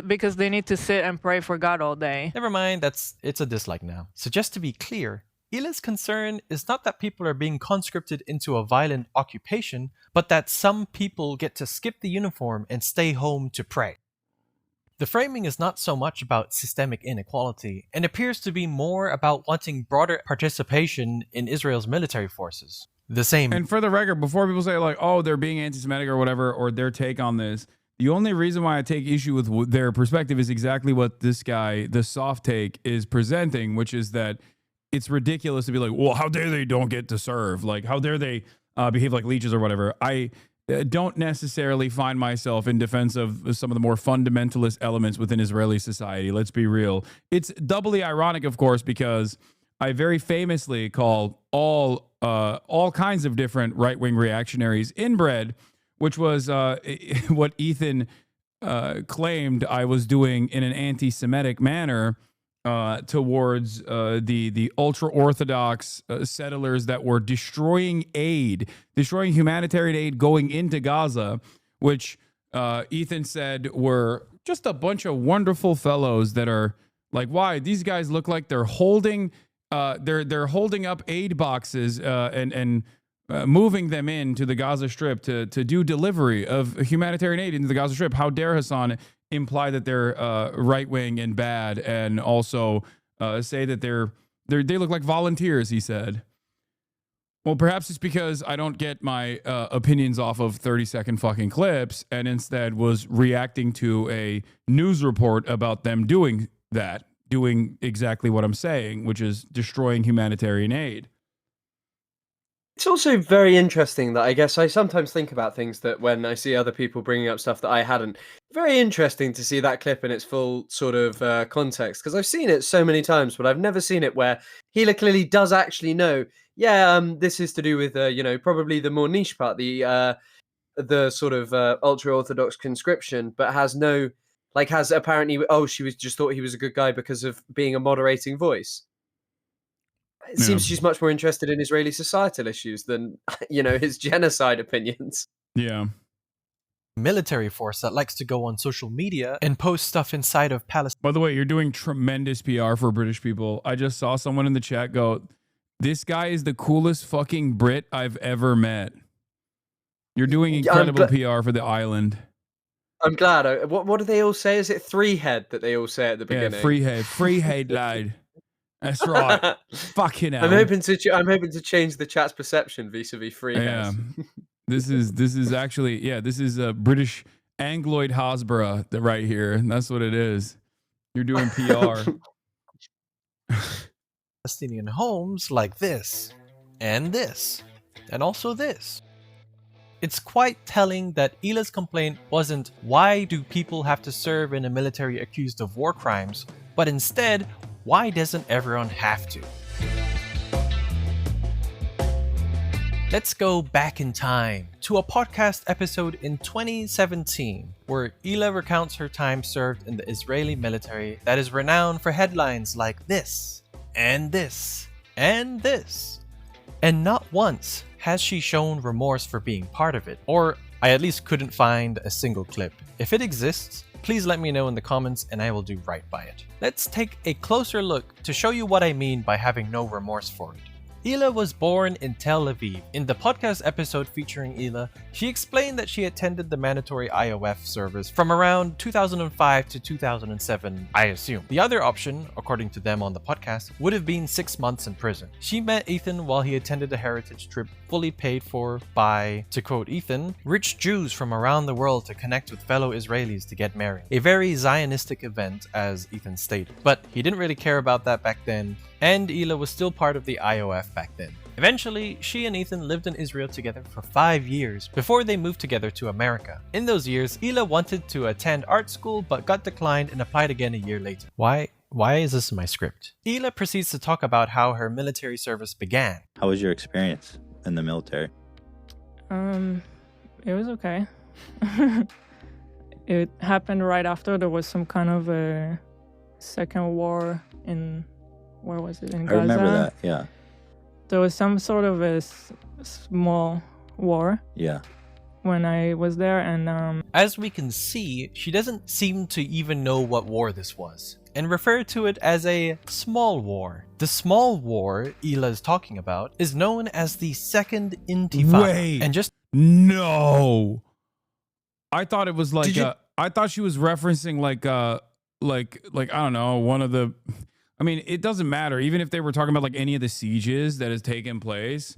[SPEAKER 23] Because they need to sit and pray for God all day.
[SPEAKER 21] Never mind, it's a dislike now. So just to be clear, Ela's concern is not that people are being conscripted into a violent occupation, but that some people get to skip the uniform and stay home to pray. The framing is not so much about systemic inequality and appears to be more about wanting broader participation in Israel's military forces. The same.
[SPEAKER 3] And for the record, before people say like, oh, they're being anti-Semitic or whatever, or their take on this, the only reason why I take issue with their perspective is exactly what this guy, the soft take, is presenting, which is that it's ridiculous to be like, well, how dare they don't get to serve? Like, how dare they behave like leeches or whatever? I don't necessarily find myself in defense of some of the more fundamentalist elements within Israeli society. Let's be real. It's doubly ironic, of course, because I very famously call all kinds of different right-wing reactionaries inbred, which was what Ethan claimed I was doing in an anti-Semitic manner towards the ultra-Orthodox settlers that were destroying humanitarian aid going into Gaza, which Ethan said were just a bunch of wonderful fellows that are like, why? These guys look like they're holding they're holding up aid boxes and moving them into the Gaza Strip to do delivery of humanitarian aid into the Gaza Strip. How dare Hasan imply that they're right-wing and bad, and also say that they look like volunteers, he said. Well, perhaps it's because I don't get my opinions off of 30-second fucking clips, and instead was reacting to a news report about them doing exactly what I'm saying, which is destroying humanitarian aid.
[SPEAKER 20] It's also very interesting that I guess I sometimes think about things that when I see other people bringing up stuff that I hadn't. Very interesting to see that clip in its full sort of context, because I've seen it so many times, but I've never seen it where Hila clearly does actually know, this is to do with, probably the more niche part, the sort of ultra-Orthodox conscription, but has no, has apparently, she was just thought he was a good guy because of being a moderating voice. It seems she's much more interested in Israeli societal issues than, his genocide opinions.
[SPEAKER 3] Yeah.
[SPEAKER 21] Military force that likes to go on social media and post stuff inside of Palestine.
[SPEAKER 3] By the way, you're doing tremendous PR for British people. I just saw someone in the chat go, this guy is the coolest fucking Brit I've ever met. You're doing incredible PR for the island.
[SPEAKER 20] I'm glad. What do they all say? Is it three head that they all say at the beginning?
[SPEAKER 3] Yeah, free head lad. That's right. Fucking hell.
[SPEAKER 20] I'm hoping to change the chat's perception vis-a-vis free heads.
[SPEAKER 3] This is actually this is a British Angloid Hasbara right here. And that's what it is. You're doing PR.
[SPEAKER 21] Palestinian homes like this, and also this. It's quite telling that Hila's complaint wasn't, why do people have to serve in a military accused of war crimes, but instead, why doesn't everyone have to? Let's go back in time to a podcast episode in 2017 where Hila recounts her time served in the Israeli military that is renowned for headlines like this, and this, and this. And not once has she shown remorse for being part of it, or I at least couldn't find a single clip. If it exists, please let me know in the comments and I will do right by it. Let's take a closer look to show you what I mean by having no remorse for it. Hila was born in Tel Aviv. In the podcast episode featuring Hila, she explained that she attended the mandatory IOF service from around 2005 to 2007, I assume. The other option, according to them on the podcast, would have been 6 months in prison. She met Ethan while he attended a heritage trip fully paid for by, to quote Ethan, rich Jews from around the world to connect with fellow Israelis to get married. A very Zionistic event, as Ethan stated. But he didn't really care about that back then, and Hila was still part of the IOF back then. Eventually, she and Ethan lived in Israel together for 5 years before they moved together to America. In those years, Hila wanted to attend art school but got declined and applied again a year later. Why is this in my script? Hila proceeds to talk about how her military service began.
[SPEAKER 22] How was your experience in the military?
[SPEAKER 23] It was okay. It happened right after there was some kind of a second war in, where was it? In Gaza?
[SPEAKER 22] I remember that, yeah.
[SPEAKER 23] There was some sort of a small war.
[SPEAKER 22] Yeah.
[SPEAKER 23] When I was there, and
[SPEAKER 21] as we can see, she doesn't seem to even know what war this was, and refer to it as a small war. The small war Hila is talking about is known as the Second Intifada.
[SPEAKER 3] Wait,
[SPEAKER 21] and just
[SPEAKER 3] no. I thought it was like I thought she was referencing like I don't know, one of the. I mean, it doesn't matter. Even if they were talking about like any of the sieges that has taken place,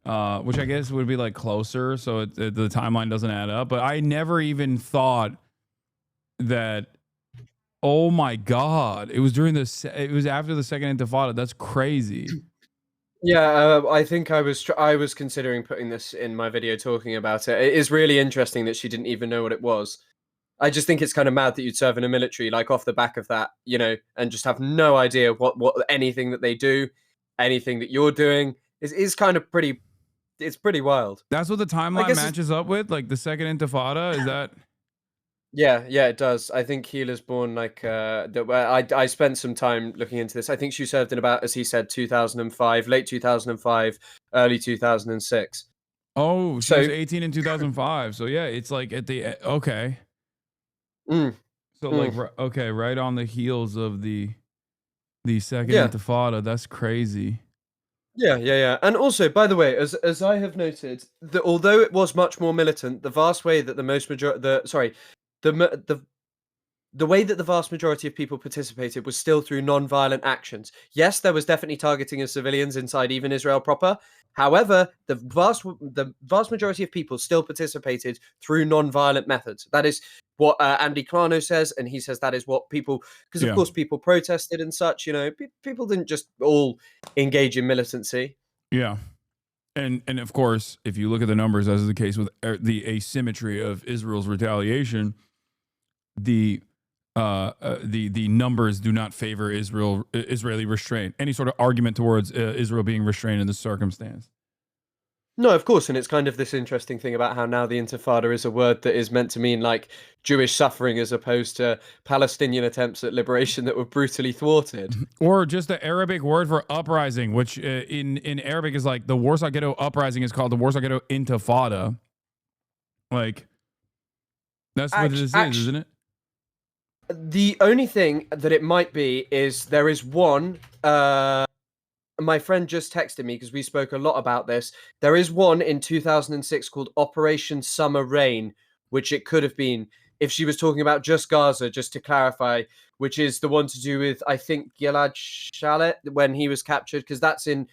[SPEAKER 3] which I guess would be like closer, so the timeline doesn't add up. But I never even thought that. Oh my God! It was during it was after the Second Intifada. That's crazy.
[SPEAKER 20] Yeah, I think I was considering putting this in my video talking about it. It is really interesting that she didn't even know what it was. I just think it's kind of mad that you'd serve in a military, like off the back of that, you know, and just have no idea what anything that they do, anything that you're doing is kind of pretty. It's pretty wild.
[SPEAKER 3] That's what the timeline matches up with, like the Second Intifada. Is that?
[SPEAKER 20] Yeah, it does. I think Giela's born like I spent some time looking into this. I think she served in about, as he said, 2005, late 2005, early 2006.
[SPEAKER 3] Oh, she was 18 in 2005. So yeah, it's like at the okay. So like okay, right on the heels of the Second Intifada. That's crazy.
[SPEAKER 20] Yeah. And also, by the way, as I have noted, that although it was much more militant, the vast way that the way that the vast majority of people participated was still through non-violent actions. Yes, there was definitely targeting of civilians inside even Israel proper. However, the vast majority of people still participated through non-violent methods. That is what Andy Clarno says, and he says that is what people, because of course people protested and such. You know, people didn't just all engage in militancy.
[SPEAKER 3] Yeah. And of course, if you look at the numbers, as is the case with the asymmetry of Israel's retaliation, the numbers do not favor Israeli restraint. Any sort of argument towards Israel being restrained in this circumstance.
[SPEAKER 20] No, of course, and it's kind of this interesting thing about how now the Intifada is a word that is meant to mean like Jewish suffering as opposed to Palestinian attempts at liberation that were brutally thwarted.
[SPEAKER 3] Or just the Arabic word for uprising, which in Arabic is like the Warsaw Ghetto Uprising is called the Warsaw Ghetto Intifada. Like, that's what this is, isn't it?
[SPEAKER 20] The only thing that it might be is there is one... my friend just texted me because we spoke a lot about this. There is one in 2006 called Operation Summer Rain, which it could have been if she was talking about just Gaza, just to clarify, which is the one to do with, I think, Gilad Shalit when he was captured, because that's in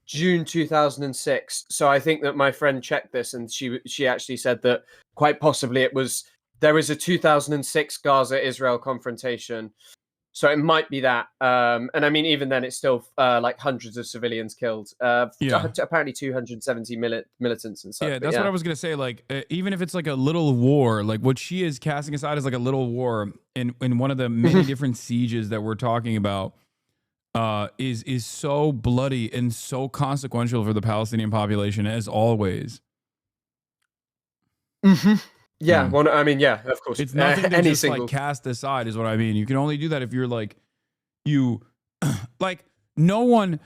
[SPEAKER 20] June 2006. So I think that my friend checked this and she actually said that quite possibly there is a 2006 Gaza-Israel confrontation. So it might be that. And I mean, even then, it's still like hundreds of civilians killed. Apparently 270 militants and stuff.
[SPEAKER 3] Yeah, that's what I was going to say. Like, even if it's like a little war, like what she is casting aside is like a little war in one of the many different sieges that we're talking about is so bloody and so consequential for the Palestinian population, as always.
[SPEAKER 20] Yeah, well, I mean, yeah, of course.
[SPEAKER 3] It's nothing to just like cast aside is what I mean. You can only do that if you're like, like no one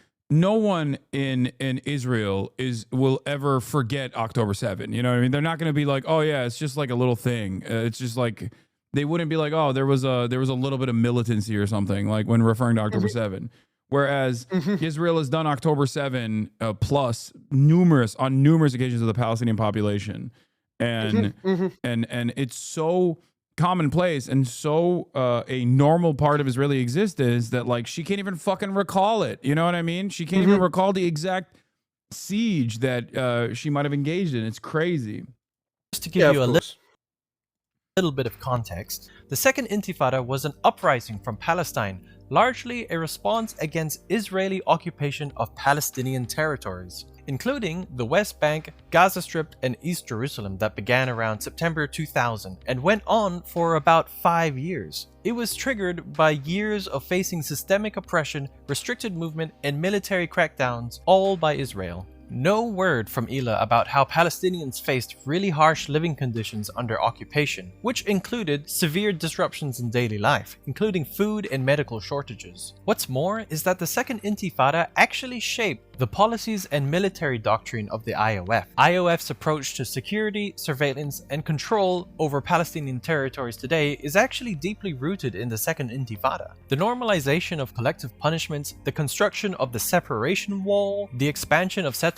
[SPEAKER 3] in Israel will ever forget October 7. You know what I mean? They're not going to be like, oh yeah, it's just like a little thing. It's just like, they wouldn't be like, oh, there was a little bit of militancy or something, like when referring to October 7. Whereas Israel has done October 7 plus on numerous occasions with the Palestinian population. And and it's so commonplace and so a normal part of Israeli existence that like she can't even fucking recall it. You know what I mean? She can't even recall the exact siege that she might have engaged in. It's crazy.
[SPEAKER 21] Just to give you a little bit of context, the Second Intifada was an uprising from Palestine, largely a response against Israeli occupation of Palestinian territories, including the West Bank, Gaza Strip, and East Jerusalem that began around September 2000 and went on for about 5 years. It was triggered by years of facing systemic oppression, restricted movement, and military crackdowns, all by Israel. No word from Hila about how Palestinians faced really harsh living conditions under occupation, which included severe disruptions in daily life, including food and medical shortages. What's more is that the Second Intifada actually shaped the policies and military doctrine of the IOF. IOF's approach to security, surveillance, and control over Palestinian territories today is actually deeply rooted in the Second Intifada. The normalization of collective punishments, the construction of the separation wall, the expansion of settlements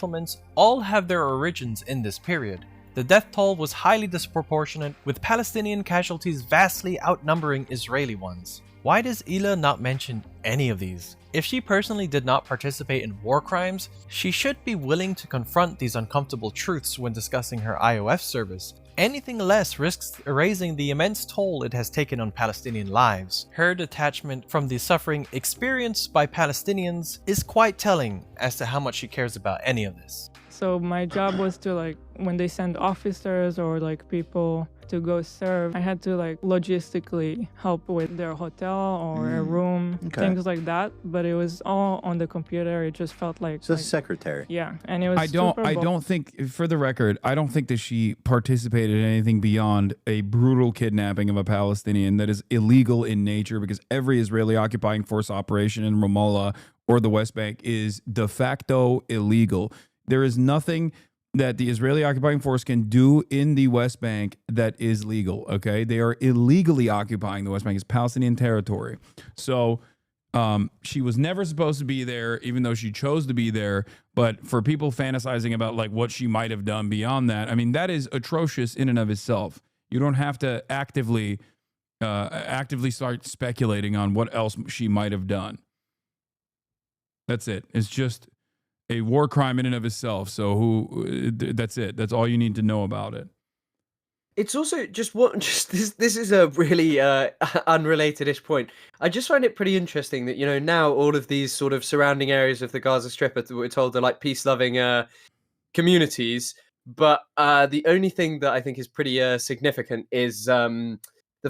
[SPEAKER 21] all have their origins in this period. The The death toll was highly disproportionate, with Palestinian casualties vastly outnumbering Israeli ones. Why does Ila not mention any of these? If she personally did not participate in war crimes, she should be willing to confront these uncomfortable truths when discussing her IOF service. Anything less risks erasing the immense toll it has taken on Palestinian lives. Her detachment from the suffering experienced by Palestinians is quite telling as to how much she cares about any of this.
[SPEAKER 23] So my job was to, like, when they send officers or like people to go serve, I had to like logistically help with their hotel or a room, things like that. But it was all on the computer. It just felt like
[SPEAKER 1] Just secretary.
[SPEAKER 23] Yeah, and it was.
[SPEAKER 3] I don't think, for the record, I don't think that she participated in anything beyond a brutal kidnapping of a Palestinian that is illegal in nature, because every Israeli occupying force operation in Ramallah or the West Bank is de facto illegal. There is nothing that the Israeli occupying force can do in the West Bank that is legal, okay? They are illegally occupying the West Bank. It's Palestinian territory. So she was never supposed to be there, even though she chose to be there. But for people fantasizing about like what she might have done beyond that, I mean, that is atrocious in and of itself. You don't have to actively start speculating on what else she might have done. That's it. It's just a war crime in and of itself. So that's it. That's all you need to know about it.
[SPEAKER 20] It's also this is a really unrelated-ish point. I just find it pretty interesting that, you know, now all of these sort of surrounding areas of the Gaza Strip we're told are like peace-loving communities, but the only thing that I think is pretty significant is the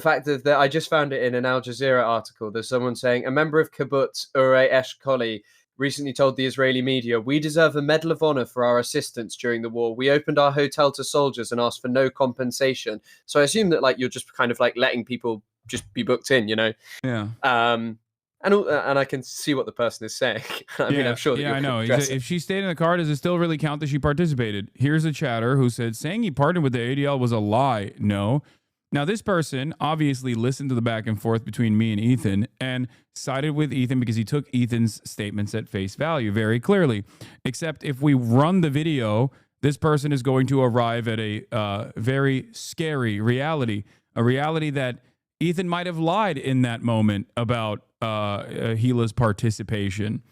[SPEAKER 20] fact that I just found it in an Al Jazeera article. There's someone saying a member of Kibbutz Urei Eshkoli recently told the Israeli media, "We deserve a Medal of Honor for our assistance during the war. We opened our hotel to soldiers and asked for no compensation." So I assume that like you're just kind of like letting people just be booked in, you know?
[SPEAKER 3] Yeah.
[SPEAKER 20] And I can see what the person is saying. I mean, I'm sure that
[SPEAKER 3] I know. If she stayed in the car, does it still really count that she participated? Here's a chatter who said, saying he partnered with the ADL was a lie. No. Now, this person obviously listened to the back and forth between me and Ethan and sided with Ethan because he took Ethan's statements at face value very clearly. Except if we run the video, this person is going to arrive at a very scary reality, a reality that Ethan might have lied in that moment about Hila's participation.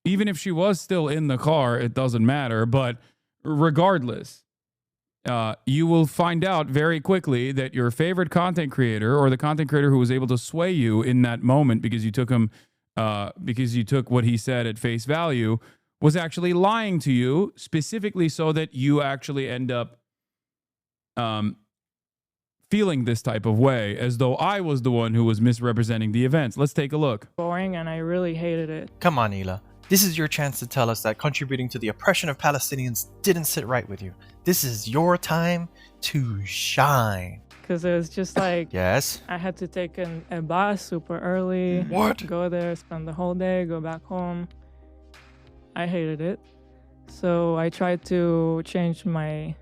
[SPEAKER 3] Even if she was still in the car, it doesn't matter. But regardless, you will find out very quickly that your favorite content creator, or the content creator who was able to sway you in that moment because you took him, because you took what he said at face value, was actually lying to you specifically so that you actually end up feeling this type of way, as though I was the one who was misrepresenting the events. Let's take a look.
[SPEAKER 23] Boring, and I really hated it.
[SPEAKER 21] Come on, Ila. This is your chance to tell us that contributing to the oppression of Palestinians didn't sit right with you. This is your time to shine.
[SPEAKER 23] Because it was just like,
[SPEAKER 21] yes,
[SPEAKER 23] I had to take a bus super early.
[SPEAKER 21] What?
[SPEAKER 23] Go there, spend the whole day, go back home. I hated it. So I tried to change my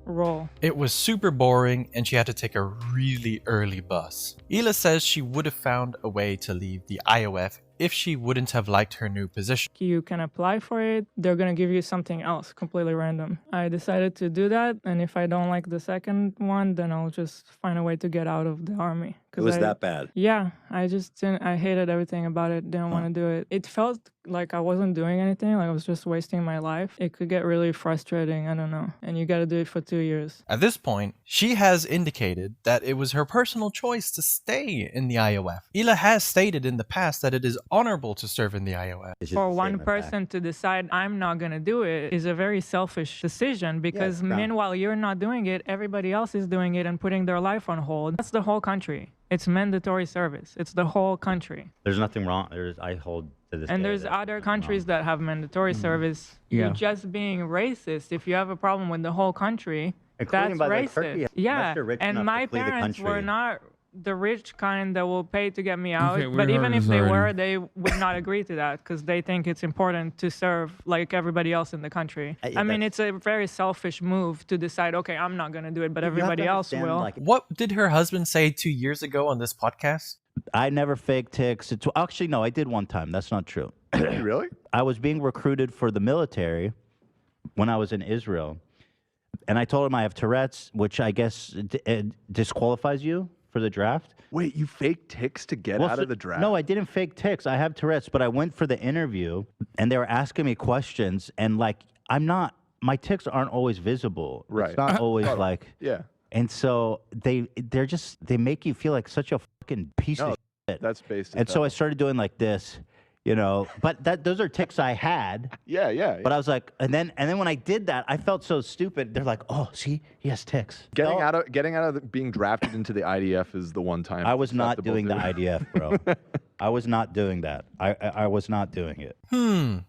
[SPEAKER 23] role.
[SPEAKER 21] It was super boring and she had to take a really early bus. Ila says she would have found a way to leave the IOF if she wouldn't have liked her new position.
[SPEAKER 23] You can apply for it. They're going to give you something else, completely random. I decided to do that. And if I don't like the second one, then I'll just find a way to get out of the army.
[SPEAKER 1] It was that bad?
[SPEAKER 23] Yeah, I just didn't, I hated everything about it. Didn't want to do it. It felt like I wasn't doing anything, like I was just wasting my life. It could get really frustrating, I don't know. And you got to do it for 2 years.
[SPEAKER 21] At this point, she has indicated that it was her personal choice to stay in the IOF. Ila has stated in the past that it is honorable to serve in the IOF.
[SPEAKER 23] For one person to decide I'm not going to do it is a very selfish decision, because meanwhile you're not doing it, everybody else is doing it and putting their life on hold. That's the whole country. It's mandatory service. It's the whole country.
[SPEAKER 22] There's nothing wrong. I hold to this.
[SPEAKER 23] And there's other countries that have mandatory service. You're just being racist. If you have a problem with the whole country,
[SPEAKER 22] including
[SPEAKER 23] that's
[SPEAKER 22] by
[SPEAKER 23] racist.
[SPEAKER 22] Turkey,
[SPEAKER 23] yeah,
[SPEAKER 22] rich
[SPEAKER 23] and my
[SPEAKER 22] flee the
[SPEAKER 23] parents
[SPEAKER 22] country.
[SPEAKER 23] were not the rich kind that will pay to get me out.
[SPEAKER 3] Okay, we
[SPEAKER 23] but even
[SPEAKER 3] heard
[SPEAKER 23] if
[SPEAKER 3] this
[SPEAKER 23] they
[SPEAKER 3] already.
[SPEAKER 23] were, they would not agree to that because they think it's important to serve like everybody else in the country. I mean, it's a very selfish move to decide, okay, I'm not going to do it, but everybody else will.
[SPEAKER 21] What did her husband say 2 years ago on this podcast?
[SPEAKER 22] I never faked ticks. Actually, no, I did one time. That's not true.
[SPEAKER 11] Really?
[SPEAKER 22] I was being recruited for the military when I was in Israel. And I told him I have Tourette's, which I guess disqualifies you for the draft.
[SPEAKER 11] Wait, you faked tics to get out of the draft?
[SPEAKER 22] No, I didn't fake tics. I have Tourette's, but I went for the interview, and they were asking me questions, and like my tics aren't always visible.
[SPEAKER 11] Right.
[SPEAKER 22] It's not always like.
[SPEAKER 11] Yeah.
[SPEAKER 22] And so they make you feel like such a fucking piece of shit.
[SPEAKER 11] That's based.
[SPEAKER 22] And so I started doing like this, you know. But those are tics I had.
[SPEAKER 11] Yeah.
[SPEAKER 22] But I was like, and then when I did that, I felt so stupid. They're like, oh, see, he has tics.
[SPEAKER 11] Getting out of being drafted into the IDF is the one time.
[SPEAKER 22] I was not doing the IDF, bro. I was not doing that. I was not doing it.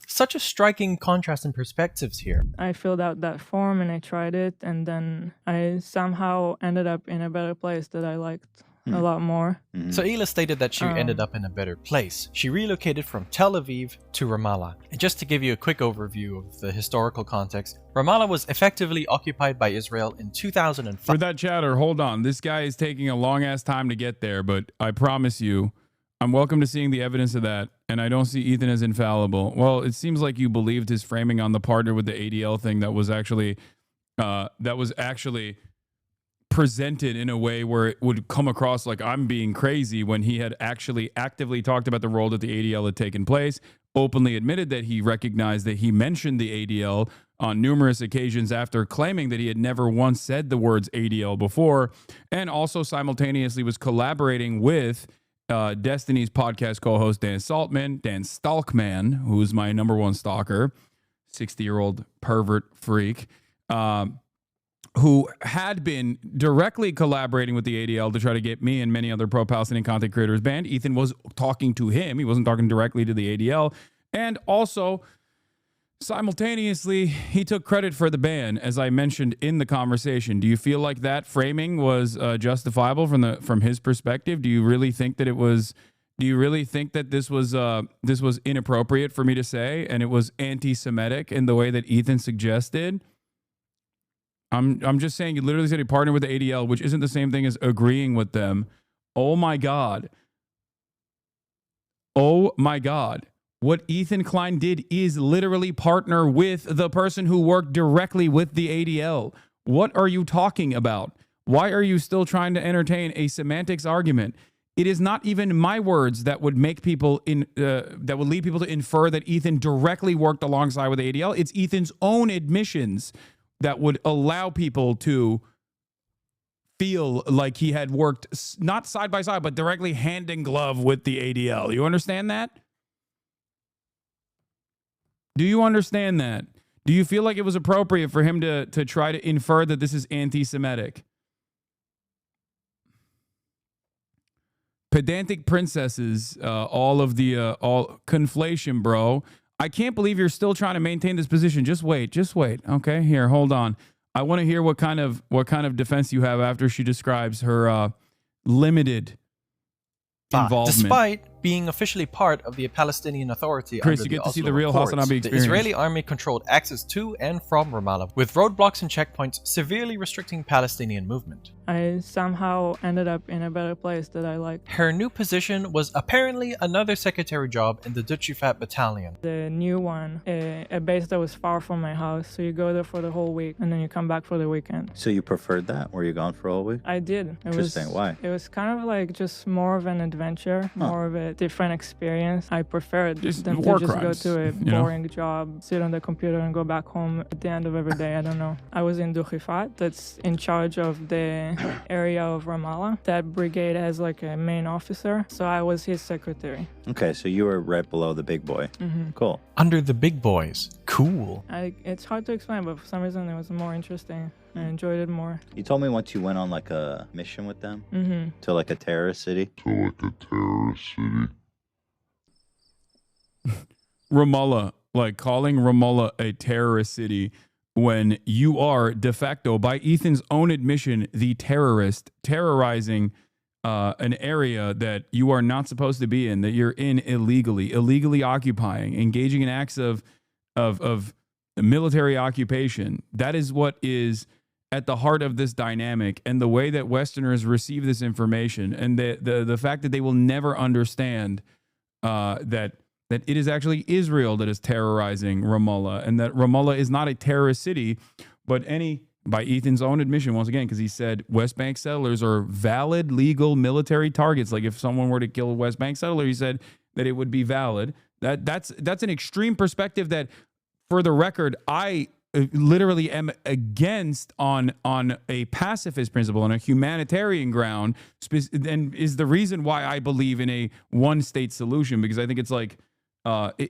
[SPEAKER 21] Such a striking contrast in perspectives here.
[SPEAKER 23] I filled out that form and I tried it, and then I somehow ended up in a better place that I liked a lot more.
[SPEAKER 21] So Ela stated that she ended up in a better place. She relocated from Tel Aviv to Ramallah. And just to give you a quick overview of the historical context, Ramallah was effectively occupied by Israel in 2005.
[SPEAKER 3] For that chatter, hold on. This guy is taking a long-ass time to get there, but I promise you, I'm welcome to seeing the evidence of that, and I don't see Ethan as infallible. Well, it seems like you believed his framing on the partner with the ADL thing that was actually presented in a way where it would come across like I'm being crazy when he had actually actively talked about the role that the ADL had taken place, openly admitted that he recognized that he mentioned the ADL on numerous occasions after claiming that he had never once said the words ADL before, and also simultaneously was collaborating with Destiny's podcast co-host Dan Stalkman, who's my number one stalker, 60-year-old pervert freak, who had been directly collaborating with the ADL to try to get me and many other pro-Palestinian content creators banned. Ethan was talking to him. He wasn't talking directly to the ADL. And also, simultaneously, he took credit for the ban, as I mentioned in the conversation. Do you feel like that framing was justifiable from his perspective? Do you really think that it was? Do you really think that this was inappropriate for me to say, and it was anti-Semitic in the way that Ethan suggested? I'm just saying, you literally said he partnered with the ADL, which isn't the same thing as agreeing with them. Oh my God. Oh my God. What Ethan Klein did is literally partner with the person who worked directly with the ADL. What are you talking about? Why are you still trying to entertain a semantics argument? It is not even my words that would make people that would lead people to infer that Ethan directly worked alongside with the ADL. It's Ethan's own admissions that would allow people to feel like he had worked not side by side, but directly hand in glove with the ADL. You understand that? Do you understand that? Do you feel like it was appropriate for him to try to infer that this is anti-Semitic? Pedantic princesses, all conflation, bro. I can't believe you're still trying to maintain this position. Just wait. Okay, here, hold on. I want to hear what kind of defense you have after she describes her limited involvement.
[SPEAKER 21] Despite being officially part of the Palestinian Authority,
[SPEAKER 3] Chris,
[SPEAKER 21] under
[SPEAKER 3] you get
[SPEAKER 21] the
[SPEAKER 3] to see the
[SPEAKER 21] Oslo
[SPEAKER 3] real
[SPEAKER 21] Accords,
[SPEAKER 3] Hasanabi
[SPEAKER 21] the
[SPEAKER 3] experience.
[SPEAKER 21] Israeli army controlled access to and from Ramallah, with roadblocks and checkpoints severely restricting Palestinian movement.
[SPEAKER 23] I somehow ended up in a better place that I liked.
[SPEAKER 21] Her new position was apparently another secretary job in the Dutchifat battalion.
[SPEAKER 23] The new one, a base that was far from my house, so you go there for the whole week and then you come back for the weekend.
[SPEAKER 22] So you preferred that? Were you gone for a whole week?
[SPEAKER 23] I did.
[SPEAKER 22] Interesting. Why?
[SPEAKER 23] It was kind of like just more of an adventure, more of a different experience. I preferred them to just go to a boring job, sit on the computer and go back home at the end of every day. I don't know. I was in Dutchifat, that's in charge of the area of Ramallah. That brigade has like a main officer, so I was his secretary.
[SPEAKER 22] Okay, so you were right below the big boy.
[SPEAKER 23] Mm-hmm.
[SPEAKER 22] Cool.
[SPEAKER 21] Under the big boys. Cool.
[SPEAKER 23] It's hard to explain, but for some reason it was more interesting. I enjoyed it more.
[SPEAKER 22] You told me once you went on like a mission with them
[SPEAKER 23] Mm-hmm.
[SPEAKER 22] to like a terrorist city.
[SPEAKER 3] Ramallah, like calling Ramallah a terrorist city when you are de facto, by Ethan's own admission, the terrorist terrorizing an area that you are not supposed to be in, that you're in illegally occupying, engaging in acts of military occupation. That is what is at the heart of this dynamic, and the way that Westerners receive this information, and the fact that they will never understand that it is actually Israel that is terrorizing Ramallah, and that Ramallah is not a terrorist city, but any by Ethan's own admission, once again, because he said West Bank settlers are valid, legal military targets. Like if someone were to kill a West Bank settler, he said that it would be valid. That's an extreme perspective that, for the record, I literally am against on a pacifist principle, on a humanitarian ground, and is the reason why I believe in a one-state solution, because I think it's like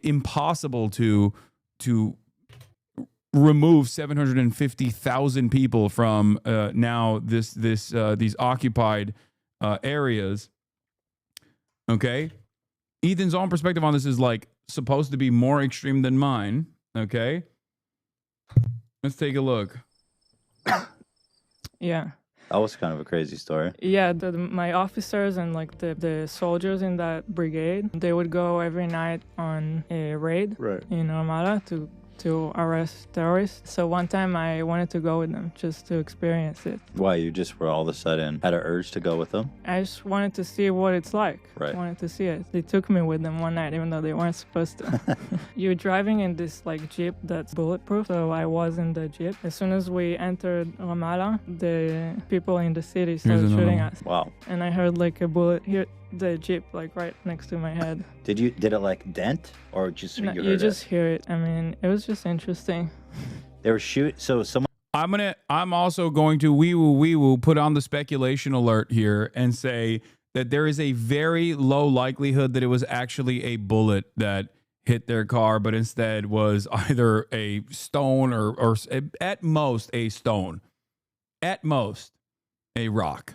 [SPEAKER 3] impossible to remove 750,000 people from now these occupied areas. Okay, Ethan's own perspective on this is like supposed to be more extreme than mine. Okay, let's take a look.
[SPEAKER 23] Yeah.
[SPEAKER 22] That was kind of a crazy story.
[SPEAKER 23] Yeah, my officers and like the soldiers in that brigade, they would go every night on a raid in Ramallah to arrest terrorists. So one time I wanted to go with them just to experience it.
[SPEAKER 22] Why? You just were all of a sudden had an urge to go with them?
[SPEAKER 23] I just wanted to see what it's like.
[SPEAKER 22] Right.
[SPEAKER 23] I wanted to see it. They took me with them one night, even though they weren't supposed to. You're driving in this like Jeep that's bulletproof, so I was in the Jeep. As soon as we entered Ramallah, the people in the city started shooting us.
[SPEAKER 22] Wow.
[SPEAKER 23] And I heard like a bullet hit the Jeep like right next to my head.
[SPEAKER 22] Did it like dent or just
[SPEAKER 23] No,
[SPEAKER 22] you
[SPEAKER 23] you
[SPEAKER 22] heard
[SPEAKER 23] just
[SPEAKER 22] it?
[SPEAKER 23] hear it. I mean, it was just interesting.
[SPEAKER 22] They were so someone.
[SPEAKER 3] I'm also going to we will put on the speculation alert here and say that there is a very low likelihood that it was actually a bullet that hit their car, but instead was either a stone or at most a stone, at most a rock.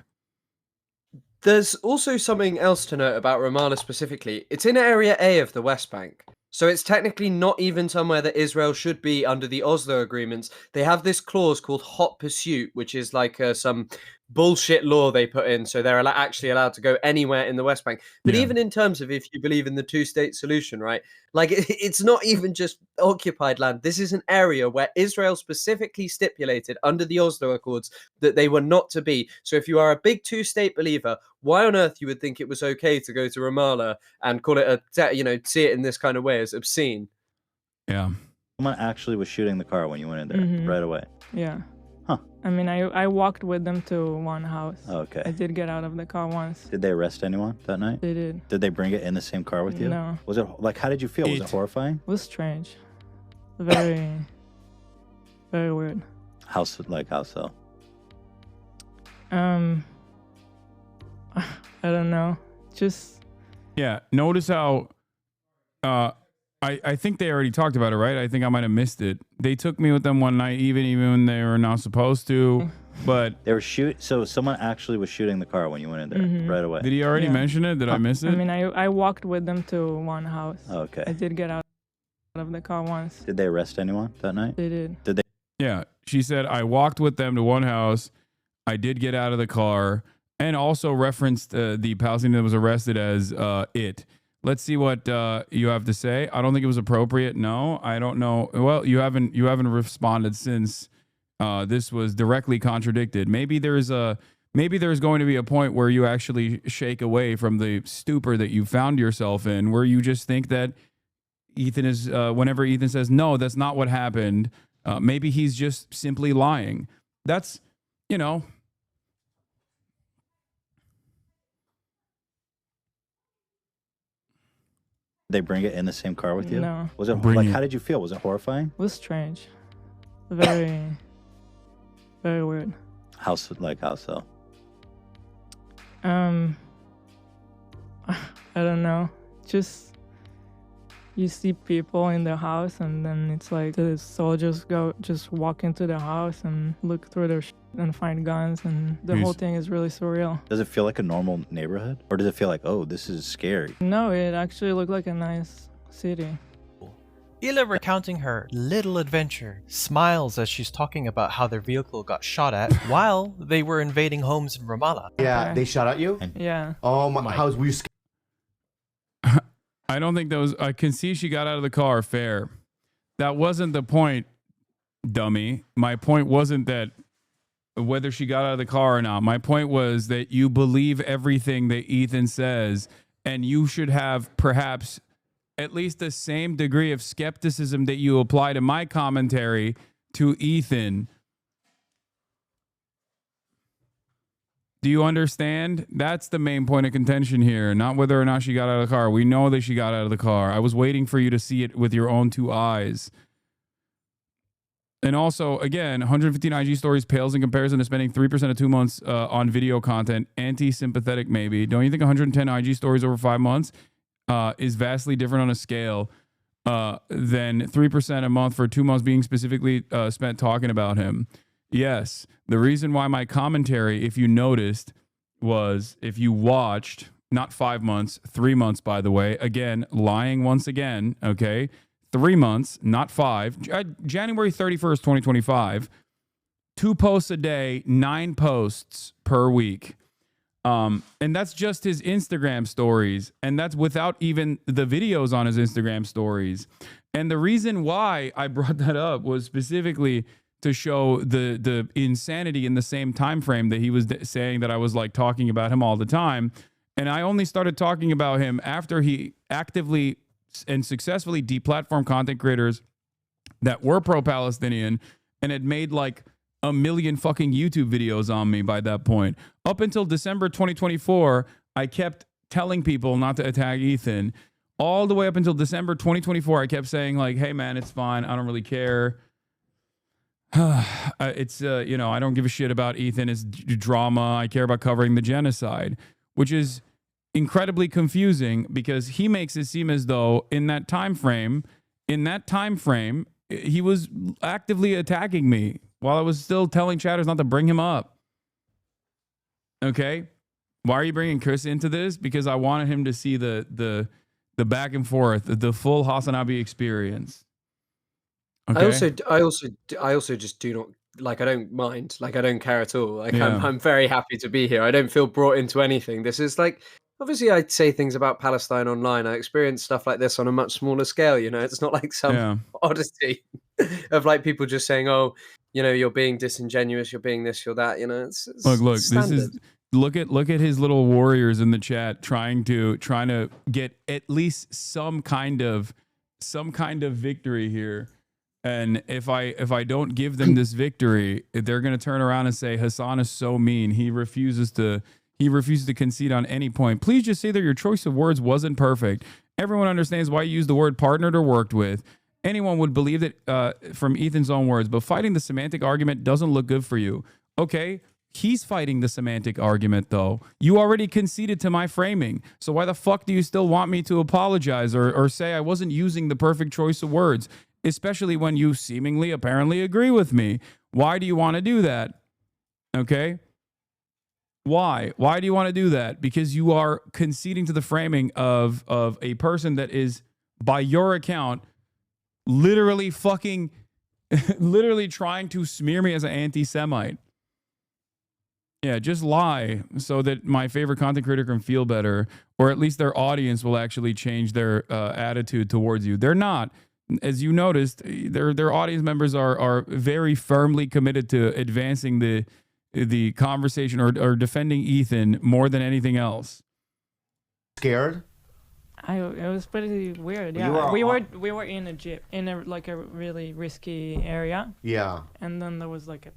[SPEAKER 20] There's also something else to note about Ramallah specifically. It's in Area A of the West Bank. So it's technically not even somewhere that Israel should be under the Oslo agreements. They have this clause called hot pursuit, which is like some bullshit law they put in. So they're actually allowed to go anywhere in the West Bank. But even in terms of if you believe in the two-state solution, right? Like it's not even just occupied land. This is an area where Israel specifically stipulated under the Oslo Accords that they were not to be. So if you are a big two-state believer, why on earth you would think it was okay to go to Ramallah and call it see it in this kind of way as obscene?
[SPEAKER 3] Yeah.
[SPEAKER 22] Someone actually was shooting the car when you went in there right away.
[SPEAKER 23] Yeah.
[SPEAKER 22] Huh.
[SPEAKER 23] I mean, I walked with them to one house.
[SPEAKER 22] Okay.
[SPEAKER 23] I did get out of the car once.
[SPEAKER 22] Did they arrest anyone that night?
[SPEAKER 23] They did.
[SPEAKER 22] Did they bring it in the same car with you?
[SPEAKER 23] No.
[SPEAKER 22] Was it like, how did you feel? Was it horrifying?
[SPEAKER 23] It was strange. Very, very weird.
[SPEAKER 22] How so?
[SPEAKER 23] I don't know. Just.
[SPEAKER 3] Yeah. Notice how I think they already talked about it, right? I think I might have missed it. They took me with them one night, even when they were not supposed to. But
[SPEAKER 22] they were so someone actually was shooting the car when you went in there right away.
[SPEAKER 3] Did he already mention it? Did I miss it?
[SPEAKER 23] I mean, I walked with them to one house.
[SPEAKER 22] Okay.
[SPEAKER 23] I did get out of the car once.
[SPEAKER 22] Did they arrest anyone that night?
[SPEAKER 23] They did.
[SPEAKER 22] Did they?
[SPEAKER 3] Yeah. She said, I walked with them to one house. I did get out of the car, and also referenced the Palestinian that was arrested as it. Let's see what you have to say. I don't think it was appropriate. No, I don't know. Well, you haven't responded since this was directly contradicted. Maybe there's going to be a point where you actually shake away from the stupor that you found yourself in, where you just think that Ethan is. Whenever Ethan says no, that's not what happened. Maybe he's just simply lying. That's
[SPEAKER 22] They bring it in the same car with you?
[SPEAKER 23] No.
[SPEAKER 22] Was it how did you feel? Was it horrifying?
[SPEAKER 23] It was strange. Very, very weird.
[SPEAKER 22] How so?
[SPEAKER 23] I don't know. Just you see people in the house, and then it's like the soldiers just walk into the house and look through their and find guns, and the whole thing is really surreal.
[SPEAKER 22] Does it feel like a normal neighborhood, or does it feel like, oh, this is scary?
[SPEAKER 23] No, it actually looked like a nice city.
[SPEAKER 21] Ila, recounting her little adventure, smiles as she's talking about how their vehicle got shot at while they were invading homes in Ramallah.
[SPEAKER 12] Yeah, they shot at you?
[SPEAKER 23] Yeah.
[SPEAKER 12] Oh my, were you scared?
[SPEAKER 3] I don't think that was. I can see she got out of the car. Fair. That wasn't the point, dummy. My point wasn't that whether she got out of the car or not. My point was that you believe everything that Ethan says, and you should have perhaps at least the same degree of skepticism that you apply to my commentary to Ethan. Do you understand? That's the main point of contention here, not whether or not she got out of the car. We know that she got out of the car. I was waiting for you to see it with your own 2 eyes. And also, again, 115 IG stories pales in comparison to spending 3% of 2 months on video content. Anti-sympathetic, maybe. Don't you think 110 IG stories over 5 months is vastly different on a scale than 3% a month for 2 months being specifically spent talking about him? Yes. The reason why my commentary, if you noticed, was if you watched, not 5 months, 3 months, by the way, again, lying once again, okay? 3 months, not 5. January 31st, 2025, 2 posts a day, 9 posts per week. And that's just his Instagram stories. And that's without even the videos on his Instagram stories. And the reason why I brought that up was specifically to show the insanity in the same time frame that he was saying that I was like talking about him all the time. And I only started talking about him after he actively and successfully deplatformed content creators that were pro-Palestinian and had made like 1 million fucking YouTube videos on me by that point. Up until December 2024, I kept telling people not to attack Ethan. All the way up until December 2024, I kept saying like, hey man, it's fine. I don't really care. It's, you know, I don't give a shit about Ethan. It's drama. I care about covering the genocide, which is incredibly confusing because he makes it seem as though in that time frame, he was actively attacking me while I was still telling chatters not to bring him up. Okay. Why are you bringing Chris into this? Because I wanted him to see the back and forth, the full Hasanabi experience. Okay?
[SPEAKER 20] I also just do not like. I don't mind. Like, I don't care at all. Like,
[SPEAKER 3] Yeah.
[SPEAKER 20] I'm very happy to be here. I don't feel brought into anything. This is like, obviously, I say things about Palestine online. I experience stuff like this on a much smaller scale. You know, it's not like some oddity of like people just saying, "Oh, you know, you're being disingenuous. You're being this. You're that." You know, it's
[SPEAKER 3] Look,
[SPEAKER 20] standard.
[SPEAKER 3] this is look at his little warriors in the chat trying to get at least some kind of victory here. And if I don't give them this victory, they're going to turn around and say Hasan is so mean. He refuses to concede on any point. Please just say that your choice of words wasn't perfect. Everyone understands why you used the word partnered or worked with. Anyone would believe that from Ethan's own words, but fighting the semantic argument doesn't look good for you. Okay, he's fighting the semantic argument, though. You already conceded to my framing. So why the fuck do you still want me to apologize or say I wasn't using the perfect choice of words? Especially when you seemingly, apparently agree with me. Why do you want to do that? Okay? Why? Why do you want to do that? Because you are conceding to the framing of a person that is, by your account, literally trying to smear me as an anti-Semite. Yeah, just lie so that my favorite content creator can feel better, or at least their audience will actually change their attitude towards you. They're not. As you noticed, their audience members are very firmly committed to advancing the conversation or defending Ethan more than anything else.
[SPEAKER 12] Scared?
[SPEAKER 23] It was pretty weird. Yeah, we were in a jeep in a really risky area.
[SPEAKER 12] Yeah.
[SPEAKER 23] And then there was like a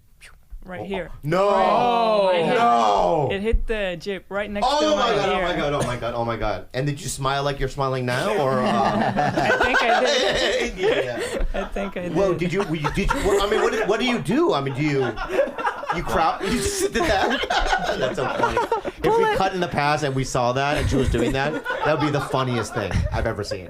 [SPEAKER 23] right here.
[SPEAKER 12] No!
[SPEAKER 23] No! It hit the jeep right next to my ear.
[SPEAKER 12] Oh my god! Oh my god! Oh my god! And did you smile like you're smiling now, or?
[SPEAKER 23] I think I did.
[SPEAKER 12] Yeah.
[SPEAKER 23] I think I did.
[SPEAKER 12] Well, did you? Well, I mean, what do you do? I mean, do you crowd? You just did that? That's so funny. If we cut in the past and we saw that and she was doing that, that would be the funniest thing I've ever seen.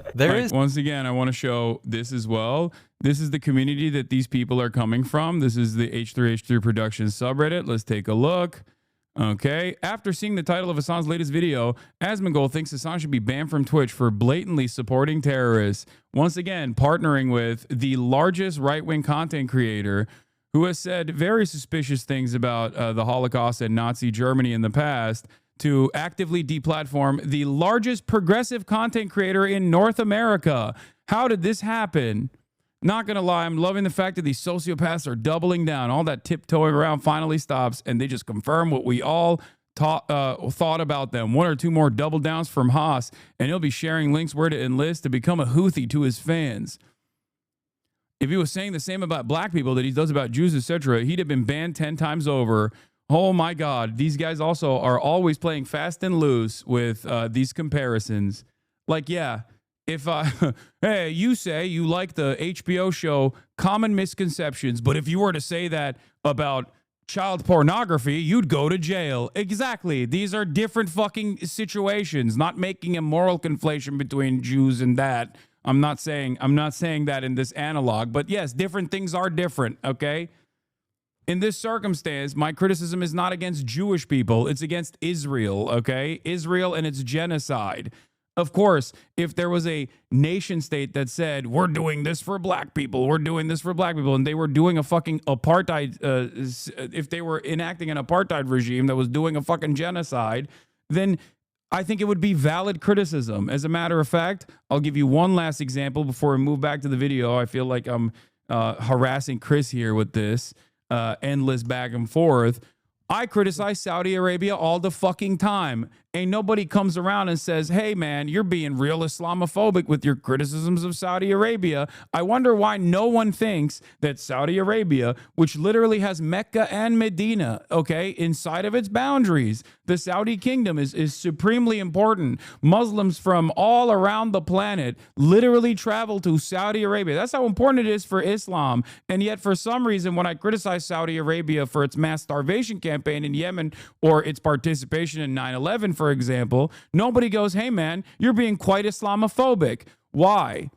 [SPEAKER 3] Once again, I want to show this as well. This is the community that these people are coming from. This is the H3H3 Productions subreddit. Let's take a look. Okay. After seeing the title of Hasan's latest video, Asmongold thinks Hasan should be banned from Twitch for blatantly supporting terrorists. Once again, partnering with the largest right-wing content creator who has said very suspicious things about the Holocaust and Nazi Germany in the past, to actively deplatform the largest progressive content creator in North America. How did this happen? Not gonna lie, I'm loving the fact that these sociopaths are doubling down. All that tiptoeing around finally stops, and they just confirm what we all thought about them. 1 or 2 more double downs from Haas, and he'll be sharing links where to enlist to become a Houthi to his fans. If he was saying the same about black people that he does about Jews, etc., he'd have been banned 10 times over. Oh my God. These guys also are always playing fast and loose with these comparisons. Like, yeah, if hey, you say you like the HBO show Common Misconceptions, but if you were to say that about child pornography, you'd go to jail. Exactly. These are different fucking situations, not making a moral conflation between Jews and that. I'm not saying that in this analog, but yes, different things are different, okay? In this circumstance, my criticism is not against Jewish people, it's against Israel, okay? Israel and its genocide. Of course, if there was a nation state that said, we're doing this for black people, we're doing this for black people, and they were doing a fucking apartheid, if they were enacting an apartheid regime that was doing a fucking genocide, then I think it would be valid criticism. As a matter of fact, I'll give you one last example before we move back to the video. I feel like I'm harassing Chris here with this endless back and forth. I criticize Saudi Arabia all the fucking time. Ain't nobody comes around and says, hey, man, you're being real Islamophobic with your criticisms of Saudi Arabia. I wonder why no one thinks that Saudi Arabia, which literally has Mecca and Medina, okay, inside of its boundaries, the Saudi kingdom is supremely important. Muslims from all around the planet literally travel to Saudi Arabia. That's how important it is for Islam. And yet, for some reason, when I criticize Saudi Arabia for its mass starvation campaign in Yemen or its participation in 9/11, for example, nobody goes, hey, man, you're being quite Islamophobic. Why?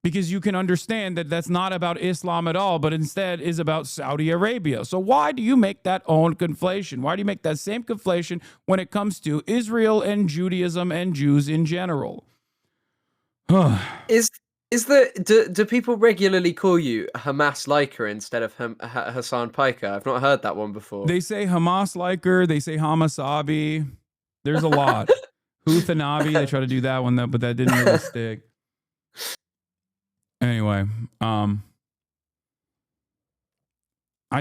[SPEAKER 3] Because you can understand that that's not about Islam at all, but instead is about Saudi Arabia. So why do you make that own conflation? Why do you make that same conflation when it comes to Israel and Judaism and Jews in general?
[SPEAKER 20] Do people regularly call you Hamas liker instead of Hassan Piker? I've not heard that one before.
[SPEAKER 3] They say Hamas liker, they say Hamasabi. There's a lot. Houthanabi, they try to do that one, but that didn't really stick. Anyway, I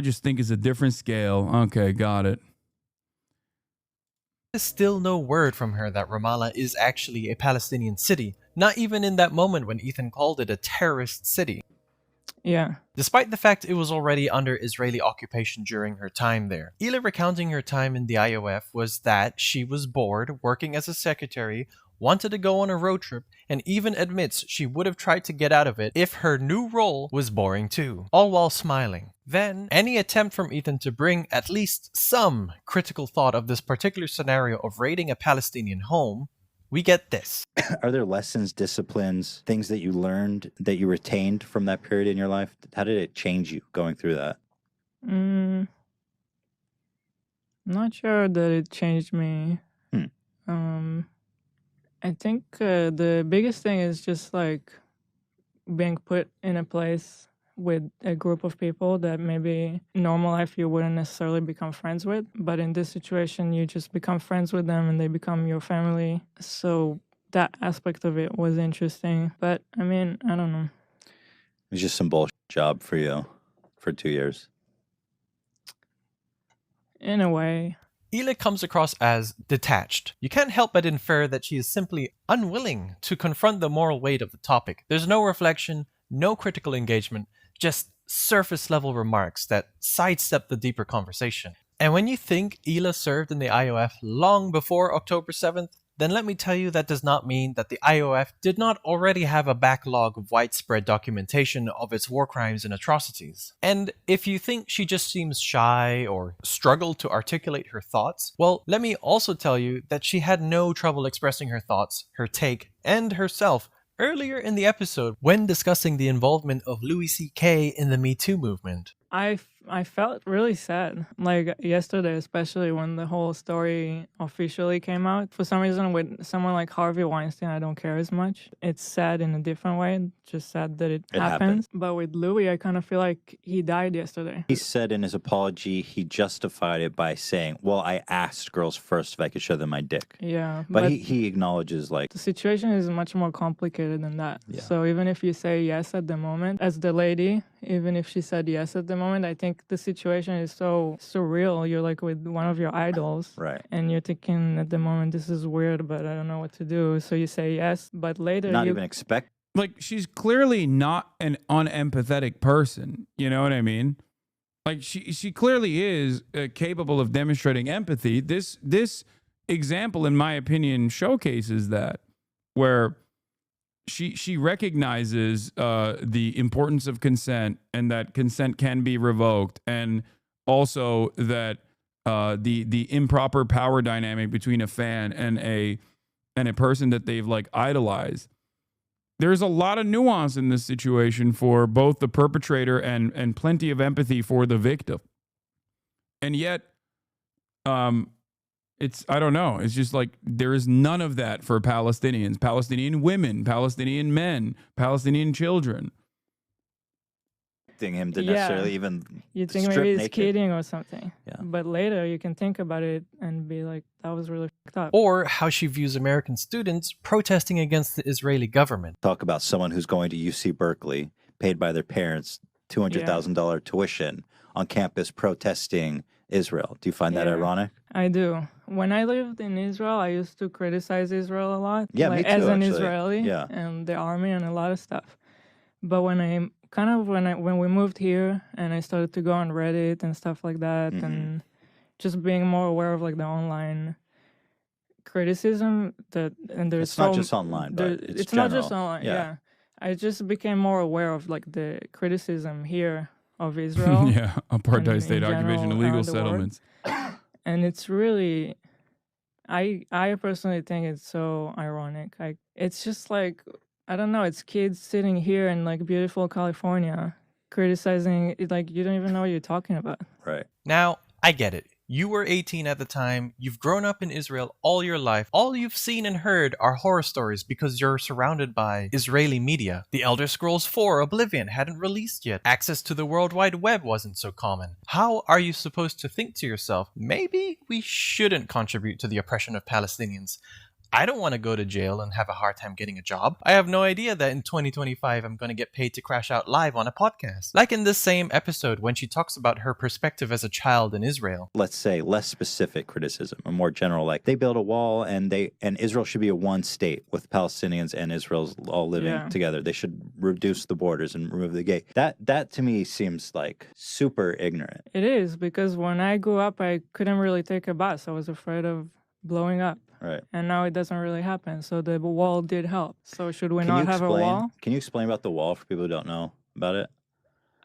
[SPEAKER 3] just think it's a different scale. Okay, got it.
[SPEAKER 21] There's still no word from her that Ramallah is actually a Palestinian city, not even in that moment when Ethan called it a terrorist city.
[SPEAKER 23] Yeah.
[SPEAKER 21] Despite the fact it was already under Israeli occupation during her time there. Ila recounting her time in the IOF was that she was bored working as a secretary, wanted to go on a road trip, and even admits she would have tried to get out of it if her new role was boring too, all while smiling. Then, any attempt from Ethan to bring at least some critical thought of this particular scenario of raiding a Palestinian home, we get this.
[SPEAKER 22] Are there lessons, disciplines, things that you learned that you retained from that period in your life? How did it change you going through that?
[SPEAKER 23] I'm not sure that it changed me. I think the biggest thing is just like being put in a place with a group of people that maybe in normal life you wouldn't necessarily become friends with, but in this situation you just become friends with them and they become your family. So that aspect of it was interesting. But I mean, I don't know.
[SPEAKER 22] It was just some bullshit job for you for 2 years.
[SPEAKER 23] In a way.
[SPEAKER 21] Ila comes across as detached. You can't help but infer that she is simply unwilling to confront the moral weight of the topic. There's no reflection, no critical engagement, just surface level remarks that sidestep the deeper conversation. And when you think Ila served in the IOF long before October 7th, then let me tell you that does not mean that the IOF did not already have a backlog of widespread documentation of its war crimes and atrocities. And if you think she just seems shy or struggled to articulate her thoughts, well, let me also tell you that she had no trouble expressing her thoughts, her take, and herself earlier in the episode when discussing the involvement of Louis C.K. in the Me Too movement.
[SPEAKER 23] I felt really sad, like yesterday, especially when the whole story officially came out. For some reason, with someone like Harvey Weinstein, I don't care as much. It's sad in a different way, just sad that it happens. But with Louis, I kind of feel like he died yesterday.
[SPEAKER 22] He said in his apology, he justified it by saying, well, I asked girls first if I could show them my dick.
[SPEAKER 23] Yeah.
[SPEAKER 22] But he acknowledges, like...
[SPEAKER 23] The situation is much more complicated than that. Yeah. So even if you say yes at the moment, as the lady, even if she said yes at the moment, I think the situation is so surreal. You're like with one of your idols.
[SPEAKER 22] Right.
[SPEAKER 23] And you're thinking at the moment, this is weird, but I don't know what to do. So you say yes, but later
[SPEAKER 22] Not even expect.
[SPEAKER 3] Like, she's clearly not an unempathetic person. You know what I mean? Like she clearly is capable of demonstrating empathy. This example, in my opinion, showcases that, where she recognizes the importance of consent and that consent can be revoked, and also that the improper power dynamic between a fan and a person that they've like idolized. There's a lot of nuance in this situation for both the perpetrator and plenty of empathy for the victim. And yet, it's, I don't know, it's just like there is none of that for Palestinians, Palestinian women, Palestinian men, Palestinian children.
[SPEAKER 14] Him to necessarily even
[SPEAKER 23] you think
[SPEAKER 14] strip
[SPEAKER 23] maybe it's
[SPEAKER 14] naked.
[SPEAKER 23] kidding or something.
[SPEAKER 14] Yeah.
[SPEAKER 23] But later you can think about it and be like, that was really fucked up.
[SPEAKER 21] Or how she views American students protesting against the Israeli government.
[SPEAKER 14] Talk about someone who's going to UC Berkeley, paid by their parents $200,000 tuition on campus protesting Israel. Do you find that
[SPEAKER 23] Yeah.
[SPEAKER 14] ironic?
[SPEAKER 23] I do. When I lived in Israel, I used to criticize Israel a lot.
[SPEAKER 14] Yeah,
[SPEAKER 23] like,
[SPEAKER 14] me too,
[SPEAKER 23] as an
[SPEAKER 14] actually.
[SPEAKER 23] Israeli,
[SPEAKER 14] Yeah.
[SPEAKER 23] and the army and a lot of stuff. But when we moved here and I started to go on Reddit and stuff like that, and just being more aware of like the online criticism and there's
[SPEAKER 14] It's not just online, but it's
[SPEAKER 23] not just
[SPEAKER 14] general.
[SPEAKER 23] online.
[SPEAKER 14] Yeah.
[SPEAKER 23] Yeah. I just became more aware of like the criticism here of Israel.
[SPEAKER 3] Yeah, apartheid
[SPEAKER 23] and
[SPEAKER 3] state
[SPEAKER 23] in
[SPEAKER 3] occupation,
[SPEAKER 23] general
[SPEAKER 3] illegal
[SPEAKER 23] around the world.
[SPEAKER 3] settlements.
[SPEAKER 23] And it's really, I personally think it's so ironic. It's just like, I don't know, it's kids sitting here in like beautiful California criticizing it, like you don't even know what you're talking about.
[SPEAKER 14] Right.
[SPEAKER 21] Now, I get it. You were 18 at the time, you've grown up in Israel all your life. All you've seen and heard are horror stories because you're surrounded by Israeli media. The Elder Scrolls 4 Oblivion hadn't released yet. Access to the World Wide Web wasn't so common. How are you supposed to think to yourself, maybe we shouldn't contribute to the oppression of Palestinians? I don't want to go to jail and have a hard time getting a job. I have no idea that in 2025 I'm going to get paid to crash out live on a podcast. Like in this same episode when she talks about her perspective as a child in Israel.
[SPEAKER 14] Let's say less specific criticism, a more general, like they build a wall and Israel should be a one state with Palestinians and Israel's all living together. They should reduce the borders and remove the gate. That to me seems like super ignorant.
[SPEAKER 23] It is, because when I grew up, I couldn't really take a bus. I was afraid of blowing up.
[SPEAKER 14] Right.
[SPEAKER 23] And now it doesn't really happen. So the wall did help. So should we
[SPEAKER 14] Can
[SPEAKER 23] not
[SPEAKER 14] you
[SPEAKER 23] have a
[SPEAKER 14] explain-
[SPEAKER 23] wall?
[SPEAKER 14] Can you explain about the wall for people who don't know about it?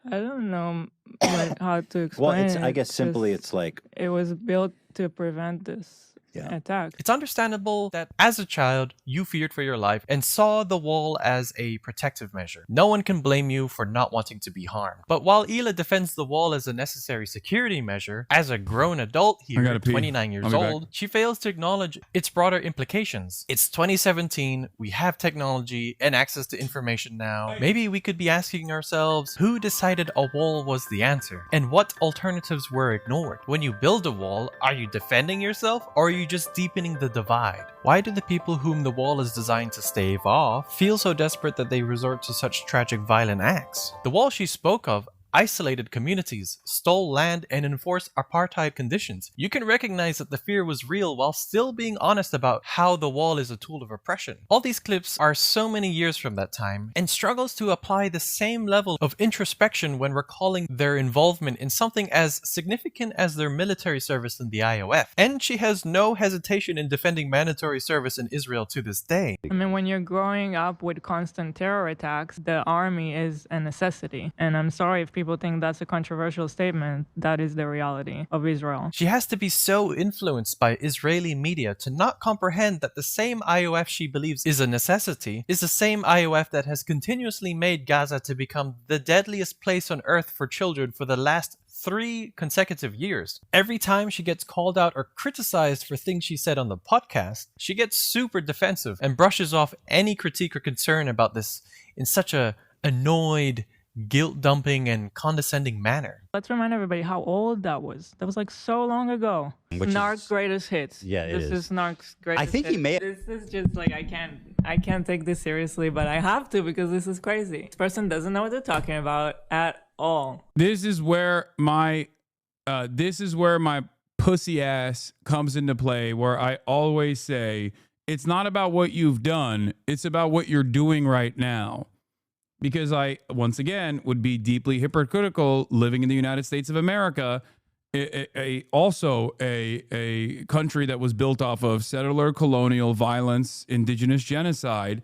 [SPEAKER 23] I don't know like, how to explain
[SPEAKER 14] Well, it's
[SPEAKER 23] it.
[SPEAKER 14] I guess simply
[SPEAKER 23] just-
[SPEAKER 14] it's like
[SPEAKER 23] it was built to prevent this attack.
[SPEAKER 21] It's understandable that as a child, you feared for your life and saw the wall as a protective measure. No one can blame you for not wanting to be harmed. But while Ela defends the wall as a necessary security measure, as a grown adult
[SPEAKER 3] I gotta
[SPEAKER 21] here,
[SPEAKER 3] pee.
[SPEAKER 21] 29 years
[SPEAKER 3] I'll be back.
[SPEAKER 21] old, she fails to acknowledge its broader implications. It's 2017, we have technology and access to information now. Maybe we could be asking ourselves, who decided a wall was the answer? And what alternatives were ignored? When you build a wall, are you defending yourself or are you just deepening the divide? Why do the people whom the wall is designed to stave off feel so desperate that they resort to such tragic violent acts? The wall she spoke of isolated communities, stole land, and enforced apartheid conditions. You can recognize that the fear was real while still being honest about how the wall is a tool of oppression. All these clips are so many years from that time and struggles to apply the same level of introspection when recalling their involvement in something as significant as their military service in the IOF. And she has no hesitation in defending mandatory service in Israel to this day.
[SPEAKER 23] I mean, when you're growing up with constant terror attacks, the army is a necessity. And I'm sorry if people think that's a controversial statement. That is the reality of Israel.
[SPEAKER 21] She has to be so influenced by Israeli media to not comprehend that the same IOF she believes is a necessity is the same IOF that has continuously made Gaza to become the deadliest place on earth for children for the last 3 consecutive years. Every time she gets called out or criticized for things she said on the podcast, she gets super defensive and brushes off any critique or concern about this in such a annoyed, guilt-dumping and condescending manner.
[SPEAKER 23] Let's remind everybody how old that was. That was like so long ago.
[SPEAKER 22] Which
[SPEAKER 23] Narc's greatest hits.
[SPEAKER 22] Yeah, it
[SPEAKER 23] this
[SPEAKER 22] is.
[SPEAKER 23] is Narc's greatest
[SPEAKER 22] I think
[SPEAKER 23] hits.
[SPEAKER 22] he may-
[SPEAKER 23] This is just like, I can't take this seriously, but I have to because this is crazy. This person doesn't know what they're talking about at all.
[SPEAKER 3] This is where my pussy ass comes into play, where I always say it's not about what you've done, it's about what you're doing right now. because I, once again, would be deeply hypocritical living in the United States of America, also a country that was built off of settler colonial violence, indigenous genocide.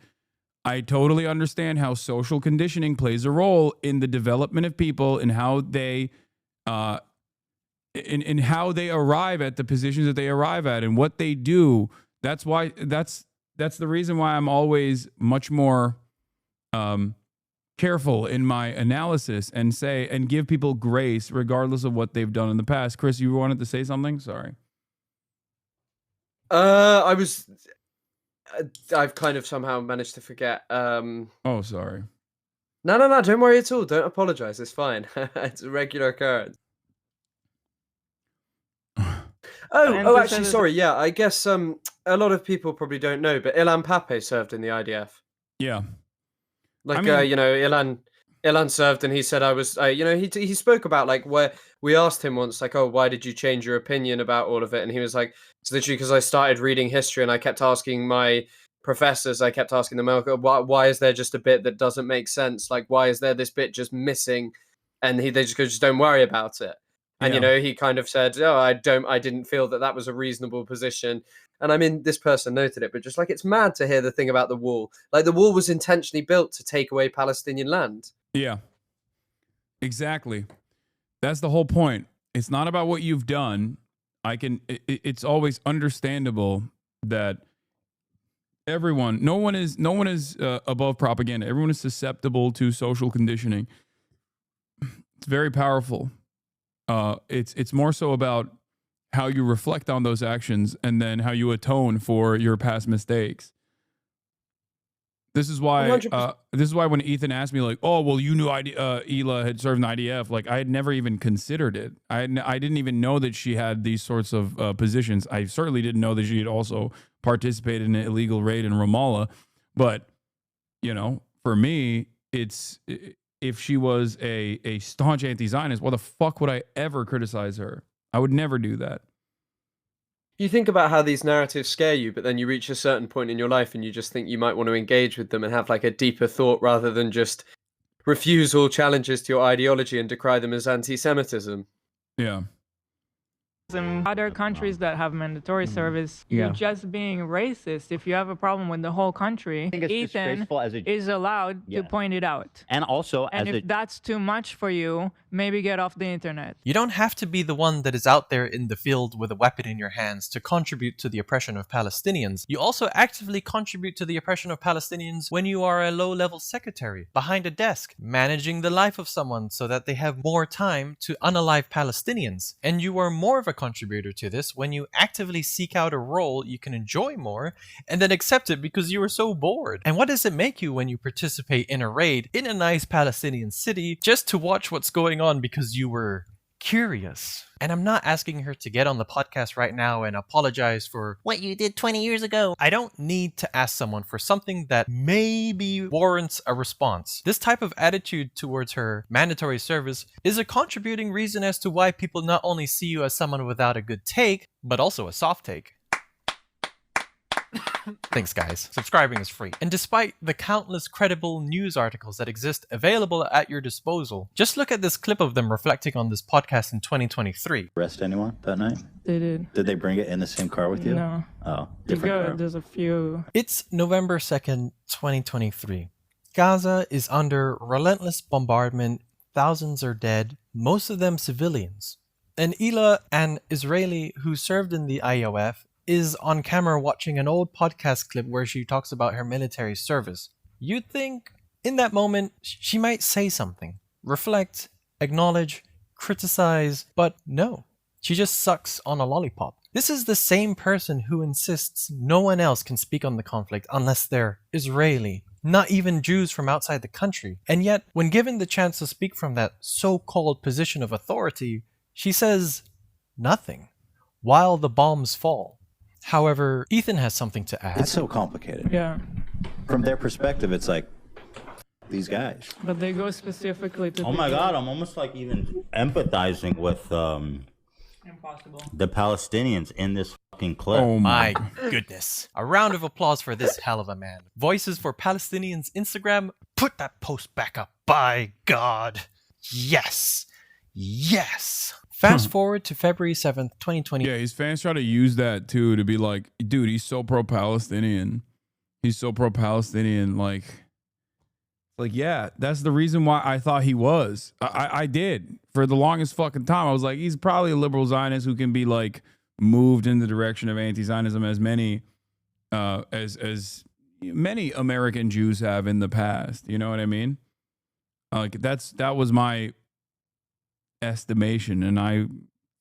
[SPEAKER 3] I totally understand how social conditioning plays a role in the development of people and how they in how they arrive at the positions that they arrive at and what they do. That's why that's the reason why I'm always much more careful in my analysis and give people grace regardless of what they've done in the past. Chris, you wanted to say something? Sorry.
[SPEAKER 20] I've kind of somehow managed to forget.
[SPEAKER 3] Oh, sorry.
[SPEAKER 20] No, don't worry at all. Don't apologize. It's fine. It's a regular occurrence. Actually, sorry. Yeah, I guess a lot of people probably don't know, but Ilan Pappé served in the IDF.
[SPEAKER 3] Yeah.
[SPEAKER 20] Like, Ilan served, and he said he spoke about, like, where we asked him once, like, oh, why did you change your opinion about all of it? And he was like, it's literally because I started reading history and I kept asking my professors, I kept asking them, why is there just a bit that doesn't make sense? Like, why is there this bit just missing? And they just don't worry about it. And, he kind of said, oh, I didn't feel that was a reasonable position. And I mean, this person noted it, but just like, it's mad to hear the thing about the wall. Like, the wall was intentionally built to take away Palestinian land.
[SPEAKER 3] Yeah, exactly. That's the whole point. It's not about what you've done. It's always understandable that no one is above propaganda. Everyone is susceptible to social conditioning. It's very powerful. It's more so about how you reflect on those actions and then how you atone for your past mistakes. This is why when Ethan asked me, like, oh, well, you knew Hila had served in IDF. Like, I had never even considered it. I didn't even know that she had these sorts of positions. I certainly didn't know that she had also participated in an illegal raid in Ramallah. But, for me, if she was a staunch anti-Zionist, why the fuck would I ever criticize her? I would never do that.
[SPEAKER 20] You think about how these narratives scare you, but then you reach a certain point in your life and you just think you might want to engage with them and have like a deeper thought rather than just refuse all challenges to your ideology and decry them as anti-Semitism.
[SPEAKER 3] Yeah.
[SPEAKER 23] In other countries that have mandatory service, you're just being racist. If you have a problem with the whole country, Ethan is allowed to point it out.
[SPEAKER 22] And also,
[SPEAKER 23] if that's too much for you, maybe get off the internet.
[SPEAKER 21] You don't have to be the one that is out there in the field with a weapon in your hands to contribute to the oppression of Palestinians. You also actively contribute to the oppression of Palestinians when you are a low-level secretary behind a desk, managing the life of someone so that they have more time to unalive Palestinians. And you are more of a contributor to this when you actively seek out a role you can enjoy more and then accept it because you were so bored. And what does it make you when you participate in a raid in a nice Palestinian city just to watch what's going on because you were curious? And I'm not asking her to get on the podcast right now and apologize for what you did 20 years ago. I don't need to ask someone for something that maybe warrants a response. This type of attitude towards her mandatory service is a contributing reason as to why people not only see you as someone without a good take, but also a soft take. Thanks, guys. Subscribing is free. And despite the countless credible news articles that exist available at your disposal, just look at this clip of them reflecting on this podcast in 2023.
[SPEAKER 22] Arrest anyone that night?
[SPEAKER 23] They did.
[SPEAKER 22] Did they bring it in the same car with you?
[SPEAKER 23] No.
[SPEAKER 22] Oh, different car.
[SPEAKER 23] There's a few.
[SPEAKER 21] It's November 2nd, 2023. Gaza is under relentless bombardment. Thousands are dead, most of them civilians. And Hila, an Israeli who served in the IOF, is on camera watching an old podcast clip where she talks about her military service. You'd think in that moment she might say something, reflect, acknowledge, criticize, but no. She just sucks on a lollipop. This is the same person who insists no one else can speak on the conflict unless they're Israeli, not even Jews from outside the country. And yet, when given the chance to speak from that so-called position of authority, she says nothing while the bombs fall. However, Ethan has something to add.
[SPEAKER 22] It's so complicated.
[SPEAKER 23] Yeah.
[SPEAKER 22] From their perspective, it's like these guys.
[SPEAKER 23] But they go specifically to.
[SPEAKER 22] Oh my God, I'm almost like even empathizing with the Palestinians in this fucking clip.
[SPEAKER 21] Oh my goodness. A round of applause for this hell of a man. Voices for Palestinians Instagram Put that post back up. By God. Yes. Yes. Fast forward to February 7th, 2020.
[SPEAKER 3] Yeah, his fans try to use that too to be like, dude, he's so pro-Palestinian. He's so pro-Palestinian. Like, yeah, that's the reason why I thought he was. I did for the longest fucking time. I was like, he's probably a liberal Zionist who can be like moved in the direction of anti-Zionism as many as many American Jews have in the past. You know what I mean? Like that was my estimation, and I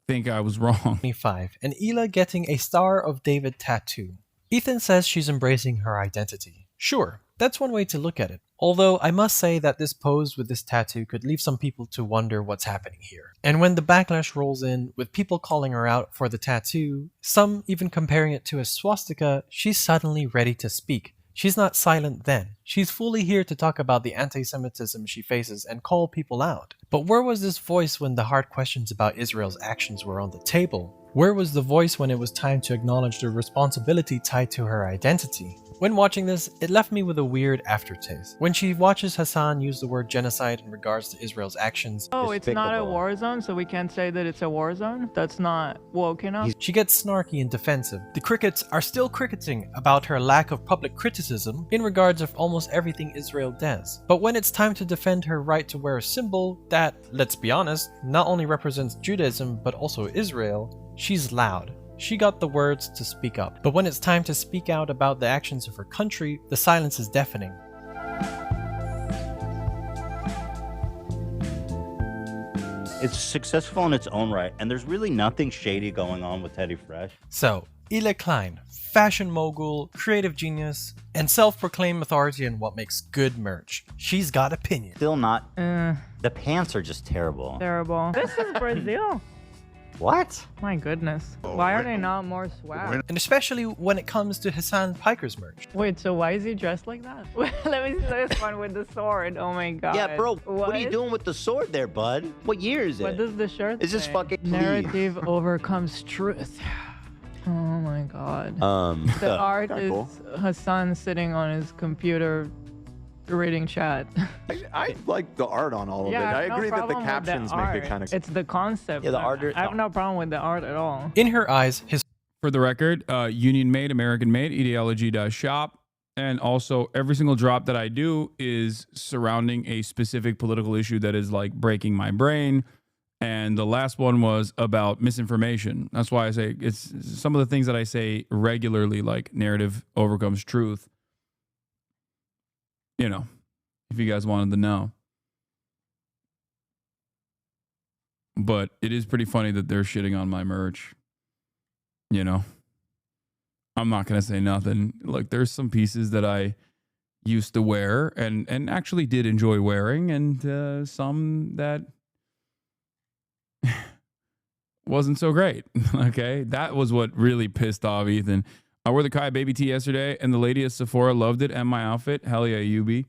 [SPEAKER 3] think I was wrong.
[SPEAKER 21] 25, and Hila getting a Star of David tattoo. Ethan says she's embracing her identity. Sure, that's one way to look at it. Although I must say that this pose with this tattoo could leave some people to wonder what's happening here. And when the backlash rolls in, with people calling her out for the tattoo, some even comparing it to a swastika, she's suddenly ready to speak. She's not silent then. She's fully here to talk about the anti-Semitism she faces and call people out. But where was this voice when the hard questions about Israel's actions were on the table? Where was the voice when it was time to acknowledge the responsibility tied to her identity? When watching this, it left me with a weird aftertaste. When she watches Hasan use the word genocide in regards to Israel's actions,
[SPEAKER 23] Oh, it's not a war zone, so we can't say that it's a war zone? That's not woke enough?
[SPEAKER 21] she gets snarky and defensive. The crickets are still cricketing about her lack of public criticism in regards of almost everything Israel does. But when it's time to defend her right to wear a symbol that, let's be honest, not only represents Judaism but also Israel, she's loud. She got the words to speak up. But when it's time to speak out about the actions of her country, the silence is deafening.
[SPEAKER 22] It's successful in its own right, and there's really nothing shady going on with Teddy Fresh.
[SPEAKER 21] So, Hila Klein, fashion mogul, creative genius, and self-proclaimed authority in what makes good merch. She's got opinion.
[SPEAKER 22] Still not. The pants are just terrible.
[SPEAKER 23] Terrible. This is Brazil.
[SPEAKER 22] What?
[SPEAKER 23] My goodness. Why are they not more swag?
[SPEAKER 21] And especially when it comes to Hasan Piker's merch.
[SPEAKER 23] Wait, so why is he dressed like that? Let me see this one with the sword. Oh my god.
[SPEAKER 22] Yeah, bro, what are you doing with the sword there, bud? What year is it?
[SPEAKER 23] What does the shirt
[SPEAKER 22] Is this
[SPEAKER 23] say?
[SPEAKER 22] fucking
[SPEAKER 23] Narrative overcomes truth. Oh my god. The art is
[SPEAKER 11] cool.
[SPEAKER 23] Hasan sitting on his computer reading chat.
[SPEAKER 11] I like the art on all of it.
[SPEAKER 23] Yeah,
[SPEAKER 11] I
[SPEAKER 23] no
[SPEAKER 11] agree that the
[SPEAKER 23] problem with
[SPEAKER 11] captions make
[SPEAKER 23] art.
[SPEAKER 11] it kind of.
[SPEAKER 23] It's the concept.
[SPEAKER 22] Yeah, the art.
[SPEAKER 23] I have no problem with the art at all.
[SPEAKER 21] In her eyes, his
[SPEAKER 3] For the record, Union made, American made, ideology.shop. And also every single drop that I do is surrounding a specific political issue that is like breaking my brain. And the last one was about misinformation. That's why I say it's some of the things that I say regularly, like narrative overcomes truth. You know, if you guys wanted to know. But it is pretty funny that they're shitting on my merch. You know, I'm not going to say nothing. Look, there's some pieces that I used to wear and actually did enjoy wearing, and some that wasn't so great. Okay, that was what really pissed off Ethan. I wore the Kai baby tee yesterday, and the lady at Sephora loved it and my outfit. Hell yeah, you be.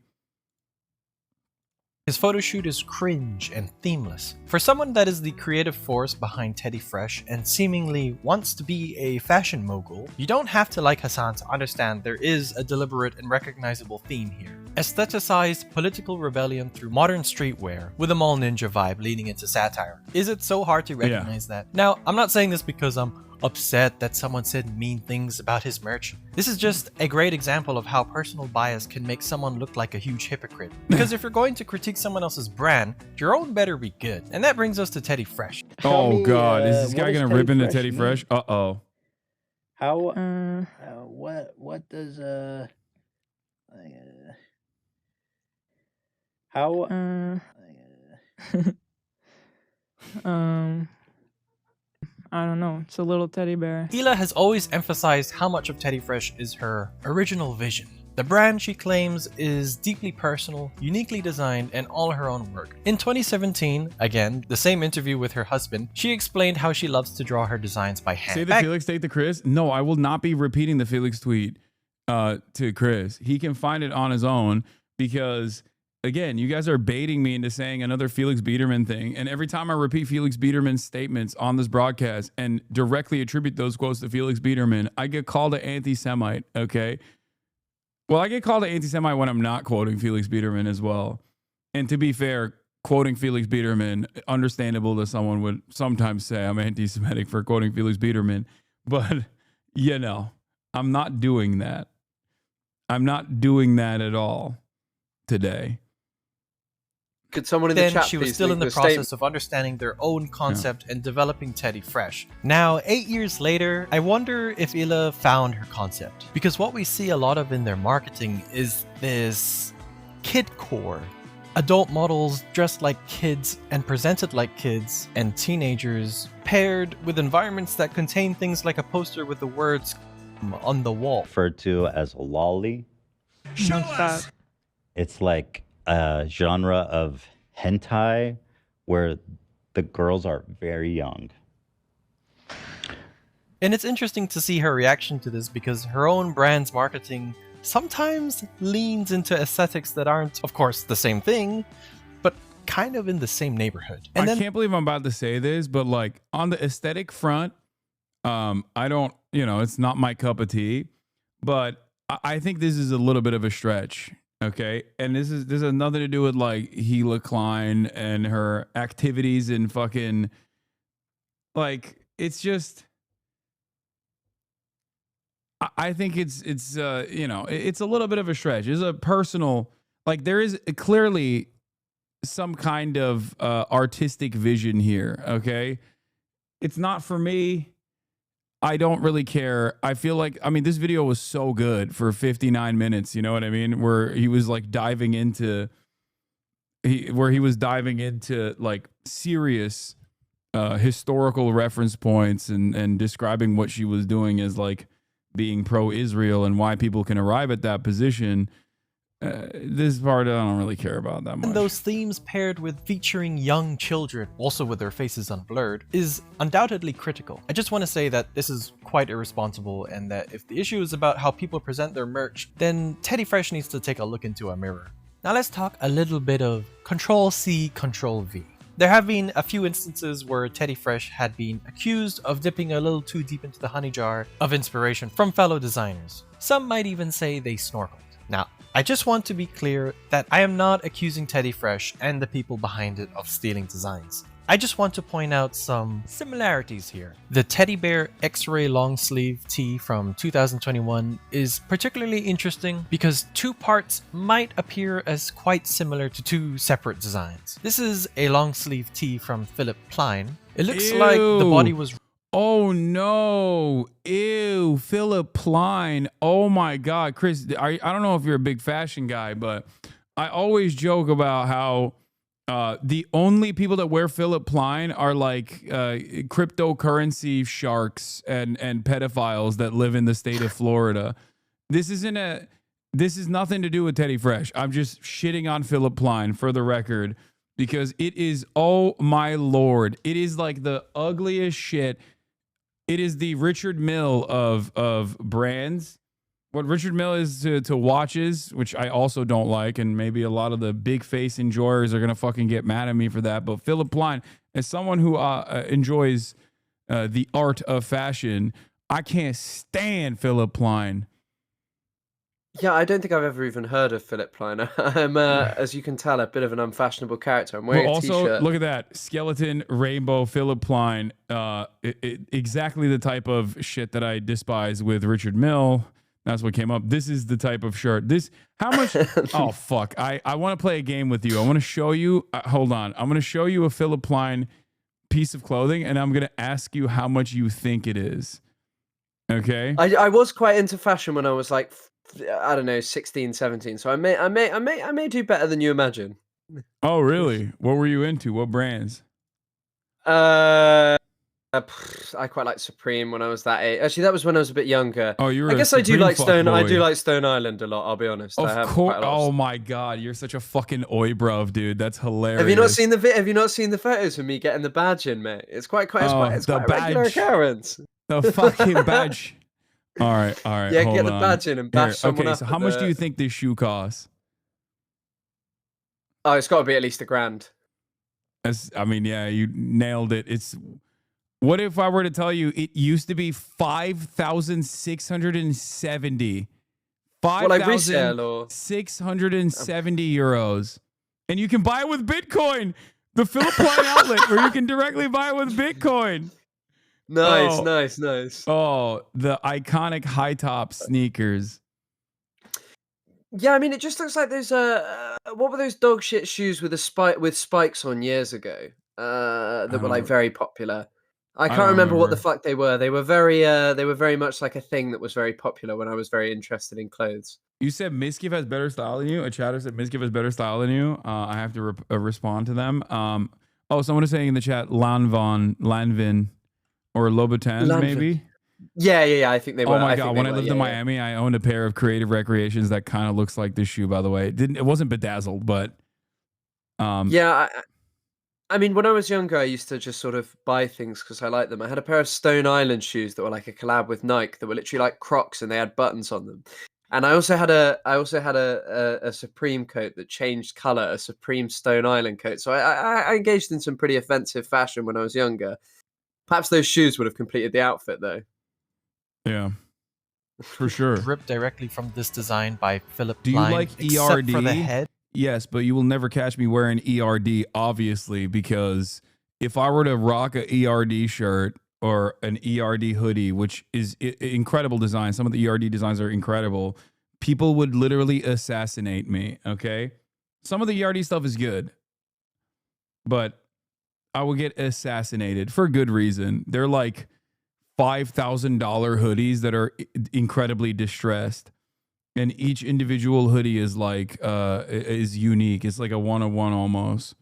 [SPEAKER 21] His photo shoot is cringe and themeless. For someone that is the creative force behind Teddy Fresh and seemingly wants to be a fashion mogul, you don't have to like Hasan to understand there is a deliberate and recognizable theme here. Aestheticized political rebellion through modern streetwear with a mall ninja vibe leaning into satire. Is it so hard to recognize that? Now, I'm not saying this because I'm upset that someone said mean things about his merch. This is just a great example of how personal bias can make someone look like a huge hypocrite. Because if you're going to critique someone else's brand, your own better be good. And that brings us to Teddy Fresh.
[SPEAKER 3] Oh God, is this guy gonna rip into Teddy Fresh? Uh-oh.
[SPEAKER 15] How what does how
[SPEAKER 23] I don't know. It's a little teddy bear.
[SPEAKER 21] Hila has always emphasized how much of Teddy Fresh is her original vision. The brand, she claims, is deeply personal, uniquely designed, and all her own work. In 2017, again, the same interview with her husband, she explained how she loves to draw her designs by hand.
[SPEAKER 3] Say the Felix take to Chris? No, I will not be repeating the Felix tweet to Chris. He can find it on his own because, again, you guys are baiting me into saying another Felix Biederman thing. And every time I repeat Felix Biederman's statements on this broadcast and directly attribute those quotes to Felix Biederman, I get called an anti-Semite, okay? Well, I get called an anti-Semite when I'm not quoting Felix Biederman as well. And to be fair, quoting Felix Biederman, understandable that someone would sometimes say I'm anti-Semitic for quoting Felix Biederman. But, you know, I'm not doing that. I'm not doing that at all today.
[SPEAKER 20] Could someone in the
[SPEAKER 21] Then
[SPEAKER 20] chat
[SPEAKER 21] she was
[SPEAKER 20] please
[SPEAKER 21] still in
[SPEAKER 20] link
[SPEAKER 21] the process of understanding their own concept and developing Teddy Fresh. Now, 8 years later, I wonder if Ila found her concept. Because what we see a lot of in their marketing is this kidcore. Adult models dressed like kids and presented like kids and teenagers, paired with environments that contain things like a poster with the words on the wall.
[SPEAKER 22] Referred to as a lolly. It's like a genre of hentai where the girls are very young.
[SPEAKER 21] And it's interesting to see her reaction to this because her own brand's marketing sometimes leans into aesthetics that aren't, of course, the same thing, but kind of in the same neighborhood. And
[SPEAKER 3] I can't believe I'm about to say this, but like on the aesthetic front, I don't, you know, it's not my cup of tea, but I think this is a little bit of a stretch. Okay. And this has nothing to do with like Hila Klein and her activities and fucking like, it's just, I think it's you know, it's a little bit of a stretch. It's a personal, like there is clearly some kind of artistic vision here. Okay. It's not for me. I don't really care. I feel like, I mean, this video was so good for 59 minutes. You know what I mean? Where he was like diving into like serious historical reference points and describing what she was doing as like being pro-Israel and why people can arrive at that position. This part I don't really care about that much.
[SPEAKER 21] And those themes paired with featuring young children, also with their faces unblurred, is undoubtedly critical. I just want to say that this is quite irresponsible and that if the issue is about how people present their merch, then Teddy Fresh needs to take a look into a mirror. Now let's talk a little bit of Control-C, Control-V. There have been a few instances where Teddy Fresh had been accused of dipping a little too deep into the honey jar of inspiration from fellow designers. Some might even say they snorkeled. Now, I just want to be clear that I am not accusing Teddy Fresh and the people behind it of stealing designs. I just want to point out some similarities here. The teddy bear X-ray long sleeve tee from 2021 is particularly interesting because two parts might appear as quite similar to two separate designs. This is a long sleeve tee from Philip Plein. It looks like the body was...
[SPEAKER 3] Oh no. Ew, Philip Plein. Oh my God. Chris, I don't know if you're a big fashion guy, but I always joke about how the only people that wear Philip Plein are like cryptocurrency sharks and pedophiles that live in the state of Florida. This is nothing to do with Teddy Fresh. I'm just shitting on Philip Plein for the record because it is, oh my Lord, it is like the ugliest shit. It is the Richard Mille of brands. What Richard Mille is to watches, which I also don't like, and maybe a lot of the big face enjoyers are gonna fucking get mad at me for that. But Philip Plein, as someone who enjoys the art of fashion, I can't stand Philip Plein.
[SPEAKER 20] Yeah, I don't think I've ever even heard of Philip Plein. I'm, as you can tell, a bit of an unfashionable character. I'm wearing a t-shirt.
[SPEAKER 3] Look at that skeleton rainbow Philip Plein. Exactly the type of shit that I despise with Richard Mille. That's what came up. This is the type of shirt. How much? Oh, fuck. I want to play a game with you. I want to show you. Hold on. I'm going to show you a Philip Plein piece of clothing, and I'm going to ask you how much you think it is. Okay?
[SPEAKER 20] I was quite into fashion when I was like, I don't know, 16, 17. So I may do better than you imagine.
[SPEAKER 3] Oh, really? What were you into? What brands?
[SPEAKER 20] I quite liked Supreme when I was that age. Actually, that was when I was a bit younger.
[SPEAKER 3] Oh, you were.
[SPEAKER 20] I guess I do like Stone. I do like Stone Island a lot. I'll be honest.
[SPEAKER 3] Of course. Oh my God, you're such a fucking oi bruv, dude. That's hilarious.
[SPEAKER 20] Have you not seen the Have you not seen the photos of me getting the badge in, mate? It's quite a regular occurrence.
[SPEAKER 3] The fucking badge. All right.
[SPEAKER 20] Yeah,
[SPEAKER 3] hold
[SPEAKER 20] get the
[SPEAKER 3] on.
[SPEAKER 20] badge in and bash someone up.
[SPEAKER 3] So how much do you think this shoe costs?
[SPEAKER 20] Oh, it's got to be at least $1,000.
[SPEAKER 3] I mean, yeah, you nailed it. What if I were to tell you it used to be 5,670?
[SPEAKER 20] What, like resale or
[SPEAKER 3] 5,670 euros. And you can buy it with Bitcoin. The Philip Klein outlet where you can directly buy it with Bitcoin.
[SPEAKER 20] Nice,
[SPEAKER 3] Oh.
[SPEAKER 20] nice.
[SPEAKER 3] Oh, the iconic high top sneakers.
[SPEAKER 20] Yeah, I mean, it just looks like there's what were those dog shit shoes with spikes on years ago? That were like very popular. I can't remember what the fuck they were. They were very much like a thing that was very popular when I was very interested in clothes.
[SPEAKER 3] You said Miskiv has better style than you. A chatter said Miskiv has better style than you. I have to respond to them. Someone is saying in the chat Lanvin or Louboutins maybe.
[SPEAKER 20] Yeah. I think they were.
[SPEAKER 3] Oh my god! When I lived in Miami, I owned a pair of Creative Recreations that kind of looks like this shoe. By the way, it wasn't bedazzled, but
[SPEAKER 20] yeah. I mean, when I was younger, I used to just sort of buy things because I liked them. I had a pair of Stone Island shoes that were like a collab with Nike that were literally like Crocs and they had buttons on them. And I also had a Supreme coat that changed color, a Supreme Stone Island coat. So I engaged in some pretty offensive fashion when I was younger. Perhaps those shoes would have completed the outfit, though.
[SPEAKER 3] Yeah, for sure.
[SPEAKER 21] Ripped directly from this design by Philip
[SPEAKER 3] Do you
[SPEAKER 21] Klein,
[SPEAKER 3] like
[SPEAKER 21] except
[SPEAKER 3] ERD?
[SPEAKER 21] for the head.
[SPEAKER 3] Yes, but you will never catch me wearing ERD, obviously, because if I were to rock a ERD shirt or an ERD hoodie, which is incredible design, some of the ERD designs are incredible, people would literally assassinate me, okay? Some of the ERD stuff is good, but I would get assassinated for good reason. They're like $5,000 hoodies that are incredibly distressed. And each individual hoodie is like is unique. It's like a one-of-one almost.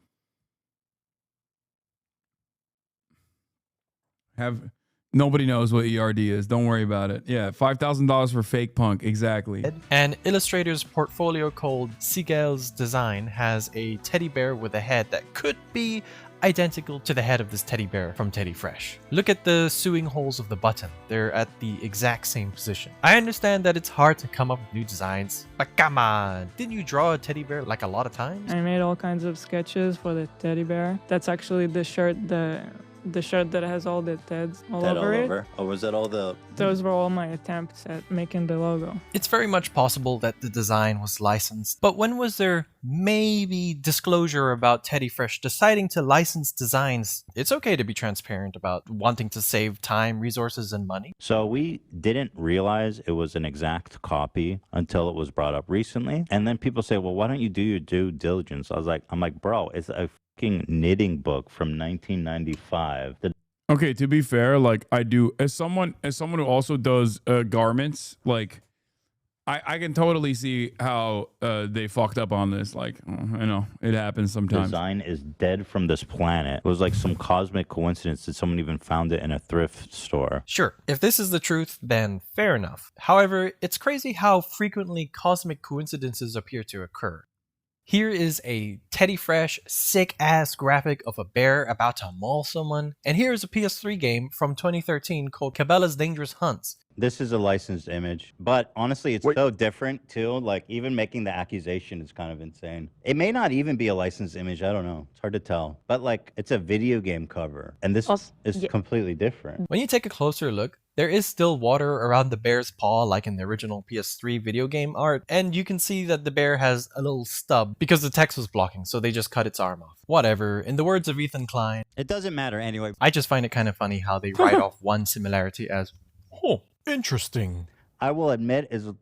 [SPEAKER 3] Nobody knows what ERD is. Don't worry about it. Yeah, $5,000 for fake punk. Exactly.
[SPEAKER 21] An illustrator's portfolio called Siegel's Design has a teddy bear with a head that could be identical to the head of this teddy bear from Teddy Fresh. Look at the sewing holes of the button. They're at the exact same position. I understand that it's hard to come up with new designs, but come on, didn't you draw a teddy bear like a lot of times?
[SPEAKER 23] I made all kinds of sketches for the teddy bear. That's actually the shirt, the shirt that has all the Teds all over it.
[SPEAKER 14] Oh, was that all the...
[SPEAKER 23] Those were all my attempts at making the logo.
[SPEAKER 21] It's very much possible that the design was licensed, but when was there maybe disclosure about Teddy Fresh deciding to license designs? It's okay to be transparent about wanting to save time, resources, and money.
[SPEAKER 22] So we didn't realize it was an exact copy until it was brought up recently. And then people say, well, why don't you do your due diligence? I'm like, bro, it's a fucking knitting book from 1995.
[SPEAKER 3] Okay, to be fair, like I do, as someone who also does garments, like I can totally see how they fucked up on this. Like, I know it happens sometimes.
[SPEAKER 22] Design is dead from this planet. It was like some cosmic coincidence that someone even found it in a thrift store.
[SPEAKER 21] Sure, if this is the truth, then fair enough. However, it's crazy how frequently cosmic coincidences appear to occur. Here is a Teddy Fresh sick-ass graphic of a bear about to maul someone, and here is a PS3 game from 2013 called Cabela's Dangerous Hunts.
[SPEAKER 22] This is a licensed image, but honestly, it's so different too. Like even making the accusation is kind of insane. It may not even be a licensed image. I don't know. It's hard to tell. But like, it's a video game cover, and this is completely different.
[SPEAKER 21] When you take a closer look, there is still water around the bear's paw like in the original PS3 video game art, and you can see that the bear has a little stub because the text was blocking, so they just cut its arm off. Whatever, in the words of Ethan Klein,
[SPEAKER 22] it doesn't matter anyway.
[SPEAKER 21] I just find it kind of funny how they write off one similarity as, oh, interesting.
[SPEAKER 22] I will admit is a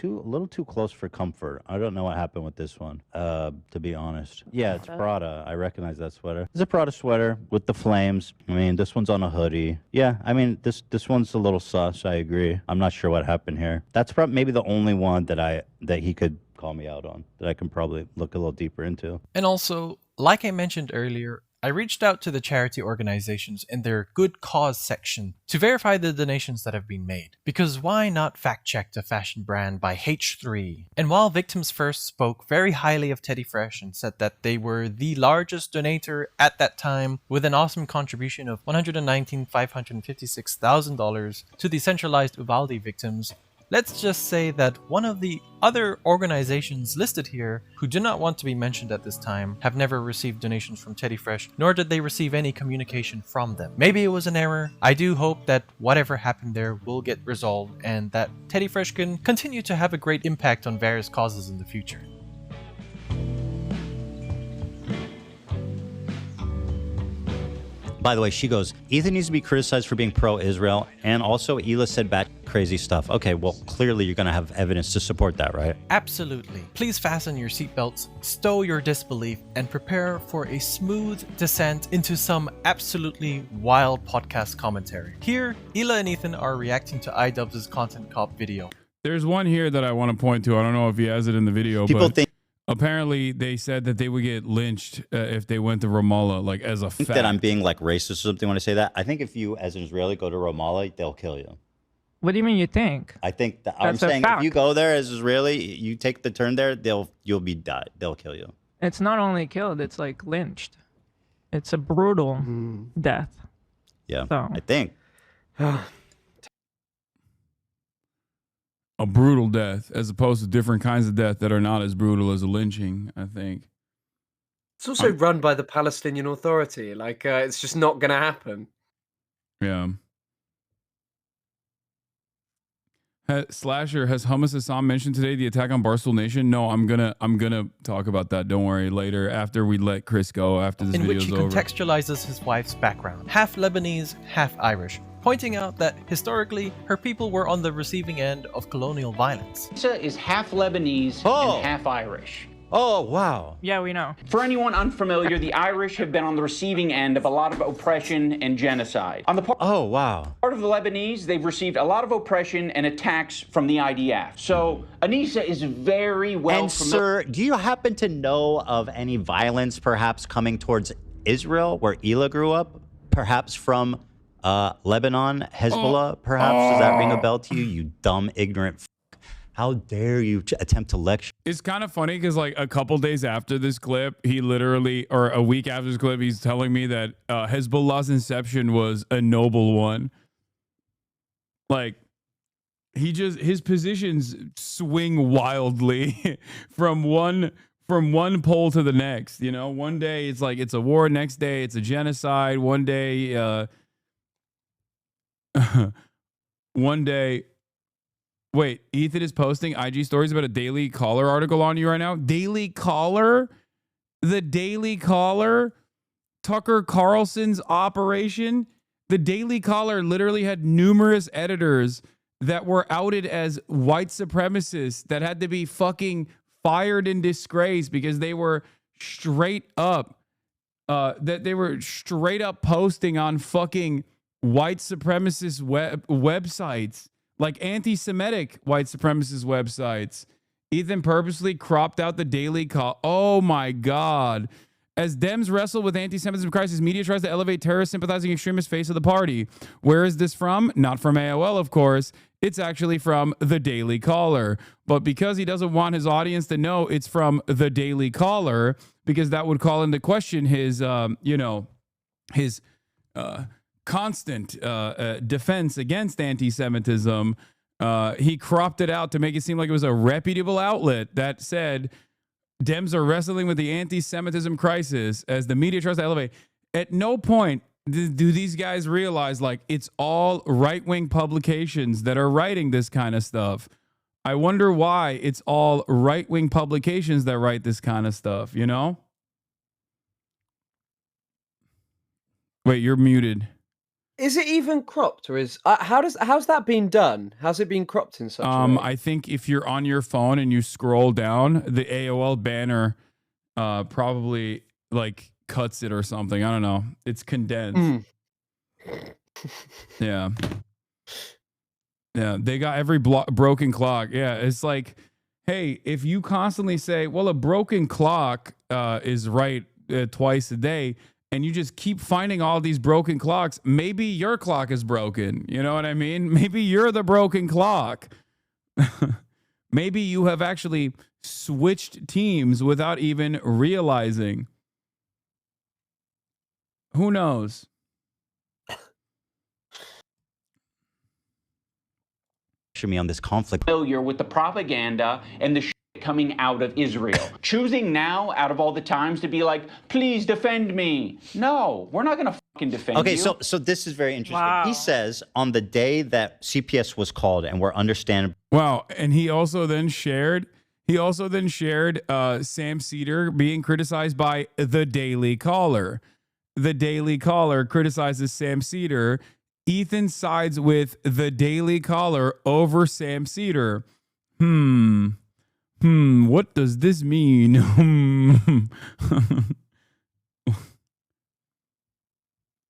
[SPEAKER 22] little too close for comfort. I don't know what happened with this one, to be honest. Yeah, it's Prada. I recognize that sweater. It's a Prada sweater with the flames. I mean, this one's on a hoodie. Yeah, I mean, this one's a little sus. I agree. I'm not sure what happened here. That's probably maybe the only one that he could call me out on, that I can probably look a little deeper into.
[SPEAKER 21] And also, like I mentioned earlier, I reached out to the charity organizations in their good cause section to verify the donations that have been made. Because why not fact check the fashion brand by H3? And while Victims First spoke very highly of Teddy Fresh and said that they were the largest donator at that time with an awesome contribution of $119,556,000 to the centralized Uvalde victims, Let's just say that one of the other organizations listed here, who do not want to be mentioned at this time, have never received donations from Teddy Fresh, nor did they receive any communication from them. Maybe it was an error. I do hope that whatever happened there will get resolved and that Teddy Fresh can continue to have a great impact on various causes in the future.
[SPEAKER 22] By the way, she goes, Ethan needs to be criticized for being pro-Israel, and also Hila said bad crazy stuff. Okay, well, clearly you're going to have evidence to support that, right?
[SPEAKER 21] Absolutely. Please fasten your seatbelts, stow your disbelief, and prepare for a smooth descent into some absolutely wild podcast commentary. Here, Hila and Ethan are reacting to iDubbbz's Content Cop video.
[SPEAKER 3] There's one here that I want to point to. I don't know if he has it in the video,
[SPEAKER 22] People
[SPEAKER 3] but
[SPEAKER 22] think
[SPEAKER 3] apparently they said that they would get lynched if they went to Ramallah, like as a fact.
[SPEAKER 22] that I'm being like racist or something when I say that. I think if you, as an Israeli, go to Ramallah, they'll kill you.
[SPEAKER 23] What do you mean you think?
[SPEAKER 22] I think that I'm
[SPEAKER 23] That's a
[SPEAKER 22] saying if
[SPEAKER 23] fact.
[SPEAKER 22] you go there as Israeli, you take the turn there, you'll be died. They'll kill you.
[SPEAKER 23] It's not only killed, it's like lynched. It's a brutal death.
[SPEAKER 22] Yeah,
[SPEAKER 23] So.
[SPEAKER 22] I think.
[SPEAKER 3] A brutal death, as opposed to different kinds of death that are not as brutal as a lynching, I think.
[SPEAKER 20] It's also run by the Palestinian Authority. Like, it's just not going to happen.
[SPEAKER 3] Yeah. Slasher, has Hummus Hassan mentioned today the attack on Barstool Nation? No, I'm gonna talk about that. Don't worry, later after we let Chris go after this
[SPEAKER 21] In which
[SPEAKER 3] video's
[SPEAKER 21] he
[SPEAKER 3] over.
[SPEAKER 21] contextualizes his wife's background, half Lebanese, half Irish, pointing out that historically her people were on the receiving end of colonial violence.
[SPEAKER 17] Lisa is half Lebanese and half Irish.
[SPEAKER 22] Oh, wow.
[SPEAKER 23] Yeah, we know.
[SPEAKER 17] For anyone unfamiliar, the Irish have been on the receiving end of a lot of oppression and genocide. On the part
[SPEAKER 22] of
[SPEAKER 17] the Lebanese, they've received a lot of oppression and attacks from the IDF. So Anissa is very well
[SPEAKER 22] And
[SPEAKER 17] familiar.
[SPEAKER 22] sir, do you happen to know of any violence perhaps coming towards Israel, where Hila grew up? Perhaps from Lebanon, Hezbollah, perhaps? Does that ring a bell to you, you dumb, ignorant f***? How dare you attempt to lecture?
[SPEAKER 3] It's kind of funny because like a couple days after this clip, he literally, or a week after this clip, he's telling me that Hezbollah's inception was a noble one. Like, his positions swing wildly from one pole to the next. You know, one day it's like it's a war, next day it's a genocide. One day, one day. Wait, Ethan is posting IG stories about a Daily Caller article on you right now. Daily Caller? The Daily Caller? Tucker Carlson's operation? The Daily Caller literally had numerous editors that were outed as white supremacists that had to be fucking fired and disgraced because they were straight up posting on fucking white supremacist websites. Like anti-Semitic white supremacist websites. Ethan purposely cropped out the Daily Call. Oh my God. As Dems wrestle with anti-Semitism crisis, media tries to elevate terrorist sympathizing extremist face of the party. Where is this from? Not from AOL, of course. It's actually from the Daily Caller. But because he doesn't want his audience to know it's from the Daily Caller, because that would call into question his, constant defense against anti-Semitism, he cropped it out to make it seem like it was a reputable outlet that said Dems are wrestling with the anti-Semitism crisis as the media tries to elevate. At no point do these guys realize like it's all right-wing publications that are writing this kind of stuff. I wonder why it's all right-wing publications that write this kind of stuff, you know? Wait, you're muted.
[SPEAKER 20] Is it even cropped, or is how's that been done? How's it been cropped in such a way?
[SPEAKER 3] I think if you're on your phone and you scroll down, the AOL banner probably like cuts it or something. I don't know. It's condensed. Yeah. Yeah, they got every broken clock. Yeah, it's like, hey, if you constantly say, well, a broken clock is right twice a day, and you just keep finding all these broken clocks, maybe your clock is broken. You know what I mean? Maybe you're the broken clock. Maybe you have actually switched teams without even realizing. Who knows?
[SPEAKER 22] me on this conflict.
[SPEAKER 17] Familiar with the propaganda and the shit coming out of Israel. Choosing now, out of all the times, to be like, please defend me. No, we're not going to fucking defend you.
[SPEAKER 22] Okay, so this is very interesting. He says on the day that CPS was called and we're understandable.
[SPEAKER 3] Wow, and he also then shared Sam Cedar being criticized by the Daily Caller. The Daily Caller criticizes Sam Cedar. Ethan sides with the Daily Caller over Sam Cedar. What does this mean?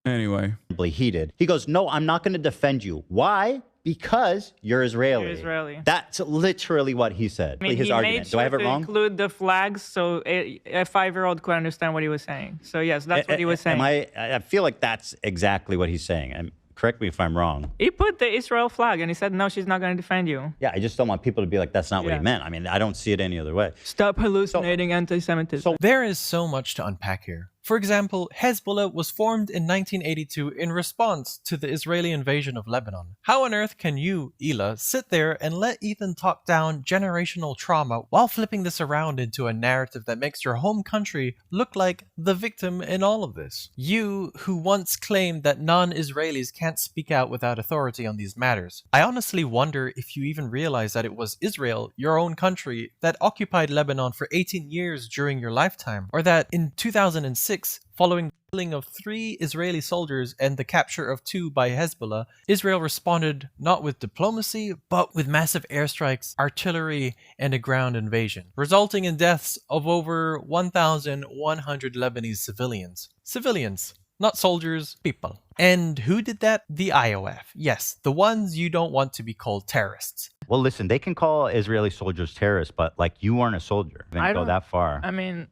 [SPEAKER 3] Anyway.
[SPEAKER 22] Heated. He goes, no, I'm not going to defend you. Why? Because you're Israeli.
[SPEAKER 23] You're Israeli.
[SPEAKER 22] That's literally what he said.
[SPEAKER 23] I mean,
[SPEAKER 22] His
[SPEAKER 23] he
[SPEAKER 22] argument.
[SPEAKER 23] made
[SPEAKER 22] Do
[SPEAKER 23] sure
[SPEAKER 22] I have it
[SPEAKER 23] to
[SPEAKER 22] wrong?
[SPEAKER 23] include the flags so a 5-year-old could understand what he was saying. So yes, that's what he was saying.
[SPEAKER 22] I feel like that's exactly what he's saying. And correct me if I'm wrong.
[SPEAKER 23] He put the Israel flag and he said, no, she's not going to defend you.
[SPEAKER 22] Yeah, I just don't want people to be like, that's not what he meant. I mean, I don't see it any other way.
[SPEAKER 23] Stop hallucinating anti-Semitism.
[SPEAKER 21] There is so much to unpack here. For example, Hezbollah was formed in 1982 in response to the Israeli invasion of Lebanon. How on earth can you, Ela, sit there and let Ethan talk down generational trauma while flipping this around into a narrative that makes your home country look like the victim in all of this? You, who once claimed that non-Israelis can't speak out without authority on these matters. I honestly wonder if you even realize that it was Israel, your own country, that occupied Lebanon for 18 years during your lifetime, or that in 2006, following the killing of 3 Israeli soldiers and the capture of 2 by Hezbollah, Israel responded not with diplomacy, but with massive airstrikes, artillery, and a ground invasion, resulting in deaths of over 1,100 Lebanese civilians. Civilians, not soldiers, people. And who did that? The IOF. Yes, the ones you don't want to be called terrorists.
[SPEAKER 22] Well, listen, they can call Israeli soldiers terrorists, but like you weren't a soldier. They didn't go that far.
[SPEAKER 23] I mean,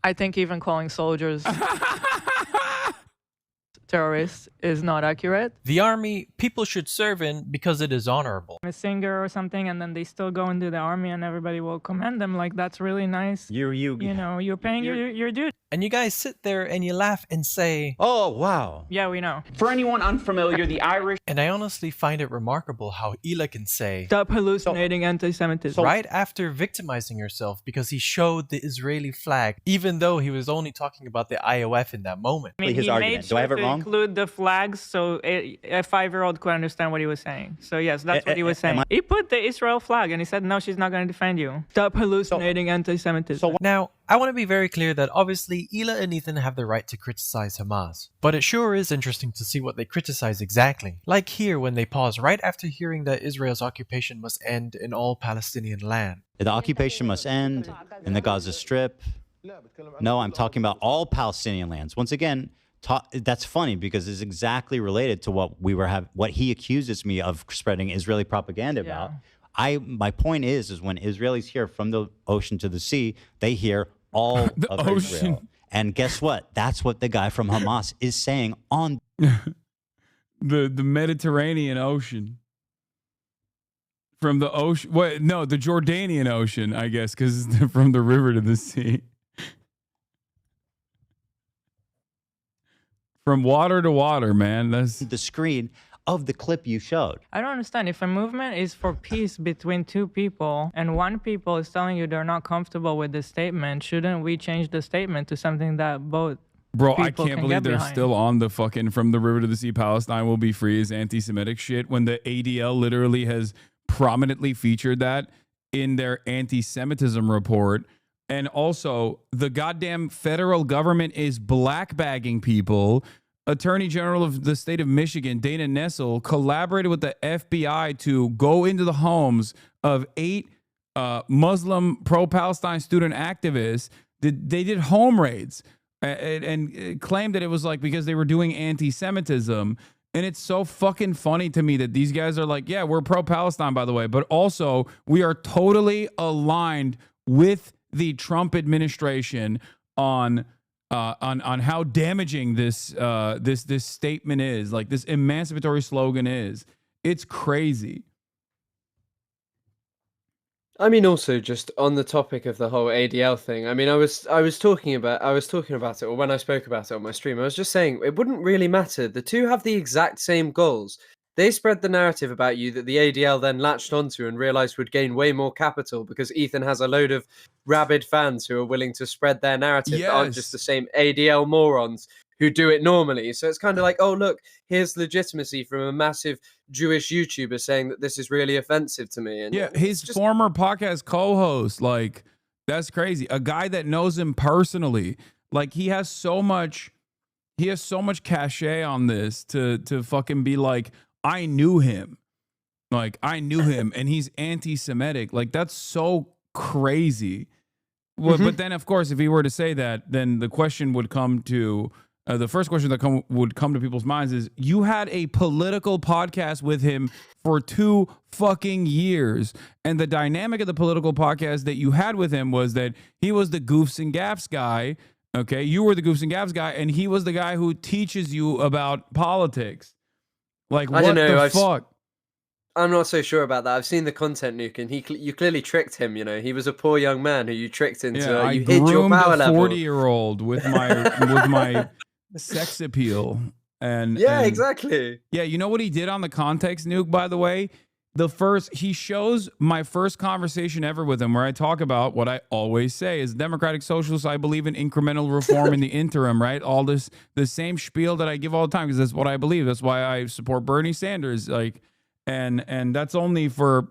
[SPEAKER 23] I think even calling soldiers terrorists is not accurate.
[SPEAKER 21] The army, people should serve in because it is honorable.
[SPEAKER 23] A singer or something, and then they still go into the army and everybody will commend them. Like, that's really nice. You know, you're paying your duty.
[SPEAKER 21] And you guys sit there and you laugh and say,
[SPEAKER 22] oh, wow.
[SPEAKER 23] Yeah, we know.
[SPEAKER 17] For anyone unfamiliar, the Irish...
[SPEAKER 21] And I honestly find it remarkable how Ela can say,
[SPEAKER 23] stop hallucinating anti-Semitism.
[SPEAKER 21] Right after victimizing herself because he showed the Israeli flag, even though he was only talking about the IOF in that moment.
[SPEAKER 23] I mean,
[SPEAKER 22] His
[SPEAKER 23] he
[SPEAKER 22] argument.
[SPEAKER 23] made
[SPEAKER 22] Do I have
[SPEAKER 23] sure
[SPEAKER 22] it
[SPEAKER 23] to
[SPEAKER 22] wrong?
[SPEAKER 23] include the flags so a 5-year-old could understand what he was saying. So yes, that's what he was saying. He put the Israel flag and he said, no, she's not going to defend you. Stop hallucinating anti-Semitism.
[SPEAKER 21] Now, I want to be very clear that obviously Ela and Ethan have the right to criticize Hamas. But it sure is interesting to see what they criticize exactly. Like here when they pause right after hearing that Israel's occupation must end in all Palestinian land.
[SPEAKER 22] The occupation must end in the Gaza Strip. No, I'm talking about all Palestinian lands. Once again, that's funny because it's exactly related to what what he accuses me of spreading Israeli propaganda about. My point is when Israelis hear from the ocean to the sea, they hear all of Israel. And guess what? That's what the guy from Hamas is saying on
[SPEAKER 3] the Mediterranean Ocean. From the ocean, the Jordanian Ocean, I guess, because it's from the river to the sea. From water to water, man. That's
[SPEAKER 22] the screen of the clip you showed.
[SPEAKER 23] I don't understand. If a movement is for peace between 2 people and one people is telling you they're not comfortable with the statement, shouldn't we change the statement to something that both
[SPEAKER 3] Bro,
[SPEAKER 23] people
[SPEAKER 3] I can't
[SPEAKER 23] can
[SPEAKER 3] believe
[SPEAKER 23] get
[SPEAKER 3] they're
[SPEAKER 23] behind?
[SPEAKER 3] still on the fucking from the river to the sea, Palestine will be free as anti-Semitic shit when the ADL literally has prominently featured that in their anti-Semitism report. And also, the goddamn federal government is black-bagging people. Attorney General of the state of Michigan, Dana Nessel, collaborated with the FBI to go into the homes of 8 Muslim pro-Palestine student activists. They did home raids and claimed that it was like because they were doing anti-Semitism. And it's so fucking funny to me that these guys are like, yeah, we're pro-Palestine, by the way, but also we are totally aligned with the Trump administration on how damaging this statement is, like this emancipatory slogan is. It's crazy.
[SPEAKER 20] I mean, also just on the topic of the whole ADL thing. I mean, I was talking about it, or when I spoke about it on my stream, I was just saying it wouldn't really matter. The two have the exact same goals. They spread the narrative about you that the ADL then latched onto and realized would gain way more capital because Ethan has a load of rabid fans who are willing to spread their narrative that aren't just the same ADL morons who do it normally. So it's kind of like, oh, look, here's legitimacy from a massive Jewish YouTuber saying that this is really offensive to me. And
[SPEAKER 3] yeah, his former podcast co-host, like, that's crazy. A guy that knows him personally, like, he has so much cachet on this to fucking be like, I knew him. Like, I knew him, and he's anti-Semitic. Like, that's so crazy. Well, but then, of course, if he were to say that, then the question would come to the first question that would come to people's minds is, you had a political podcast with him for 2 fucking years, and the dynamic of the political podcast that you had with him was that he was the goofs and gaffs guy. Okay, you were the goofs and gaffs guy, and he was the guy who teaches you about politics. Like, what the fuck?
[SPEAKER 20] I'm not so sure about that. I've seen the content, Nuke, and you clearly tricked him. You know, he was a poor young man who you tricked into.
[SPEAKER 3] I
[SPEAKER 20] you hid your power level.
[SPEAKER 3] 40-year-old with my sex appeal, and
[SPEAKER 20] exactly.
[SPEAKER 3] Yeah, you know what he did on the context, Nuke? By the way, he shows my first conversation ever with him, where I talk about what I always say is Democratic Socialists. I believe in incremental reform in the interim, right? All this, the same spiel that I give all the time, because that's what I believe. That's why I support Bernie Sanders. Like. And that's only for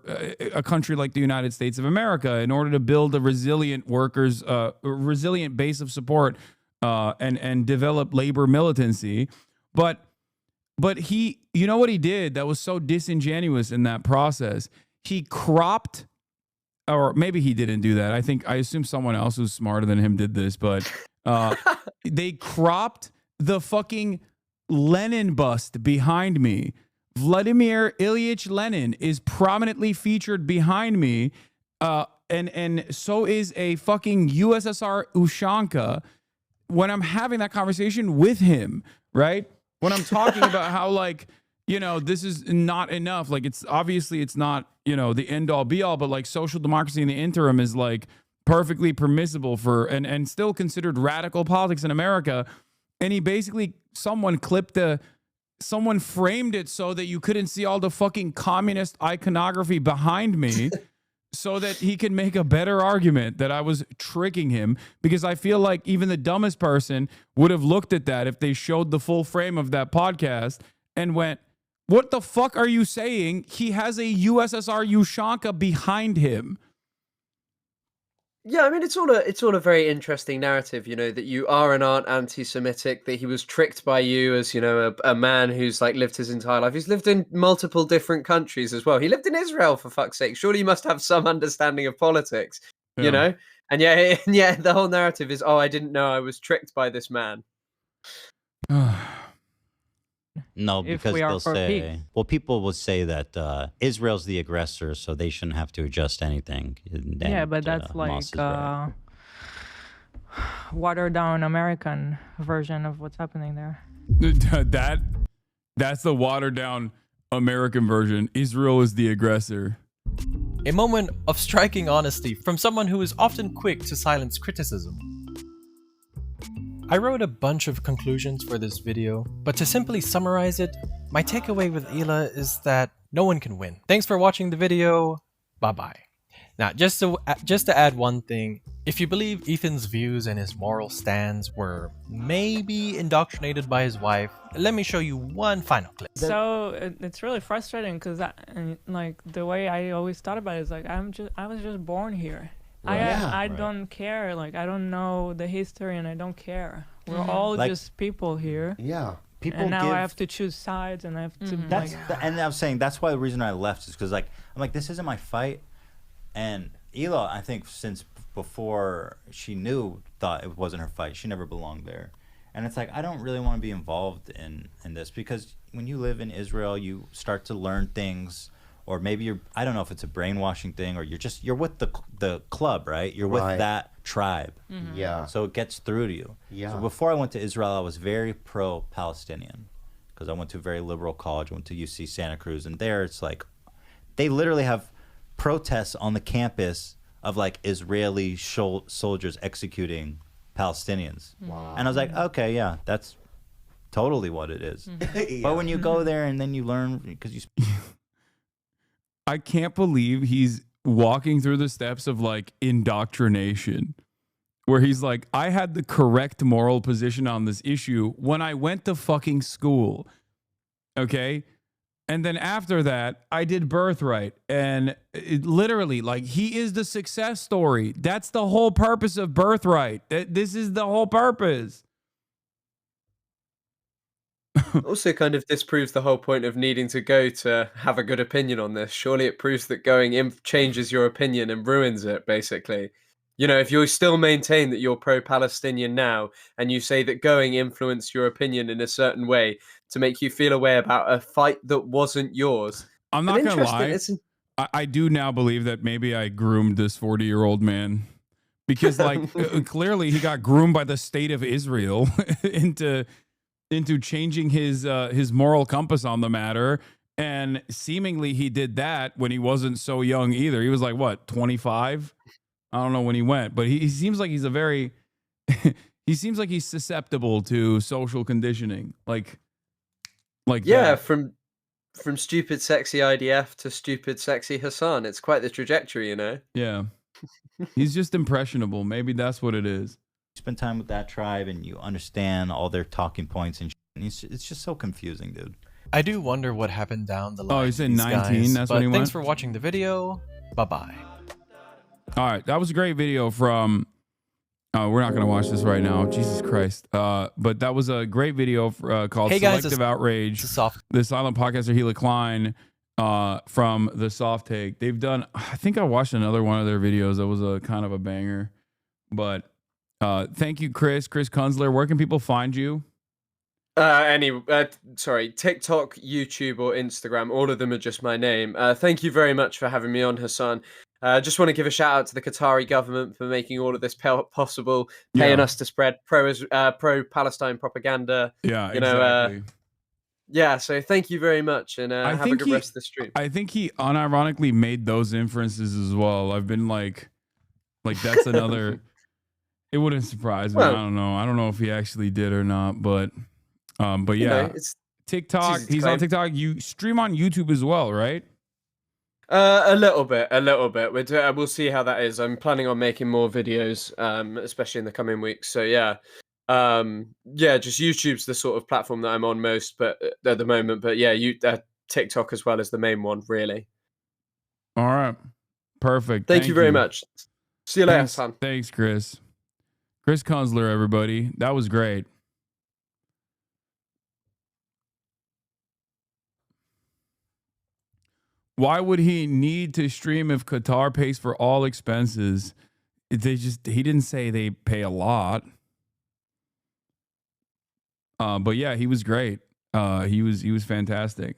[SPEAKER 3] a country like the United States of America, in order to build a resilient resilient base of support, and develop labor militancy. But he, you know what he did that was so disingenuous in that process? He cropped, or maybe he didn't do that. I assume someone else who's smarter than him did this, but they cropped the fucking Lenin bust behind me. Vladimir Ilyich Lenin is prominently featured behind me, and so is a fucking USSR Ushanka when I'm having that conversation with him, right? When I'm talking about how, like, you know, this is not enough. Like, it's obviously it's not, you know, the end all be all, but like social democracy in the interim is like perfectly permissible for and still considered radical politics in America. And he basically, someone framed it so that you couldn't see all the fucking communist iconography behind me so that he could make a better argument that I was tricking him, because I feel like even the dumbest person would have looked at that if they showed the full frame of that podcast and went, what the fuck are you saying? He has a USSR Ushanka behind him.
[SPEAKER 20] Yeah, I mean, it's all a very interesting narrative, you know, that you are and aren't anti-Semitic, that he was tricked by you as, you know, a man who's like lived his entire life. He's lived in multiple different countries as well. He lived in Israel, for fuck's sake. Surely you must have some understanding of politics, you know? And yeah, the whole narrative is, oh, I didn't know I was tricked by this man.
[SPEAKER 22] No, because they'll say, well, people will say that Israel's the aggressor, so they shouldn't have to adjust anything.
[SPEAKER 23] Yeah, but that's like watered down American version of what's happening there.
[SPEAKER 3] That's the watered down American version. Israel is the aggressor.
[SPEAKER 21] A moment of striking honesty from someone who is often quick to silence criticism. I wrote a bunch of conclusions for this video, but to simply summarize it, my takeaway with Ela is that no one can win. Thanks for watching the video. Bye-bye. Now, just to add one thing, if you believe Ethan's views and his moral stands were maybe indoctrinated by his wife, let me show you one final clip.
[SPEAKER 23] So it's really frustrating because like the way I always thought about it is like I was just born here. I don't care. Like, I don't know the history and I don't care. We're all like, just people here.
[SPEAKER 12] Yeah. People
[SPEAKER 23] and now I have to choose sides and I have to
[SPEAKER 22] and I was saying that's why the reason I left is because like I'm like, this isn't my fight. And Ela, I think since before she knew, thought it wasn't her fight. She never belonged there. And it's like, I don't really want to be involved in this, because when you live in Israel, you start to learn things. Or maybe I don't know if it's a brainwashing thing, or you're with the club, right? You're with that tribe.
[SPEAKER 23] Mm-hmm.
[SPEAKER 12] Yeah.
[SPEAKER 22] So it gets through to you.
[SPEAKER 12] Yeah.
[SPEAKER 22] So before I went to Israel, I was very pro-Palestinian, because I went to a very liberal college. I went to UC Santa Cruz, and there it's like, they literally have protests on the campus of like Israeli soldiers executing Palestinians.
[SPEAKER 12] Wow.
[SPEAKER 22] And I was like, okay, yeah, that's totally what it is.
[SPEAKER 1] Yeah.
[SPEAKER 22] But when you go there and then you learn, because you
[SPEAKER 3] I can't believe he's walking through the steps of like indoctrination, where he's like, I had the correct moral position on this issue when I went to fucking school. Okay. And then after that, I did Birthright. And it literally, like, he is the success story. That's the whole purpose of Birthright. This is the whole purpose.
[SPEAKER 20] Also kind of disproves the whole point of needing to go to have a good opinion on this. Surely it proves that going in changes your opinion and ruins it, basically. You know, if you still maintain that you're pro-Palestinian now, and you say that going influenced your opinion in a certain way to make you feel a way about a fight that wasn't yours.
[SPEAKER 3] I'm not going to lie. I do now believe that maybe I groomed this 40-year-old man. Because, like, clearly he got groomed by the state of Israel into changing his moral compass on the matter. And seemingly he did that when he wasn't so young either. He was like, what, 25? I don't know when he went, but he seems like he's a very he seems like he's susceptible to social conditioning. Like
[SPEAKER 20] yeah,
[SPEAKER 3] that.
[SPEAKER 20] from stupid sexy IDF to stupid sexy Hasan. It's quite the trajectory, you know.
[SPEAKER 3] Yeah. He's just impressionable. Maybe that's what it is.
[SPEAKER 22] spend time with that tribe and you understand all their talking points and it's just so confusing, dude.
[SPEAKER 21] I do wonder what happened down the line.
[SPEAKER 3] Oh, he said 19. That's
[SPEAKER 21] but
[SPEAKER 3] when he went.
[SPEAKER 21] Thanks for watching the video. Bye-bye.
[SPEAKER 3] All right, that was a great video from. We're not going to watch this right now. Jesus Christ! But that was a great video called
[SPEAKER 21] Hey guys,
[SPEAKER 3] "Selective Outrage." The silent podcaster Hila Klein from the Soft Take. They've done. I think I watched another one of their videos that was a kind of a banger. But thank you, Chris Kunzler. Where can people find you?
[SPEAKER 20] TikTok, YouTube, or Instagram. All of them are just my name. Thank you very much for having me on, Hasan. Just want to give a shout out to the Qatari government for making all of this possible, paying us to spread pro-Palestine propaganda.
[SPEAKER 3] Yeah,
[SPEAKER 20] exactly. Yeah, so thank you very much, and have a good rest of the stream.
[SPEAKER 3] I think he unironically made those inferences as well. I've been like that's another. It wouldn't surprise me.
[SPEAKER 20] Well,
[SPEAKER 3] I don't know if he actually did or not, but yeah,
[SPEAKER 20] it's
[SPEAKER 3] TikTok. He's on TikTok. You stream on YouTube as well, right?
[SPEAKER 20] A little bit. We'll see how that is. I'm planning on making more videos, especially in the coming weeks. So yeah, just YouTube's the sort of platform that I'm on most, but at the moment. But yeah, TikTok as well as the main one, really.
[SPEAKER 3] All right, perfect.
[SPEAKER 20] Thank you very much. See you later, Hasan.
[SPEAKER 3] Thanks, Chris. Chris Kunzler, everybody. That was great. Why would he need to stream if Qatar pays for all expenses? He didn't say they pay a lot. But yeah, he was great. He was fantastic.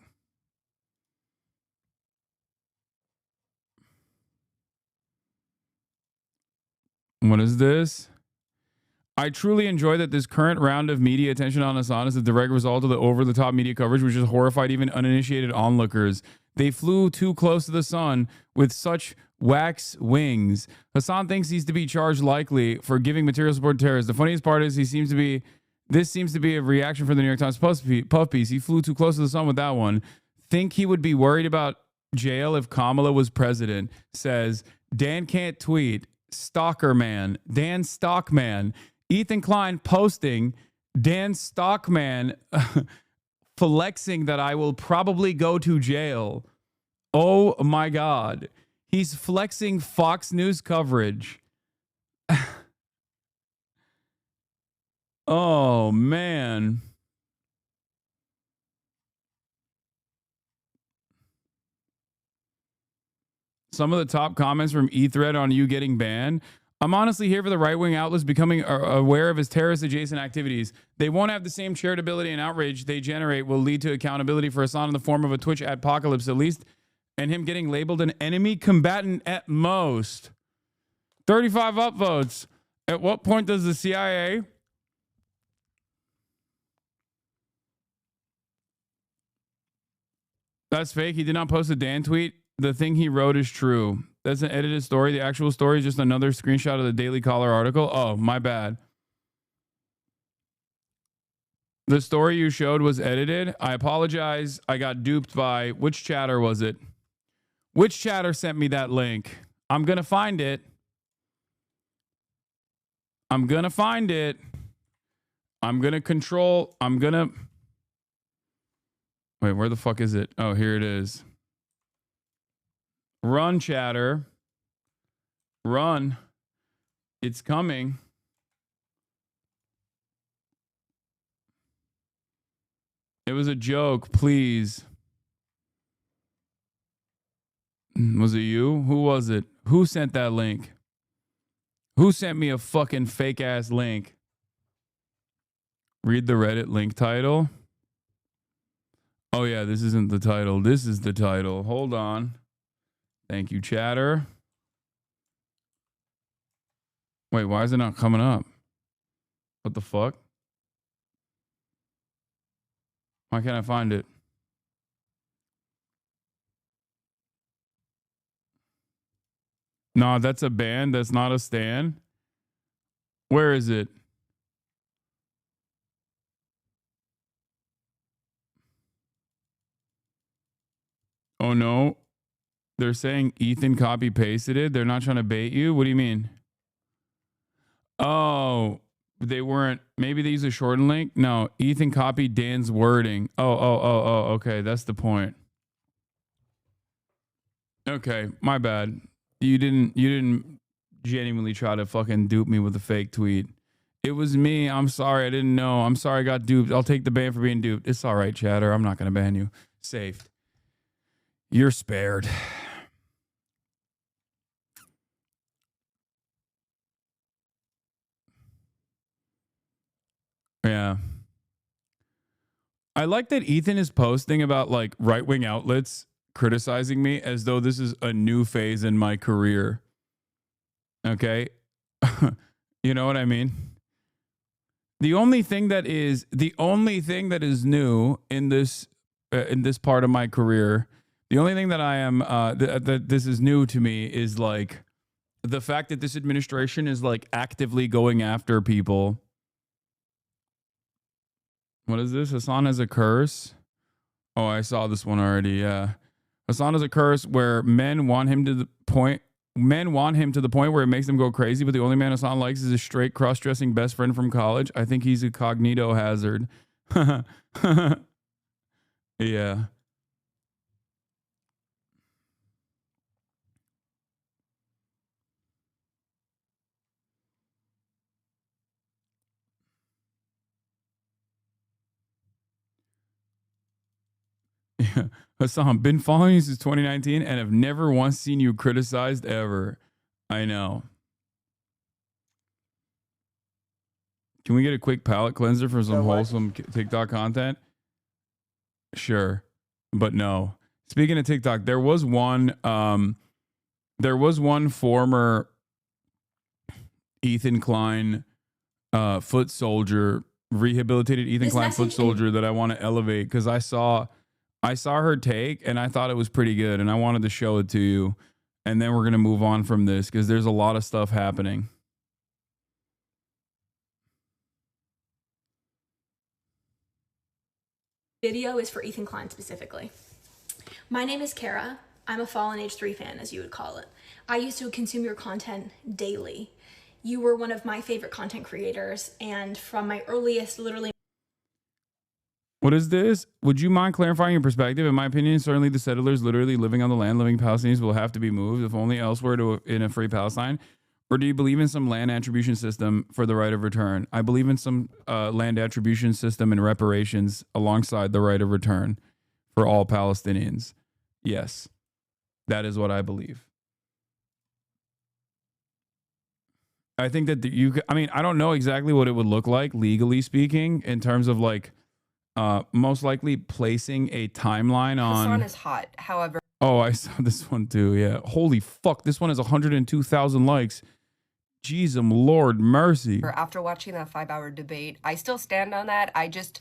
[SPEAKER 3] What is this? I truly enjoy that this current round of media attention on Hasan is a direct result of the over-the-top media coverage, which has horrified even uninitiated onlookers. They flew too close to the sun with such wax wings. Hasan thinks he's to be charged likely for giving material support to terrorists. The funniest part is this seems to be a reaction from the New York Times puff piece. He flew too close to the sun with that one. Think he would be worried about jail if Kamala was president. Says, Dan can't tweet. Stalker man. Dan Stockman. Ethan Klein posting Dan Stockman flexing that I will probably go to jail. Oh my God. He's flexing Fox News coverage. Oh man. Some of the top comments from E-Thread on you getting banned. I'm honestly here for the right-wing outlets becoming aware of his terrorist-adjacent activities. They won't have the same charitability and outrage they generate will lead to accountability for Hasan in the form of a Twitch apocalypse, at least, and him getting labeled an enemy combatant at most. 35 upvotes. At what point does the CIA... That's fake. He did not post a Dan tweet. The thing he wrote is true. That's an edited story. The actual story is just another screenshot of the Daily Caller article. Oh, my bad. The story you showed was edited. I apologize. I got duped by which chatter was it? Which chatter sent me that link? I'm going to find it. I'm going to find it. I'm going to control. I'm going to. Wait, where the fuck is it? Oh, here it is. Run, chatter. Run. It's coming. It was a joke, please. Was it you? Who was it? Who sent that link? Who sent me a fucking fake ass link? Read the Reddit link title. Oh yeah, this isn't the title. This is the title. Hold on. Thank you, chatter. Wait, why is it not coming up? What the fuck? Why can't I find it? No, that's a band. That's not a stan. Where is it? Oh no. They're saying Ethan copy pasted it. They're not trying to bait you. What do you mean? Oh, they weren't. Maybe they use a shortened link. No, Ethan copied Dan's wording. Oh. Okay, that's the point. Okay, my bad. You didn't genuinely try to fucking dupe me with a fake tweet. It was me. I'm sorry. I didn't know. I'm sorry I got duped. I'll take the ban for being duped. It's all right, chatter. I'm not going to ban you. Saved. You're spared. Yeah. I like that Ethan is posting about like right-wing outlets criticizing me as though this is a new phase in my career. Okay? You know what I mean? The only thing that is new in this part of my career, the only thing that I am that this is new to me is like the fact that this administration is like actively going after people. What is this? Hasan has a curse. Oh, I saw this one already. Yeah. Hasan has a curse where men want him to the point where it makes them go crazy, but the only man Hasan likes is his straight cross-dressing best friend from college. I think he's a cognito hazard. Yeah. Yeah. Hasan, been following you since 2019 and have never once seen you criticized ever. I know. Can we get a quick palate cleanser for some wholesome TikTok content? Sure. But no. Speaking of TikTok, there was one former Ethan Klein foot soldier, rehabilitated Ethan Klein foot soldier that I want to elevate because I saw her take and I thought it was pretty good and I wanted to show it to you. And then we're going to move on from this because there's a lot of stuff happening.
[SPEAKER 16] Video is for Ethan Klein specifically. My name is Kara. I'm a Fallen Age 3 fan, as you would call it. I used to consume your content daily. You were one of my favorite content creators, and from my earliest, literally...
[SPEAKER 3] What is this? Would you mind clarifying your perspective? In my opinion, certainly the settlers literally living on the land, living Palestinians will have to be moved, if only elsewhere in a free Palestine. Or do you believe in some land attribution system for the right of return? I believe in some land attribution system and reparations alongside the right of return for all Palestinians. Yes, that is what I believe. I think that I don't know exactly what it would look like legally speaking in terms of like most likely placing a timeline on.
[SPEAKER 18] Hasan is hot, however.
[SPEAKER 3] Oh, I saw this one too. Yeah. Holy fuck. This one has 102,000 likes. Jeez, Lord mercy.
[SPEAKER 18] After watching that 5-hour debate, I still stand on that. I just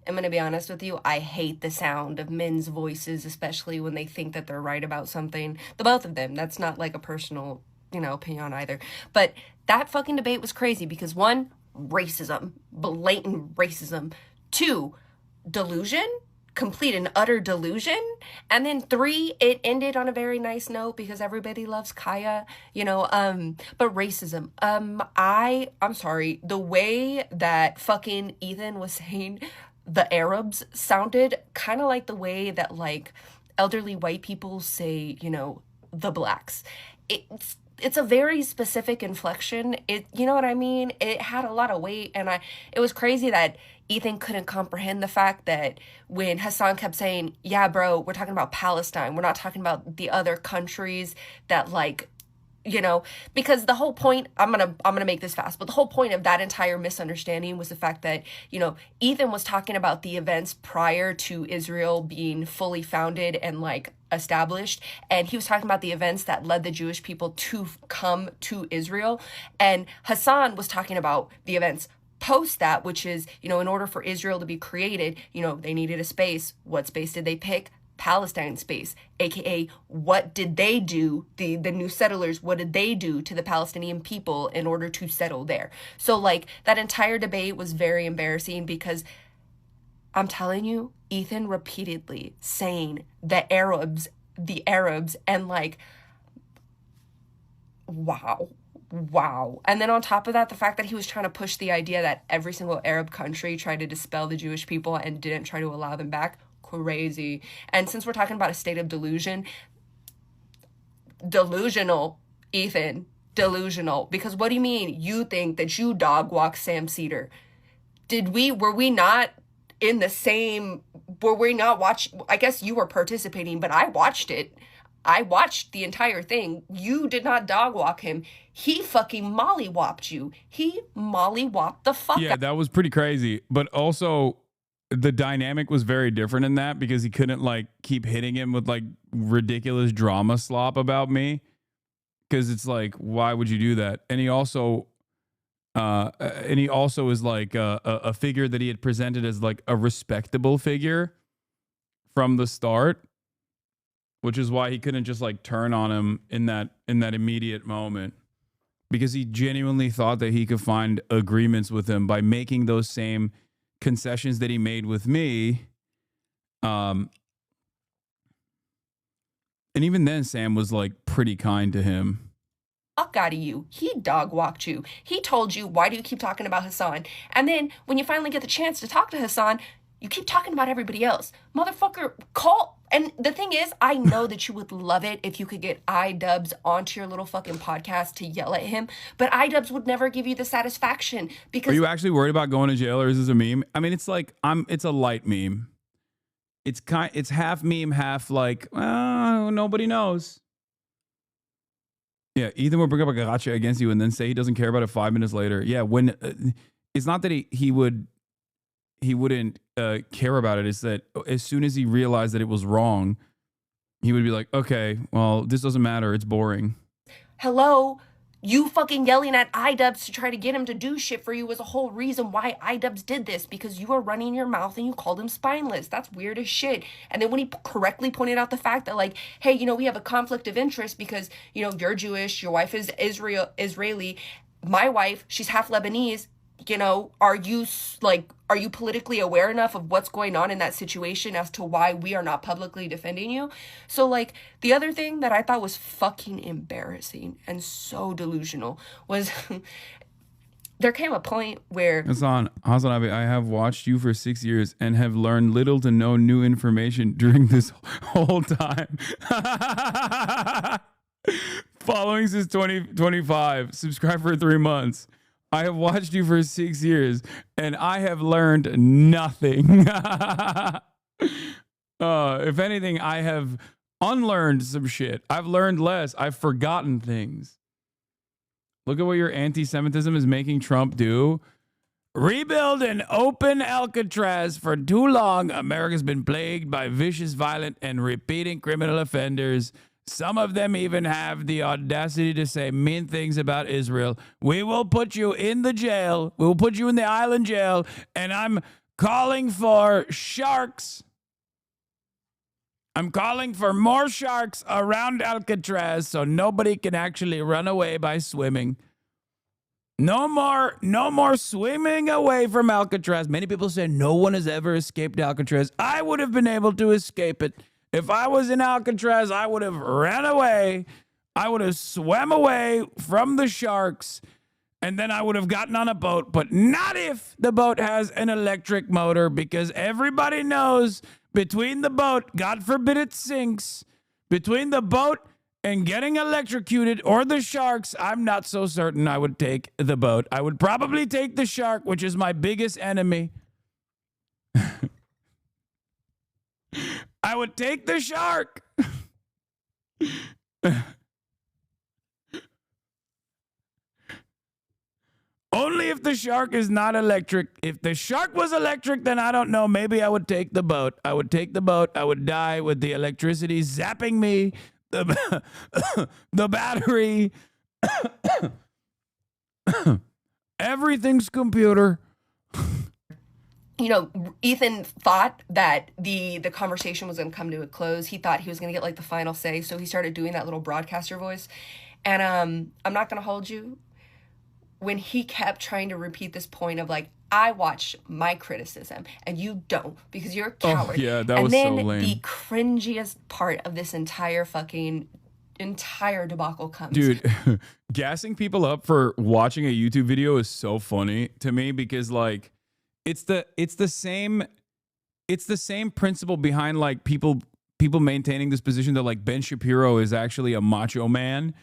[SPEAKER 18] am going to be honest with you. I hate the sound of men's voices, especially when they think that they're right about something. The both of them. That's not like a personal, opinion either. But that fucking debate was crazy because one, racism, blatant racism. 2, delusion, complete and utter delusion. And then 3, it ended on a very nice note because everybody loves Kaya, you know, but racism. I'm sorry, the way that fucking Ethan was saying the Arabs sounded kind of like the way that like elderly white people say, you know, the blacks. It's a very specific inflection. You know what I mean? It had a lot of weight, and it was crazy that Ethan couldn't comprehend the fact that when Hasan kept saying, yeah, bro, we're talking about Palestine. We're not talking about the other countries that, like, you know, because the whole point, I'm gonna make this fast, but the whole point of that entire misunderstanding was the fact that, you know, Ethan was talking about the events prior to Israel being fully founded and like established, and he was talking about the events that led the Jewish people to come to Israel, and Hasan was talking about the events post that, which is, you know, in order for Israel to be created, you know, they needed a space. What space did they pick? Palestine space, aka what did they do, the new settlers, what did they do to the Palestinian people in order to settle there? So like that entire debate was very embarrassing because I'm telling you, Ethan repeatedly saying the Arabs, and like, wow. And then on top of that, the fact that he was trying to push the idea that every single Arab country tried to dispel the Jewish people and didn't try to allow them back. Crazy. And since we're talking about a state of delusion, delusional, Ethan, delusional. Because what do you mean you think that you dog walk Sam Cedar? Were we not in the same, were we not watching? I guess you were participating, but I watched it. I watched the entire thing. You did not dog walk him. He fucking mollywopped you. He mollywopped the fuck
[SPEAKER 3] Yeah,
[SPEAKER 18] out.
[SPEAKER 3] that was pretty crazy. But also, the dynamic was very different in that because he couldn't like keep hitting him with like ridiculous drama slop about me. Because it's like, why would you do that? And he also is like a figure that he had presented as like a respectable figure from the start, which is why he couldn't just like turn on him in that immediate moment, because he genuinely thought that he could find agreements with him by making those same concessions that he made with me. And even then, Sam was like pretty kind to him.
[SPEAKER 18] Fuck out of you. He dog walked you. He told you, why do you keep talking about Hasan? And then when you finally get the chance to talk to Hasan, you keep talking about everybody else. Motherfucker, call. And the thing is, I know that you would love it if you could get iDubbbz onto your little fucking podcast to yell at him, but iDubbbz would never give you the satisfaction because...
[SPEAKER 3] Are you actually worried about going to jail, or is this a meme? I mean, it's like, it's a light meme. It's half meme, half like, nobody knows. Yeah, Ethan will bring up a gotcha against you and then say he doesn't care about it 5 minutes later. Yeah, when it's not that he wouldn't care about it. It's that as soon as he realized that it was wrong, he would be like, okay, well, this doesn't matter. It's boring.
[SPEAKER 18] Hello? You fucking yelling at iDubbbz to try to get him to do shit for you was a whole reason why iDubbbz did this, because you were running your mouth and you called him spineless. That's weird as shit. And then when he correctly pointed out the fact that, like, hey, you know, we have a conflict of interest because, you know, you're Jewish, your wife is Israeli, my wife, she's half Lebanese, you know, are you politically aware enough of what's going on in that situation as to why we are not publicly defending you? So, like, the other thing that I thought was fucking embarrassing and so delusional was there came a point where...
[SPEAKER 3] Hasanabi, I have watched you for 6 years and have learned little to no new information during this whole time. Following since 2025. Subscribe for 3 months. I have watched you for 6 years, and I have learned nothing. If anything, I have unlearned some shit. I've learned less. I've forgotten things. Look at what your anti-Semitism is making Trump do. Rebuild and open Alcatraz. For too long, America's been plagued by vicious, violent, and repeating criminal offenders. Some of them even have the audacity to say mean things about Israel. We will put you in the jail. We will put you in the island jail. And I'm calling for sharks. I'm calling for more sharks around Alcatraz so nobody can actually run away by swimming. No more swimming away from Alcatraz. Many people say no one has ever escaped Alcatraz. I would have been able to escape it. If I was in Alcatraz, I would have ran away. I would have swam away from the sharks, and then I would have gotten on a boat, but not if the boat has an electric motor, because everybody knows between the boat, God forbid it sinks, between the boat and getting electrocuted or the sharks, I'm not so certain I would take the boat. I would probably take the shark, which is my biggest enemy. I would take the shark. Only if the shark is not electric. If the shark was electric, then I don't know. Maybe I would take the boat. I would take the boat. I would die with the electricity zapping me. The battery. Everything's computer.
[SPEAKER 18] You know, Ethan thought that the conversation was going to come to a close. He thought he was going to get like the final say, so he started doing that little broadcaster voice. And I'm not going to hold you. When he kept trying to repeat this point of like, I watch my criticism and you don't because you're a coward.
[SPEAKER 3] Oh, yeah, that
[SPEAKER 18] and
[SPEAKER 3] was
[SPEAKER 18] then
[SPEAKER 3] so lame.
[SPEAKER 18] the cringiest part of this entire debacle comes.
[SPEAKER 3] Dude, gassing people up for watching a YouTube video is so funny to me because like it's the same principle behind like people maintaining this position that like Ben Shapiro is actually a macho man,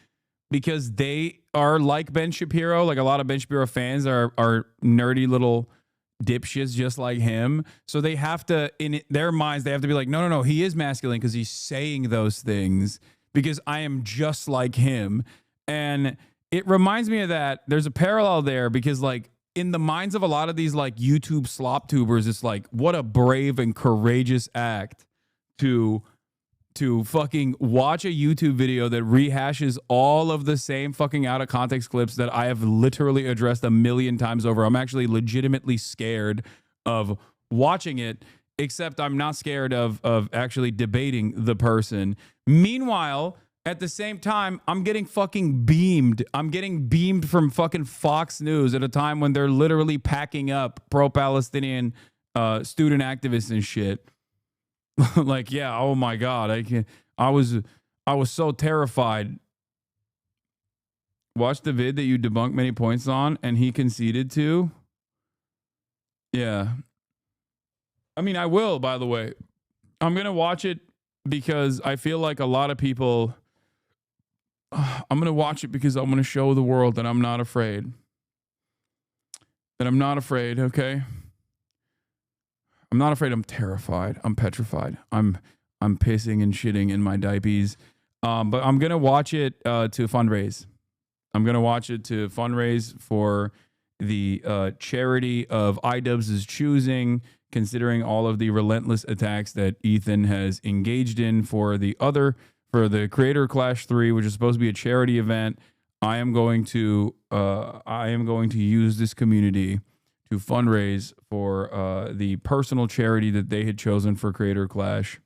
[SPEAKER 3] because they are like Ben Shapiro. Like a lot of Ben Shapiro fans are nerdy little dipshits just like him. So they have to, in their minds, they have to be like, no, he is masculine because he's saying those things because I am just like him. And it reminds me of that. There's a parallel there because like in the minds of a lot of these like YouTube slop tubers, it's like, what a brave and courageous act to fucking watch a YouTube video that rehashes all of the same fucking out of context clips that I have literally addressed 1,000,000 times over. I'm actually legitimately scared of watching it, except I'm not scared of actually debating the person. Meanwhile, at the same time, I'm getting fucking beamed. I'm getting beamed from fucking Fox News at a time when they're literally packing up pro-Palestinian student activists and shit. Like, yeah, oh my God. I was so terrified. Watch the vid that you debunked many points on and he conceded to. Yeah. I mean, I will, by the way. I'm going to watch it because I feel like a lot of people, I'm going to watch it because I'm going to show the world that I'm not afraid. That I'm not afraid, okay? I'm not afraid. I'm terrified. I'm petrified. I'm pissing and shitting in my diapers. But I'm going to watch it to fundraise. I'm going to watch it to fundraise for the charity of iDubbbz's choosing, considering all of the relentless attacks that Ethan has engaged in for the Creator Clash 3, which is supposed to be a charity event. I am going to use this community to fundraise for the personal charity that they had chosen for Creator Clash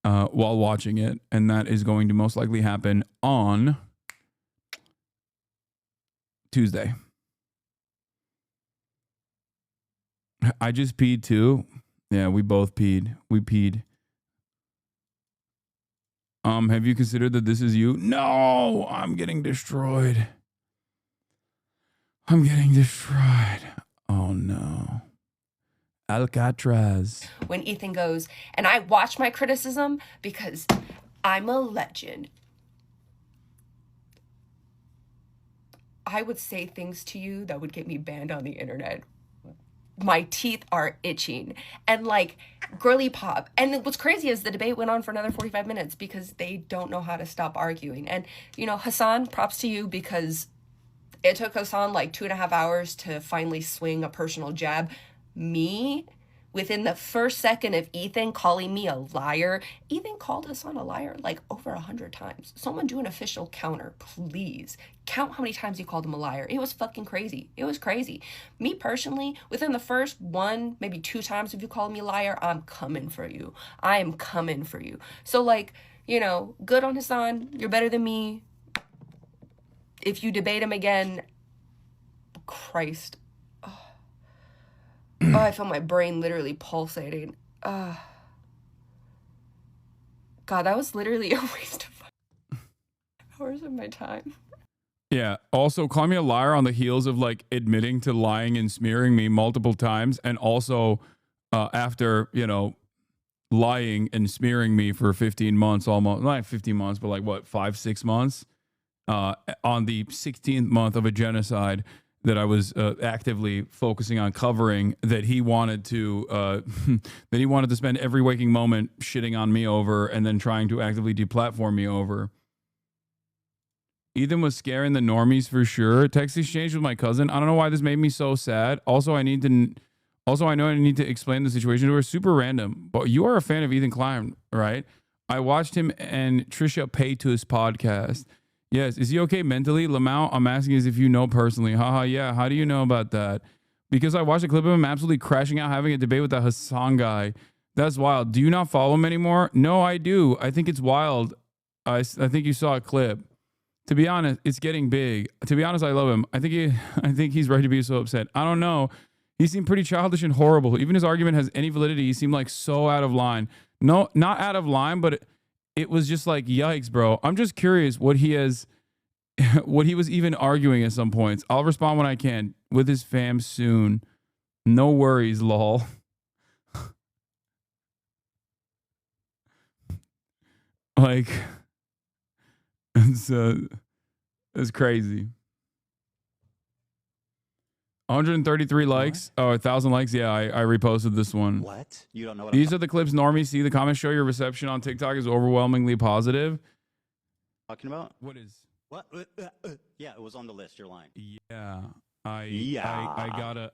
[SPEAKER 3] while watching it. And that is going to most likely happen on Tuesday. I just peed too. Yeah, we both peed. We peed. Have you considered that this is you? No, I'm getting destroyed. I'm getting destroyed. Oh no. Alcatraz.
[SPEAKER 18] When Ethan goes, and I watch my criticism because I'm a legend. I would say things to you that would get me banned on the internet. My teeth are itching. And like girly pop. And what's crazy is the debate went on for another 45 minutes because they don't know how to stop arguing. And, you know, Hasan, props to you because it took Hasan like 2.5 hours to finally swing a personal jab. Me, within the first second of Ethan calling me a liar, Ethan called Hasan a liar like over 100 times. Someone do an official counter, please. Count how many times he called him a liar. It was fucking crazy. It was crazy. Me personally, within the first 1, maybe 2 times if you call me a liar, I'm coming for you. I am coming for you. So like, you know, good on Hasan. You're better than me. if you debate him again, Christ. Oh, I feel my brain literally pulsating. God, that was literally a waste of hours of my time.
[SPEAKER 3] Yeah. Also, call me a liar on the heels of like admitting to lying and smearing me multiple times, and also after lying and smearing me for 15 months, almost not 15 months, but like what 5-6 months on the 16th month of a genocide that I was actively focusing on covering, that he wanted to spend every waking moment shitting on me over and then trying to actively deplatform me over. Ethan was scaring the normies for sure. Text exchange with my cousin. I don't know why this made me so sad. Also, I know I need to explain the situation to her. Super random. But you are a fan of Ethan Klein, right? I watched him and Trisha Paytas podcast. Yes. Is he okay mentally? Lamau, I'm asking as if you know personally. Haha, yeah. How do you know about that? Because I watched a clip of him absolutely crashing out, having a debate with that Hasan guy. That's wild. Do you not follow him anymore? No, I do. I think it's wild. I think you saw a clip. To be honest, it's getting big. To be honest, I love him. I think he's right to be so upset. I don't know. He seemed pretty childish and horrible. Even his argument has any validity. He seemed like so out of line. No, not out of line, but it was just like, yikes, bro. I'm just curious what he was even arguing at some points. I'll respond when I can with his fam soon. No worries, lol. Like, it's crazy. 133 likes. What? Oh, 1,000 likes. Yeah, I reposted this one.
[SPEAKER 22] What? You don't know what
[SPEAKER 3] These are the clips normies see. The comments show your reception on TikTok is overwhelmingly positive.
[SPEAKER 22] Talking about?
[SPEAKER 3] What is?
[SPEAKER 22] What? Yeah, it was on the list. You're lying.
[SPEAKER 3] Yeah. I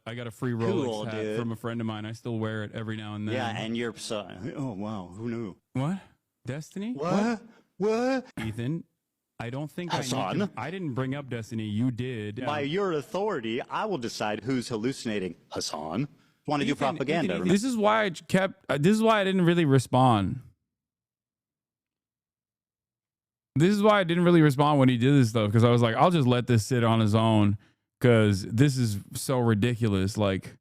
[SPEAKER 3] got a free Rolex hat from a friend of mine. I still wear it every now and then.
[SPEAKER 22] Yeah, and you're so, oh wow, who knew?
[SPEAKER 3] What? Destiny?
[SPEAKER 22] What?
[SPEAKER 3] Ethan, I don't think
[SPEAKER 22] Hasan.
[SPEAKER 3] I didn't bring up Destiny. You did.
[SPEAKER 22] By your authority, I will decide who's hallucinating. Hasan. Want to do propaganda?
[SPEAKER 3] Ethan, this is why I didn't really respond. This is why I didn't really respond when he did this stuff, because I was like, I'll just let this sit on his own, because this is so ridiculous. Like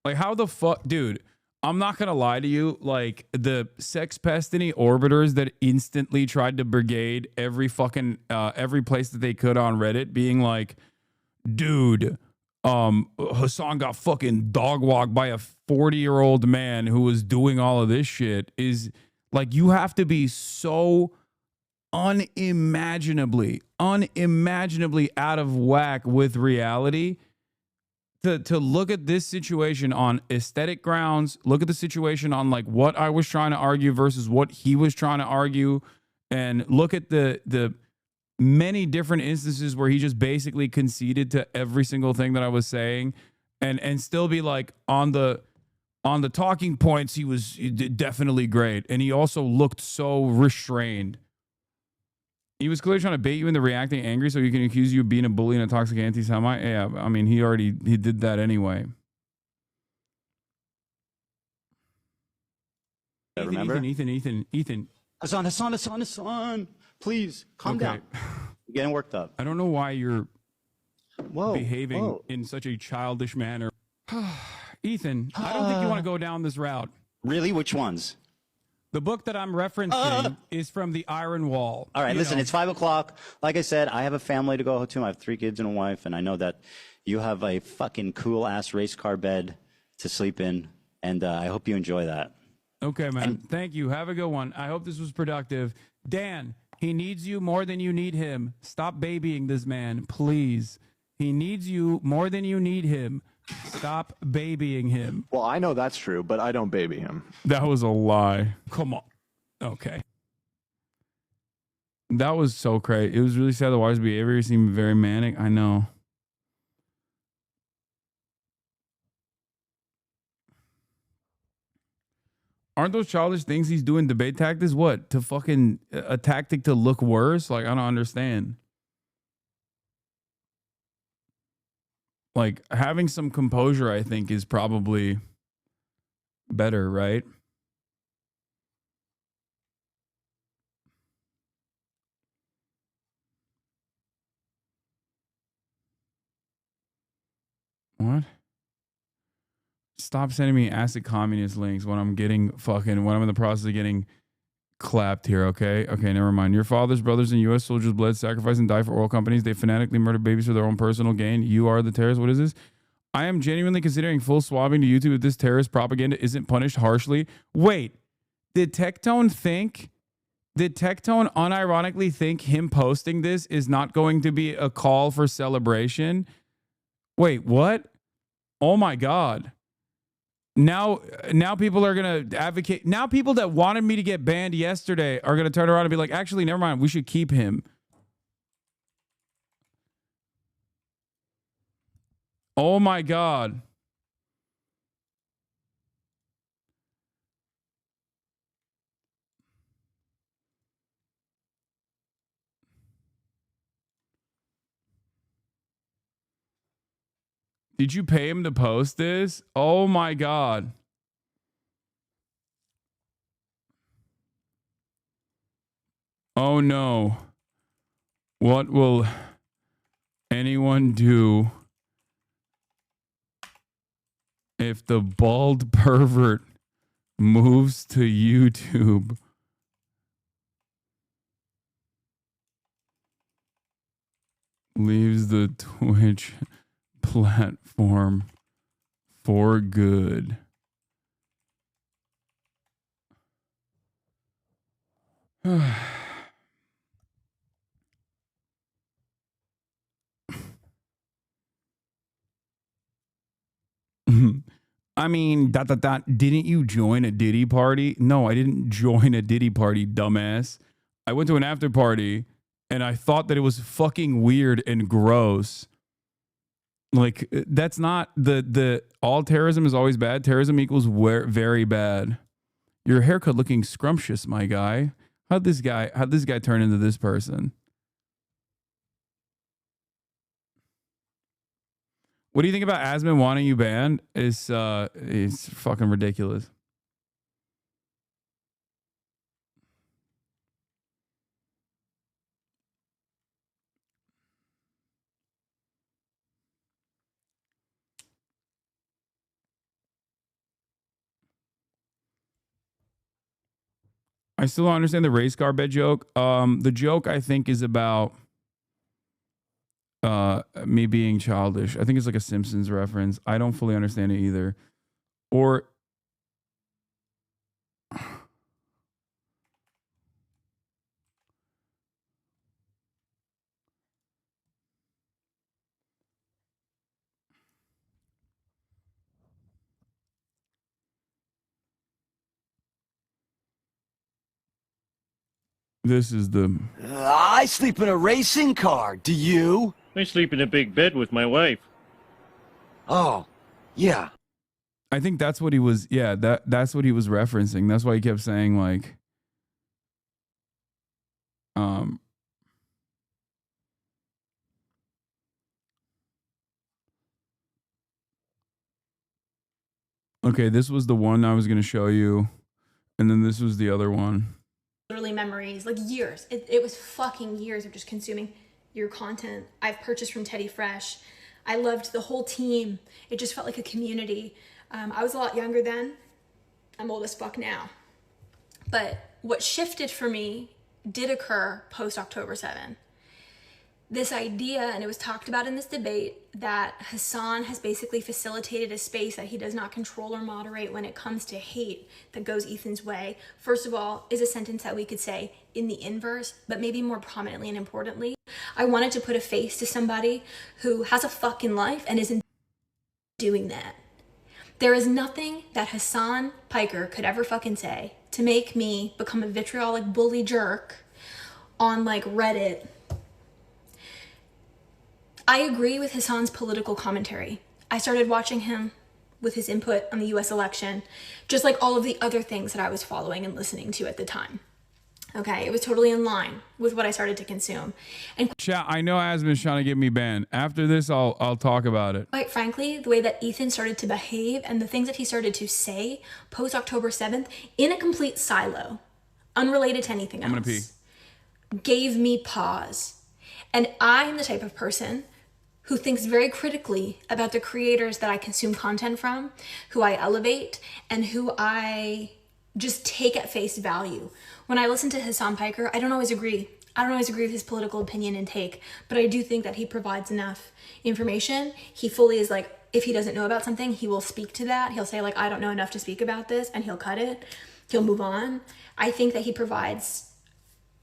[SPEAKER 3] how the fuck, dude? I'm not gonna lie to you. Like the sex pestiny orbiters that instantly tried to brigade every fucking every place that they could on Reddit, being like, dude, Hasan got fucking dog walked by a 40-year-old man who was doing all of this shit, is like, you have to be so unimaginably out of whack with reality to look at this situation on aesthetic grounds, look at the situation on like what I was trying to argue versus what he was trying to argue, and look at the many different instances where he just basically conceded to every single thing that I was saying, and still be like, on the talking points, he was definitely great. And he also looked so restrained. He was clearly trying to bait you into reacting angry so he can accuse you of being a bully and a toxic anti-Semite. Yeah, I mean, he did that anyway.
[SPEAKER 22] Remember?
[SPEAKER 3] Ethan.
[SPEAKER 22] Hasan, please, calm down. You're getting worked up.
[SPEAKER 3] I don't know why you're behaving in such a childish manner. Ethan, I don't think you want to go down this route.
[SPEAKER 22] Really? Which ones?
[SPEAKER 3] The book that I'm referencing is from the Iron Wall.
[SPEAKER 22] All right, listen, it's 5 o'clock. Like I said, I have a family to go to. I have 3 kids and a wife, and I know that you have a fucking cool-ass race car bed to sleep in, and I hope you enjoy that.
[SPEAKER 3] Okay, man. Thank you. Have a good one. I hope this was productive. Dan, he needs you more than you need him. Stop babying this man, please. He needs you more than you need him. Stop babying him.
[SPEAKER 11] Well, I know that's true, but I don't baby him.
[SPEAKER 3] That was a lie. Come on. Okay. That was so crazy. It was really sad. The wife's behavior seemed very manic. I know. Aren't those childish things he's doing debate tactics? What? To fucking a tactic to look worse? Like, I don't understand. Like, having some composure, I think, is probably better, right? What? Stop sending me acid communist links when I'm getting fucking, when I'm in the process of getting clapped here, okay? Okay, never mind. Your father's brothers and U.S. soldiers bled, sacrificed, and died for oil companies. They fanatically murdered babies for their own personal gain. You are the terrorist. What is this? I am genuinely considering full swabbing to YouTube if this terrorist propaganda isn't punished harshly. Wait, did Tectone unironically think him posting this is not going to be a call for celebration? Wait, what? Oh my God. Now people are going to advocate. Now people that wanted me to get banned yesterday are going to turn around and be like, actually, never mind. We should keep him. Oh my God. Did you pay him to post this? Oh my God. Oh no. What will anyone do if the bald pervert moves to YouTube? Leaves the Twitch platform for good. I mean, didn't you join a Diddy party? No, I didn't join a Diddy party, dumbass. I went to an after party and I thought that it was fucking weird and gross. Like, that's not the all terrorism is always bad. Terrorism equals very bad. Your haircut looking scrumptious, my guy. How'd this guy turn into this person? What do you think about Asman wanting you banned? It's fucking ridiculous. I still don't understand the race car bed joke. The joke I think is about me being childish. I think it's like a Simpsons reference. I don't fully understand it either. Or this is the
[SPEAKER 2] I sleep in a racing car. Do you?
[SPEAKER 4] I sleep in a big bed with my wife.
[SPEAKER 2] Oh, yeah.
[SPEAKER 3] I think that's what he was. Yeah, that's what he was referencing. That's why he kept saying like, okay, this was the one I was going to show you, and then this was the other one.
[SPEAKER 16] Literally memories, like years. It was fucking years of just consuming your content. I've purchased from Teddy Fresh. I loved the whole team. It just felt like a community. I was a lot younger then. I'm old as fuck now. But what shifted for me did occur post October 7. This idea, and it was talked about in this debate, that Hasan has basically facilitated a space that he does not control or moderate when it comes to hate that goes Ethan's way, first of all, is a sentence that we could say in the inverse, but maybe more prominently and importantly. I wanted to put a face to somebody who has a fucking life and isn't doing that. There is nothing that Hasan Piker could ever fucking say to make me become a vitriolic bully jerk on like Reddit. I agree with Hasan's political commentary. I started watching him with his input on the US election, just like all of the other things that I was following and listening to at the time. Okay, it was totally in line with what I started to consume. And
[SPEAKER 3] Chat, I know Asman's trying to get me banned. After this, I'll talk about it.
[SPEAKER 16] quite frankly, the way that Ethan started to behave and the things that he started to say post October 7th in a complete silo, unrelated to anything else,
[SPEAKER 3] I'm gonna pee.
[SPEAKER 16] gave me pause. And I am the type of person who thinks very critically about the creators that I consume content from, who I elevate, and who I just take at face value. When I listen to Hasan Piker, I don't always agree. I don't always agree with his political opinion and take, but I do think that he provides enough information. He fully is like, if he doesn't know about something, he will speak to that. He'll say like, I don't know enough to speak about this, and he'll cut it. He'll move on. I think that he provides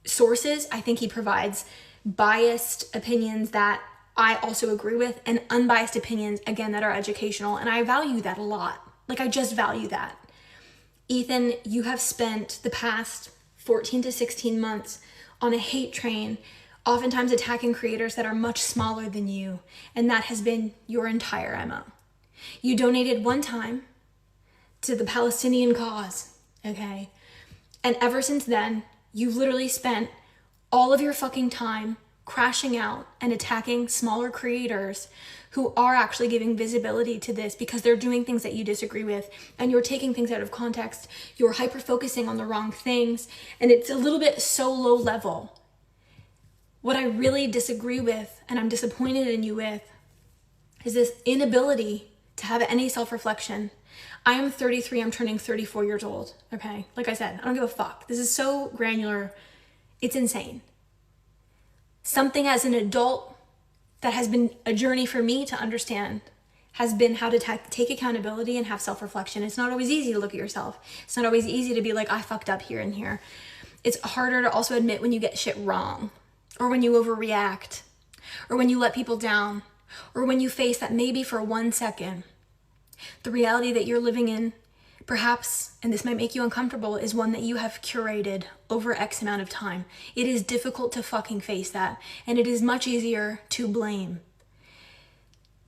[SPEAKER 16] sources. I think he provides biased opinions that I also agree with, and unbiased opinions, again, that are educational. And I value that a lot. Like, I just value that. Ethan, you have spent the past 14 to 16 months on a hate train, oftentimes attacking creators that are much smaller than you. And that has been your entire MO. You donated one time to the Palestinian cause, okay? And ever since then, you've literally spent all of your fucking time crashing out and attacking smaller creators who are actually giving visibility to this because they're doing things that you disagree with, and you're taking things out of context. You're hyper-focusing on the wrong things, and it's a little bit so low level. What I really disagree with, and I'm disappointed in you with, is this inability to have any self-reflection. I am 33, I'm turning 34 years old, okay? Like I said, I don't give a fuck. This is so granular, it's insane. Something as an adult that has been a journey for me to understand has been how to take accountability and have self-reflection. It's not always easy to look at yourself. It's not always easy to be like, I fucked up here and here. It's harder to also admit when you get shit wrong, or when you overreact, or when you let people down, or when you face that maybe for 1 second, the reality that you're living in, perhaps, and this might make you uncomfortable, is one that you have curated over X amount of time. It is difficult to fucking face that, and it is much easier to blame.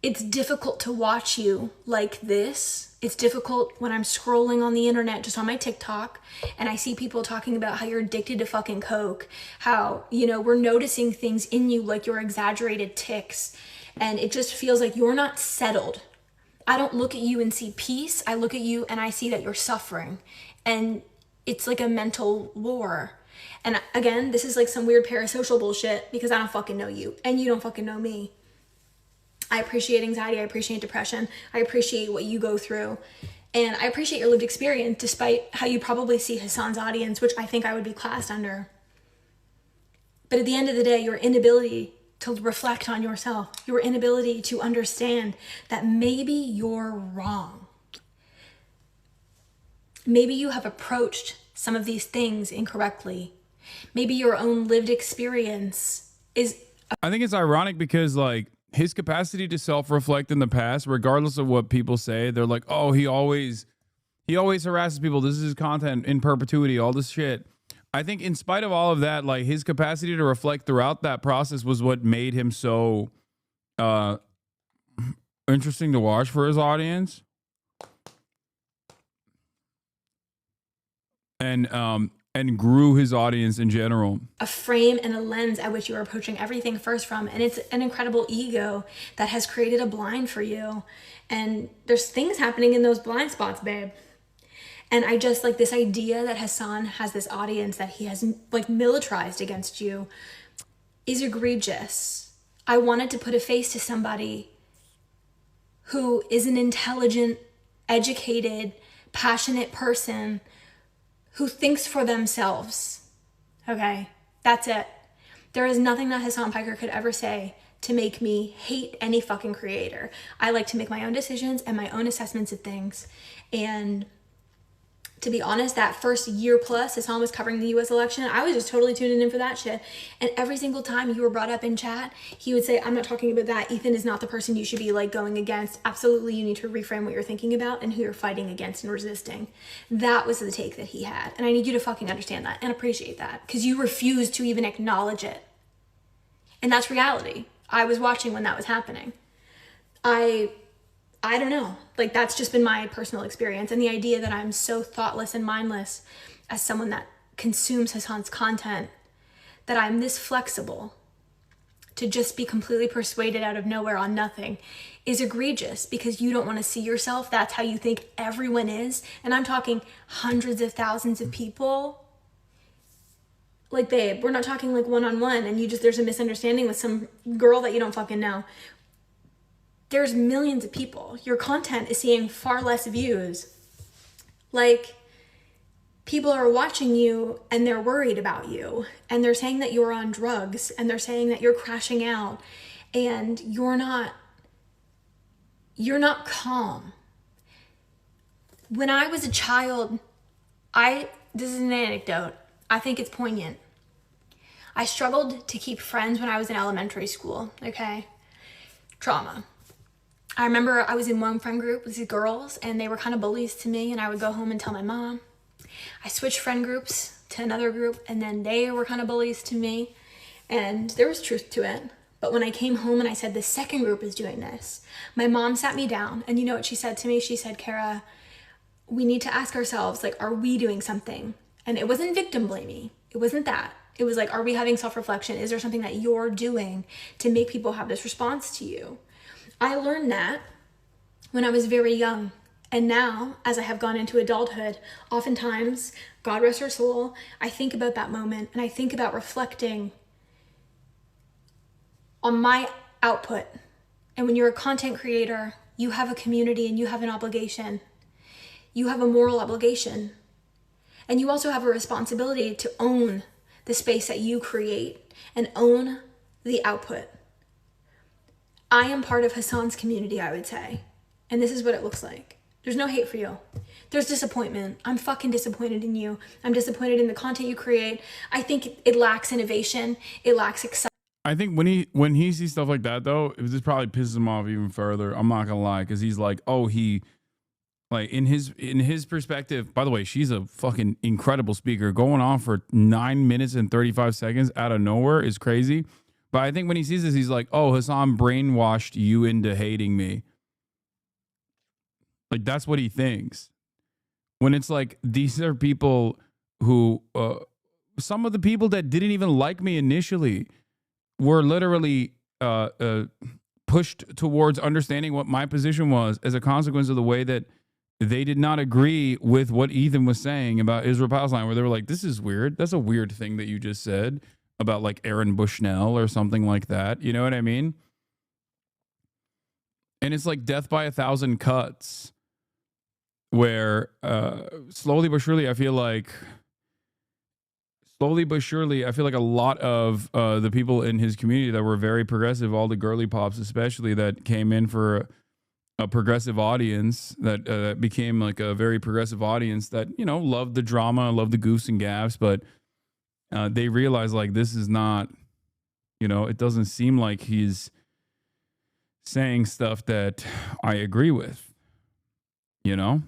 [SPEAKER 16] It's difficult to watch you like this. It's difficult when I'm scrolling on the internet, just on my TikTok, and I see people talking about how you're addicted to fucking coke, how, you know, we're noticing things in you like your exaggerated tics, and it just feels like you're not settled. I don't look at you and see peace. I look at you and I see that you're suffering. And it's like a mental war. And again, this is like some weird parasocial bullshit because I don't fucking know you and you don't fucking know me. I appreciate anxiety. I appreciate depression. I appreciate what you go through. And I appreciate your lived experience despite how you probably see Hasan's audience, which I think I would be classed under. But at the end of the day, your inability to reflect on yourself, your inability to understand that maybe you're wrong. Maybe you have approached some of these things incorrectly. Maybe your own lived experience is...
[SPEAKER 3] I think it's ironic because, like, his capacity to self-reflect in the past, regardless of what people say, they're like, oh, he always harasses people. This is his content in perpetuity, all this shit. I think in spite of all of that, like, his capacity to reflect throughout that process was what made him so interesting to watch for his audience. And grew his audience in general.
[SPEAKER 16] A frame and a lens at which you are approaching everything first from. And it's an incredible ego that has created a blind for you. And there's things happening in those blind spots, babe. And I just like this idea that Hasan has this audience that he has like militarized against you is egregious. I wanted to put a face to somebody who is an intelligent, educated, passionate person who thinks for themselves. Okay, that's it. There is nothing that Hasan Piker could ever say to make me hate any fucking creator. I like to make my own decisions and my own assessments of things. And to be honest, that first year plus Hasan was covering the US election, I was just totally tuning in for that shit. And every single time you were brought up in chat, he would say, I'm not talking about that. Ethan is not the person you should be like going against. Absolutely, you need to reframe what you're thinking about and who you're fighting against and resisting. That was the take that he had. And I need you to fucking understand that and appreciate that because you refused to even acknowledge it. And that's reality. I was watching when that was happening. I don't know, like that's just been my personal experience. And the idea that I'm so thoughtless and mindless as someone that consumes Hasan's content, that I'm this flexible to just be completely persuaded out of nowhere on nothing is egregious because you don't want to see yourself. That's how you think everyone is. And I'm talking hundreds of thousands of people. Like, babe, we're not talking like one-on-one and there's a misunderstanding with some girl that you don't fucking know. there's millions of people. Your content is seeing far less views. Like, people are watching you and they're worried about you, and they're saying that you're on drugs, and they're saying that you're crashing out, and you're not calm. When I was a child, this is an anecdote. I think it's poignant. I struggled to keep friends when I was in elementary school, okay? Trauma. I remember I was in one friend group with these girls, and they were kind of bullies to me, and I would go home and tell my mom. I switched friend groups to another group, and then they were kind of bullies to me, and there was truth to it. But when I came home and I said, the second group is doing this, my mom sat me down, and you know what she said to me? She said, Kara, we need to ask ourselves, like, are we doing something? And it wasn't victim blaming. It wasn't that. It was like, are we having self-reflection? Is there something that you're doing to make people have this response to you? I learned that when I was very young. And now, as I have gone into adulthood, oftentimes, God rest her soul, I think about that moment, and I think about reflecting on my output. And when you're a content creator, you have a community and you have an obligation. You have a moral obligation. And you also have a responsibility to own the space that you create and own the output. I am part of Hasan's community, I would say. And this is what it looks like. There's no hate for you. There's disappointment. I'm fucking disappointed in you. I'm disappointed in the content you create. I think it lacks innovation. It lacks excitement.
[SPEAKER 3] I think when he sees stuff like that, though, this probably pisses him off even further. I'm not gonna lie, because he's like, oh, like in his perspective. By the way, she's a fucking incredible speaker. Going on for 9 minutes and 35 seconds out of nowhere is crazy. But I think when he sees this, he's like, oh, Hasan brainwashed you into hating me. Like, that's what he thinks. When it's like, these are people who, some of the people that didn't even like me initially were literally pushed towards understanding what my position was as a consequence of the way that they did not agree with what Ethan was saying about Israel-Palestine, where they were like, this is weird. That's a weird thing that you just said about like Aaron Bushnell or something like that. You know what I mean? And it's like death by 1,000 cuts, where slowly but surely, I feel like a lot of the people in his community that were very progressive, all the girly pops especially, that came in for a progressive audience, that became like a very progressive audience that, you know, loved the drama, loved the goofs and gaffs, but they realized, like, this is not, you know, it doesn't seem like he's saying stuff that I agree with, you know?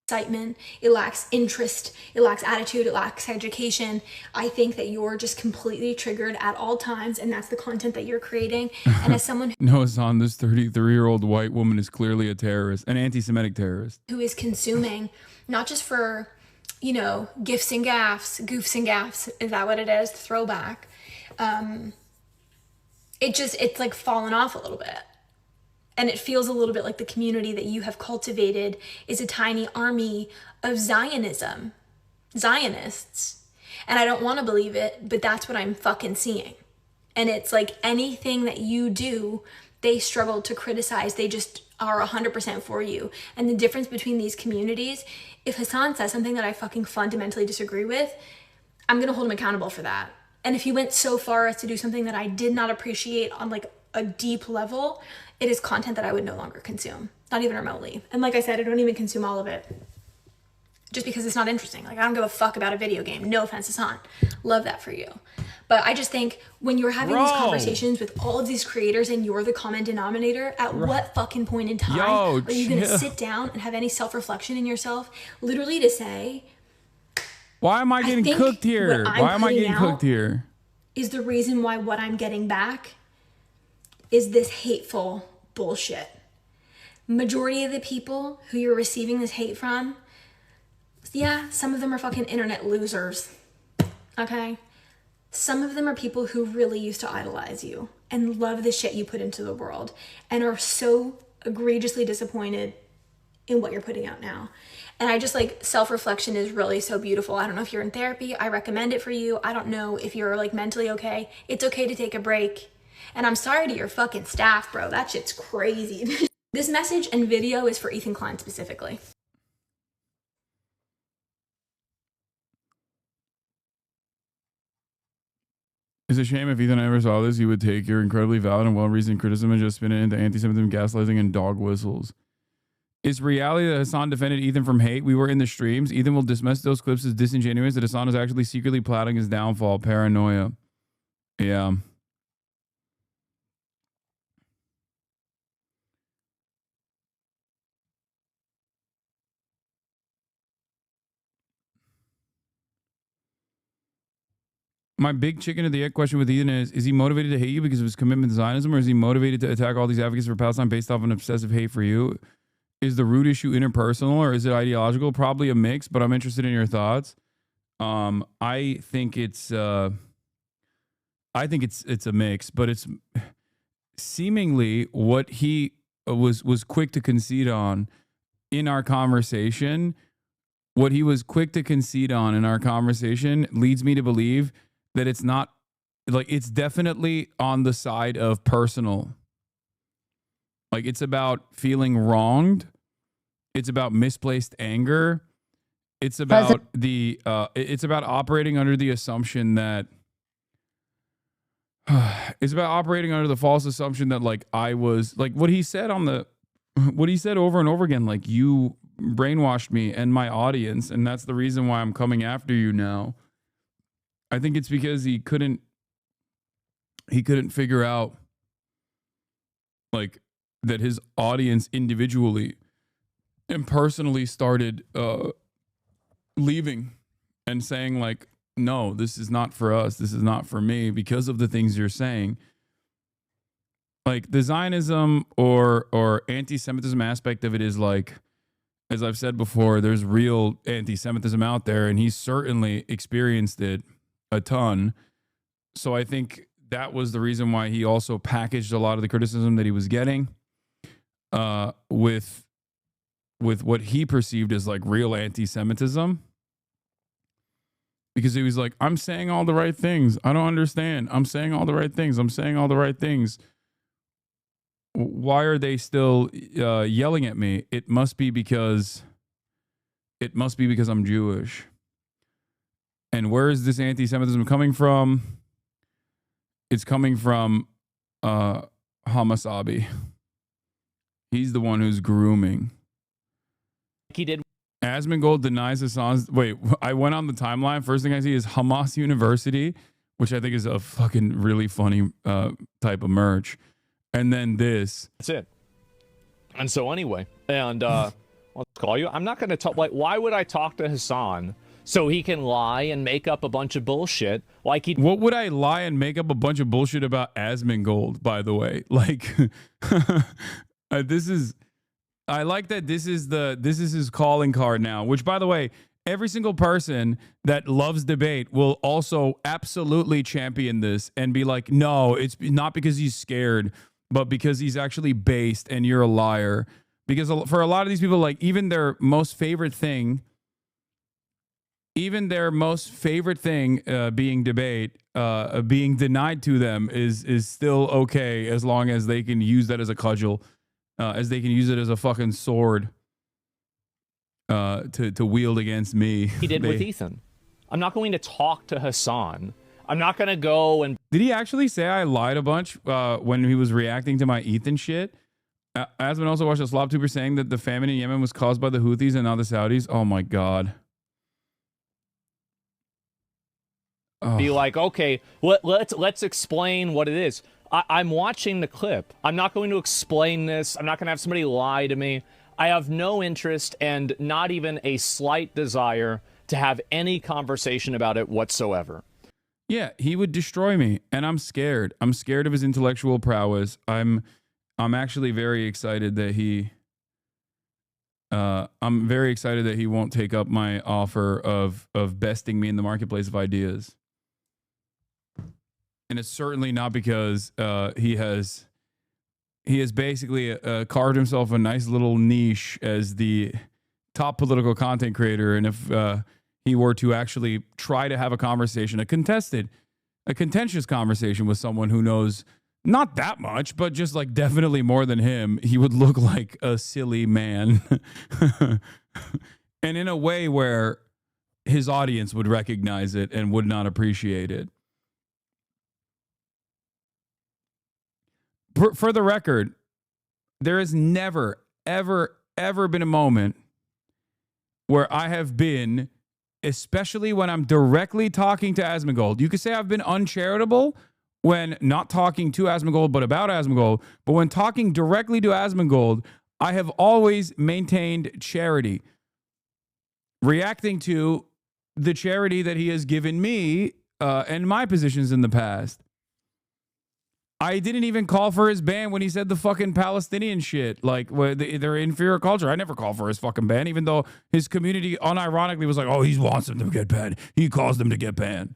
[SPEAKER 16] Excitement, it lacks interest, it lacks attitude, it lacks education. I think that you're just completely triggered at all times, and that's the content that you're creating. And as someone
[SPEAKER 3] No, Hasan, this 33-year-old white woman is clearly a terrorist, an anti-Semitic terrorist.
[SPEAKER 16] who is consuming, not just for, you know, goofs and gaffs, is that what it is? Throwback. It's like fallen off a little bit. And it feels a little bit like the community that you have cultivated is a tiny army of Zionists. And I don't want to believe it, but that's what I'm fucking seeing. And it's like anything that you do, they struggle to criticize. They just are 100% for you. And the difference between these communities, if Hasan says something that I fucking fundamentally disagree with, I'm going to hold him accountable for that. And if he went so far as to do something that I did not appreciate on like a deep level, it is content that I would no longer consume, not even remotely. And like I said, I don't even consume all of it just because it's not interesting. Like, I don't give a fuck about a video game. No offense, Hasan. Love that for you. But I just think when you're having these conversations with all of these creators and you're the common denominator, at what fucking point in time are you going to sit down and have any self-reflection in yourself, literally to say,
[SPEAKER 3] why am I getting cooked here? Why am I getting cooked here?
[SPEAKER 16] Is the reason why what I'm getting back is this hateful bullshit. Majority of the people who you're receiving this hate from, yeah, some of them are fucking internet losers, okay? Some of them are people who really used to idolize you and love the shit you put into the world and are so egregiously disappointed in what you're putting out now. And I just like self-reflection is really so beautiful. I don't know if you're in therapy. I recommend it for you. I don't know if you're like mentally okay. It's okay to take a break. And I'm sorry to your fucking staff, bro. That shit's crazy. This message and video is for Ethan Klein specifically.
[SPEAKER 3] It's a shame if Ethan ever saw this, he would take your incredibly valid and well-reasoned criticism and just spin it into anti-Semitism, gaslighting, and dog whistles. It's reality that Hasan defended Ethan from hate. We were in the streams. Ethan will dismiss those clips as disingenuous, that Hasan is actually secretly plotting his downfall. Paranoia. Yeah. My big chicken of the egg question with Ethan is he motivated to hate you because of his commitment to Zionism, or is he motivated to attack all these advocates for Palestine based off an obsessive hate for you? Is the root issue interpersonal or is it ideological? Probably a mix, but I'm interested in your thoughts. I think it's a mix, but it's seemingly what he was quick to concede on in our conversation. What he was quick to concede on in our conversation leads me to believe that it's not, like, it's definitely on the side of personal. Like, it's about feeling wronged. It's about misplaced anger. It's about it's about operating under the assumption that it's about operating under the false assumption that, like, I was, like, what he said over and over again, like, you brainwashed me and my audience, and that's the reason why I'm coming after you now. I think it's because he couldn't figure out, like, that his audience individually and personally started leaving and saying, like, no, this is not for us. This is not for me because of the things you're saying. Like, the Zionism or anti-Semitism aspect of it is, like, as I've said before, there's real anti-Semitism out there, and he's certainly experienced it a ton. So I think that was the reason why he also packaged a lot of the criticism that he was getting with what he perceived as, like, real anti-Semitism. Because he was like, I'm saying all the right things. I don't understand. I'm saying all the right things. I'm saying all the right things. Why are they still yelling at me? It must be because I'm Jewish. And where is this anti-Semitism coming from? It's coming from Hasanabi. He's the one who's grooming.
[SPEAKER 5] He did.
[SPEAKER 3] Asmongold denies Hasan's. Wait, I went on the timeline. First thing I see is Hamas University, which I think is a fucking really funny type of merch. And then this.
[SPEAKER 5] That's it. And so anyway, and let's call you. I'm not going to talk. Like, why would I talk to Hasan so he can lie and make up a bunch of bullshit? Like he.
[SPEAKER 3] What would I lie and make up a bunch of bullshit about Asmongold? By the way, like, this is. I like that this is his calling card now. Which, by the way, every single person that loves debate will also absolutely champion this and be like, no, it's not because he's scared, but because he's actually based and you're a liar. Because for a lot of these people, like, even their most favorite thing being debate, being denied to them is still okay as long as they can use that as a cudgel, as they can use it as a fucking sword to wield against me.
[SPEAKER 5] He did with Ethan. I'm not going to talk to Hasan. I'm not going to go and...
[SPEAKER 3] Did he actually say I lied a bunch when he was reacting to my Ethan shit? Asman also watched a SLUR saying that the famine in Yemen was caused by the Houthis and not the Saudis. Oh my God.
[SPEAKER 5] Be like, okay, let's explain what it is. I'm watching the clip. I'm not going to explain this. I'm not going to have somebody lie to me. I have no interest and not even a slight desire to have any conversation about it whatsoever.
[SPEAKER 3] Yeah, he would destroy me, and I'm scared. I'm scared of his intellectual prowess. I'm actually very excited that he won't take up my offer of besting me in the marketplace of ideas. And it's certainly not because he has basically carved himself a nice little niche as the top political content creator, and if he were to actually try to have a conversation, a contentious conversation with someone who knows not that much, but just like definitely more than him, he would look like a silly man. And in a way where his audience would recognize it and would not appreciate it. For the record, there has never, ever, ever been a moment where I have been, especially when I'm directly talking to Asmongold. You could say I've been uncharitable when not talking to Asmongold, but about Asmongold. But when talking directly to Asmongold, I have always maintained charity, reacting to the charity that he has given me and my positions in the past. I didn't even call for his ban when he said the fucking Palestinian shit. Like, they're inferior culture. I never called for his fucking ban, even though his community unironically was like, oh, he wants them to get banned. He caused them to get banned.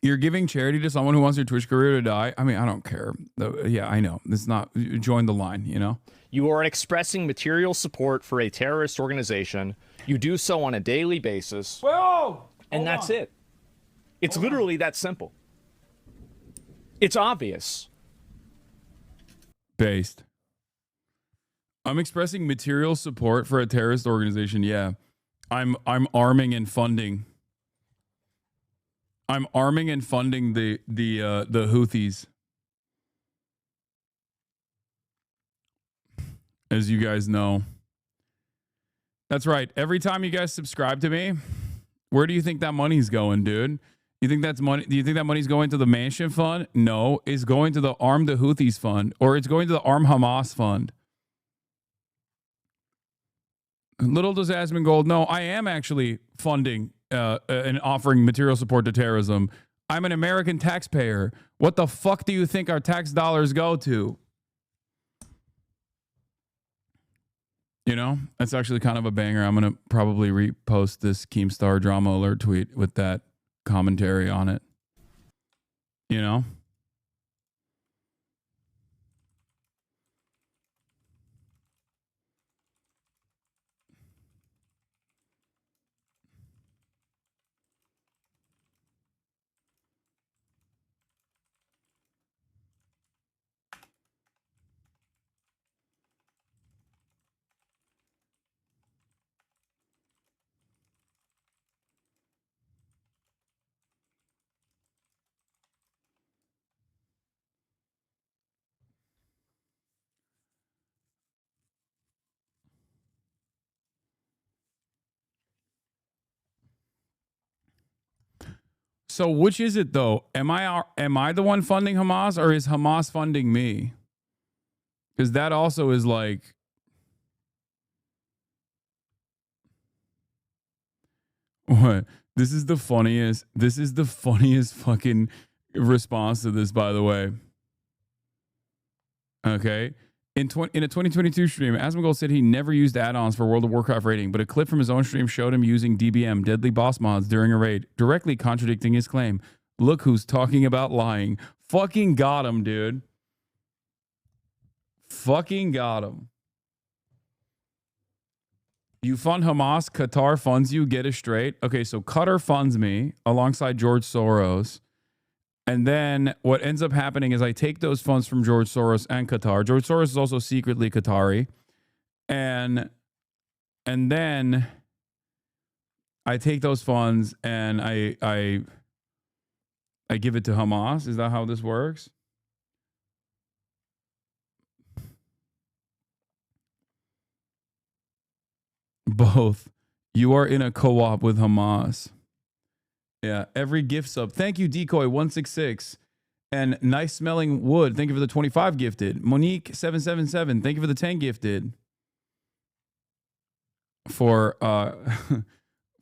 [SPEAKER 3] You're giving charity to someone who wants their Twitch career to die? I mean, I don't care. Yeah, I know. It's not, join the line, you know?
[SPEAKER 5] You are expressing material support for a terrorist organization. You do so on a daily basis.
[SPEAKER 3] Whoa!
[SPEAKER 5] And that's it. It's literally that simple. It's obvious.
[SPEAKER 3] Based. I'm expressing material support for a terrorist organization. Yeah. I'm arming and funding. I'm arming and funding the Houthis. As you guys know. That's right. Every time you guys subscribe to me, where do you think that money's going, dude? You think that's money? Do you think that money's going to the Mansion Fund? No, it's going to the Arm the Houthis Fund, or it's going to the Arm Hamas Fund. Little does Asmongold know, I am actually funding and offering material support to terrorism. I'm an American taxpayer. What the fuck do you think our tax dollars go to? You know, that's actually kind of a banger. I'm going to probably repost this Keemstar Drama Alert tweet with that commentary on it. You know? So which is it though? Am I the one funding Hamas, or is Hamas funding me? Because that also is like, what? This is the funniest fucking response to this, by the way. Okay. In a 2022 stream, Asmongold said he never used add-ons for World of Warcraft raiding, but a clip from his own stream showed him using DBM, Deadly Boss Mods, during a raid, directly contradicting his claim. Look who's talking about lying. Fucking got him, dude. Fucking got him. You fund Hamas, Qatar funds you, get it straight. Okay, so Qatar funds me alongside George Soros. And then what ends up happening is I take those funds from George Soros and Qatar. George Soros is also secretly Qatari. And then I take those funds and I give it to Hamas. Is that how this works? Both. You are in a co-op with Hamas. Yeah, every gift sub. Thank you, Decoy166. And Nice Smelling Wood. Thank you for the 25 gifted. Monique777. Thank you for the 10 gifted. For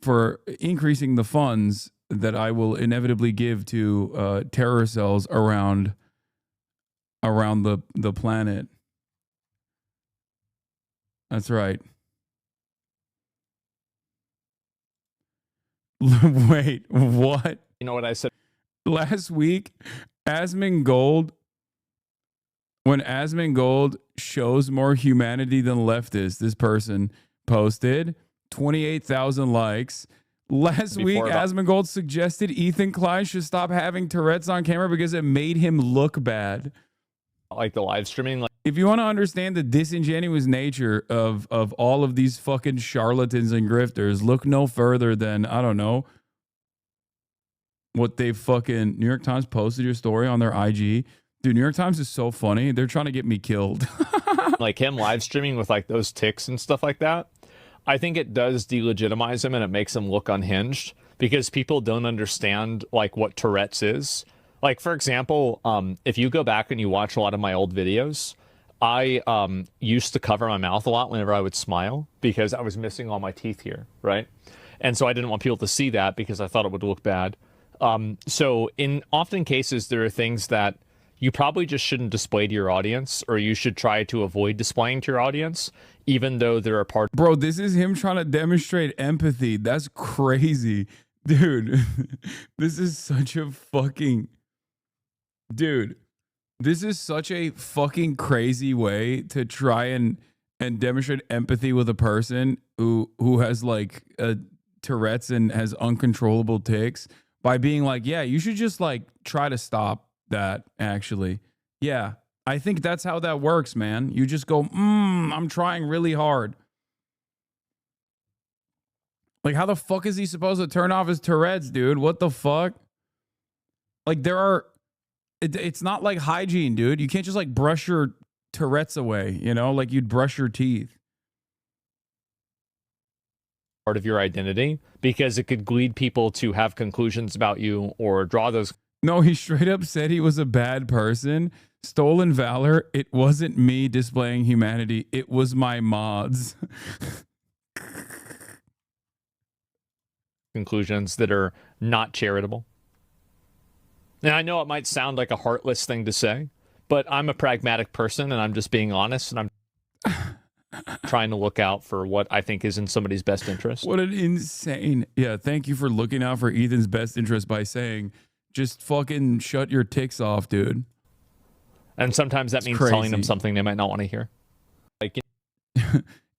[SPEAKER 3] for increasing the funds that I will inevitably give to terror cells around the planet. That's right. Wait, what?
[SPEAKER 5] You know what I said?
[SPEAKER 3] Last week, Asmongold, when Asmongold shows more humanity than leftists, this person posted 28,000 likes. Last week, Asmongold suggested Ethan Klein should stop having Tourette's on camera because it made him look bad.
[SPEAKER 5] Like the live streaming.
[SPEAKER 3] If you want to understand the disingenuous nature of all of these fucking charlatans and grifters, look no further than, I don't know, what they fucking New York Times posted your story on their IG. Dude, New York Times is so funny. They're trying to get me killed.
[SPEAKER 5] Like him live streaming with like those ticks and stuff like that. I think it does delegitimize him and it makes him look unhinged because people don't understand like what Tourette's is. Like, for example, if you go back and you watch a lot of my old videos, I used to cover my mouth a lot whenever I would smile because I was missing all my teeth here, right? And so I didn't want people to see that because I thought it would look bad. So in often cases, there are things that you probably just shouldn't display to your audience, or you should try to avoid displaying to your audience, even though there are parts.
[SPEAKER 3] Bro, this is him trying to demonstrate empathy. That's crazy. Dude, this is such a fucking... Dude, this is such a fucking crazy way to try and demonstrate empathy with a person who has like Tourette's and has uncontrollable tics by being like, yeah, you should just like try to stop that actually. Yeah, I think that's how that works, man. You just go, I'm trying really hard. Like, how the fuck is he supposed to turn off his Tourette's, dude? What the fuck? Like, it's not like hygiene, dude. You can't just like brush your Tourette's away, you know, like you'd brush your teeth.
[SPEAKER 5] Part of your identity because it could lead people to have conclusions about you or draw those.
[SPEAKER 3] No, he straight up said he was a bad person. Stolen valor. It wasn't me displaying humanity. It was my mods.
[SPEAKER 5] Conclusions that are not charitable. And I know it might sound like a heartless thing to say, but I'm a pragmatic person and I'm just being honest and I'm trying to look out for what I think is in somebody's best interest.
[SPEAKER 3] What an insane... Yeah, thank you for looking out for Ethan's best interest by saying, just fucking shut your ticks off, dude.
[SPEAKER 5] And sometimes that means telling them something they might not want to hear. Like,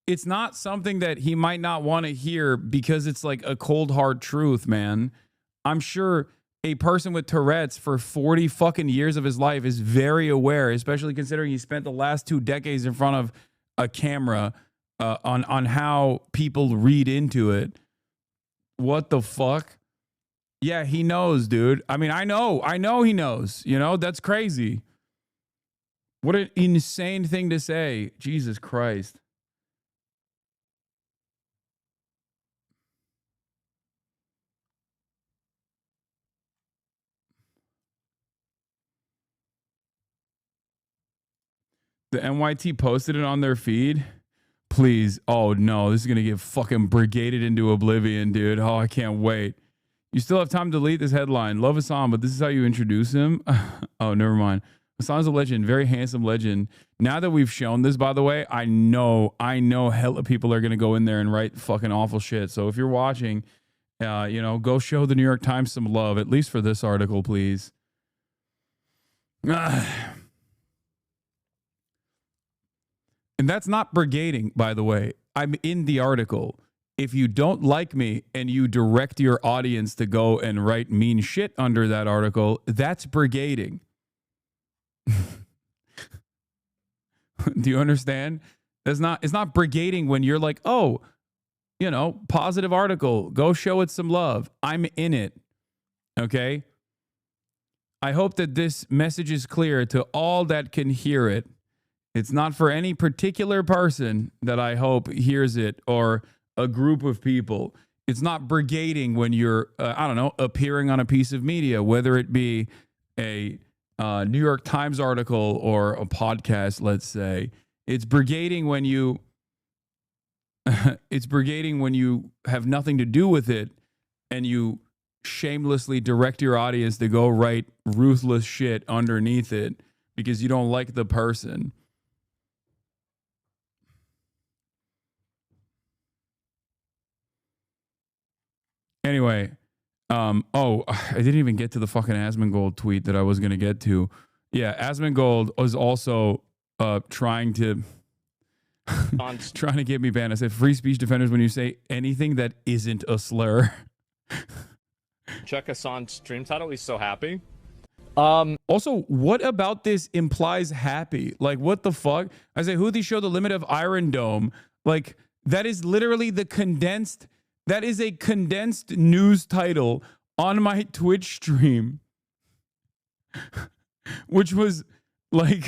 [SPEAKER 3] it's not something that he might not want to hear because it's like a cold hard truth, man. I'm sure a person with Tourette's for 40 fucking years of his life is very aware, especially considering he spent the last 2 decades in front of a camera on how people read into it. What the fuck? Yeah, he knows, dude. I mean, I know he knows. You know, that's crazy. What an insane thing to say. Jesus Christ. The NYT posted it on their feed. Please. Oh, no. This is going to get fucking brigaded into oblivion, dude. Oh, I can't wait. You still have time to delete this headline. Love Hasan, but this is how you introduce him? Oh, never mind. Hasan's a legend. Very handsome legend. Now that we've shown this, by the way, I know hella people are going to go in there and write fucking awful shit. So if you're watching, you know, go show the New York Times some love, at least for this article, please. And that's not brigading, by the way. I'm in the article. If you don't like me and you direct your audience to go and write mean shit under that article, that's brigading. Do you understand? It's not brigading when you're like, oh, you know, positive article, go show it some love. I'm in it. Okay? I hope that this message is clear to all that can hear it. It's not for any particular person that I hope hears it or a group of people. It's not brigading when you're, I don't know, appearing on a piece of media, whether it be a New York Times article or a podcast, let's say. It's brigading when you have nothing to do with it and you shamelessly direct your audience to go write ruthless shit underneath it because you don't like the person. Anyway, oh, I didn't even get to the fucking Asmongold tweet that I was gonna get to. Yeah, Asmongold was also trying to get me banned. I said free speech defenders when you say anything that isn't a slur.
[SPEAKER 5] Check Hasan stream title. He's so happy.
[SPEAKER 3] Also, what about this implies happy? Like, what the fuck? I say Houthis show the limit of Iron Dome. Like, that is literally the condensed. That is a condensed news title on my Twitch stream, which was like.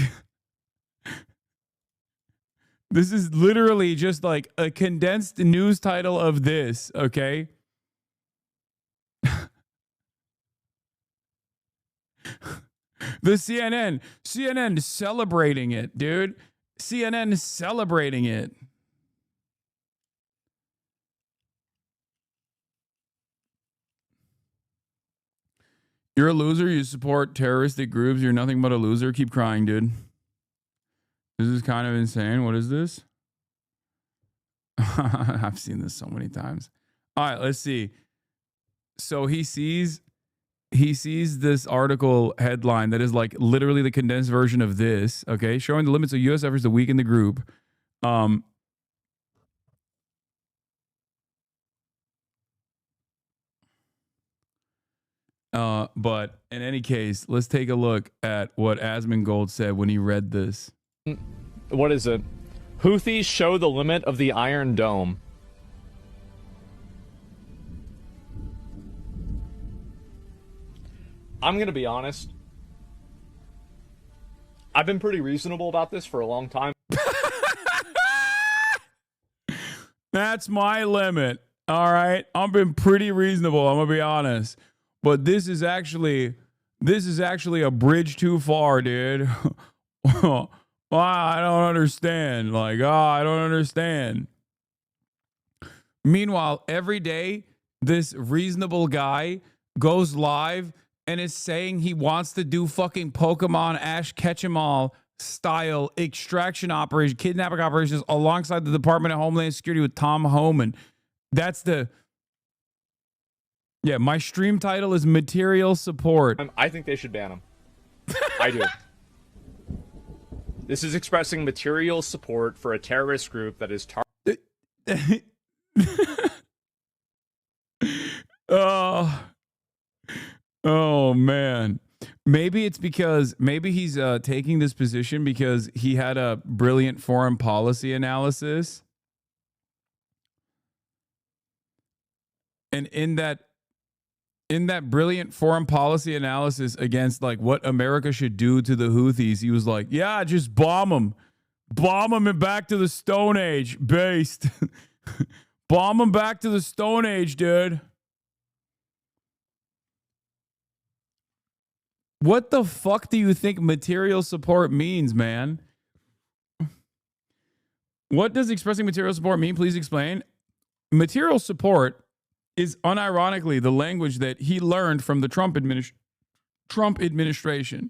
[SPEAKER 3] This is literally just like a condensed news title of this, okay? The CNN celebrating it, dude. CNN celebrating it. You're a loser. You support terroristic groups. You're nothing but a loser. Keep crying, dude. This is kind of insane. What is this? I've seen this so many times. All right, let's see. So he sees this article headline that is like literally the condensed version of this, okay? Showing the limits of U.S. efforts to weaken the group. But in any case, let's take a look at what Asmongold said when he read this.
[SPEAKER 5] What is it? Houthis show the limit of the Iron Dome. I'm going to be honest. I've been pretty reasonable about this for a long time.
[SPEAKER 3] That's my limit. All right. I've been pretty reasonable. I'm going to be honest. But this is actually a bridge too far, dude. I don't understand. Like, I don't understand. Meanwhile, every day, this reasonable guy goes live and is saying he wants to do fucking Pokemon Ash Ketchum-All style extraction operation, kidnapping operations alongside the Department of Homeland Security with Tom Homan. That's the... Yeah, my stream title is Material Support.
[SPEAKER 5] I think they should ban him. I do. This is expressing material support for a terrorist group that is
[SPEAKER 3] Oh man. Maybe it's because he's taking this position because he had a brilliant foreign policy analysis. And in that brilliant foreign policy analysis against like what America should do to the Houthis, he was like, yeah, just bomb them and back to the Stone Age based. Bomb them back to the Stone Age, dude. What the fuck do you think material support means, man? What does expressing material support mean? Please explain. Material support is unironically the language that he learned from the Trump administration.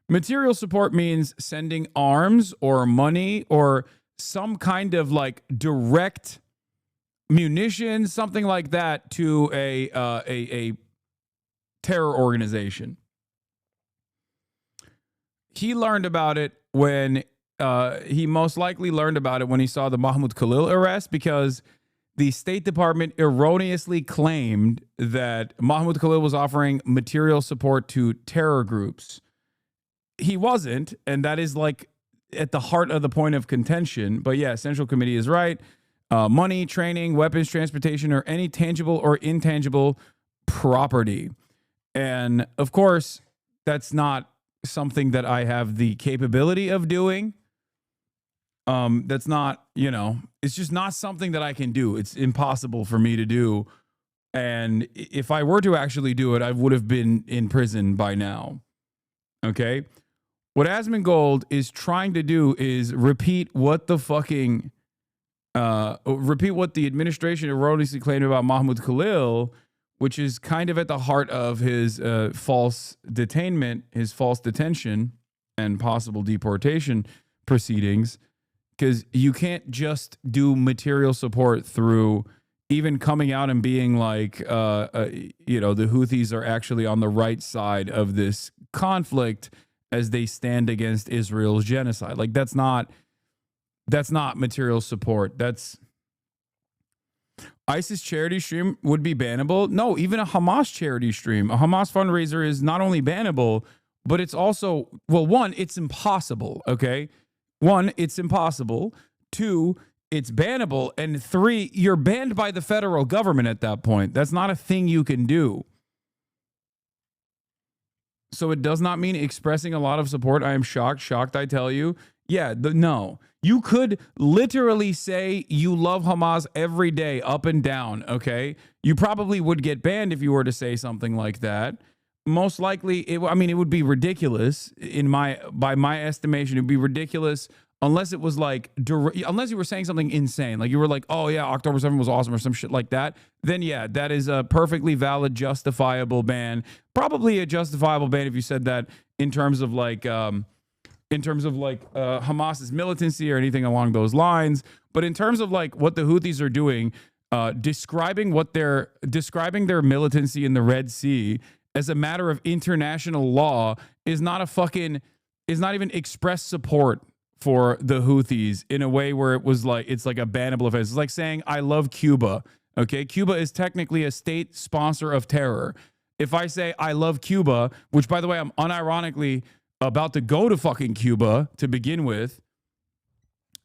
[SPEAKER 3] Material support means sending arms or money or some kind of like direct munitions, something like that, to a terror organization. He learned about it when he most likely learned about it when he saw the Mahmoud Khalil arrest, because the State Department erroneously claimed that Mahmoud Khalil was offering material support to terror groups. He wasn't, and that is like at the heart of the point of contention. But yeah, Central Committee is right. Money, training, weapons, transportation, or any tangible or intangible property. And of course, that's not something that I have the capability of doing. That's not, it's just not something that I can do. It's impossible for me to do. And if I were to actually do it, I would have been in prison by now. Okay. What Asmongold is trying to do is repeat what the administration erroneously claimed about Mahmoud Khalil, which is kind of at the heart of his false detainment, his false detention and possible deportation proceedings. Because you can't just do material support through even coming out and being like, the Houthis are actually on the right side of this conflict as they stand against Israel's genocide. Like that's not material support. That's ISIS charity stream would be bannable. No, even a Hamas charity stream, a Hamas fundraiser is not only bannable, but it's also, well, one, it's impossible. Okay. One, it's impossible. Two, it's bannable. And three, you're banned by the federal government at that point. That's not a thing you can do. So it does not mean expressing a lot of support. I am shocked, I tell you. Yeah, no. You could literally say you love Hamas every day, up and down, okay? You probably would get banned if you were to say something like that. Most likely, it would be ridiculous by my estimation. It would be ridiculous unless it was like, unless you were saying something insane. Like you were like, oh yeah, October 7th was awesome or some shit like that. Then yeah, that is a perfectly valid, justifiable ban. Probably a justifiable ban if you said that in terms of like Hamas's militancy or anything along those lines. But in terms of like what the Houthis are doing, describing their militancy in the Red Sea as a matter of international law is not even express support for the Houthis in a way where it's like a bannable offense. It's like saying I love Cuba. Okay, Cuba is technically a state sponsor of terror. If I say I love Cuba, which by the way I'm unironically about to go to fucking Cuba to begin with.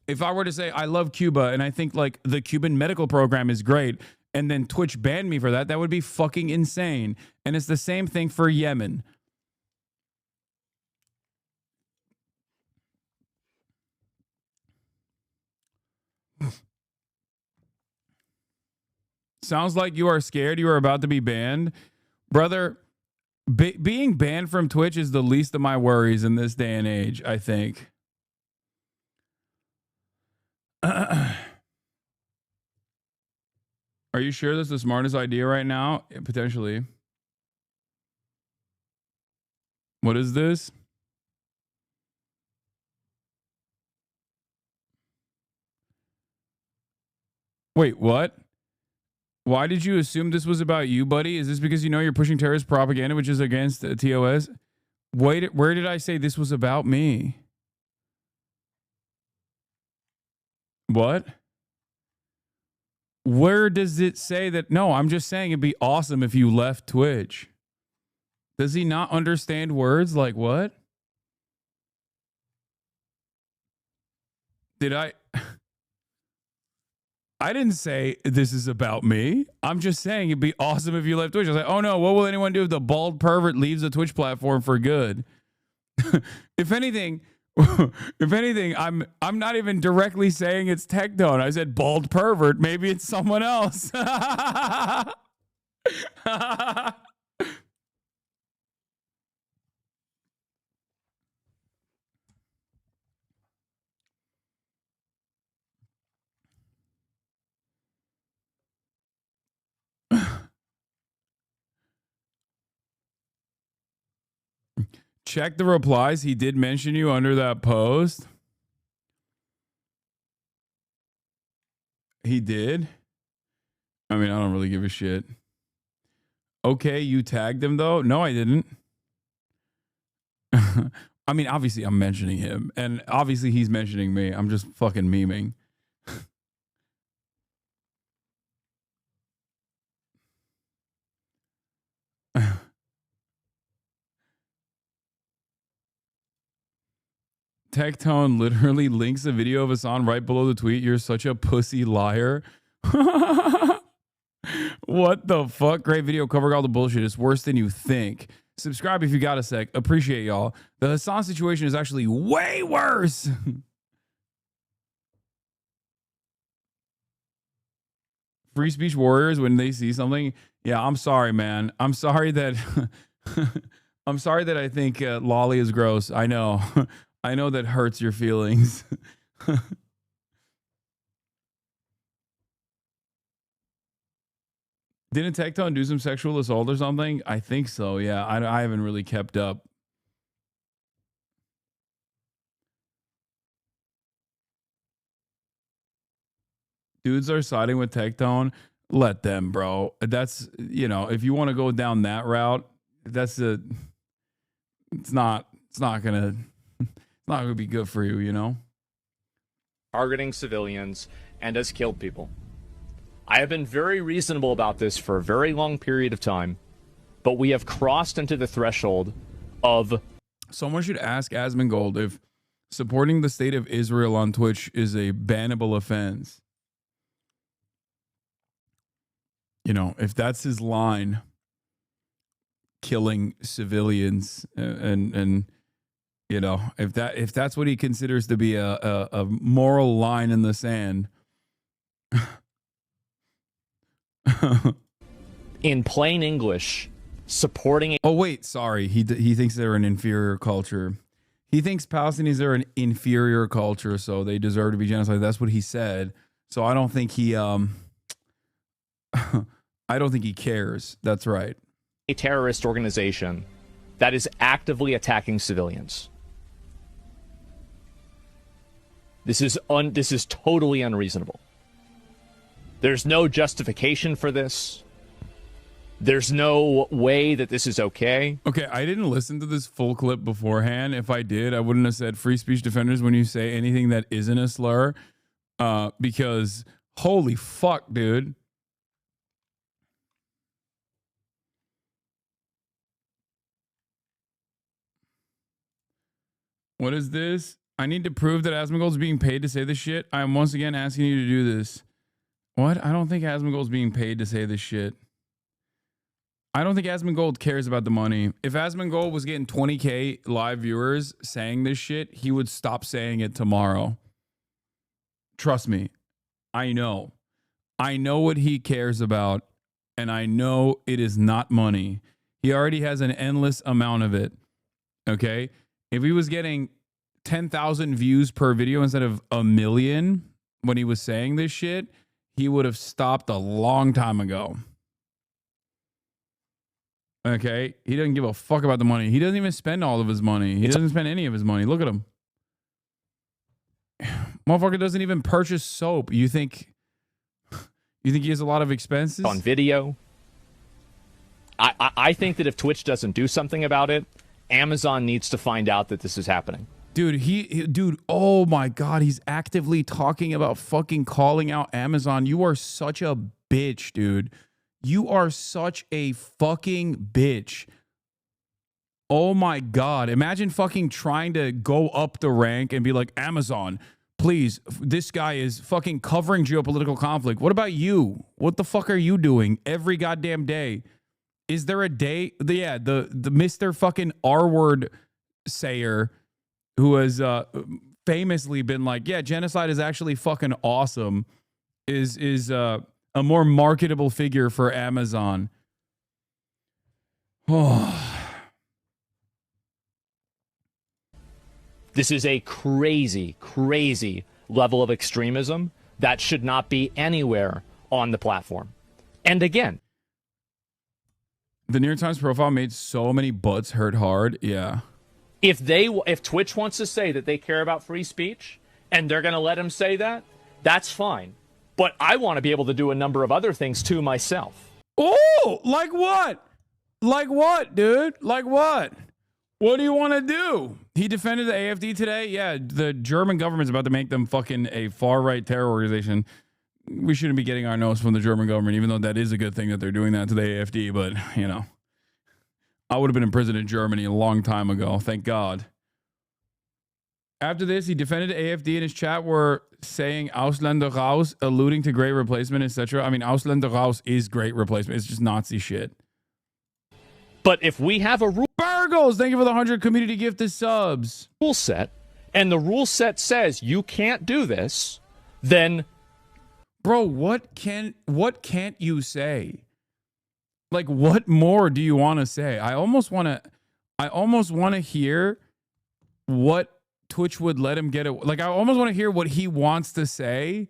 [SPEAKER 3] If I were to say I love Cuba and I think like the Cuban medical program is great and then Twitch banned me for that, that would be fucking insane. And it's the same thing for Yemen. Sounds like you are scared you are about to be banned. Brother, being banned from Twitch is the least of my worries in this day and age, I think. Are you sure that's the smartest idea right now? Potentially. What is this? Wait, what? Why did you assume this was about you, buddy? Is this because you know you're pushing terrorist propaganda, which is against TOS? Wait, where did I say this was about me? What? Where does it say that? No, I'm just saying it'd be awesome if you left Twitch. Does he not understand words? Like what? Did I didn't say this is about me. I'm just saying it'd be awesome if you left Twitch. I was like, oh no, what will anyone do if the bald pervert leaves the Twitch platform for good? If anything, I'm not even directly saying it's Tectone. I said bald pervert. Maybe it's someone else. Check the replies. He did mention you under that post. He did. I mean, I don't really give a shit. Okay, you tagged him though? No, I didn't. I mean, obviously I'm mentioning him and obviously he's mentioning me. I'm just fucking memeing. Tectone literally links a video of Hasan right below the tweet. You're such a pussy liar. What the fuck? Great video covering all the bullshit. It's worse than you think. Subscribe if you got a sec. Appreciate y'all. The Hasan situation is actually way worse. Free speech warriors, when they see something. Yeah, I'm sorry, man. I'm sorry that I'm sorry that I think Lolly is gross. I know. I know that hurts your feelings. Didn't Tectone do some sexual assault or something? I think so. Yeah, I haven't really kept up. Dudes are siding with Tectone. let them, bro. That's, you know, if you want to go down that route, it's not gonna be good for you, you know?
[SPEAKER 5] Targeting civilians and has killed people. I have been very reasonable about this for a very long period of time, but we have crossed into the threshold of...
[SPEAKER 3] Someone should ask Asmongold if supporting the state of Israel on Twitch is a bannable offense. You know, if that's his line, killing civilians, and you know, if that's what he considers to be a moral line in the sand.
[SPEAKER 5] In plain English, supporting...
[SPEAKER 3] Oh, wait, sorry. He thinks they're an inferior culture. He thinks Palestinians are an inferior culture, so they deserve to be genocided. That's what he said. So I don't think he... I don't think he cares. That's right.
[SPEAKER 5] A terrorist organization that is actively attacking civilians. This is totally unreasonable. There's no justification for this. There's no way that this is okay.
[SPEAKER 3] Okay, I didn't listen to this full clip beforehand. If I did, I wouldn't have said free speech defenders when you say anything that isn't a slur. Because holy fuck, dude. What is this? I need to prove that Asmongold is being paid to say this shit. I am once again asking you to do this. What? I don't think Asmongold is being paid to say this shit. I don't think Asmongold cares about the money. If Asmongold was getting 20K live viewers saying this shit, he would stop saying it tomorrow. Trust me. I know. I know what he cares about, and I know it is not money. He already has an endless amount of it. Okay? If he was getting 10,000 views per video instead of 1 million when he was saying this shit, he would have stopped a long time ago. Okay? He doesn't give a fuck about the money. He doesn't even spend all of his money. He doesn't spend any of his money. Look at him. Motherfucker doesn't even purchase soap. You think he has a lot of expenses?
[SPEAKER 5] On video. I think that if Twitch doesn't do something about it, Amazon needs to find out that this is happening.
[SPEAKER 3] Dude, dude, oh my God, he's actively talking about fucking calling out Amazon. You are such a bitch, dude. You are such a fucking bitch. Oh my God. Imagine fucking trying to go up the rank and be like, Amazon, please, this guy is fucking covering geopolitical conflict. What about you? What the fuck are you doing every goddamn day? Is there a day? The Mr. fucking R-word sayer who has famously been like, yeah, genocide is actually fucking awesome, is a more marketable figure for Amazon. Oh.
[SPEAKER 5] This is a crazy, crazy level of extremism that should not be anywhere on the platform. And again,
[SPEAKER 3] the New York Times profile made so many butts hurt hard. Yeah.
[SPEAKER 5] If Twitch wants to say that they care about free speech and they're going to let him say that, that's fine. But I want to be able to do a number of other things too myself.
[SPEAKER 3] Oh, like what? Like what, dude? Like what? What do you want to do? He defended the AFD today. Yeah, the German government's about to make them fucking a far-right terror organization. We shouldn't be getting our nose from the German government, even though that is a good thing that they're doing that to the AFD. But, you know, I would have been in prison in Germany a long time ago. Thank God. After this, he defended the AFD in his chat were saying Ausländer raus, alluding to great replacement, etc. I mean, Ausländer raus is great replacement. It's just Nazi shit.
[SPEAKER 5] But if we have a rule...
[SPEAKER 3] Burgos, thank you for the 100 community gifted subs.
[SPEAKER 5] ...rule set, and the rule set says you can't do this, then...
[SPEAKER 3] Bro, what can't you say? Like, what more do you want to say? I almost want to hear what Twitch would let him get it. Like, I almost want to hear what he wants to say.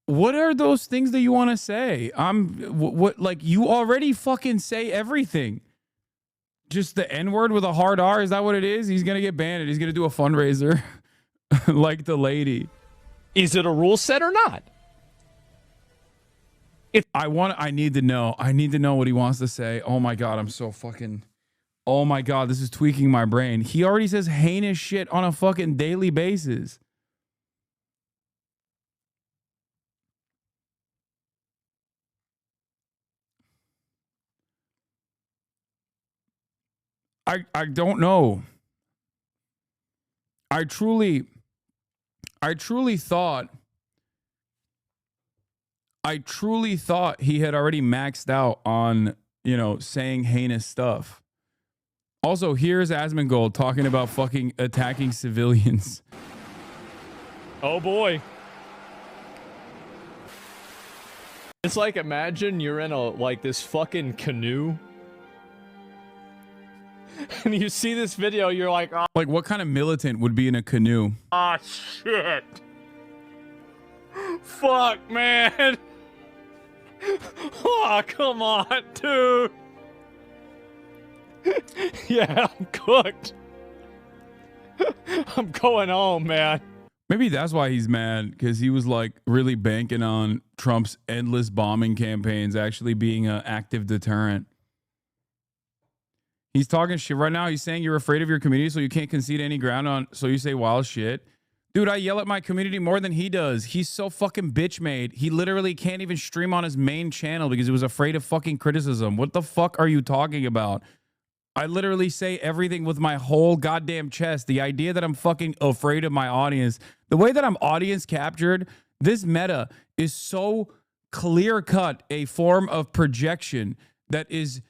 [SPEAKER 3] What are those things that you want to say? Like, you already fucking say everything. Just the N-word with a hard R, is that what it is? He's going to get banned. He's going to do a fundraiser like the lady.
[SPEAKER 5] Is it a rule set or not?
[SPEAKER 3] I need to know. I need to know what he wants to say. Oh my God, I'm so fucking. Oh my God, this is tweaking my brain. He already says heinous shit on a fucking daily basis. I don't know. I truly thought he had already maxed out on, you know, saying heinous stuff. Also, here's Asmongold talking about fucking attacking civilians.
[SPEAKER 5] Oh boy. It's like, imagine you're in this fucking canoe. And you see this video, you're like, oh.
[SPEAKER 3] Like, what kind of militant would be in a canoe?
[SPEAKER 5] Ah, shit. Fuck, man. Oh, come on, dude. Yeah, I'm cooked. I'm going home, man.
[SPEAKER 3] Maybe that's why he's mad, because he was like really banking on Trump's endless bombing campaigns actually being an active deterrent. He's talking shit right now. He's saying you're afraid of your community, so you can't concede any ground on. So you say wild shit. Dude, I yell at my community more than he does. He's so fucking bitch made. He literally can't even stream on his main channel because he was afraid of fucking criticism. What the fuck are you talking about? I literally say everything with my whole goddamn chest. The idea that I'm fucking afraid of my audience, the way that I'm audience captured, this meta is so clear cut a form of projection that is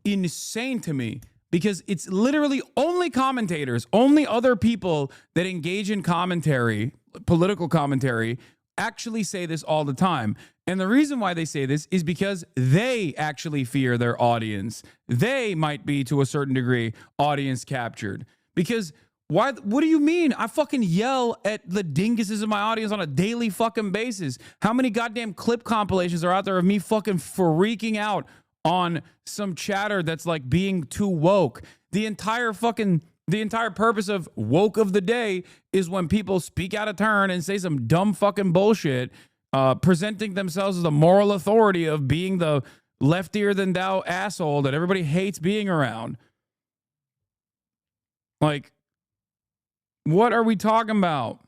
[SPEAKER 3] insane to me, because it's literally only commentators, only other people that engage in commentary, political commentary, actually say this all the time. And the reason why they say this is because they actually fear their audience. They might be, to a certain degree, audience captured. Because why? What do you mean? I fucking yell at the dinguses in my audience on a daily fucking basis. How many goddamn clip compilations are out there of me fucking freaking out on some chatter that's like being too woke? The entire purpose of woke of the day is when people speak out of turn and say some dumb fucking bullshit, presenting themselves as the moral authority of being the leftier than thou asshole that everybody hates being around. Like, what are we talking about?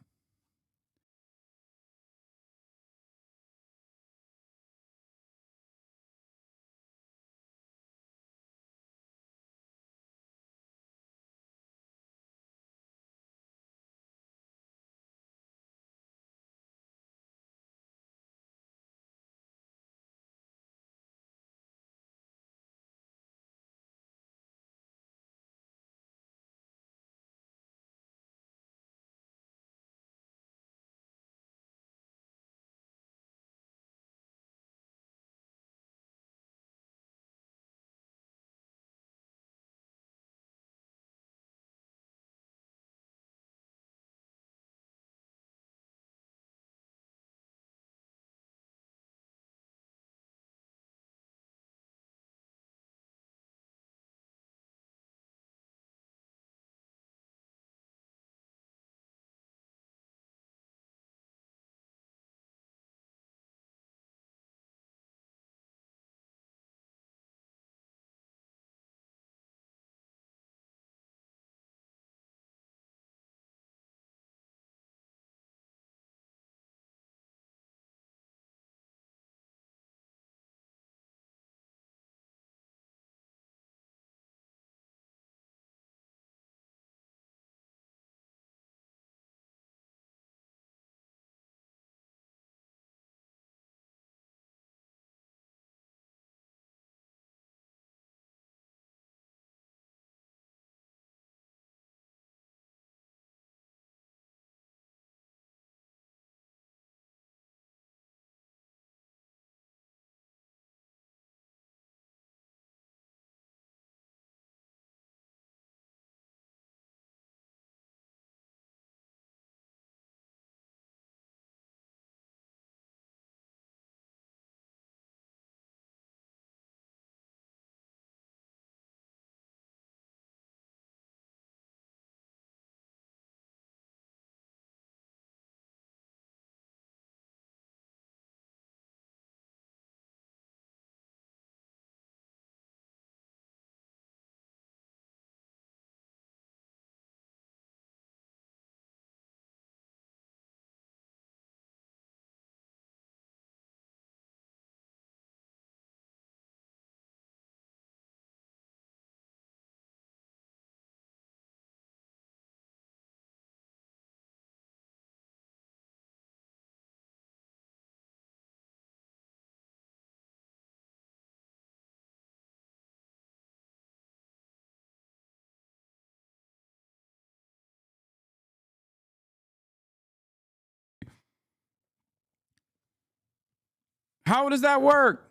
[SPEAKER 3] How does that work?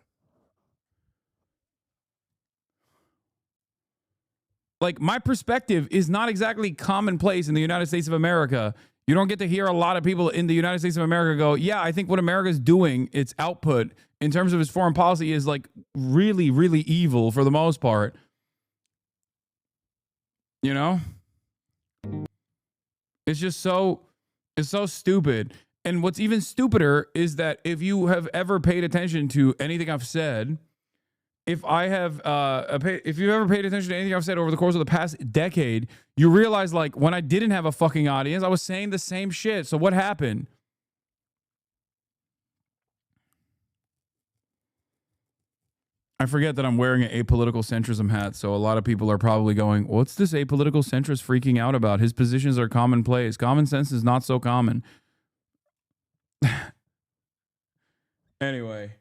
[SPEAKER 3] Like, my perspective is not exactly commonplace in the United States of America. You don't get to hear a lot of people in the United States of America go, yeah, I think what America's doing, its output in terms of its foreign policy is like really, really evil for the most part. You know? It's just it's so stupid. And what's even stupider is that if you have ever paid attention to anything I've said, if you ever paid attention to anything I've said over the course of the past decade, you realize, like, when I didn't have a fucking audience, I was saying the same shit. So what happened? I forget that I'm wearing an apolitical centrism hat, so a lot of people are probably going, what's this apolitical centrist freaking out about? His positions are commonplace. Common sense is not so common. Anyway.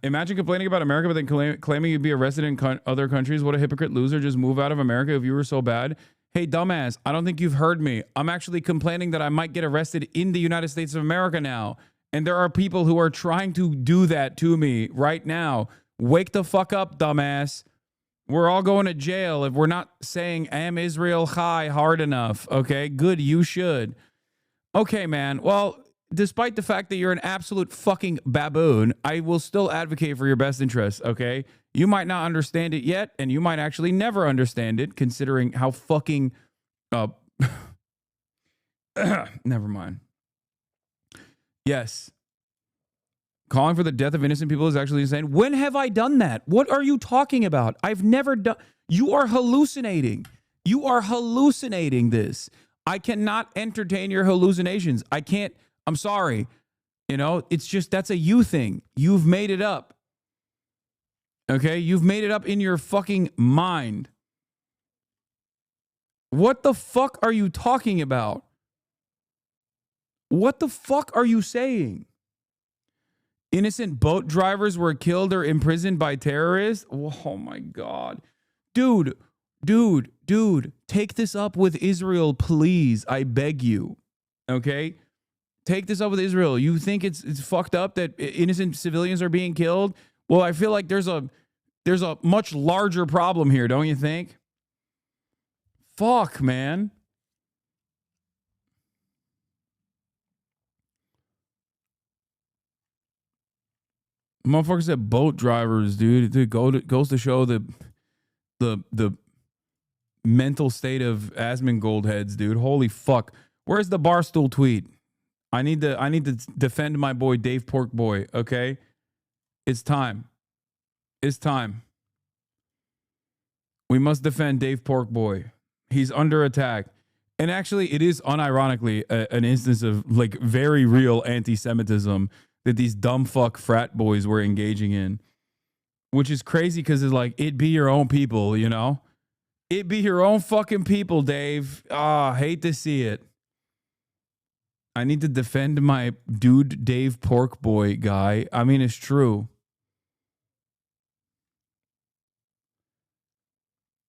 [SPEAKER 3] Imagine complaining about America, but then claiming you'd be a resident in other countries. What a hypocrite loser. Just move out of America if you were so bad. Hey, dumbass, I don't think you've heard me. I'm actually complaining that I might get arrested in the United States of America now. And there are people who are trying to do that to me right now. Wake the fuck up, dumbass. We're all going to jail if we're not saying "Am Israel Chai" hard enough. Okay, good, you should. Okay, man. Well, despite the fact that you're an absolute fucking baboon, I will still advocate for your best interests, okay? You might not understand it yet, and you might actually never understand it, considering how fucking... never mind. Yes. Calling for the death of innocent people is actually insane. When have I done that? What are you talking about? I've never done... You are hallucinating. You are hallucinating this. I cannot entertain your hallucinations. I can't... I'm sorry. You know, it's just, that's a you thing. You've made it up. Okay? You've made it up in your fucking mind. What the fuck are you talking about? What the fuck are you saying? Innocent boat drivers were killed or imprisoned by terrorists? Oh my God. Dude, take this up with Israel, please. I beg you. Okay? Take this up with Israel. You think it's fucked up that innocent civilians are being killed? Well, I feel like there's a much larger problem here, don't you think? Fuck, man. Motherfucker said boat drivers, dude. It goes to show the mental state of Asmongold heads, dude. Holy fuck. Where's the Barstool tweet? I need to defend my boy Dave Porkboy, okay? It's time. It's time. We must defend Dave Porkboy. He's under attack. And actually, it is unironically an instance of like very real anti-Semitism that these dumb fuck frat boys were engaging in. Which is crazy because it's like, it be your own people, you know? It be your own fucking people, Dave. Hate to see it. I need to defend my dude Dave Porkboy guy. I mean, it's true.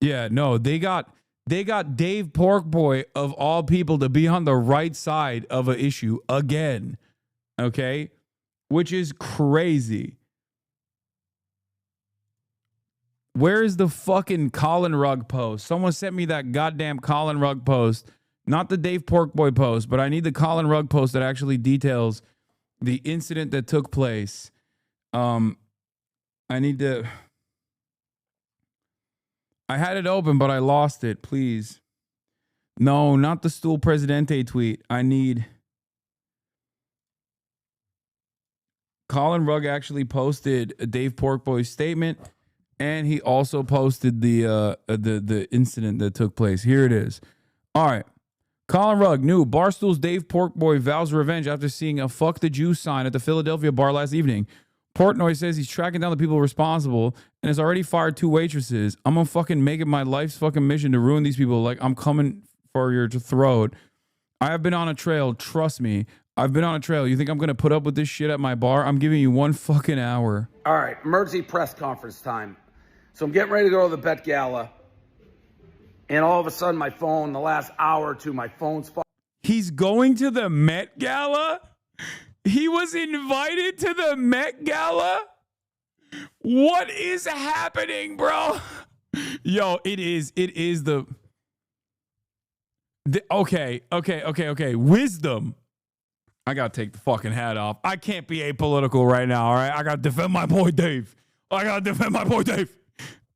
[SPEAKER 3] Yeah, no, they got Dave Porkboy of all people to be on the right side of an issue again. Okay? Which is crazy. Where is the fucking Colin Rugg post? Someone sent me that goddamn Colin Rugg post. Not the Dave Porkboy post, but I need the Colin Rugg post that actually details the incident that took place. I need to... I had it open, but I lost it. Please. No, not the Stool Presidente tweet. I need... Colin Rugg actually posted a Dave Porkboy statement, and he also posted the incident that took place. Here it is. All right. Colin Rugg, new. Barstool's Dave Porkboy vows revenge after seeing a "fuck the Jews" sign at the Philadelphia bar last evening. Portnoy says he's tracking down the people responsible and has already fired 2 waitresses. I'm gonna fucking make it my life's fucking mission to ruin these people. Like, I'm coming for your throat. I have been on a trail. Trust me. I've been on a trail. You think I'm gonna put up with this shit at my bar? I'm giving you 1 fucking hour.
[SPEAKER 7] All right, emergency press conference time. So I'm getting ready to go to the Met Gala. And all of a sudden, my phone, the last hour or two, my phone's...
[SPEAKER 3] He's going to the Met Gala? He was invited to the Met Gala? What is happening, bro? Yo, it is the okay. Wisdom. I gotta take the fucking hat off. I can't be apolitical right now, all right? I gotta defend my boy Dave.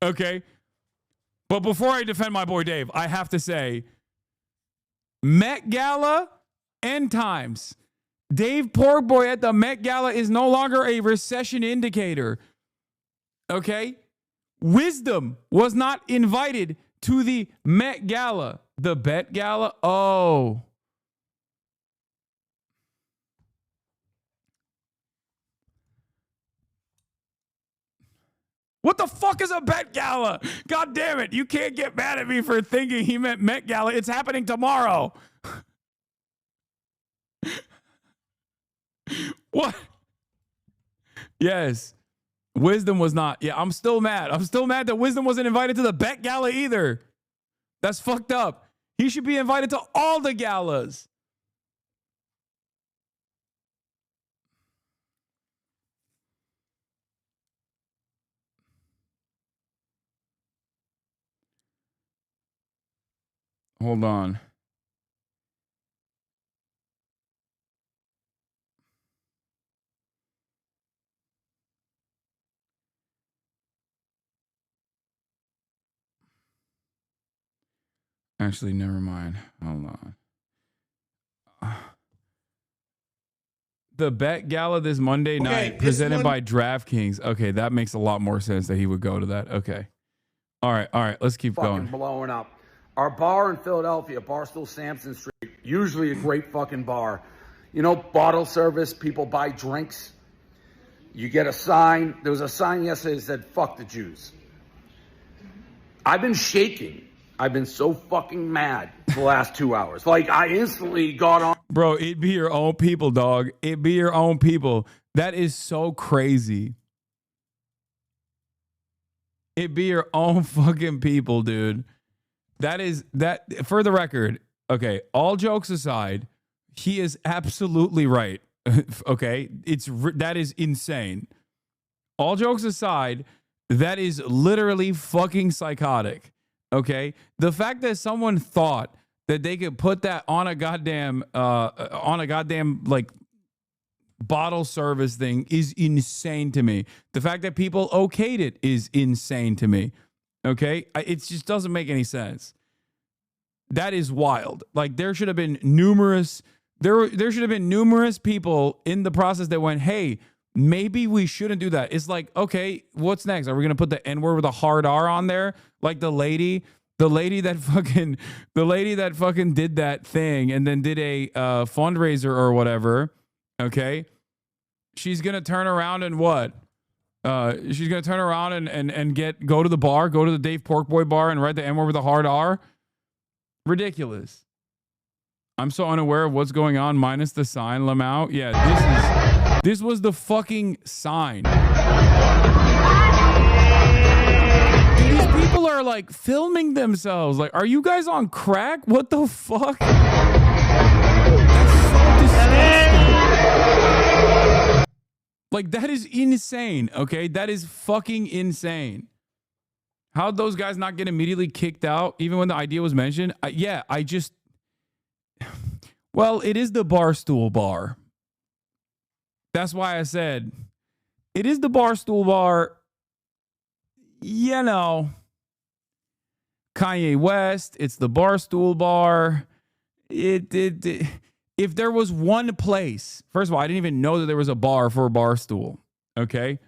[SPEAKER 3] Okay? But before I defend my boy Dave, I have to say, Met Gala, end times. Dave Porkboy at the Met Gala is no longer a recession indicator. Okay? Wisdom was not invited to the Met Gala. The Bet Gala? Oh. What the fuck is a Bet Gala? God damn it. You can't get mad at me for thinking he meant Met Gala. It's happening tomorrow. What? Yes. Wisdom was not. Yeah, I'm still mad. I'm still mad that Wisdom wasn't invited to the Bet Gala either. That's fucked up. He should be invited to all the galas. Hold on. Actually, never mind. Hold on. The Bet Gala this Monday night, presented by DraftKings. Okay, that makes a lot more sense that he would go to that. Okay. All right. Let's keep going.
[SPEAKER 7] Blowing up. Our bar in Philadelphia, Barstool Sampson Street, usually a great fucking bar. You know, bottle service, people buy drinks. You get a sign. There was a sign yesterday that said, fuck the Jews. I've been shaking. I've been so fucking mad for the last 2 hours. Like, I instantly got on.
[SPEAKER 3] Bro, it be your own people, dog. It be your own people. That is so crazy. It be your own fucking people, dude. That for the record, okay, all jokes aside, he is absolutely right. Okay? That is insane. All jokes aside, that is literally fucking psychotic. Okay? The fact that someone thought that they could put that on a goddamn like bottle service thing is insane to me. The fact that people okayed it is insane to me. Okay? It just doesn't make any sense. That is wild. Like, there should have been numerous people in the process that went, hey, maybe we shouldn't do that. It's like, okay, what's next? Are we gonna put the N-word with a hard R on there? Like the lady that fucking did that thing and then did a fundraiser or whatever. Okay. She's gonna turn around and what? She's gonna turn around and go to the bar, go to the Dave Porkboy bar and write the N-word with a hard R. Ridiculous. I'm so unaware of what's going on minus the sign, Lamau. Yeah, this was the fucking sign. These people are like filming themselves. Like, are you guys on crack? What the fuck? That's so disgusting. Like, that is insane, okay? That is fucking insane. How'd those guys not get immediately kicked out even when the idea was mentioned? Well, it is the Barstool Bar. That's why I said it is the Barstool Bar. You know, Kanye West, it's the Barstool Bar. If there was one place, first of all, I didn't even know that there was a bar for a Barstool. Okay,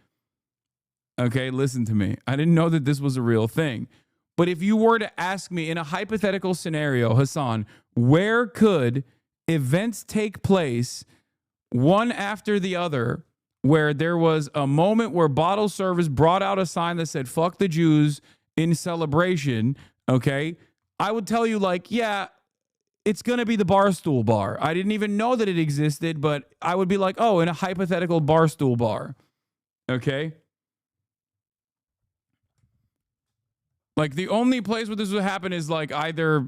[SPEAKER 3] listen to me. I didn't know that this was a real thing. But if you were to ask me in a hypothetical scenario, Hasan, where could events take place one after the other where there was a moment where bottle service brought out a sign that said, fuck the Jews in celebration, okay? I would tell you, like, yeah, it's going to be the Barstool Bar. I didn't even know that it existed, but I would be like, oh, in a hypothetical Barstool Bar, okay? Like, the only place where this would happen is like either...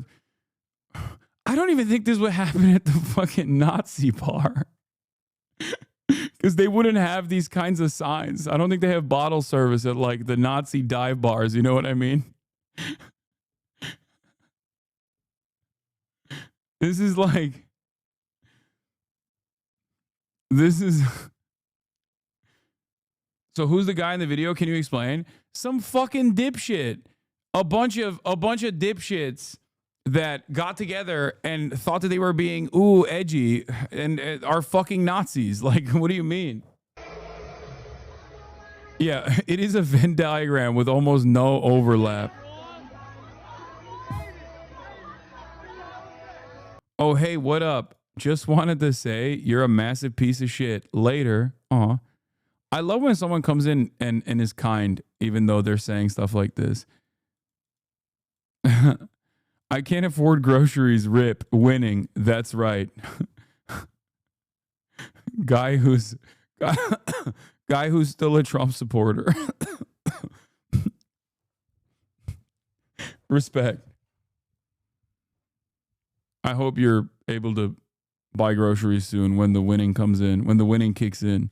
[SPEAKER 3] I don't even think this would happen at the fucking Nazi bar. Because they wouldn't have these kinds of signs. I don't think they have bottle service at like the Nazi dive bars. You know what I mean? This is like, this is. So who's the guy in the video? Can you explain? Some fucking dipshit. A bunch of dipshits that got together and thought that they were being edgy and are fucking Nazis. Like, what do you mean? Yeah, it is a Venn diagram with almost no overlap. Oh, hey, what up? Just wanted to say you're a massive piece of shit. Later. Aw. I love when someone comes in and is kind, even though they're saying stuff like this. I can't afford groceries, rip, winning. That's right. guy who's still a Trump supporter. Respect. I hope you're able to buy groceries soon when the winning comes in, when the winning kicks in.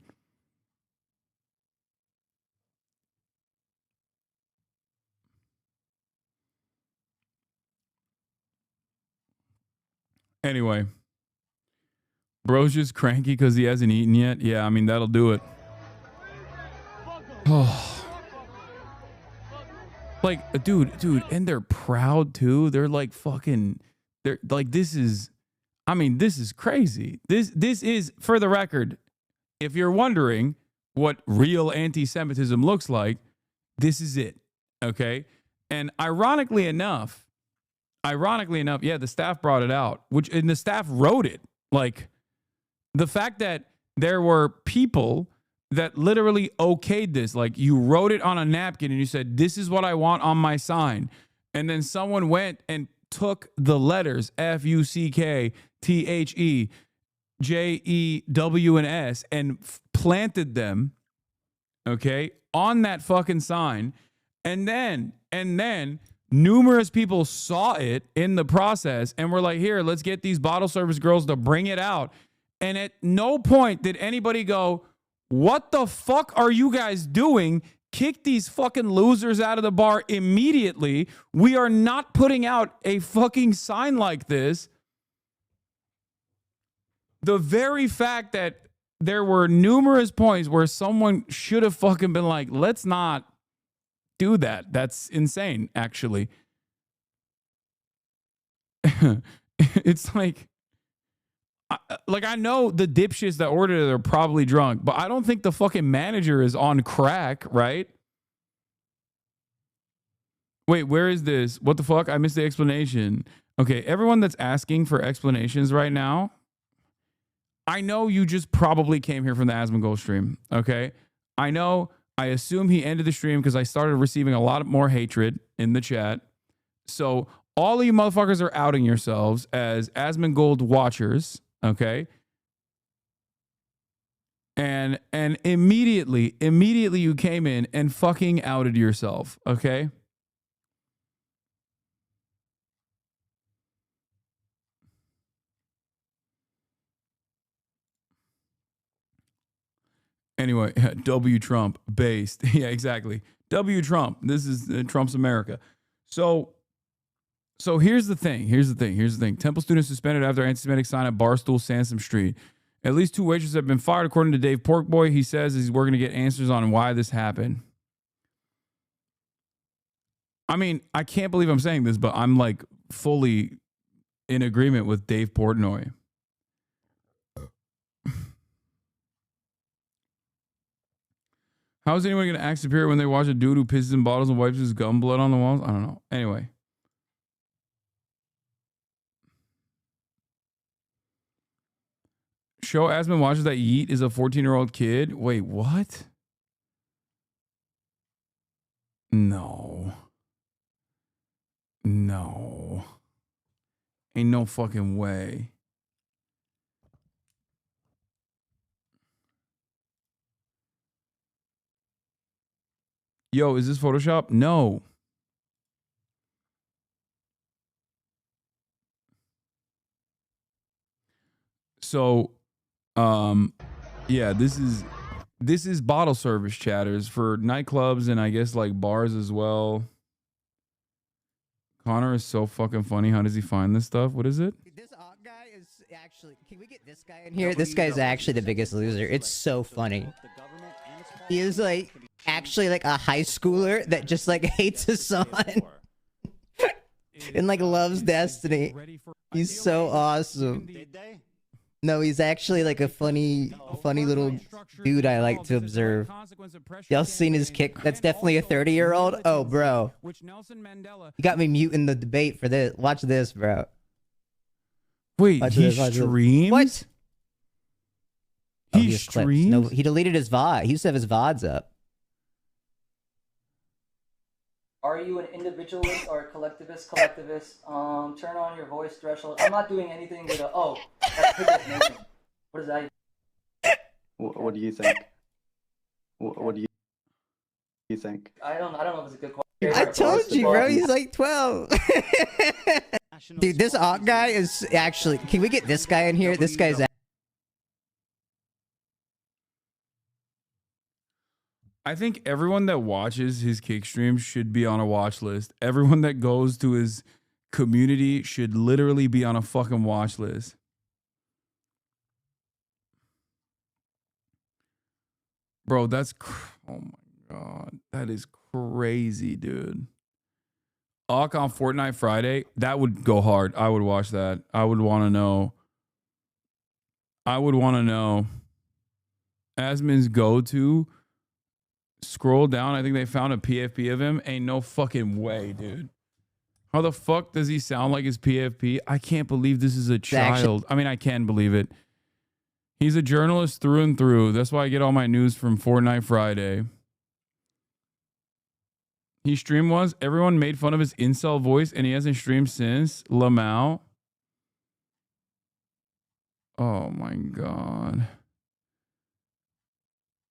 [SPEAKER 3] Anyway, bro's just cranky because he hasn't eaten yet. Yeah, I mean, that'll do it. Oh. Like, dude, and they're proud too. They're like fucking, they're like, this is crazy. This is, for the record, if you're wondering what real anti-Semitism looks like, this is it. Okay? And ironically enough, yeah, the staff brought it out, and the staff wrote it. Like, the fact that there were people that literally okayed this, like you wrote it on a napkin and you said, this is what I want on my sign. And then someone went and took the letters FUCKTHEJEWS and planted them, okay, on that fucking sign. And then numerous people saw it in the process and were like, here, let's get these bottle service girls to bring it out. And at no point did anybody go, what the fuck are you guys doing? Kick these fucking losers out of the bar immediately. We are not putting out a fucking sign like this. The very fact that there were numerous points where someone should have fucking been like, let's not do that. That's insane, actually. It's like I know the dipshits that ordered it are probably drunk, but I don't think the fucking manager is on crack, right? Wait, where is this? What the fuck? I missed the explanation. Okay, everyone that's asking for explanations right now, I know you just probably came here from the Asmongold stream, okay? I know. I assume he ended the stream because I started receiving a lot more hatred in the chat. So all of you motherfuckers are outing yourselves as Asmongold watchers, okay? And immediately you came in and fucking outed yourself, okay? Anyway, W Trump based. Yeah, exactly. W Trump. This is Trump's America. So here's the thing. Temple students suspended after anti-Semitic sign at Barstool Sansom Street. At least 2 waitresses have been fired, according to Dave Porkboy. He says we're going to get answers on why this happened. I mean, I can't believe I'm saying this, but I'm like fully in agreement with Dave Portnoy. How is anyone going to act superior when they watch a dude who pisses in bottles and wipes his gum blood on the walls? I don't know. Anyway. Show Asman watches that Yeet is a 14-year-old kid. Wait, what? No. Ain't no fucking way. Yo, is this Photoshop? No. So, Yeah, this is bottle service chatters for nightclubs and I guess like bars as well. Connor is so fucking funny. How does he find this stuff? What is it?
[SPEAKER 8] This guy is actually. Can we get this guy in here? This guy's actually the biggest loser. It's so funny. He is like actually like a high schooler that just like hates his son and like loves Destiny. He's so awesome. No, he's actually like a funny little dude I like to observe. Y'all seen his kick? That's definitely a 30-year-old. Oh, bro. You got me muting the debate for this. Watch this, bro.
[SPEAKER 3] Wait,
[SPEAKER 8] Watch
[SPEAKER 3] he
[SPEAKER 8] this.
[SPEAKER 3] streams?
[SPEAKER 8] What? Oh,
[SPEAKER 3] He
[SPEAKER 8] has clips.
[SPEAKER 3] streams?
[SPEAKER 8] No, he deleted his VOD. He used to have his VODs up.
[SPEAKER 13] Are you an individualist or a collectivist? Turn on your voice threshold. I'm not doing anything with a. Oh, that's Piker's nation. What is that?
[SPEAKER 19] What do you think? What do you think?
[SPEAKER 13] I don't know if it's a good question.
[SPEAKER 8] I told you, bro. He's like 12. Dude, this guy is actually. Can we get this guy in here? This guy's.
[SPEAKER 3] I think everyone that watches his kick streams should be on a watch list. Everyone that goes to his community should literally be on a fucking watch list. Bro, that's oh my god. That is crazy, dude. Awk on Fortnite Friday, that would go hard. I would watch that. I would want to know. Asmin's go-to. Scroll down. I think they found a PFP of him. Ain't no fucking way, dude. How the fuck does he sound like his PFP? I can't believe this is a child. I mean, I can believe it. He's a journalist through and through. That's why I get all my news from Fortnite Friday. He streamed once. Everyone made fun of his incel voice, and he hasn't streamed since. Lamau. Oh my god.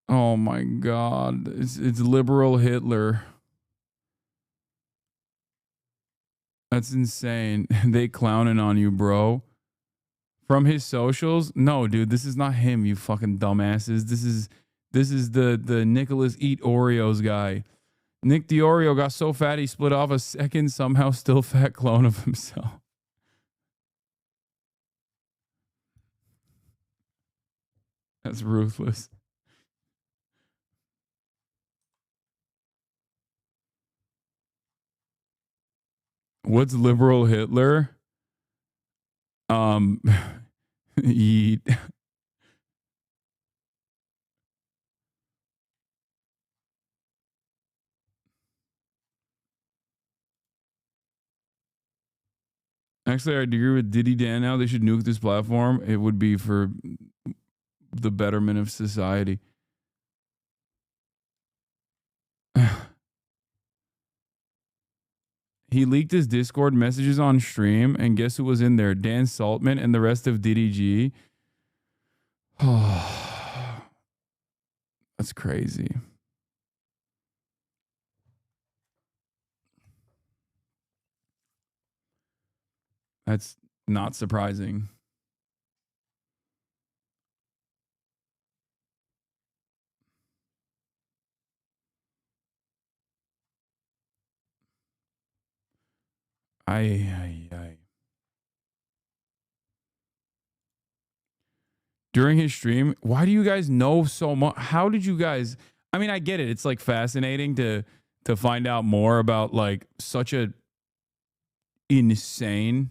[SPEAKER 3] Oh my god. It's liberal Hitler. That's insane. They clowning on you, bro. From his socials? No, dude, this is not him, you fucking dumbasses. This is the Nicholas Eat Oreos guy. Nick the Oreo got so fat he split off a second, somehow still fat clone of himself. That's ruthless. What's liberal Hitler? Eat. Actually, I agree with Diddy Dan now. They should nuke this platform. It would be for the betterment of society. He leaked his Discord messages on stream, and guess who was in there? Dan Saltman and the rest of DDG. Oh, that's crazy. That's not surprising. Aye. During his stream, why do you guys know so much? How did you guys? I mean, I get it. It's like fascinating to find out more about like such a insane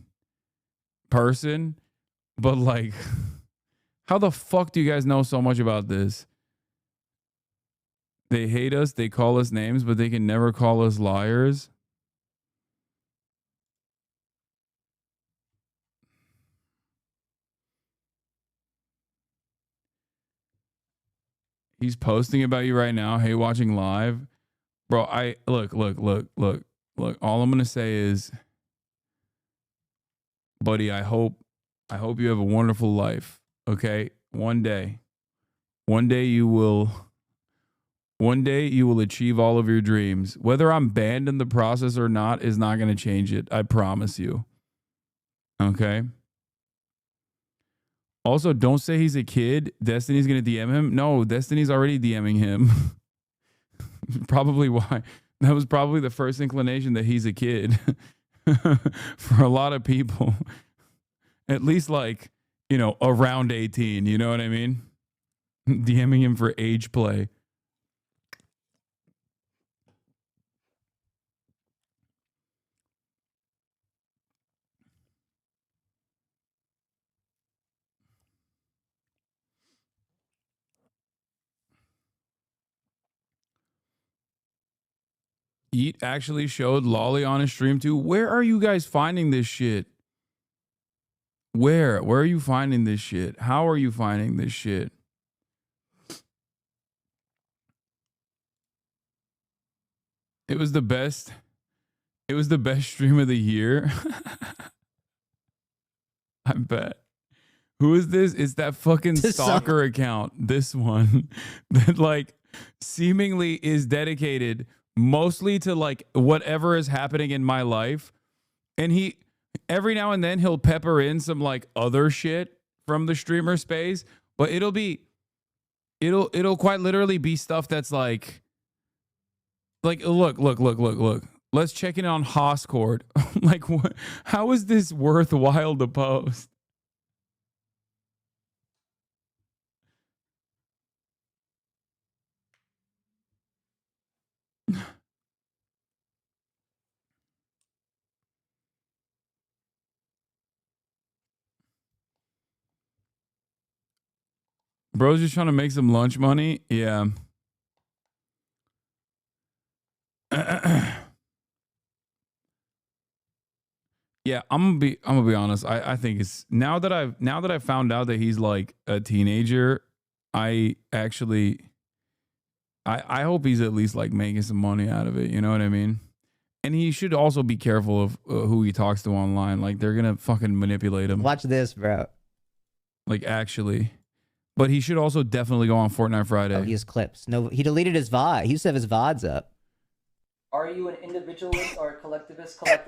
[SPEAKER 3] person, but like, how the fuck do you guys know so much about this? They hate us. They call us names, but they can never call us liars. He's posting about you right now. Hey, watching live. Bro, look. All I'm gonna say is, buddy, I hope you have a wonderful life. Okay? One day you will achieve all of your dreams. Whether I'm banned in the process or not is not gonna change it. I promise you. Okay? Also, don't say he's a kid. Destiny's gonna DM him. No, Destiny's already DMing him. Probably why. That was probably the first inclination that he's a kid for a lot of people. At least like, you know, around 18. You know what I mean? DMing him for age play. Eat actually showed Lolly on his stream too. Where are you guys finding this shit? Where are you finding this shit? How are you finding this shit? It was the best. It was the best stream of the year. I bet. Who is this? It's that fucking stalker account. This one that like seemingly is dedicated mostly to like whatever is happening in my life. And he every now and then he'll pepper in some like other shit from the streamer space, but it'll quite literally be stuff that's like look. Let's check in on Hoscord. Like what, how is this worthwhile to post? Bro's just trying to make some lunch money. Yeah. Yeah, I'm gonna be honest. I think it's now that I've found out that he's like a teenager, I actually I hope he's at least like making some money out of it. You know what I mean? And he should also be careful of who he talks to online. Like they're gonna fucking manipulate him.
[SPEAKER 8] Watch this, bro.
[SPEAKER 3] Like actually. But he should also definitely go on Fortnite Friday.
[SPEAKER 8] Oh, he has clips. No, he deleted his VOD. He used to have his VODs up.
[SPEAKER 13] Are you an individualist or a collectivist? Turn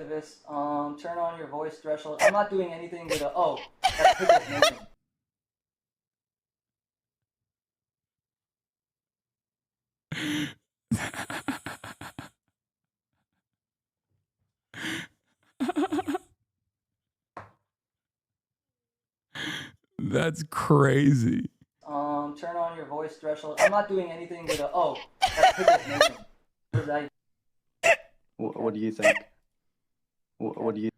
[SPEAKER 13] on your voice threshold. I'm not doing anything with a, oh, that's Piker's nation.
[SPEAKER 3] That's crazy.
[SPEAKER 13] Turn on your voice threshold. I'm not doing anything with a, oh, that's Piker's nation. What is that?
[SPEAKER 19] What do you think? What do you?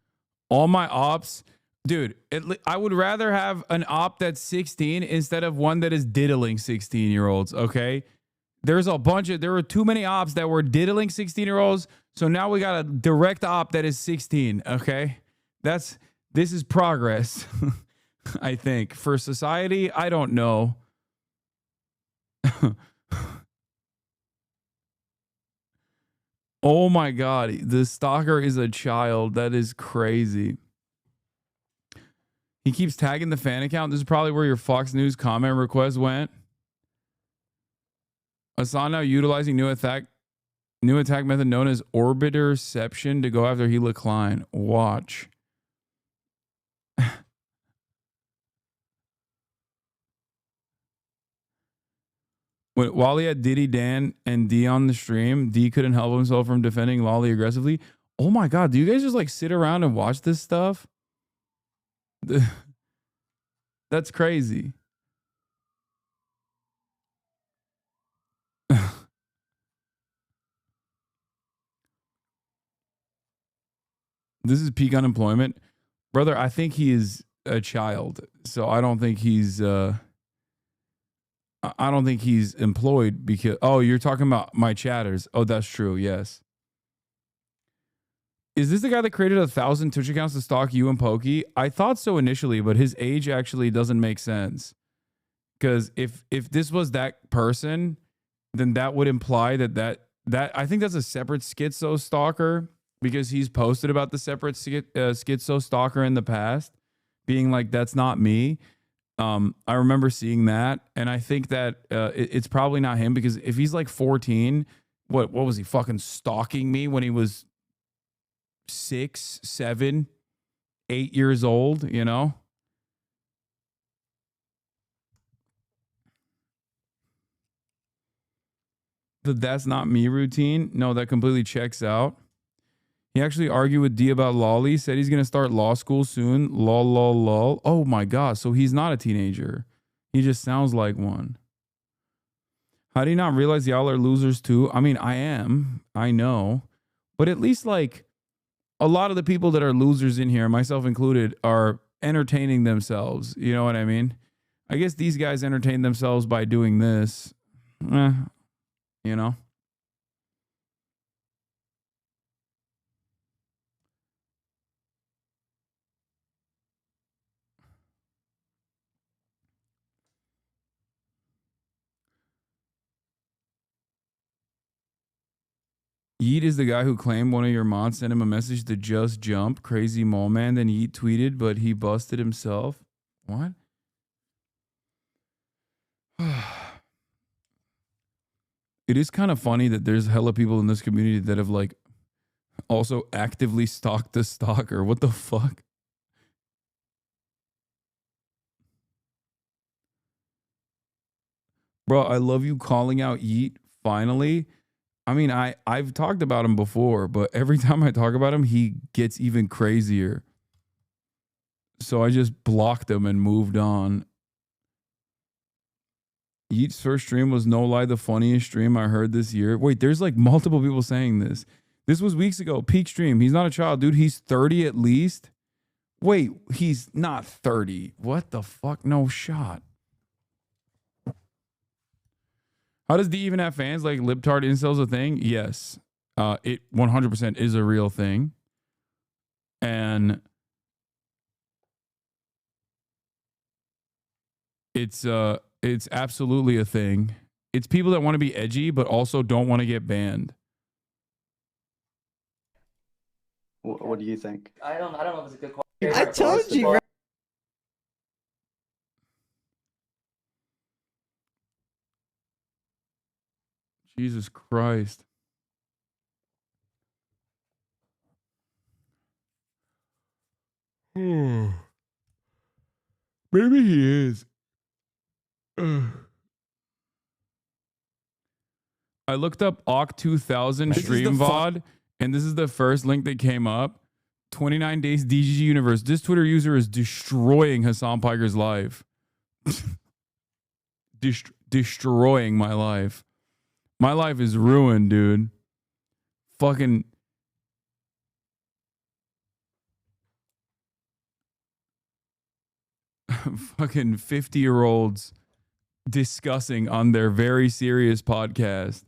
[SPEAKER 3] All my ops, dude. I would rather have an op that's 16 instead of one that is diddling 16-year-olds. Okay, there were too many ops that were diddling 16-year-olds. So now we got a direct op that is 16. Okay, this is progress. I think for society. I don't know. Oh my God, the stalker is a child. That is crazy. He keeps tagging the fan account. This is probably where your Fox News comment request went. Hasan now utilizing new attack method known as orbiterception to go after Hela Klein. Watch. When Wally had Diddy, Dan, and D on the stream, D couldn't help himself from defending Lolly aggressively. Oh my God, do you guys just like sit around and watch this stuff? That's crazy. This is peak unemployment. Brother, I think he is a child. So I don't think he's employed because, oh, you're talking about my chatters. Oh, that's true. Yes. Is this the guy that created 1,000 Twitch accounts to stalk you and Pokey? I thought so initially, but his age actually doesn't make sense. Because if this was that person, then that would imply that I think that's a separate schizo stalker, because he's posted about the separate schizo stalker in the past, being like, that's not me. I remember seeing that, and I think that it's probably not him, because if he's like 14, what was he fucking stalking me when he was 6, 7, 8 years old, you know? the "that's not me" routine. No, that completely checks out. He actually argued with D about Lolly, said he's going to start law school soon. Lol, lol, lol. Oh my God. So he's not a teenager. He just sounds like one. How do you not realize y'all are losers too? I mean, I am. I know. But at least like a lot of the people that are losers in here, myself included, are entertaining themselves. You know what I mean? I guess these guys entertain themselves by doing this. You know? Yeet is the guy who claimed one of your mods sent him a message to just jump. Crazy mole man. Then Yeet tweeted, but he busted himself. What? It is kind of funny that there's hella people in this community that have like also actively stalked the stalker. What the fuck? Bro, I love you calling out Yeet finally. I mean, I've talked about him before, but every time I talk about him, he gets even crazier. So I just blocked him and moved on. Yeet's first stream was no lie the funniest stream I heard this year. Wait, there's like multiple people saying this. This was weeks ago. Peak stream. He's not a child, dude. He's 30 at least. Wait, he's not 30. What the fuck? No shot. How does D even have fans? Like libtard incels a thing? Yes. It 100% is a real thing. And it's absolutely a thing. It's people that want to be edgy but also don't want to get banned.
[SPEAKER 19] What do you think?
[SPEAKER 13] I don't know if it's a good question.
[SPEAKER 8] I told you, bro.
[SPEAKER 3] Jesus Christ. Maybe he is. I looked up Awk 2000 stream VOD, and this is the first link that came up. 29 days DGG universe. This Twitter user is destroying Hasan Piker's life. Destroying my life. My life is ruined, dude. Fucking fucking 50-year-olds discussing on their very serious podcast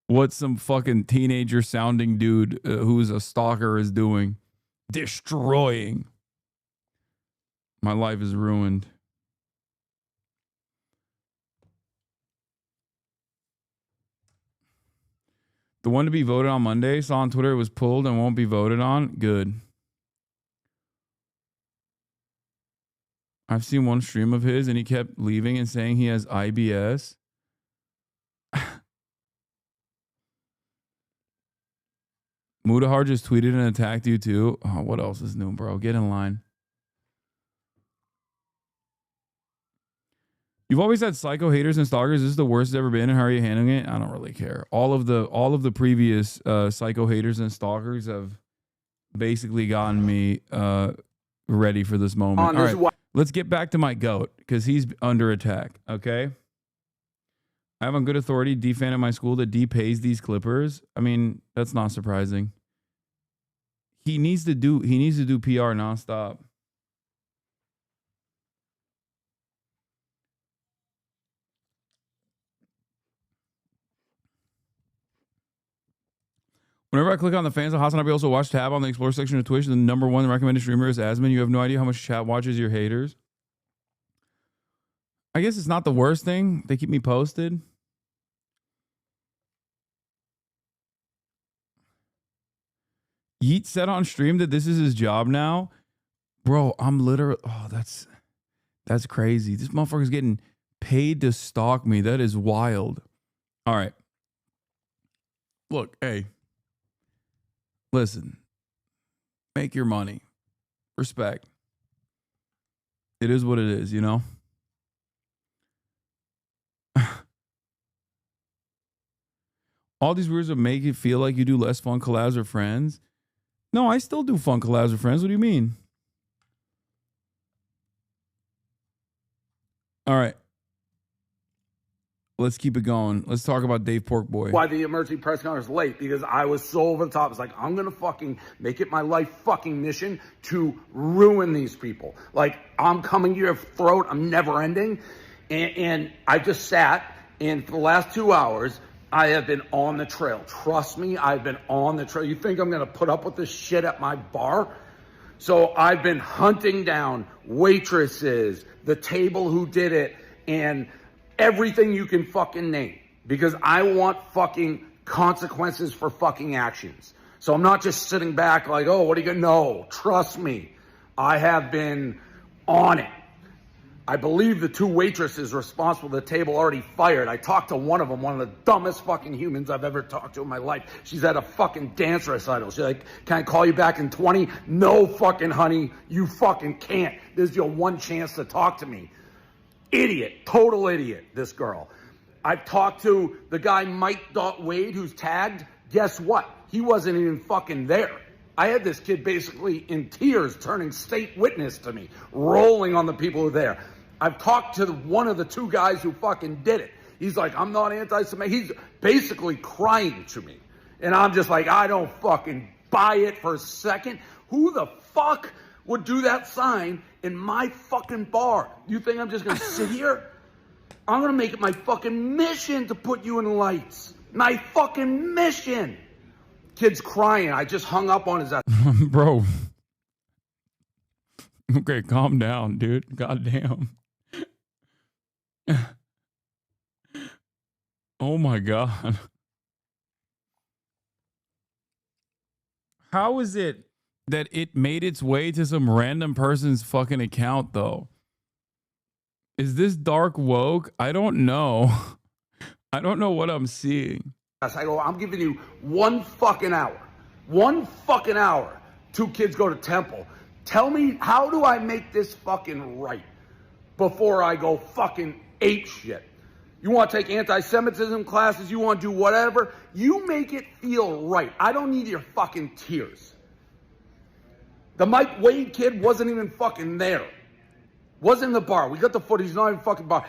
[SPEAKER 3] what some fucking teenager sounding dude who's a stalker is doing. Destroying. My life is ruined. The one to be voted on Monday, saw on Twitter it was pulled and won't be voted on. Good. I've seen one stream of his and he kept leaving and saying he has IBS. Mudahar just tweeted and attacked you too. Oh, what else is new, bro? Get in line. You've always had psycho haters and stalkers. This is the worst it's ever been. And how are you handling it? I don't really care. All of the previous psycho haters and stalkers have basically gotten me ready for this moment. All right, let's get back to my goat because he's under attack. Okay. I have on good authority D fan at my school that D pays these clippers. I mean, that's not surprising. He needs to do PR nonstop. Whenever I click on the fans of Hasanabi, also watch tab on the explore section of Twitch. The #1 recommended streamer is Asman. You have no idea how much chat watches your haters. I guess it's not the worst thing. They keep me posted. Yeet said on stream that this is his job now. Bro, I'm literally... Oh, that's crazy. This motherfucker's getting paid to stalk me. That is wild. All right. Look, hey. Listen. Make your money. Respect. It is what it is, you know? All these words will make it feel like you do less fun collabs with friends. No, I still do fun collabs with friends. What do you mean? All right. Let's keep it going. Let's talk about Dave Porkboy.
[SPEAKER 7] Why the emergency press conference was late, because I was so over the top. It's like, I'm going to fucking make it my life fucking mission to ruin these people. Like, I'm coming to your throat. I'm never ending. And I just sat, and for the last 2 hours, I have been on the trail. Trust me, I've been on the trail. You think I'm going to put up with this shit at my bar? So I've been hunting down waitresses, the table who did it, and everything you can fucking name, because I want fucking consequences for fucking actions. So I'm not just sitting back like, oh, what are you gonna know? Trust me, I have been on it. I believe the 2 waitresses responsible for the table already fired. I talked to one of them, one of the dumbest fucking humans I've ever talked to in my life. She's at a fucking dance recital. She's like, can I call you back in 20? No fucking honey, you fucking can't. This is your one chance to talk to me. Idiot, total idiot, this girl. I've talked to the guy Mike Wade who's tagged. Guess what? He wasn't even fucking there. I had this kid basically in tears turning state witness to me, rolling on the people who were there. I've talked to one of the 2 guys who fucking did it. He's like, I'm not anti-Semitic. He's basically crying to me. And I'm just like, I don't fucking buy it for a second. Who the fuck would do that sign in my fucking bar? You think I'm just gonna sit here? I'm gonna make it my fucking mission to put you in the lights. My fucking mission. Kid's crying. I just hung up on his ass.
[SPEAKER 3] Bro. Okay, calm down, dude. Goddamn. Oh my God. How is it that it made its way to some random person's fucking account, though? Is this dark woke? I don't know. I don't know what I'm seeing.
[SPEAKER 7] I go, I'm giving you 1 fucking hour. 1 fucking hour. 2 kids go to temple. Tell me, how do I make this fucking right before I go fucking ape shit? You want to take anti-Semitism classes? You want to do whatever? You make it feel right. I don't need your fucking tears. The Mike Wade kid wasn't even fucking there. Wasn't in the bar. We got the footage. He's not even fucking bar.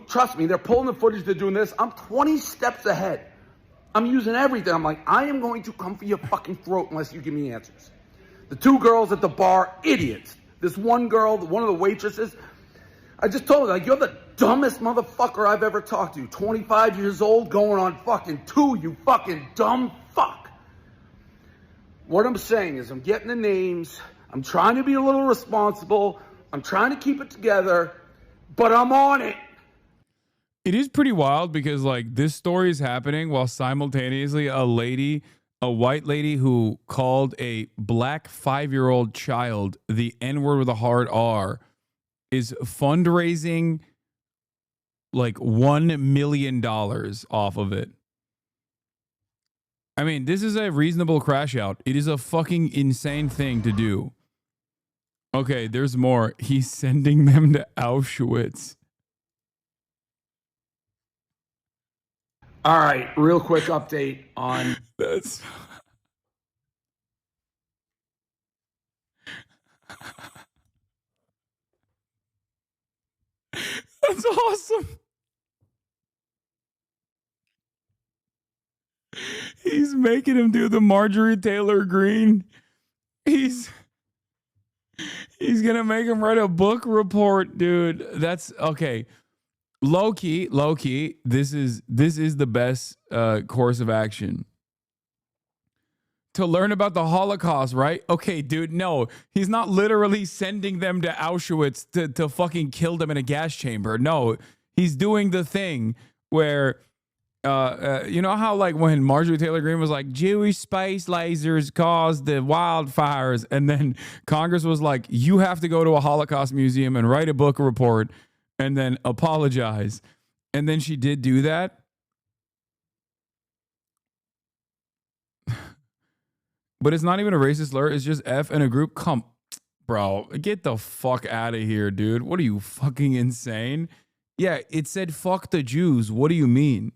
[SPEAKER 7] Trust me, they're pulling the footage. They're doing this. I'm 20 steps ahead. I'm using everything. I'm like, I am going to come for your fucking throat unless you give me answers. The 2 girls at the bar, idiots. This one girl, one of the waitresses, I just told her, like, you're the dumbest motherfucker I've ever talked to. 25 years old, going on fucking 2, you fucking dumb fuck. What I'm saying is I'm getting the names. I'm trying to be a little responsible. I'm trying to keep it together, but I'm on it.
[SPEAKER 3] It is pretty wild because, like, this story is happening while simultaneously a white lady who called a black 5-year-old child the N-word with a hard R is fundraising like $1 million off of it. I mean, this is a reasonable crash out. It is a fucking insane thing to do. Okay, there's more. He's sending them to Auschwitz.
[SPEAKER 7] All right, real quick update on...
[SPEAKER 3] That's... That's awesome. He's making him do the Marjorie Taylor Greene. He's gonna make him write a book report, dude. That's okay. Low key. This is the best course of action. To learn about the Holocaust, right? Okay, dude, no. He's not literally sending them to Auschwitz to fucking kill them in a gas chamber. No, he's doing the thing where, you know how like when Marjorie Taylor Greene was like, Jewish space lasers caused the wildfires, and then Congress was like, you have to go to a Holocaust museum and write a book report and then apologize. And then she did do that. But it's not even a racist slur. It's just F and a group. Come, bro, get the fuck out of here, dude. What are you, fucking insane? Yeah, it said fuck the Jews. What do you mean?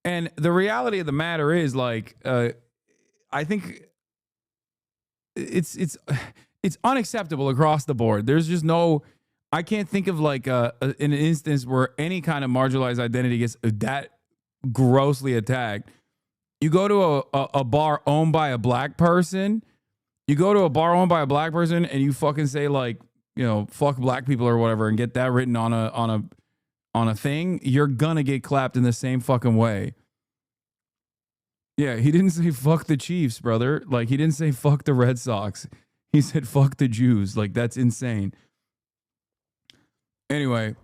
[SPEAKER 3] And the reality of the matter is, like, I think it's unacceptable across the board. There's just no, I can't think of like an instance where any kind of marginalized identity gets that grossly attacked. You go to a bar owned by a black person, and you fucking say like, you know, fuck black people or whatever, and get that written on a thing, you're gonna get clapped in the same fucking way. Yeah, he didn't say fuck the Chiefs, brother. Like, he didn't say fuck the Red Sox. He said fuck the Jews. Like, that's insane. Anyway,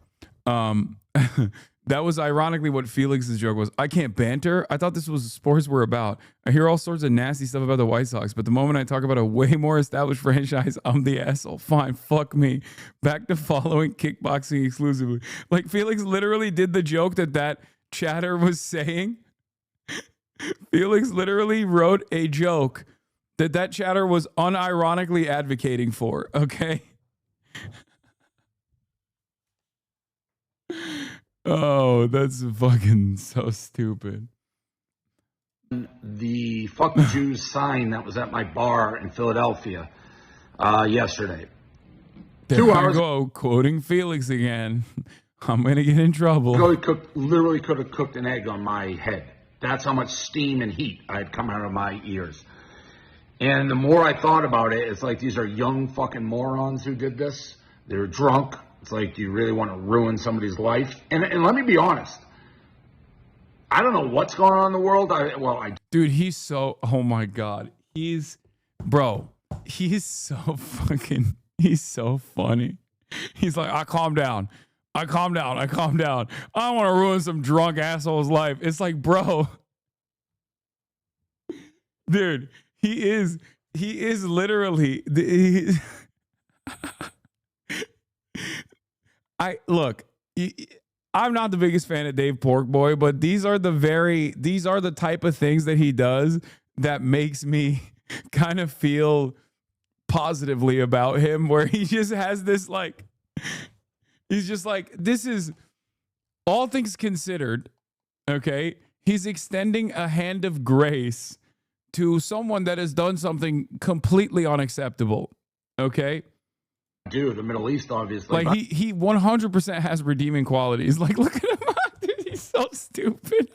[SPEAKER 3] that was ironically what Felix's joke was. I can't banter. I thought this was what sports were about. I hear all sorts of nasty stuff about the White Sox, but the moment I talk about a way more established franchise, I'm the asshole. Fine, fuck me. Back to following kickboxing exclusively. Like, Felix literally did the joke that chatter was saying. Felix literally wrote a joke that chatter was unironically advocating for, okay? Oh, that's fucking so stupid.
[SPEAKER 7] The fuck the Jews sign that was at my bar in Philadelphia yesterday.
[SPEAKER 3] There
[SPEAKER 7] 2
[SPEAKER 3] I
[SPEAKER 7] hours
[SPEAKER 3] go, quoting Felix again. I'm going to get in trouble.
[SPEAKER 7] Literally could have cooked an egg on my head. That's how much steam and heat I had come out of my ears. And the more I thought about it, it's like these are young fucking morons who did this. They're drunk. It's like, you really want to ruin somebody's life? And let me be honest. I don't know what's going on in the world.
[SPEAKER 3] Dude, he's so, oh my God. He's so fucking, he's so funny. He's like, I calm down. I don't want to ruin some drunk asshole's life. It's like, bro. Dude, he is literally, I'm not the biggest fan of Dave Porkboy, but these are the type of things that he does that makes me kind of feel positively about him, where he just has this like, he's just like, this is all things considered, okay? He's extending a hand of grace to someone that has done something completely unacceptable, okay?
[SPEAKER 7] Dude, the Middle East, obviously.
[SPEAKER 3] Like, he 100% has redeeming qualities. Like, look at him. Dude, he's so stupid.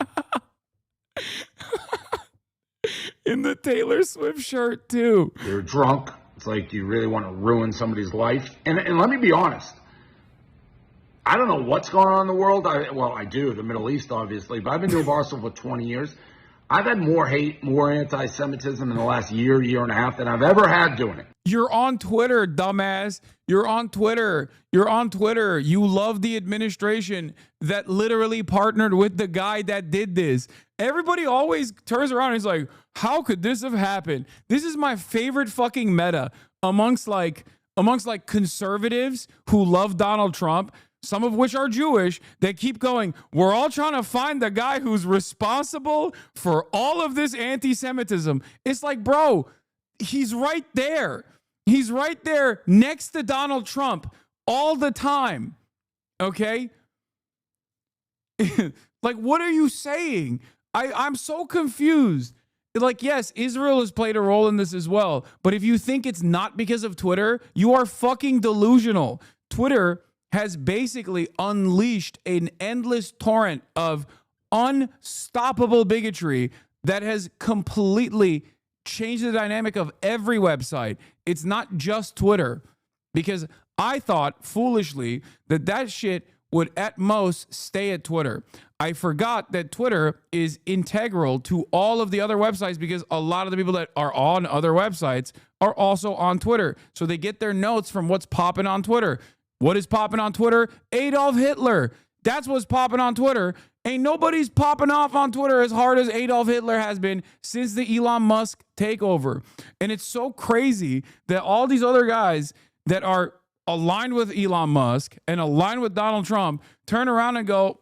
[SPEAKER 3] In the Taylor Swift shirt, too.
[SPEAKER 7] They're drunk. It's like, you really want to ruin somebody's life? And let me be honest. I don't know what's going on in the world. I do, the Middle East, obviously. But I've been doing Barstool for 20 years. I've had more hate, more anti-Semitism in the last year and a half than I've ever had doing it.
[SPEAKER 3] You're on Twitter, dumbass. You're on Twitter. You love the administration that literally partnered with the guy that did this. Everybody always turns around and is like, how could this have happened? This is my favorite fucking meta amongst conservatives who love Donald Trump, some of which are Jewish, that keep going, we're all trying to find the guy who's responsible for all of this anti-Semitism. It's like, bro, he's right there. He's right there next to Donald Trump all the time. Okay? Like, what are you saying? I'm so confused. Like, yes, Israel has played a role in this as well. But if you think it's not because of Twitter, you are fucking delusional. Twitter has basically unleashed an endless torrent of unstoppable bigotry that has completely changed the dynamic of every website. It's not just Twitter, because I thought foolishly that shit would at most stay at Twitter. I forgot that Twitter is integral to all of the other websites, because a lot of the people that are on other websites are also on Twitter. So they get their notes from what's popping on Twitter. What is popping on Twitter? Adolf Hitler. That's what's popping on Twitter. Ain't nobody's popping off on Twitter as hard as Adolf Hitler has been since the Elon Musk takeover. And it's so crazy that all these other guys that are aligned with Elon Musk and aligned with Donald Trump turn around and go,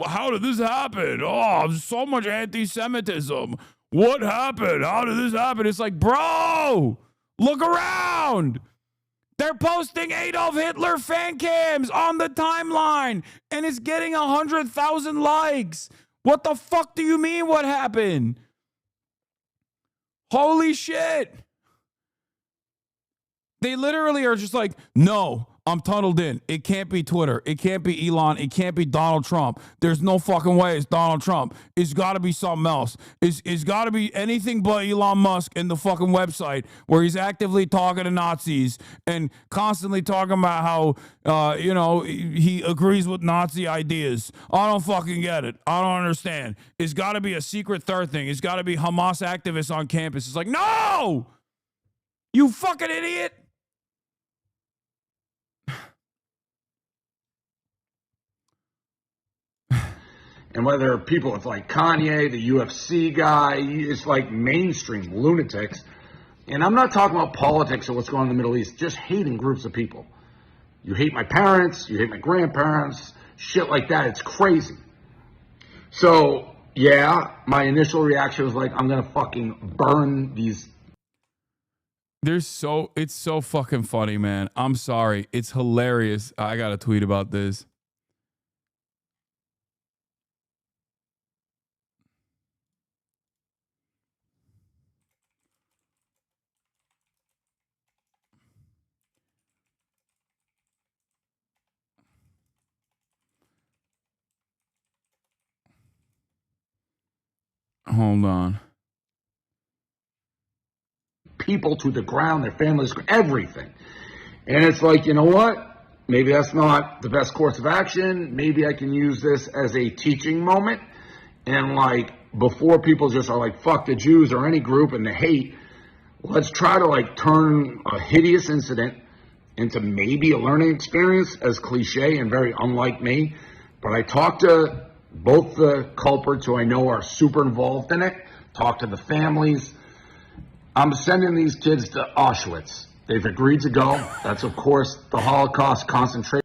[SPEAKER 3] well, how did this happen? Oh, so much anti-Semitism. What happened? How did this happen? It's like, bro, look around. They're posting Adolf Hitler fan cams on the timeline, and it's getting 100,000 likes. What the fuck do you mean what happened? Holy shit. They literally are just like, no, I'm tunneled in. It can't be Twitter. It can't be Elon. It can't be Donald Trump. There's no fucking way it's Donald Trump. It's got to be something else. It's got to be anything but Elon Musk in the fucking website where he's actively talking to Nazis and constantly talking about how, he agrees with Nazi ideas. I don't fucking get it. I don't understand. It's got to be a secret third thing. It's got to be Hamas activists on campus. It's like, no! You fucking idiot!
[SPEAKER 7] And whether people with like Kanye, the UFC guy, it's like mainstream lunatics. And I'm not talking about politics or what's going on in the Middle East, just hating groups of people. You hate my parents, you hate my grandparents, shit like that. It's crazy. So, yeah, my initial reaction was like, I'm going to fucking burn these.
[SPEAKER 3] It's so fucking funny, man. I'm sorry. It's hilarious. I got to tweet about this. Hold on.
[SPEAKER 7] People to the ground, their families, everything. And it's like, you know what? Maybe that's not the best course of action. Maybe I can use this as a teaching moment. And like, before people just are like, fuck the Jews or any group and the hate, let's try to like turn a hideous incident into maybe a learning experience, as cliche and very unlike me. But I talked to both the culprits who I know are super involved in it, talked to the families. I'm sending these kids to Auschwitz. They've agreed to go. That's, of course, the Holocaust concentration.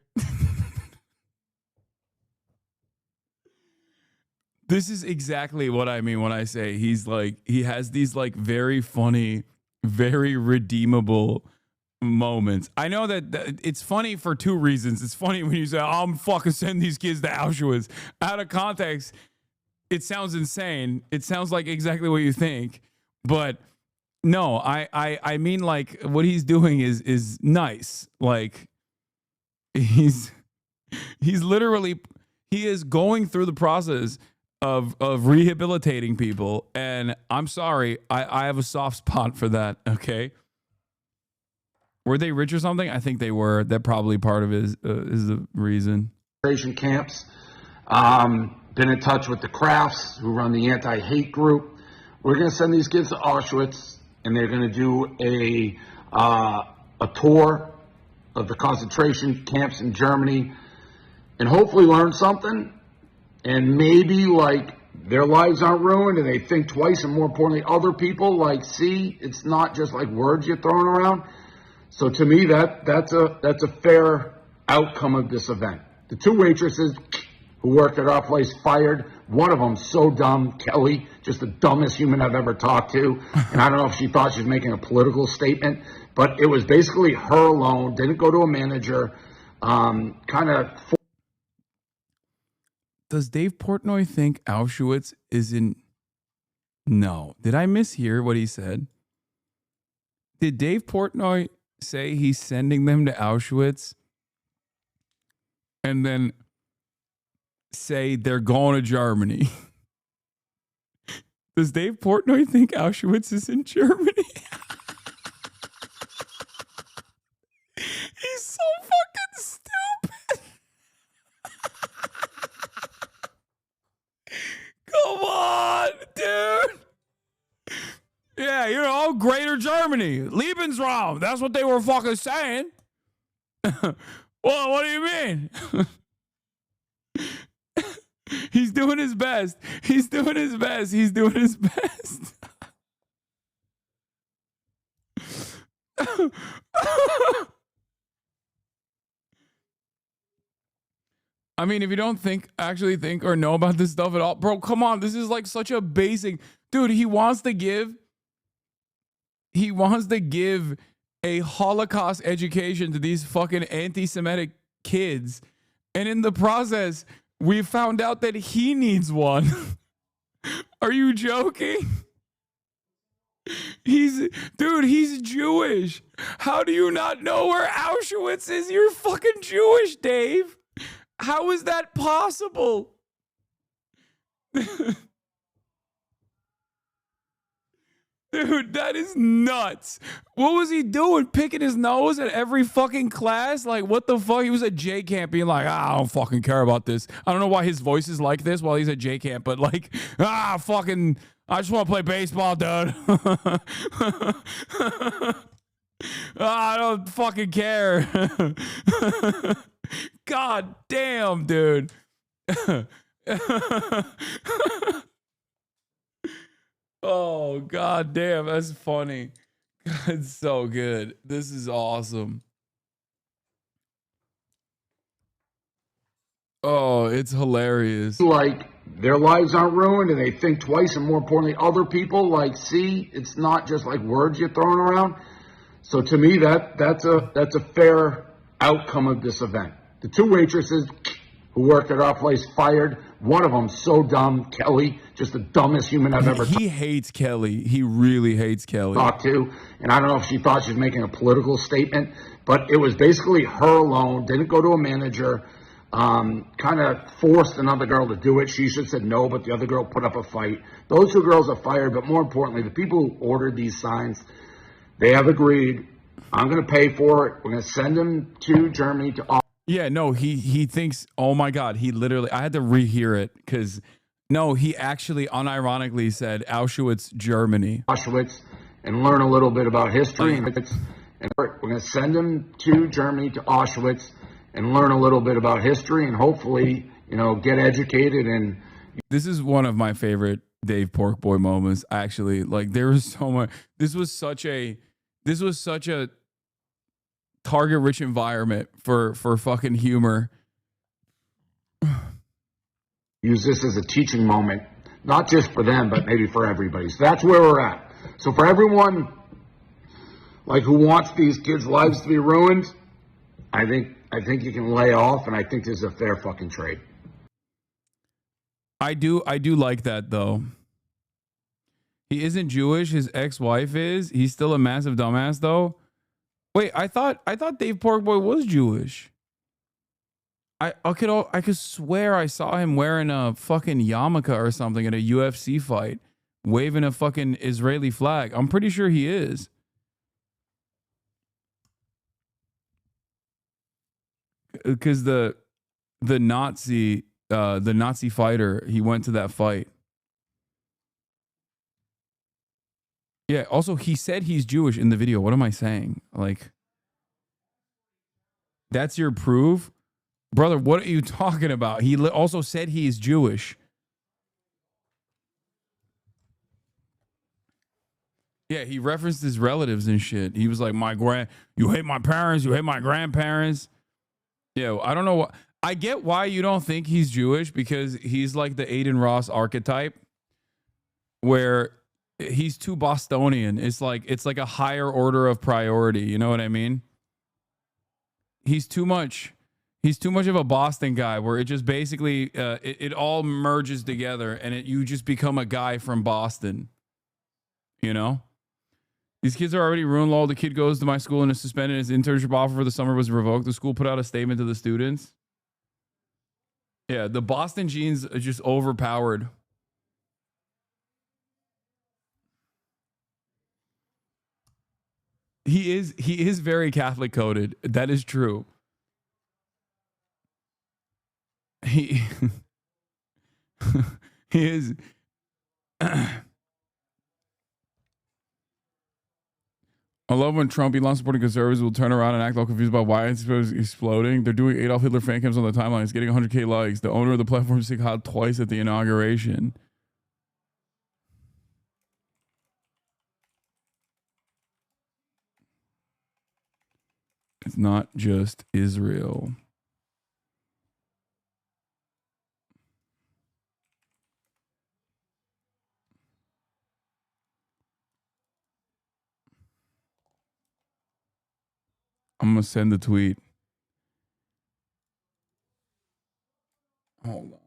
[SPEAKER 3] This is exactly what I mean when I say he's like, he has these like very funny, very redeemable moments. I know that it's funny for two reasons. It's funny when you say, I'm fucking sending these kids to Auschwitz. Out of context, it sounds insane. It sounds like exactly what you think. But no, I mean, like, what he's doing is nice. Like, he's literally, he is going through the process of rehabilitating people. And I'm sorry, I have a soft spot for that, okay? Were they rich or something? I think they were. That probably part of it is the reason.
[SPEAKER 7] Camps. Been in touch with the Crafts, who run the anti-hate group. We're going to send these kids to Auschwitz, and they're going to do a tour of the concentration camps in Germany, and hopefully learn something. And maybe like their lives aren't ruined, and they think twice, and more importantly, other people like, see, it's not just like words you're throwing around. So to me, that's a fair outcome of this event. The two waitresses who worked at our place fired. One of them so dumb, Kelly, just the dumbest human I've ever talked to. And I don't know if she thought she was making a political statement, but it was basically her alone. Didn't go to a manager. Kind of.
[SPEAKER 3] Does Dave Portnoy think Auschwitz is in? No. Did I mishear what he said? Did Dave Portnoy say he's sending them to Auschwitz and then say they're going to Germany? Does Dave Portnoy think Auschwitz is in Germany? He's so fucking stupid. Come on, dude. Yeah, Greater Germany. Lebensraum. That's what they were fucking saying. Well, what do you mean? He's doing his best. He's doing his best. He's doing his best. I mean, if you don't actually think or know about this stuff at all, bro, come on. This is like such a basic, dude. He wants to give a Holocaust education to these fucking anti-Semitic kids. And in the process, We found out that he needs one. Are you joking? He's Jewish. How do you not know where Auschwitz is? You're fucking Jewish, Dave. How is that possible? Dude, that is nuts. What was he doing? Picking his nose at every fucking class? Like, what the fuck? He was at J camp being like, I don't fucking care about this. I don't know why his voice is like this while he's at J camp, but like, fucking, I just want to play baseball, dude. I don't fucking care. God damn, dude. Oh, god damn, that's funny. It's so good. This is awesome. Oh, it's hilarious.
[SPEAKER 7] Like their lives aren't ruined and they think twice, and more importantly, other people like see it's not just like words you're throwing around. So to me, that's a fair outcome of this event. The two waitresses who worked at our place fired. One of them so dumb, Kelly, just the dumbest human I've ever
[SPEAKER 3] He hates Kelly. He really hates Kelly.
[SPEAKER 7] talked to. And I don't know if she thought she was making a political statement, but it was basically her alone, didn't go to a manager, kind of forced another girl to do it. She should have said no, but the other girl put up a fight. Those two girls are fired, but more importantly, the people who ordered these signs, they have agreed. I'm going to pay for it. We're going to send them to Germany to
[SPEAKER 3] Yeah, no, he thinks, oh my God, he literally, I had to rehear it because, no, he actually unironically said Auschwitz, Germany.
[SPEAKER 7] Auschwitz and learn a little bit about history. And we're going to send them to Germany, to Auschwitz, and learn a little bit about history and hopefully, get educated. And
[SPEAKER 3] this is one of my favorite Dave Porkboy moments, actually. Like, there was so much, this was such a target-rich environment for fucking humor.
[SPEAKER 7] use this as a teaching moment, not just for them, but maybe for everybody. So that's where we're at. So for everyone who wants these kids' lives to be ruined, I think you can lay off, and I think this is a fair fucking trade.
[SPEAKER 3] I do like that though. He isn't Jewish, his ex-wife is. He's still a massive dumbass though. Wait, I thought Dave Porkboy was Jewish. I could swear I saw him wearing a fucking yarmulke or something at a UFC fight, waving a fucking Israeli flag. I'm pretty sure he is. Because the Nazi fighter, he went to that fight. Yeah, also he said he's Jewish in the video. What am I saying? Like, that's your proof? Brother, what are you talking about? He also said he's Jewish. Yeah, he referenced his relatives and shit. He was like, you hate my parents, you hate my grandparents. Yeah, I don't know what. I get why you don't think he's Jewish, because he's like the Aiden Ross archetype where he's too Bostonian. It's like a higher order of priority. You know what I mean? He's too much of a Boston guy where it just basically, it all merges together and you just become a guy from Boston. You know? These kids are already ruined. Lol. The kid goes to my school and is suspended. His internship offer for the summer was revoked. The school put out a statement to the students. Yeah, the Boston genes are just overpowered. He is very Catholic coded. That is true. He is. I love when Trump, Elon supporting conservatives will turn around and act all confused about why it's exploding. They're doing Adolf Hitler fan cams on the timeline. It's getting 100K likes. The owner of the platform sick hot twice at the inauguration. It's not just Israel. I'm going to send the tweet. Hold on.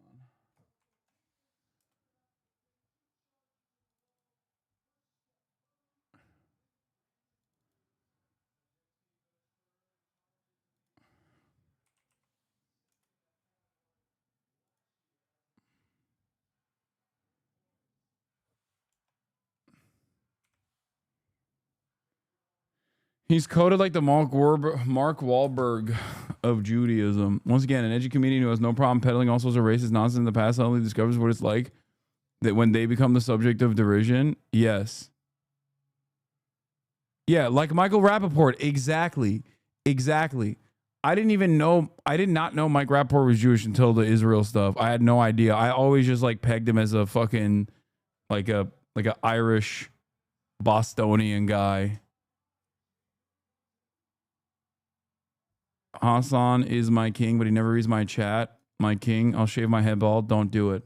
[SPEAKER 3] He's coded like the Mark Wahlberg of Judaism. Once again, an edgy comedian who has no problem peddling all sorts of racist nonsense in the past suddenly discovers what it's like that when they become the subject of derision. Yes. Yeah, like Michael Rappaport. Exactly. Exactly. I did not know Mike Rappaport was Jewish until the Israel stuff. I had no idea. I always just like pegged him as a fucking like a Irish Bostonian guy. Hasan is my king, but he never reads my chat. My king, I'll shave my head bald. Don't do it.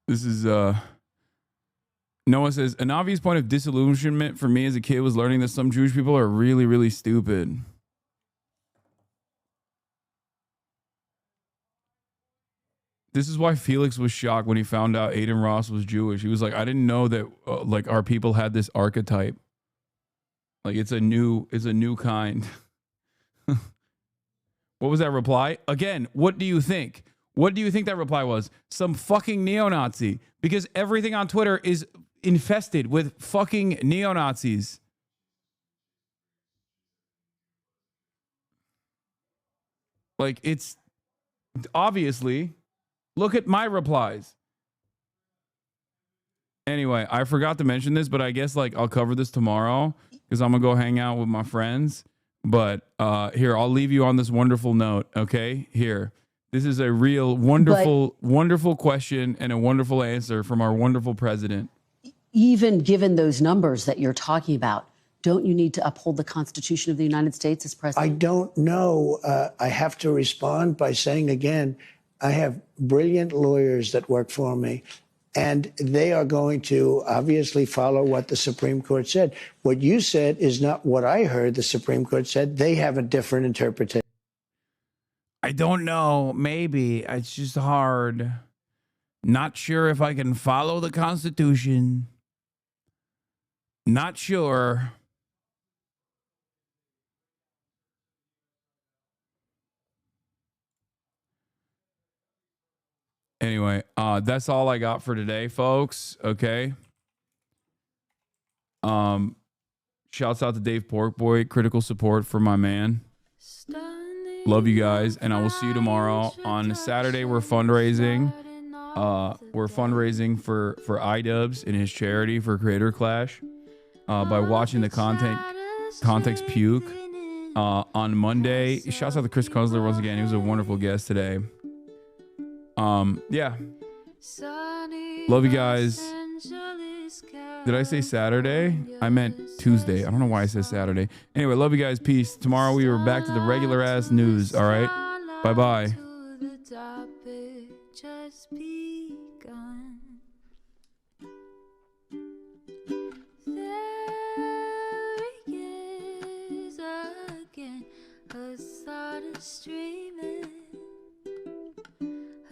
[SPEAKER 3] This is Noah says, an obvious point of disillusionment for me as a kid was learning that some Jewish people are really, really stupid. This is why Felix was shocked when he found out Aiden Ross was Jewish. He was like, I didn't know that like our people had this archetype. Like it's a new kind. What was that reply? Again, what do you think? What do you think that reply was? Some fucking neo-Nazi. Because everything on Twitter is infested with fucking neo-Nazis. Like it's obviously... Look at my replies. Anyway, I forgot to mention this, but I guess like I'll cover this tomorrow because I'm gonna go hang out with my friends. But here, I'll leave you on this wonderful note. Okay, here. This is a real wonderful question and a wonderful answer from our wonderful president.
[SPEAKER 6] Even given those numbers that you're talking about, don't you need to uphold the Constitution of the United States as president?
[SPEAKER 9] I don't know. I have to respond by saying again, I have brilliant lawyers that work for me, and they are going to obviously follow what the Supreme Court said. What you said is not what I heard the Supreme Court said. They have a different interpretation.
[SPEAKER 3] I don't know. Maybe. It's just hard. Not sure if I can follow the Constitution. Not sure. Anyway, that's all I got for today, folks. Okay. Shouts out to Dave Porkboy, critical support for my man. Love you guys, and I will see you tomorrow. On Saturday, we're fundraising. We're fundraising for iDubbbz and his charity for Creator Clash by watching the Context Puke. On Monday, shouts out to Chris Kusler once again. He was a wonderful guest today. Yeah. Love you guys. Did I say Saturday? I meant Tuesday. I don't know why I said Saturday. Anyway, love you guys. Peace. Tomorrow we are back to the regular ass news. All right. Bye-bye.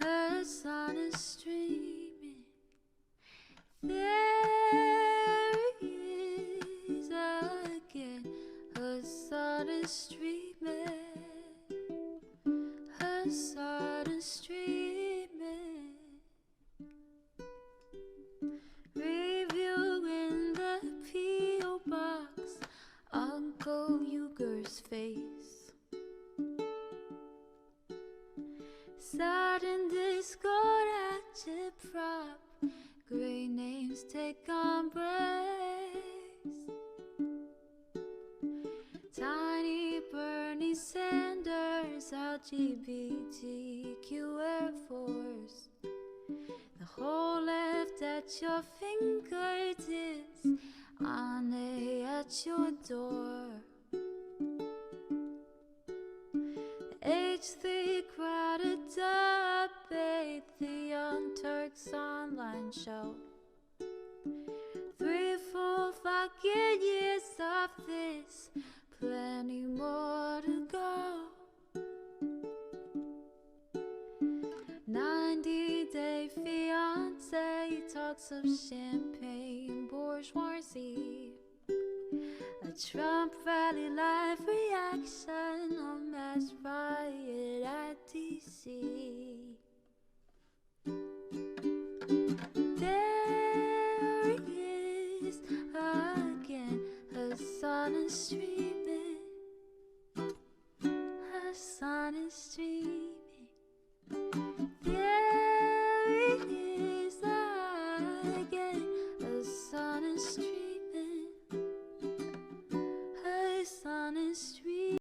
[SPEAKER 10] Hasan is streaming. There he is again. Hasan is streaming. Hasan is streaming. Review in the P.O. box. Uncle Uger's face. Sudden discord at your prop. Great names take embrace. Tiny Bernie Sanders, LGBTQ Air Force. The whole left at your fingertips. Ane at your door. H3 crowded debate, the Young Turks online show. 3, 4, 5 90-day fiance, he talks of champagne, bourgeoisie. A Trump rally live reaction, a mass riot at DC. There he is again, Hasan is streaming. Hasan is streaming.